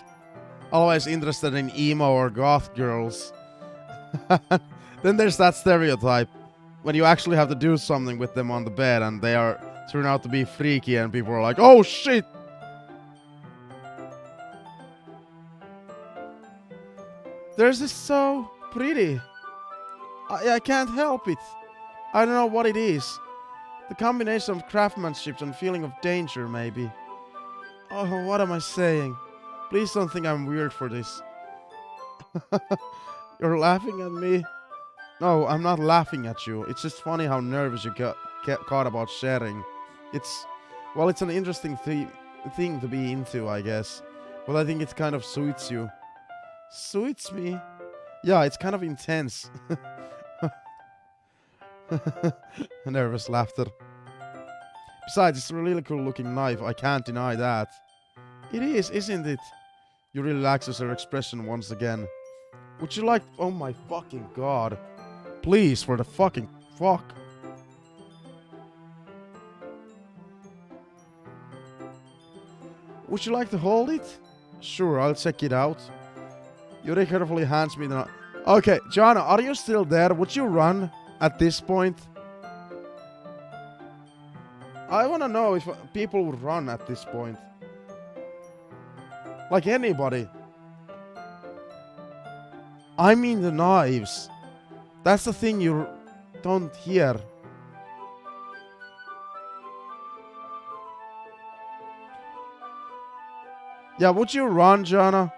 always interested in emo or goth girls. Then there's that stereotype. When you actually have to do something with them on the bed and they turn out to be freaky and people are like, oh shit! There's this so... pretty. I can't help it. I don't know what it is. The combination of craftsmanship and feeling of danger, maybe. Oh, what am I saying? Please don't think I'm weird for this. You're laughing at me? No, I'm not laughing at you. It's just funny how nervous you get caught about sharing. It's an interesting thing to be into, I guess. But I think it kind of suits you. Suits me? Yeah, it's kind of intense. Nervous laughter. Besides, it's a really cool looking knife. I can't deny that. It is, isn't it? You relaxes her expression once again. Would you like... Oh my fucking god. Please, for the fucking fuck. Would you like to hold it? Sure, I'll check it out. Yuri carefully hands me the... Okay, Jana, are you still there? Would you run at this point? I wanna know if people would run at this point. Like anybody. I mean the knives. That's the thing you don't hear. Yeah, would you run, Jana?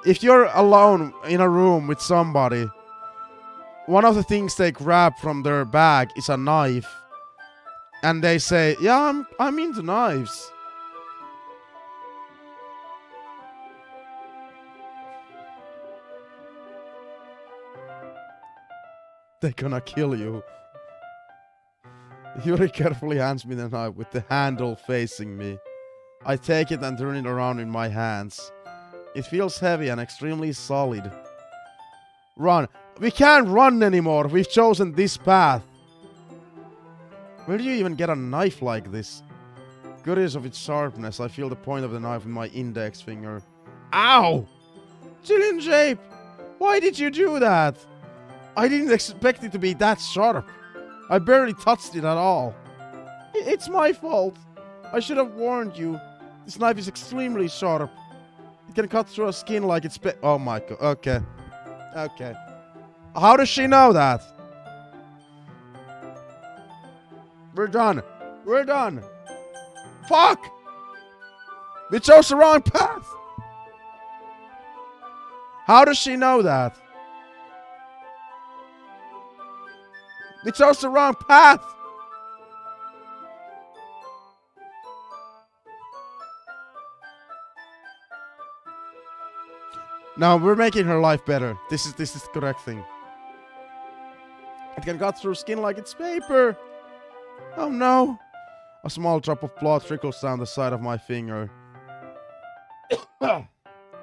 If you're alone in a room with somebody, one of the things they grab from their bag is a knife. And they say, yeah, I'm into knives. They're gonna kill you. Yuri carefully hands me the knife with the handle facing me. I take it and turn it around in my hands. It feels heavy and extremely solid. Run. We can't run anymore. We've chosen this path. Where do you even get a knife like this? Curious of its sharpness, I feel the point of the knife with my index finger. Ow! ZillionJape! Why did you do that? I didn't expect it to be that sharp. I barely touched it at all. It's my fault. I should have warned you. This knife is extremely sharp. It can cut through a skin like it's oh my god. Okay. Okay. How does she know that? We're done. We're done. Fuck! We chose the wrong path. How does she know that? We chose the wrong path. No, we're making her life better. This is the correct thing. It can cut through skin like it's paper. Oh no. A small drop of blood trickles down the side of my finger.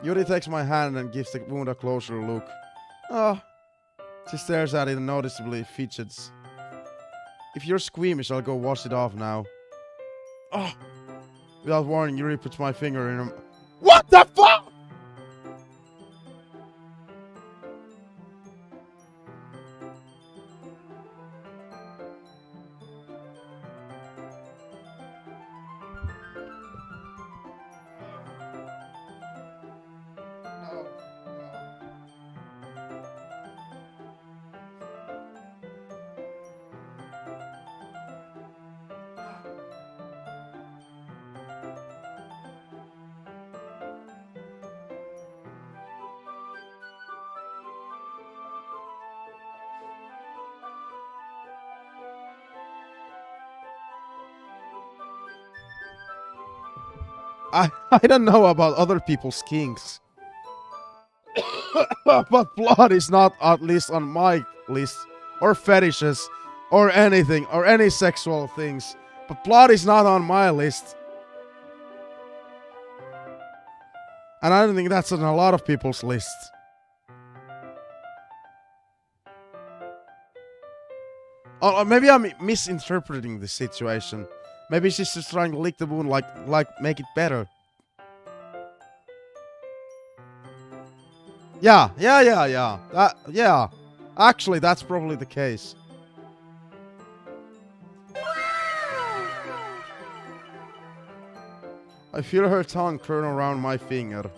Yuri takes my hand and gives the wound a closer look. Oh. She stares at it and noticeably fidgets. If you're squeamish, I'll go wash it off now. Oh. Without warning, Yuri puts my finger in her... What the fuck?! I don't know about other people's kinks. But blood is not at least on my list. Or fetishes. Or anything. Or any sexual things. But blood is not on my list. And I don't think that's on a lot of people's lists. Or maybe I'm misinterpreting the situation. Maybe she's just trying to lick the wound like make it better. Yeah. Yeah. Actually, that's probably the case. I feel her tongue curl around my finger.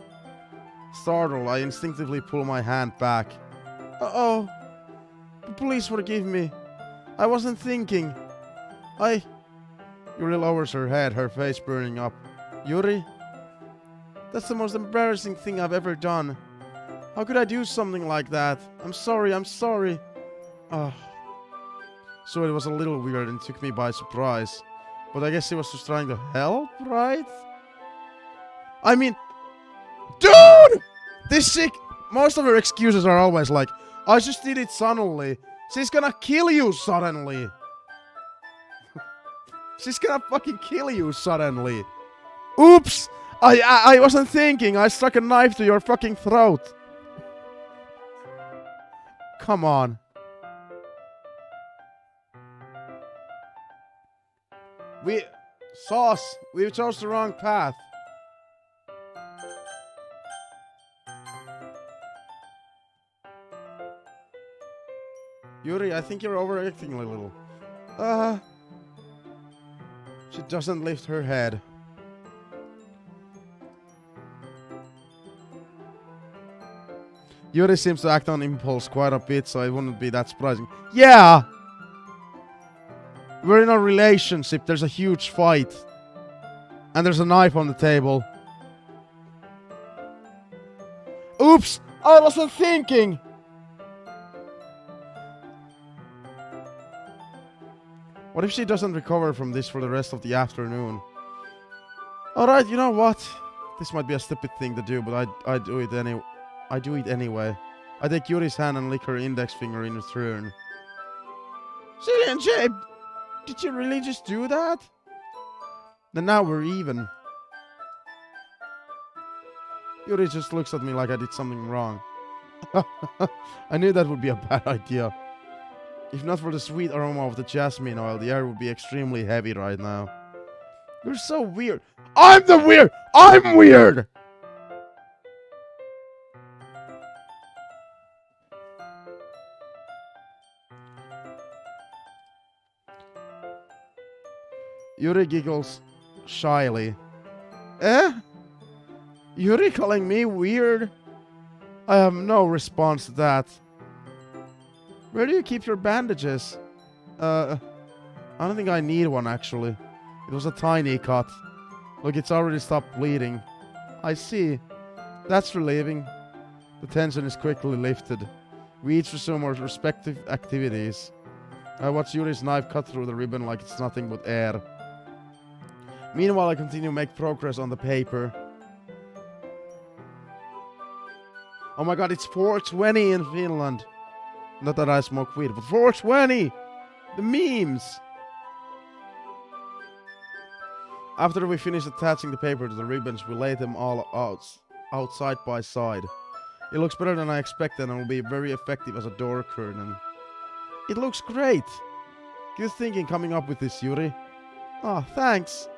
Startled, I instinctively pull my hand back. Uh-oh. Please forgive me. I wasn't thinking. Yuri lowers her head, her face burning up. Yuri? That's the most embarrassing thing I've ever done. How could I do something like that? I'm sorry. So it was a little weird and took me by surprise. But I guess he was just trying to help, right? I mean... Dude! This chick... Most of her excuses are always like, I just did it suddenly. She's gonna kill you suddenly. She's gonna fucking kill you suddenly. Oops! I wasn't thinking. I stuck a knife to your fucking throat. Come on. We chose the wrong path. Yuri, I think you're overacting a little. She doesn't lift her head. Yuri seems to act on impulse quite a bit, so it wouldn't be that surprising. Yeah! We're in a relationship, there's a huge fight. And there's a knife on the table. Oops! I wasn't thinking! What if she doesn't recover from this for the rest of the afternoon? Alright, you know what? This might be a stupid thing to do, but I do it anyway. I take Yuri's hand and lick her index finger in return. ZillionJape! Did you really just do that? Then now we're even. Yuri just looks at me like I did something wrong. I knew that would be a bad idea. If not for the sweet aroma of the jasmine oil, the air would be extremely heavy right now. You're so weird. I'm the weird! I'm weird! Yuri giggles shyly. Eh? Yuri calling me weird? I have no response to that. Where do you keep your bandages? I don't think I need one actually. It was a tiny cut. Look, it's already stopped bleeding. I see. That's relieving. The tension is quickly lifted. We each resume our respective activities. I watch Yuri's knife cut through the ribbon like it's nothing but air. Meanwhile, I continue to make progress on the paper. Oh my god, it's 420 in Finland. Not that I smoke weed, but 420! The memes! After we finish attaching the paper to the ribbons, we lay them all out side by side. It looks better than I expected and will be very effective as a door curtain. It looks great! Good thinking coming up with this, Yuri. Oh, thanks.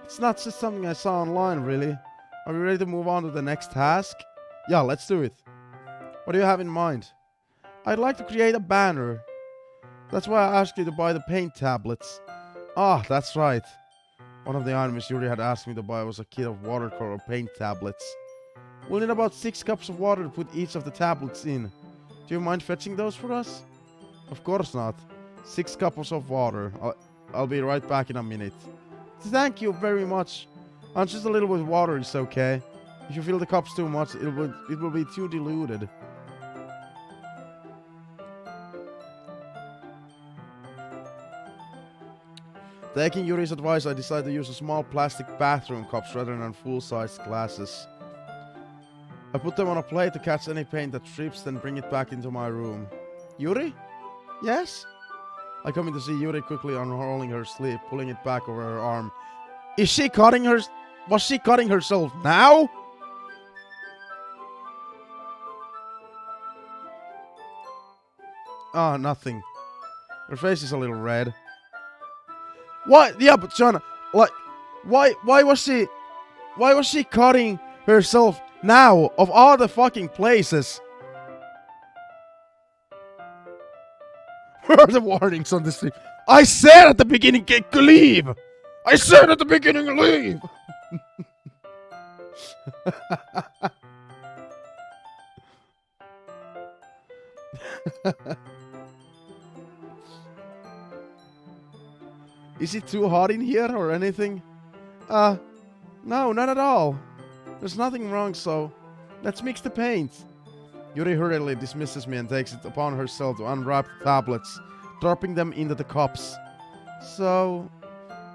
It's not just something I saw online, really. Are we ready to move on to the next task? Yeah, let's do it. What do you have in mind? I'd like to create a banner. That's why I asked you to buy the paint tablets. Ah, that's right. One of the items Yuri had asked me to buy was a kit of watercolor paint tablets. We'll need about 6 cups of water to put each of the tablets in. Do you mind fetching those for us? Of course not. 6 cups of water. I'll be right back in a minute. Thank you very much. Just a little bit of water is okay. If you fill the cups too much, it will be too diluted. Taking Yuri's advice, I decided to use a small plastic bathroom cups rather than full-sized glasses. I put them on a plate to catch any paint that drips, then bring it back into my room. Yuri? Yes? I come in to see Yuri quickly unrolling her sleeve, pulling it back over her arm. Is she cutting her... Was she cutting herself now? Ah, nothing. Her face is a little red. What? Yeah, but John, like, why was she cutting herself now of all the fucking places? Where are the warnings on this thing? I said at the beginning, leave! I said at the beginning, leave! Is it too hot in here or anything? No, not at all. There's nothing wrong, so let's mix the paint. Yuri hurriedly dismisses me and takes it upon herself to unwrap the tablets, dropping them into the cups. So,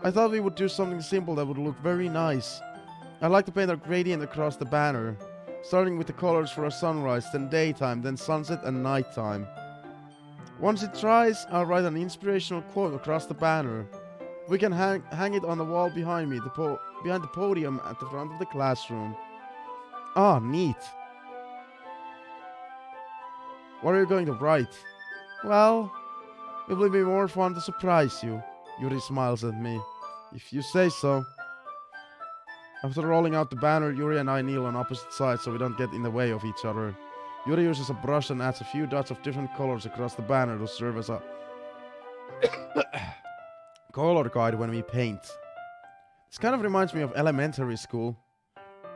I thought we would do something simple that would look very nice. I'd like to paint a gradient across the banner, starting with the colors for a sunrise, then daytime, then sunset and nighttime. Once it dries, I'll write an inspirational quote across the banner. We can hang it on the wall behind me, behind the podium at the front of the classroom. Ah, neat. What are you going to write? Well, it will be more fun to surprise you. Yuri smiles at me. If you say so. After rolling out the banner, Yuri and I kneel on opposite sides so we don't get in the way of each other. Yuri uses a brush and adds a few dots of different colors across the banner to serve as a color guide when we paint. This kind of reminds me of elementary school.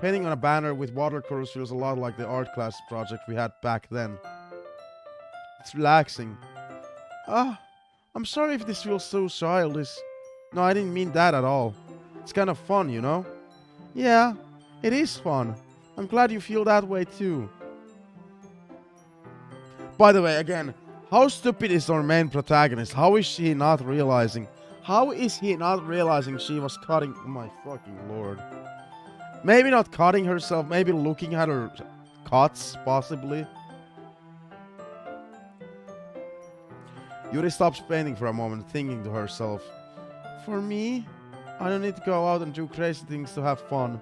Painting on a banner with watercolors feels a lot like the art class project we had back then. It's relaxing. I'm sorry if this feels so childish. No, I didn't mean that at all. It's kind of fun, you know? Yeah, it is fun. I'm glad you feel that way too. By the way, again, how stupid is our main protagonist? How is she not realizing? How is he not realizing she was cutting... Oh my fucking lord. Maybe not cutting herself, maybe looking at her cuts, possibly. Yuri stops painting for a moment, thinking to herself. For me, I don't need to go out and do crazy things to have fun.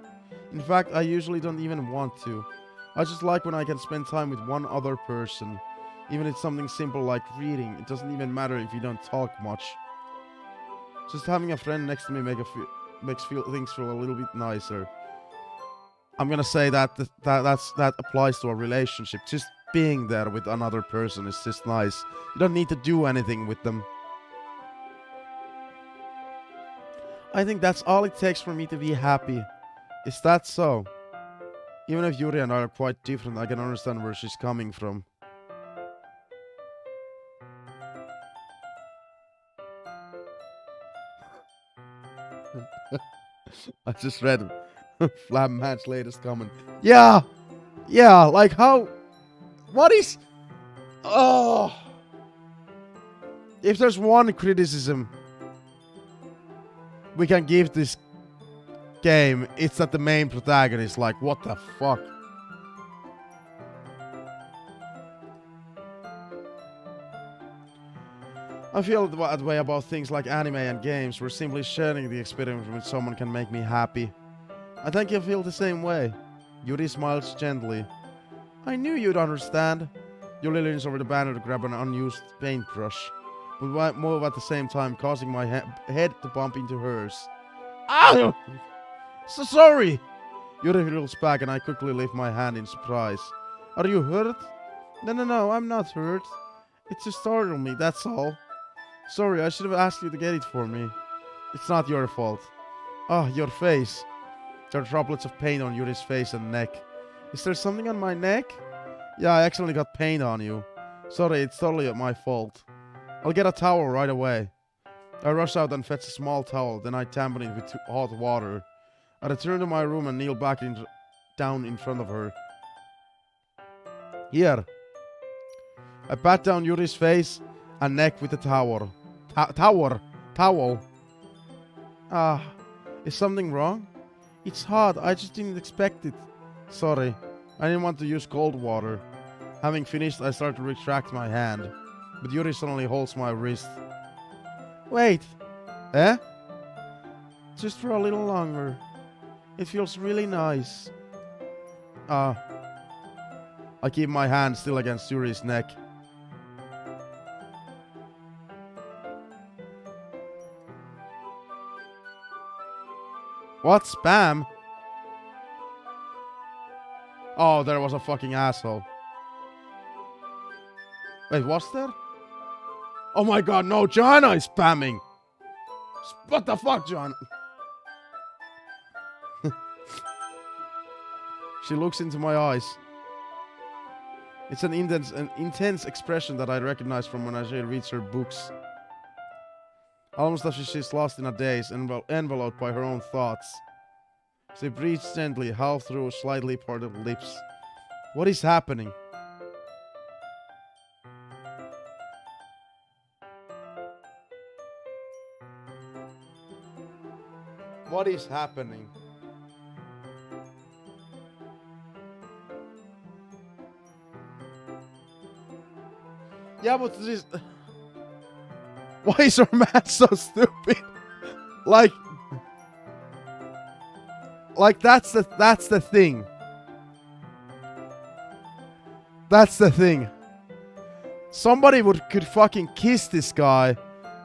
In fact, I usually don't even want to. I just like when I can spend time with one other person. Even if it's something simple like reading, it doesn't even matter if you don't talk much. Just having a friend next to me makes things feel a little bit nicer. I'm gonna say that that applies to a relationship. Just being there with another person is just nice. You don't need to do anything with them. I think that's all it takes for me to be happy. Is that so? Even if Yuri and I are quite different, I can understand where she's coming from. I just read Flam Man's latest comment. Yeah! Yeah, like how... What is... Oh! If there's one criticism we can give this game, it's that the main protagonist, like, what the fuck? I feel that way about things like anime and games, where simply sharing the experience with someone can make me happy. I think you feel the same way. Yuri smiles gently. I knew you'd understand. Yuri leans over the banner to grab an unused paintbrush, but might move at the same time, causing my head to bump into hers. Ah! So sorry! Yuri reels back and I quickly lift my hand in surprise. Are you hurt? No, I'm not hurt. It just startled me, that's all. Sorry, I should have asked you to get it for me. It's not your fault. Oh, your face. There are droplets of paint on Yuri's face and neck. Is there something on my neck? Yeah, I accidentally got paint on you. Sorry, it's totally my fault. I'll get a towel right away. I rush out and fetch a small towel, then I dampen it with hot water. I return to my room and kneel back down in front of her. Here. I pat down Yuri's face and neck with the towel. Towel. Ah, is something wrong? It's hot, I just didn't expect it. Sorry, I didn't want to use cold water. Having finished, I start to retract my hand, but Yuri suddenly holds my wrist. Wait. Eh? Just for a little longer. It feels really nice. I keep my hand still against Yuri's neck. What? Spam? Oh, there was a fucking asshole. Wait, what's there? Oh my god, no, Joanna is spamming! What the fuck, Joanna? She looks into my eyes. It's an intense expression that I recognize from when she reads her books. Almost as if she's lost in a daze, enveloped by her own thoughts. She breathes gently, half through slightly parted lips. What is happening? What is happening? Yeah, but this... Why is our man so stupid? Like that's the thing. That's the thing. Somebody could fucking kiss this guy,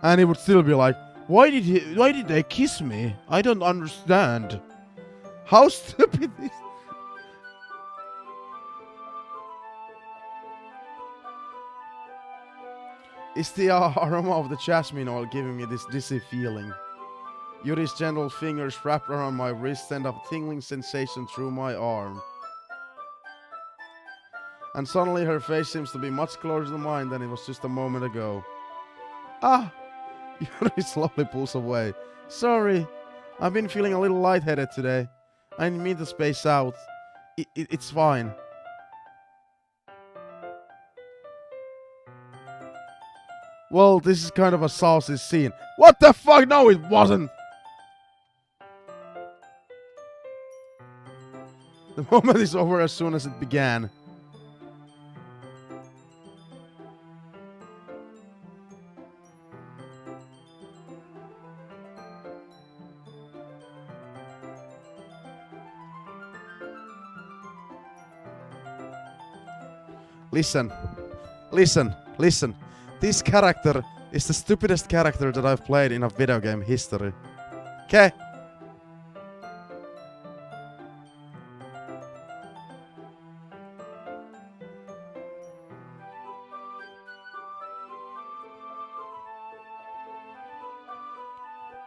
and he would still be like, why did they kiss me? I don't understand. How stupid is... It's the aroma of the jasmine oil giving me this dizzy feeling. Yuri's gentle fingers wrapped around my wrist send up a tingling sensation through my arm. And suddenly her face seems to be much closer to mine than it was just a moment ago. Ah! Yuri slowly pulls away. Sorry, I've been feeling a little lightheaded today. I didn't mean to space out. It's fine. Well, this is kind of a saucy scene. What the fuck? No, it wasn't! The moment is over as soon as it began. Listen. Listen. Listen. This character is the stupidest character that I've played in a video game history. Okay?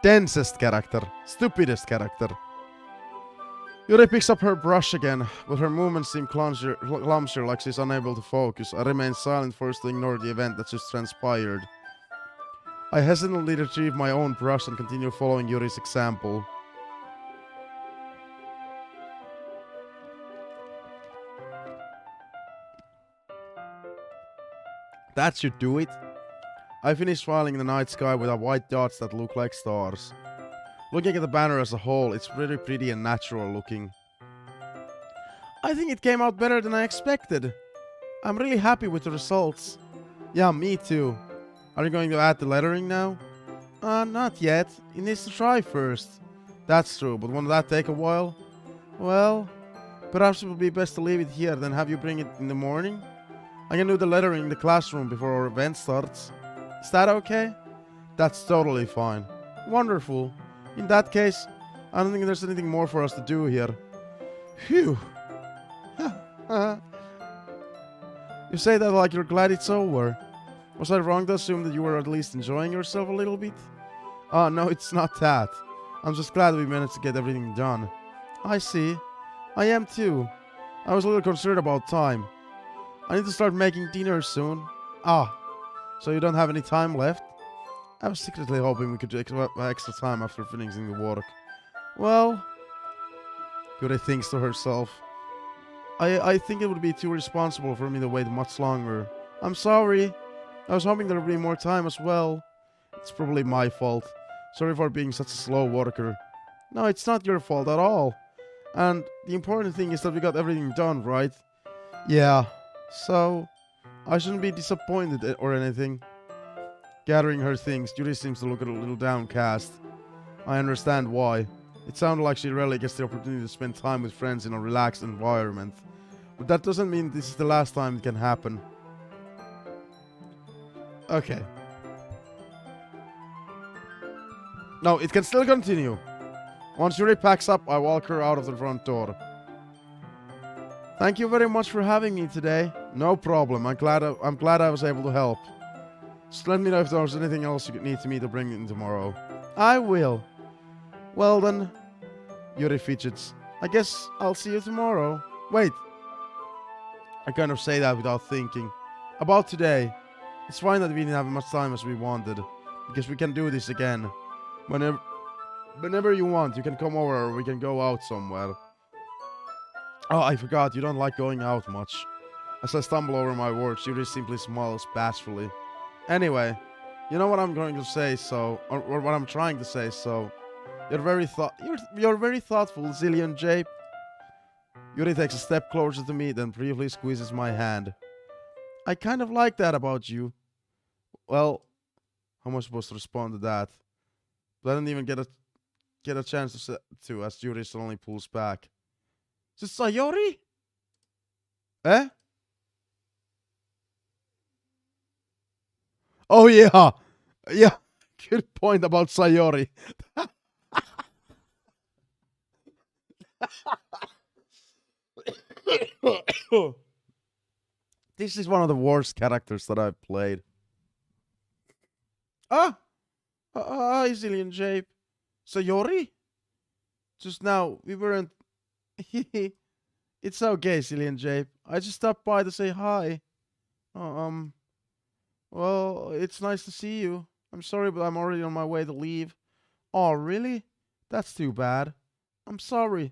Densest character. Stupidest character. Yuri picks up her brush again, but her movements seem clumsier like she's unable to focus. I remain silent, forced to ignore the event that just transpired. I hesitantly retrieve my own brush and continue following Yuri's example. That should do it. I finish smiling in the night sky with white dots that look like stars. Looking at the banner as a whole, it's really pretty and natural looking. I think it came out better than I expected. I'm really happy with the results. Yeah, me too. Are you going to add the lettering now? Not yet. It needs to dry first. That's true, but won't that take a while? Well, perhaps it would be best to leave it here, then have you bring it in the morning? I can do the lettering in the classroom before our event starts. Is that okay? That's totally fine. Wonderful. In that case, I don't think there's anything more for us to do here. Phew. You say that like you're glad it's over. Was I wrong to assume that you were at least enjoying yourself a little bit? No, it's not that. I'm just glad we managed to get everything done. I see. I am too. I was a little concerned about time. I need to start making dinner soon. So you don't have any time left? I was secretly hoping we could take extra time after finishing the work. Well, Yuri thinks to herself. I think it would be too responsible for me to wait much longer. I'm sorry. I was hoping there would be more time as well. It's probably my fault. Sorry for being such a slow worker. No, it's not your fault at all. And the important thing is that we got everything done, right? Yeah. So, I shouldn't be disappointed or anything. Gathering her things, Yuri seems to look a little downcast. I understand why. It sounded like she rarely gets the opportunity to spend time with friends in a relaxed environment. But that doesn't mean this is the last time it can happen. Okay. No, it can still continue. Once Yuri packs up, I walk her out of the front door. Thank you very much for having me today. No problem. I'm glad I was able to help. Just let me know if there's anything else you need me to bring in tomorrow. I will. Well then, Yuri fidgets. I guess I'll see you tomorrow. Wait. I kind of say that without thinking. About today. It's fine that we didn't have as much time as we wanted. Because we can do this again. Whenever you want, you can come over or we can go out somewhere. Oh, I forgot, you don't like going out much. As I stumble over my words, Yuri simply smiles bashfully. Anyway, you know what I'm going to say, so... Or what I'm trying to say, so... You're very thoughtful, ZillionJape. Yuri takes a step closer to me, then briefly squeezes my hand. I kind of like that about you. Well, how am I supposed to respond to that? But I didn't even get a chance to as Yuri suddenly pulls back. Is it Sayori? Eh? Oh yeah. Yeah. Good point about Sayori. This is one of the worst characters that I've played. Hi, ZillionJape. Sayori? Just now, we weren't... It's okay, ZillionJape. I just stopped by to say hi. Well, it's nice to see you. I'm sorry, but I'm already on my way to leave. Oh, really? That's too bad. I'm sorry.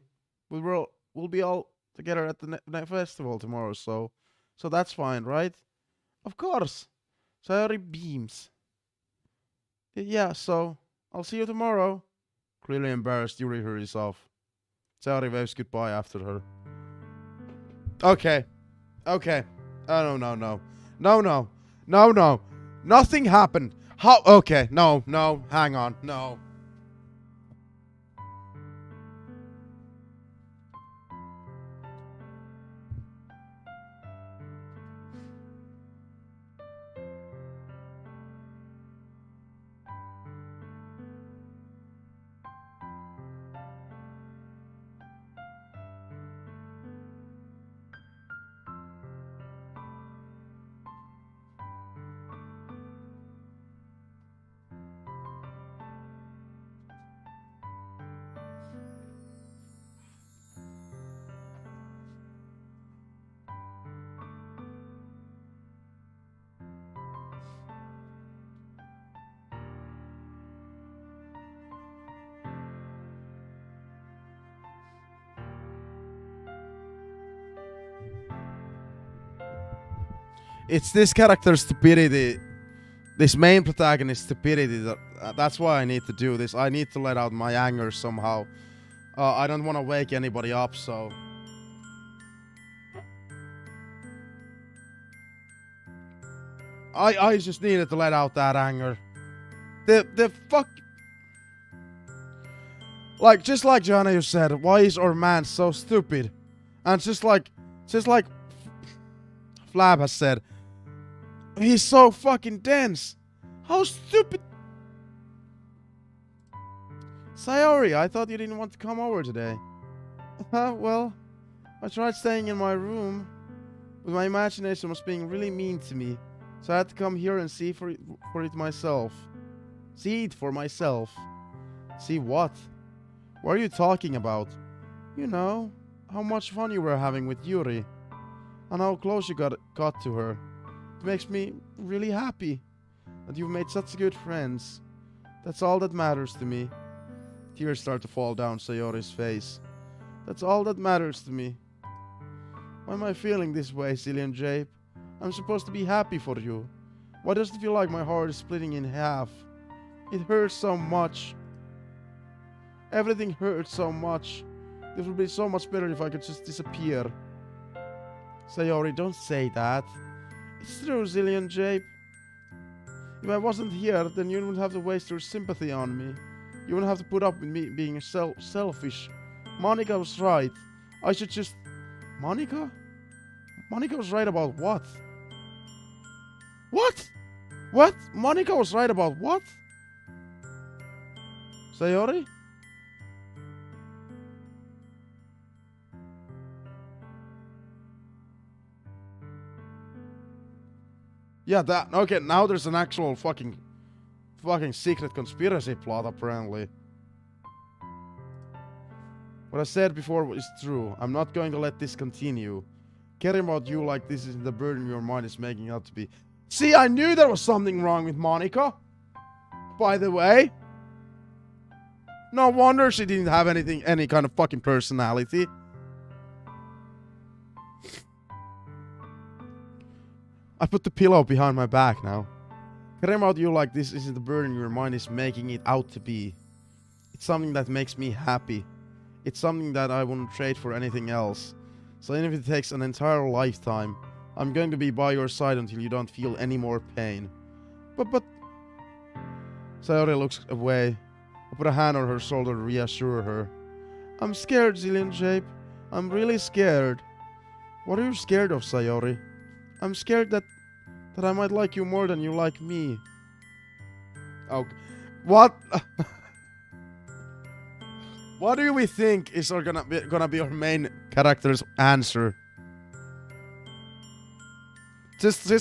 We'll be all together at the festival tomorrow, so that's fine, right? Of course. Sayori beams. Yeah, so I'll see you tomorrow. Clearly embarrassed, Yuri hurries off. Sayori waves goodbye after her. Okay. Okay. Oh, no. Nothing happened. How? Okay. No. Hang on. No. It's this character's stupidity, this main protagonist's stupidity. That's why I need to do this. I need to let out my anger somehow. I don't want to wake anybody up, so... I just needed to let out that anger. The fuck... Like, just like Johnny you said, why is our man so stupid? And just like Flab has said, he's so fucking dense. How stupid... Sayori, I thought you didn't want to come over today. Well, I tried staying in my room, but my imagination was being really mean to me. So I had to come here and see for it myself. See it for myself. See what? What are you talking about? You know, how much fun you were having with Yuri. And how close you got to her. It makes me really happy that you've made such good friends. That's all that matters to me. Tears start to fall down Sayori's face. That's all that matters to me. Why am I feeling this way, ZillionJape? I'm supposed to be happy for you. Why does it feel like my heart is splitting in half? It hurts so much. Everything hurts so much. This would be so much better if I could just disappear. Sayori, don't say that. It's true, ZillionJape. If I wasn't here, then you wouldn't have to waste your sympathy on me. You wouldn't have to put up with me being selfish. Monica was right. I should just... Monica? Monica was right about what? What? What? Monica was right about what? Sayori? Yeah, that... Okay, now there's an actual fucking secret conspiracy plot, apparently. What I said before is true. I'm not going to let this continue. Caring about you like this is the burden your mind is making it out to be. See, I knew there was something wrong with Monica. By the way. No wonder she didn't have any kind of fucking personality. I put the pillow behind my back now. Caring about you like this isn't the burden your mind is making it out to be. It's something that makes me happy. It's something that I wouldn't trade for anything else. So even if it takes an entire lifetime, I'm going to be by your side until you don't feel any more pain. But... Sayori looks away. I put a hand on her shoulder to reassure her. I'm scared, ZillionJape. I'm really scared. What are you scared of, Sayori? I'm scared that I might like you more than you like me. Oh, what? What do we think is gonna be our main character's answer? Just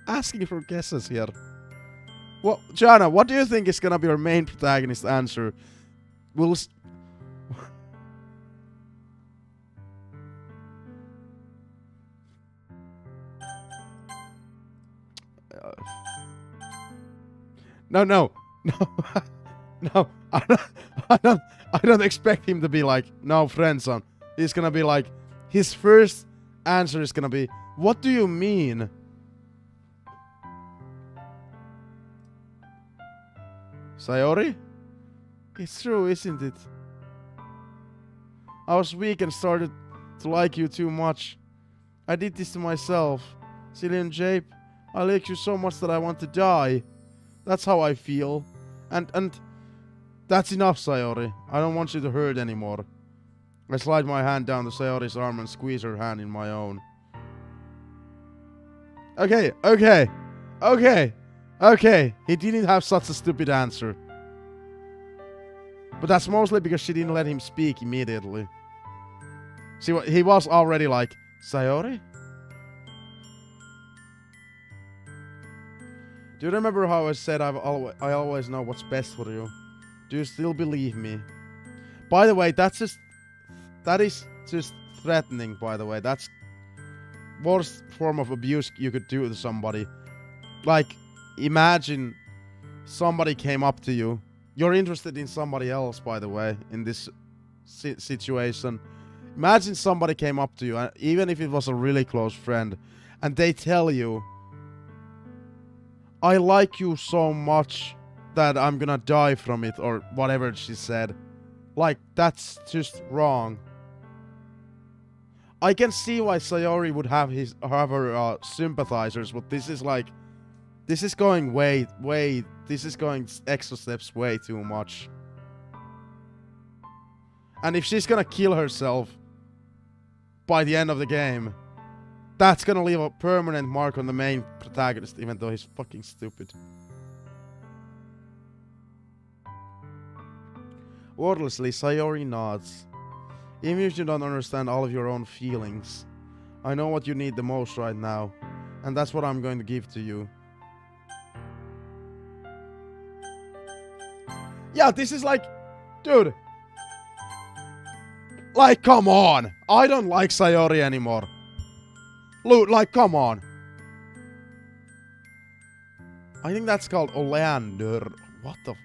asking for guesses here. Well, Jana, what do you think is gonna be our main protagonist's answer? We'll. No. No, I don't expect him to be like, no, friendzone. He's gonna be like, his first answer is gonna be, what do you mean? Sayori? It's true, isn't it? I was weak and started to like you too much. I did this to myself. ZillionJape, I like you so much that I want to die. That's how I feel. And that's enough, Sayori. I don't want you to hurt anymore. I slide my hand down to Sayori's arm and squeeze her hand in my own. Okay. He didn't have such a stupid answer. But that's mostly because she didn't let him speak immediately. See what he was already like, Sayori? Do you remember how I said I always know what's best for you? Do you still believe me? By the way, that is just threatening, by the way. That's worst form of abuse you could do to somebody. Like, imagine somebody came up to you. You're interested in somebody else, by the way, in this situation. Imagine somebody came up to you, even if it was a really close friend, and they tell you, I like you so much that I'm gonna die from it, or whatever she said. Like, that's just wrong. I can see why Sayori would have her sympathizers, but this is like, this is going this is going extra steps way too much. And if she's gonna kill herself by the end of the game, that's gonna leave a permanent mark on the main protagonist, even though he's fucking stupid. Wordlessly, Sayori nods. Even if you don't understand all of your own feelings, I know what you need the most right now, and that's what I'm going to give to you. Yeah, this is like, dude. Like, come on. I don't like Sayori anymore. Look, like, come on. I think that's called Oleander. What the...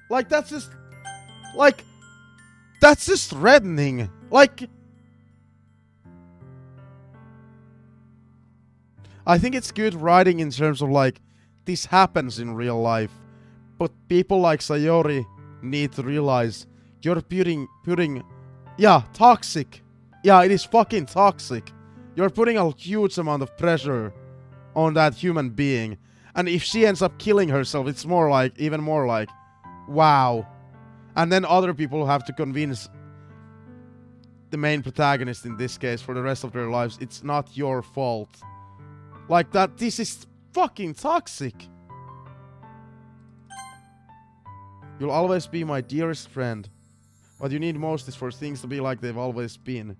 Like, that's just... Like... That's just threatening. Like... I think it's good writing in terms of, like, this happens in real life. But people like Sayori need to realize you're putting... Yeah, toxic. Yeah, it is fucking toxic. You're putting a huge amount of pressure on that human being. And if she ends up killing herself, it's more like... Even more like... Wow. And then other people have to convince the main protagonist in this case for the rest of their lives it's not your fault. Like that, this is fucking toxic. You'll always be my dearest friend. What you need most is for things to be like they've always been.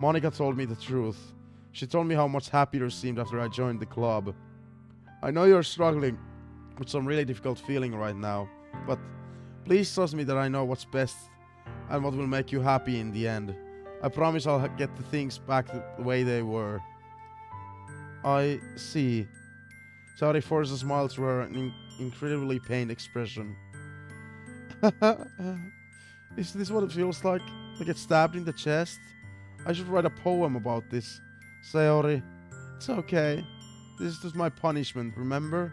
Monica told me the truth. She told me how much happier you seemed after I joined the club. I know you're struggling with some really difficult feeling right now, but please trust me that I know what's best and what will make you happy in the end. I promise I'll get the things back the way they were. I see. Sayori forced a smile through her incredibly pained expression. Is this what it feels like? To get stabbed in the chest? I should write a poem about this. Sayori, it's okay. This is just my punishment, remember?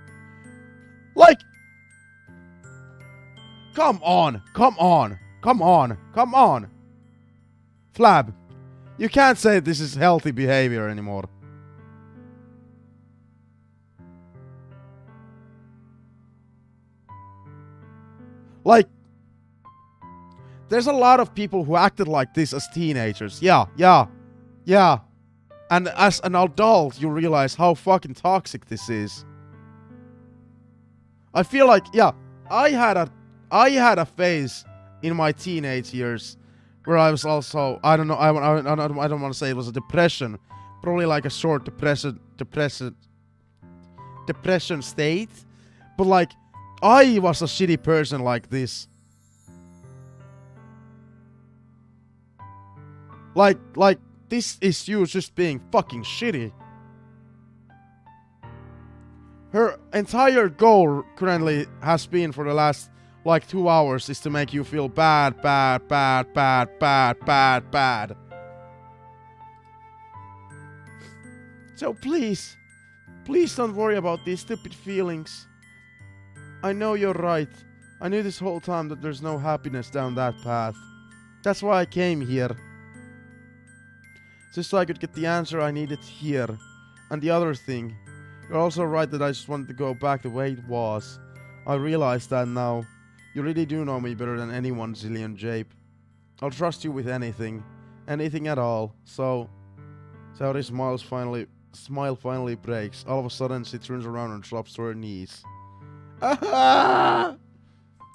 Like... Come on! Come on! Come on! Come on! Flab, you can't say this is healthy behavior anymore. Like, there's a lot of people who acted like this as teenagers. Yeah. And as an adult, you realize how fucking toxic this is. I feel like, yeah, I had a phase in my teenage years where I was also, I don't know, I don't want to say it was a depression, probably like a short depression state, but like, I was a shitty person like this. Like, this is you just being fucking shitty. Her entire goal currently has been for the last, like, 2 hours is to make you feel bad. So please don't worry about these stupid feelings. I know you're right. I knew this whole time that there's no happiness down that path. That's why I came here. Just so I could get the answer I needed here. And the other thing, you're also right that I just wanted to go back the way it was. I realize that now. You really do know me better than anyone, ZillionJape. I'll trust you with anything. Anything at all. So... Sayori's smile finally breaks. All of a sudden, she turns around and drops to her knees.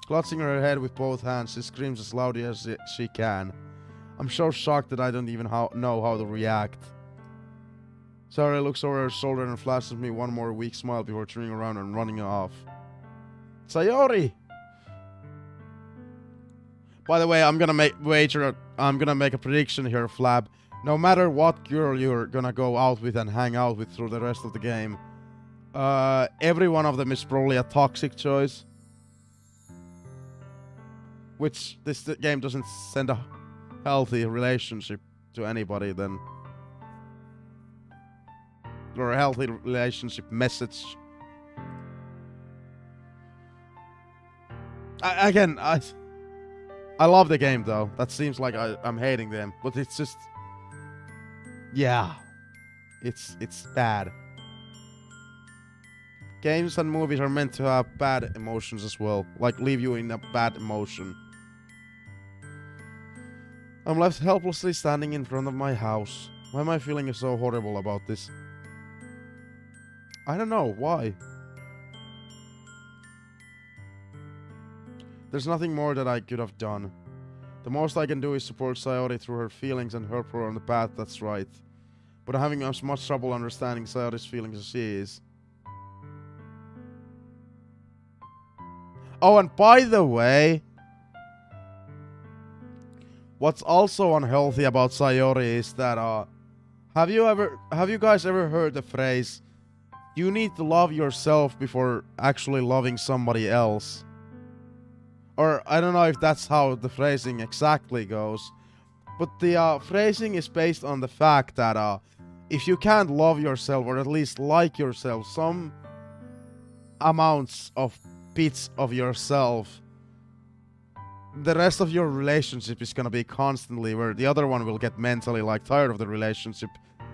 Clutching her head with both hands, she screams as loudly as she can. I'm so shocked that I don't even know how to react. Sayori looks over her shoulder and flashes me one more weak smile before turning around and running off. Sayori! By the way, I'm gonna make a prediction here, Flab. No matter what girl you're gonna go out with and hang out with through the rest of the game, every one of them is probably a toxic choice. which this game doesn't send a healthy relationship to anybody, then, or a healthy relationship message. I love the game though. That seems like I'm hating them, but it's just, yeah, it's bad. Games and movies are meant to have bad emotions as well, like leave you in a bad emotion. I'm left helplessly standing in front of my house. Why am I feeling so horrible about this? I don't know, why? There's nothing more that I could have done. The most I can do is support Sayori through her feelings and help her on the path that's right. But I'm having as much trouble understanding Sayori's feelings as she is. Oh, and by the way, what's also unhealthy about Sayori is that, have you guys ever heard the phrase, you need to love yourself before actually loving somebody else? Or, I don't know if that's how the phrasing exactly goes, but the phrasing is based on the fact that if you can't love yourself, or at least like yourself, some amounts of bits of yourself, the rest of your relationship is gonna be constantly where the other one will get mentally like tired of the relationship.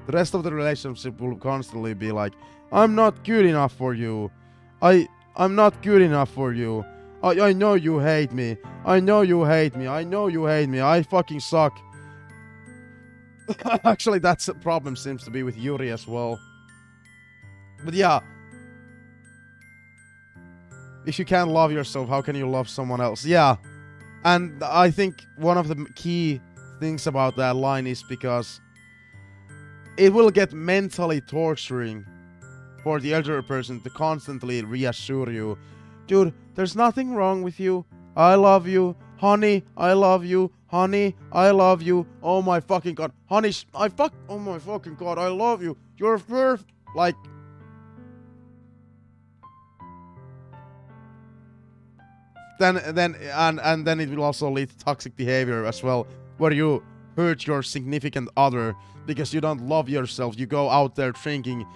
The rest of the relationship will constantly be like, I'm not good enough for you. I'm not good enough for you. I know you hate me. I know you hate me. I know you hate me. I fucking suck. Actually, that's a problem seems to be with Yuri as well. But yeah. If you can't love yourself, how can you love someone else? Yeah. And I think one of the key things about that line is because it will get mentally torturing for the elder person to constantly reassure you, dude, there's nothing wrong with you. I love you. Honey, I love you. Honey, I love you. Oh my fucking god. Honey, oh my fucking god, I love you. You're perfect. Like, then it will also lead to toxic behavior as well, where you hurt your significant other because you don't love yourself. You go out there drinking.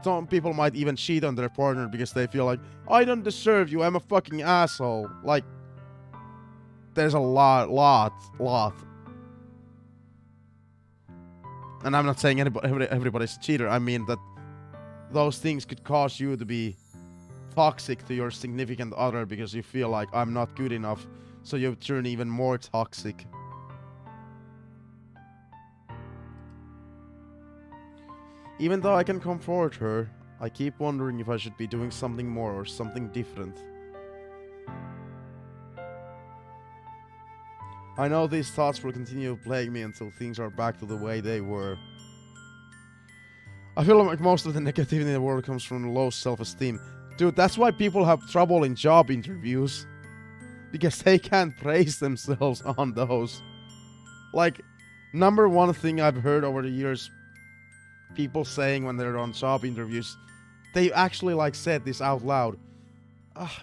Some people might even cheat on their partner because they feel like, I don't deserve you. I'm a fucking asshole. Like, there's a lot. And I'm not saying everybody's a cheater. I mean that those things could cause you to be toxic to your significant other because you feel like I'm not good enough, so you turn even more toxic. Even though I can comfort her, I keep wondering if I should be doing something more or something different. I know these thoughts will continue to plague me until things are back to the way they were. I feel like most of the negativity in the world comes from low self-esteem. Dude, that's why people have trouble in job interviews. Because they can't praise themselves on those. Like, number one thing I've heard over the years, people saying when they're on job interviews, they actually like said this out loud.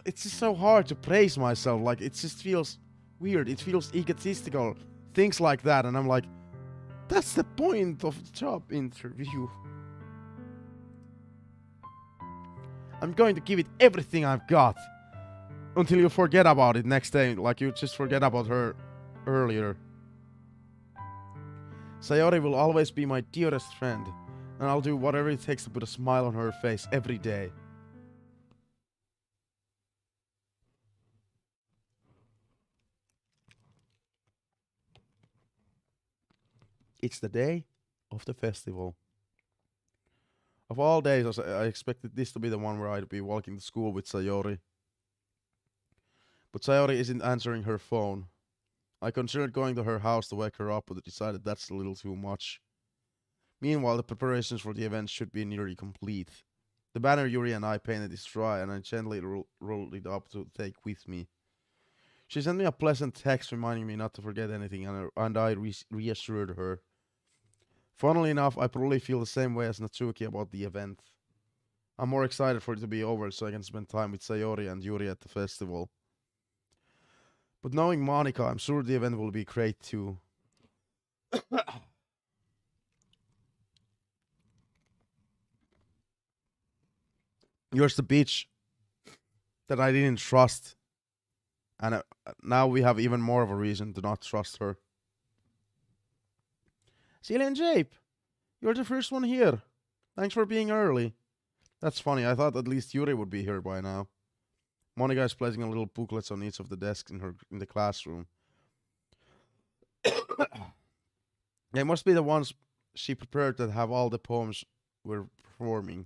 It's just so hard to praise myself. Like, it just feels weird. It feels egotistical. Things like that. And I'm like, that's the point of the job interview. I'm going to give it everything I've got. Until you forget about it next day. Like you just forget about her earlier. Sayori will always be my dearest friend. And I'll do whatever it takes to put a smile on her face every day. It's the day of the festival. Of all days, I expected this to be the one where I'd be walking to school with Sayori. But Sayori isn't answering her phone. I considered going to her house to wake her up, but decided that's a little too much. Meanwhile, the preparations for the event should be nearly complete. The banner Yuri and I painted is dry, and I gently rolled it up to take with me. She sent me a pleasant text reminding me not to forget anything, and I reassured her. Funnily enough, I probably feel the same way as Natsuki about the event. I'm more excited for it to be over so I can spend time with Sayori and Yuri at the festival. But knowing Monica, I'm sure the event will be great too. Here's the bitch that I didn't trust. And now we have even more of a reason to not trust her. ZillionJape, you're the first one here. Thanks for being early. That's funny, I thought at least Yuri would be here by now. Monica is placing a little booklets on each of the desks in the classroom. They must be the ones she prepared that have all the poems we're performing.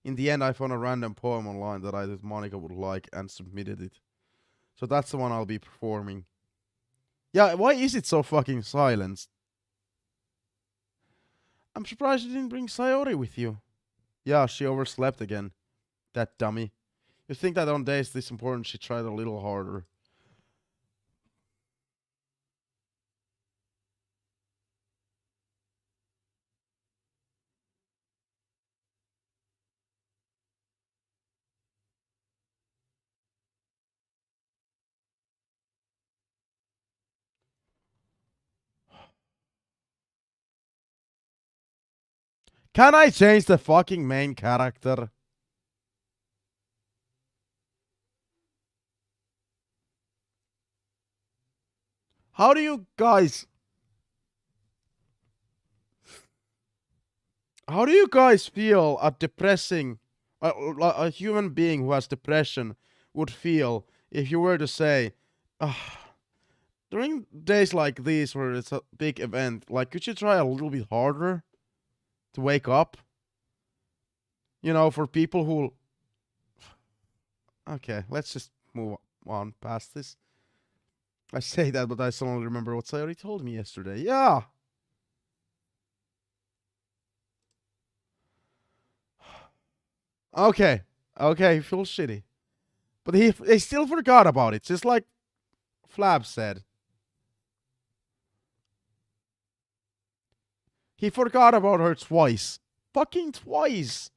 In the end, I found a random poem online that I thought Monica would like and submitted it. So that's the one I'll be performing. Yeah, why is it so fucking silenced? I'm surprised you didn't bring Sayori with you. Yeah, she overslept again. That dummy. You'd think that on days this important she tried a little harder. Can I change the fucking main character? How do you guys feel a human being who has depression would feel if you were to say, during days like these where it's a big event, like, could you try a little bit harder to wake up? You know, for people who... Okay, let's just move on past this. I say that, but I suddenly remember what Sayori told me yesterday. Yeah! Okay, he feels shitty. But they still forgot about it, just like Flab said. He forgot about her twice. Fucking twice!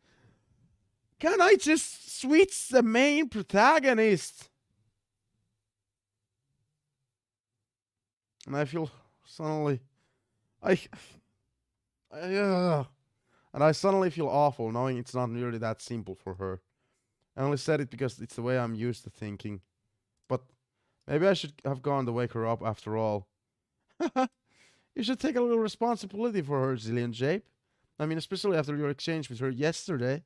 Can I just switch the main protagonist? And I feel suddenly... and I suddenly feel awful knowing it's not nearly that simple for her. I only said it because it's the way I'm used to thinking. But maybe I should have gone to wake her up after all. You should take a little responsibility for her, ZillionJape. I mean, especially after your exchange with her yesterday.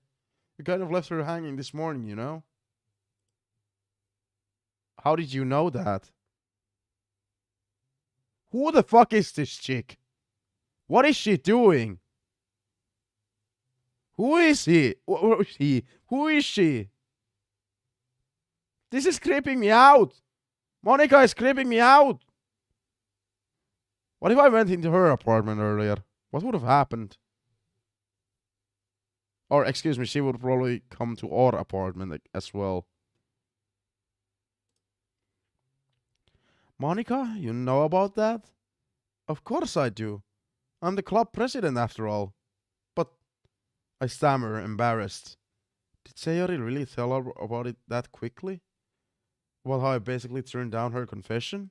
You kind of left her hanging this morning, you know? How did you know that? Who the fuck is this chick? What is she doing? Who is he? Who is she? This is creeping me out. Monica is creeping me out. What if I went into her apartment earlier? What would have happened? Or, excuse me, she would probably come to our apartment as well. Monica, you know about that? Of course I do. I'm the club president after all. But I stammer, embarrassed. Did Sayori really tell her about it that quickly? About how I basically turned down her confession?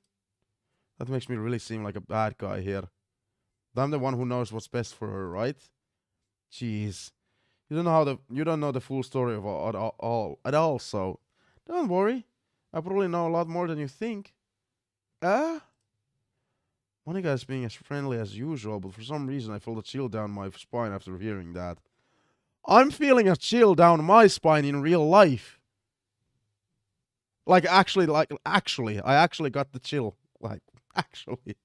That makes me really seem like a bad guy here. But I'm the one who knows what's best for her, right? Jeez. You don't know the full story of all at all, so don't worry. I probably know a lot more than you think. Monica is being as friendly as usual, but for some reason I felt a chill down my spine after hearing that. I'm feeling a chill down my spine in real life. I actually got the chill. Actually.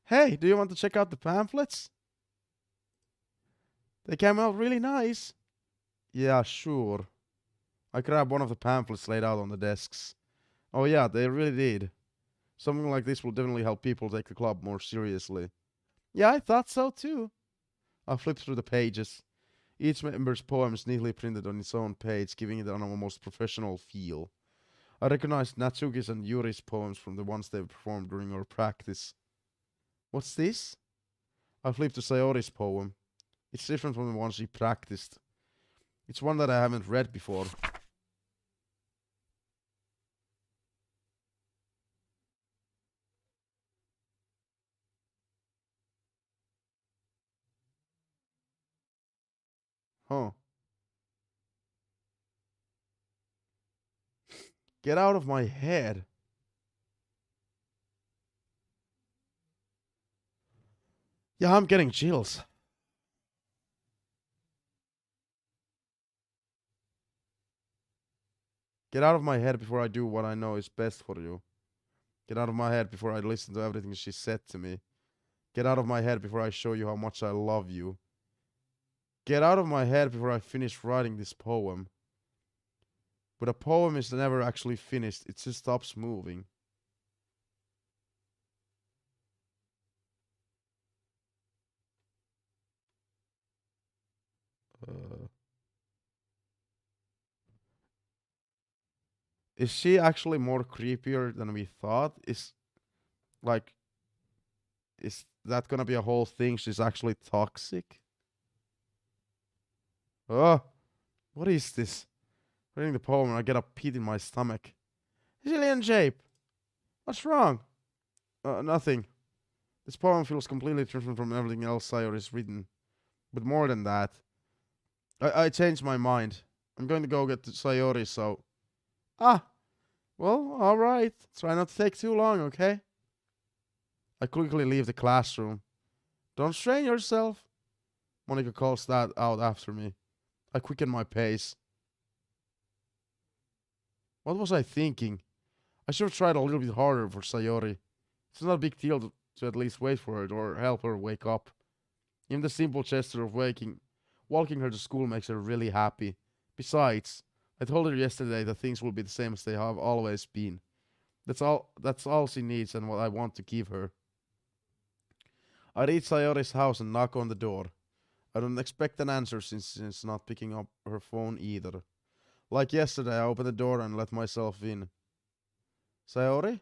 Hey, do you want to check out the pamphlets? They came out really nice. Yeah, sure. I grabbed one of the pamphlets laid out on the desks. Oh yeah, they really did. Something like this will definitely help people take the club more seriously. Yeah, I thought so too. I flipped through the pages. Each member's poem is neatly printed on its own page, giving it an almost professional feel. I recognized Natsuki's and Yuri's poems from the ones they performed during our practice. What's this? I flipped to Sayori's poem. It's different from the one she practiced. It's one that I haven't read before. Huh. Get out of my head. Yeah, I'm getting chills. Get out of my head before I do what I know is best for you. Get out of my head before I listen to everything she said to me. Get out of my head before I show you how much I love you. Get out of my head before I finish writing this poem. But a poem is never actually finished, it just stops moving. Is she actually more creepier than we thought? Is that gonna be a whole thing? She's actually toxic? Oh, what is this? Reading the poem and I get a pit in my stomach. ZillionJape, what's wrong? Nothing. This poem feels completely different from everything else Sayori's written. But more than that, I changed my mind. I'm going to go get Sayori, so... Well, alright. Try not to take too long, okay? I quickly leave the classroom. Don't strain yourself. Monica calls that out after me. I quicken my pace. What was I thinking? I should have tried a little bit harder for Sayori. It's not a big deal to at least wait for her or help her wake up. Even the simple gesture of walking her to school makes her really happy. Besides, I told her yesterday that things will be the same as they have always been. That's all she needs and what I want to give her. I reach Sayori's house and knock on the door. I don't expect an answer since she's not picking up her phone either. Like yesterday, I open the door and let myself in. Sayori?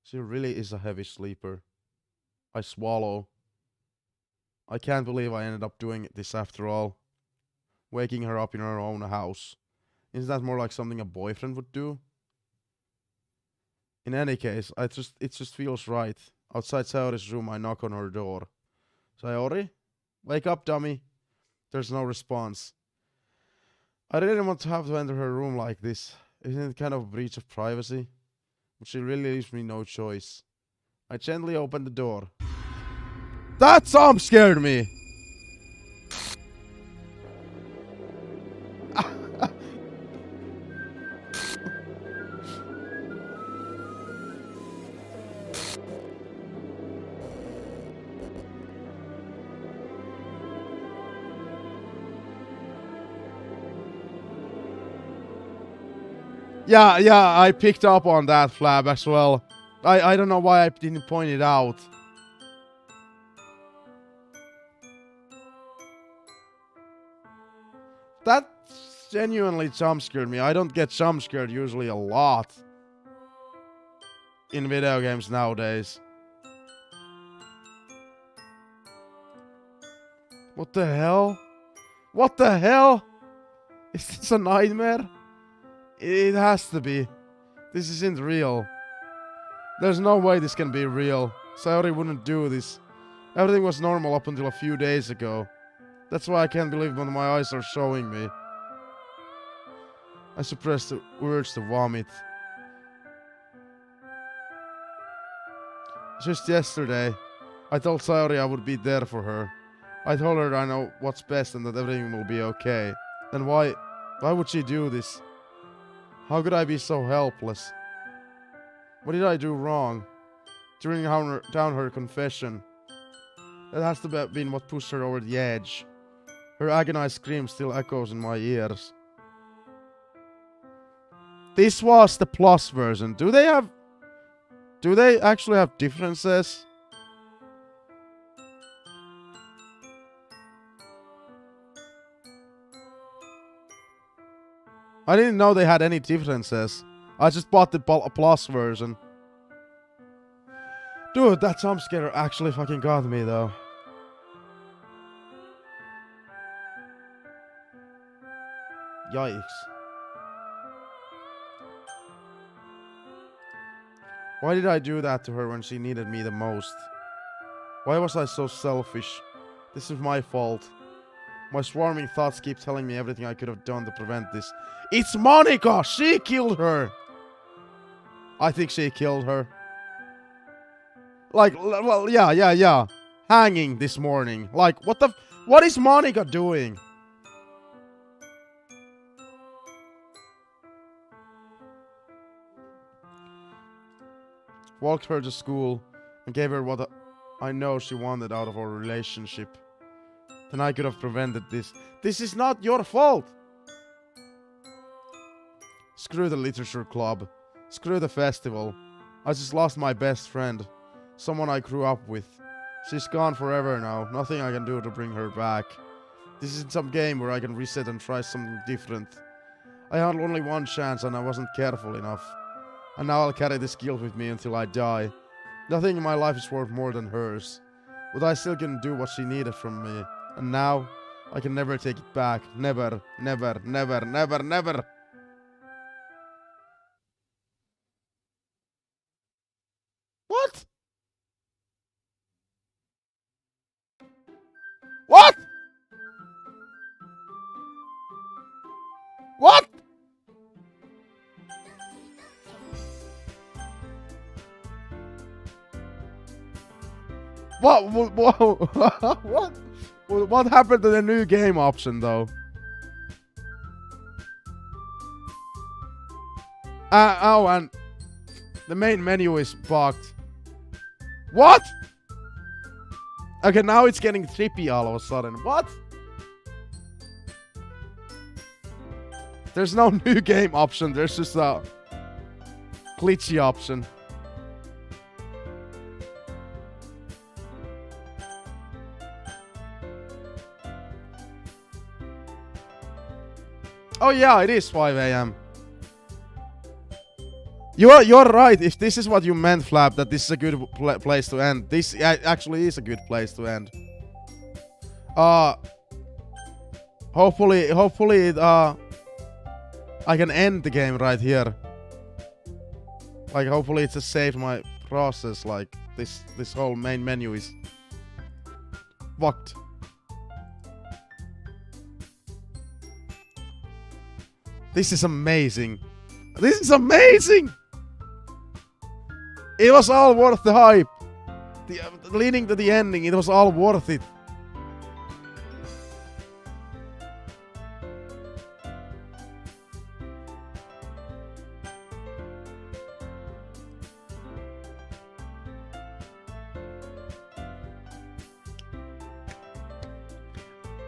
She really is a heavy sleeper. I swallow. I can't believe I ended up doing this after all. Waking her up in her own house. Isn't that more like something a boyfriend would do? In any case, it just feels right. Outside Sayori's room, I knock on her door. Sayori? Wake up, dummy. There's no response. I didn't want to have to enter her room like this. Isn't it kind of a breach of privacy? But she really leaves me no choice. I gently open the door. That song scared me! Yeah, I picked up on that, Flab, as well. I don't know why I didn't point it out. That genuinely jump scared me. I don't get jump scared usually a lot in video games nowadays. What the hell? What the hell? Is this a nightmare? It has to be. This isn't real. There's no way this can be real. Sayori wouldn't do this. Everything was normal up until a few days ago. That's why I can't believe what my eyes are showing me. I suppress the urge to vomit. Just yesterday, I told Sayori I would be there for her. I told her I know what's best and that everything will be okay. Then why would she do this? How could I be so helpless? What did I do wrong? Turning down her confession. That has to have been what pushed her over the edge. Her agonized scream still echoes in my ears. This was the plus version. Do they actually have differences? I didn't know they had any differences. I just bought the plus version. Dude, that jump scare actually fucking got me though. Yikes. Why did I do that to her when she needed me the most? Why was I so selfish? This is my fault. My swarming thoughts keep telling me everything I could have done to prevent this. It's Monica! She killed her! I think she killed her. Like, well, yeah. Hanging this morning. Like, what is Monica doing? Walked her to school and gave her what I know she wanted out of our relationship. Then I could have prevented this. This is not your fault! Screw the literature club. Screw the festival. I just lost my best friend. Someone I grew up with. She's gone forever now. Nothing I can do to bring her back. This isn't some game where I can reset and try something different. I had only one chance and I wasn't careful enough. And now I'll carry this guilt with me until I die. Nothing in my life is worth more than hers. But I still couldn't do what she needed from me. And now, I can never take it back. Never, never, never, never, never. What? What? What? What happened to the new game option though? Oh, and the main menu is bugged. What? Okay, now it's getting trippy all of a sudden. What? There's no new game option. There's just a glitchy option. Oh yeah, it is 5 a.m. You're right. If this is what you meant, Flap, that this is a good place to end. This actually is a good place to end. Hopefully I can end the game right here. Like hopefully it's a saved my process. Like this whole main menu is fucked. This is amazing. This is amazing. It was all worth the hype. Leading to the ending, it was all worth it.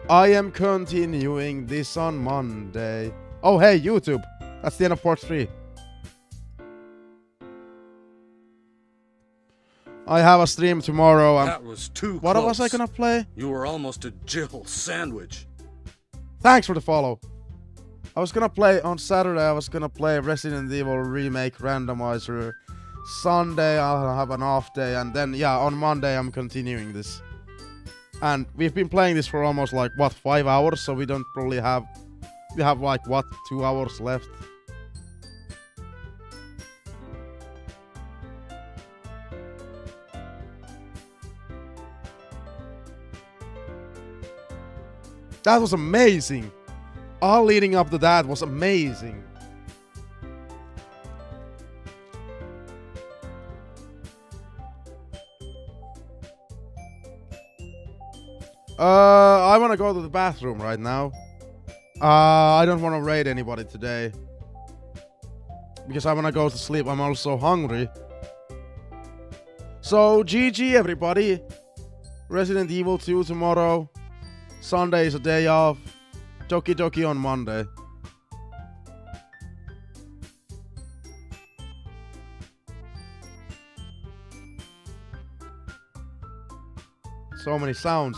I am continuing this on Monday. Oh, hey, YouTube. That's the end of part 3. I have a stream tomorrow. That was too what close. was I gonna play? You were almost a Jill sandwich. Thanks for the follow. I was gonna play on Saturday. I was gonna play Resident Evil Remake Randomizer. Sunday I'll have an off day, and then yeah, on Monday I'm continuing this. And we've been playing this for almost like what 5 hours, so we don't probably have. We have like what 2 hours left. That was amazing. All leading up to that was amazing. I want to go to the bathroom right now. I don't want to raid anybody today. Because I want to go to sleep. I'm also hungry. So, GG everybody. Resident Evil 2 tomorrow. Sunday is a day off. Doki Doki on Monday. So many sounds.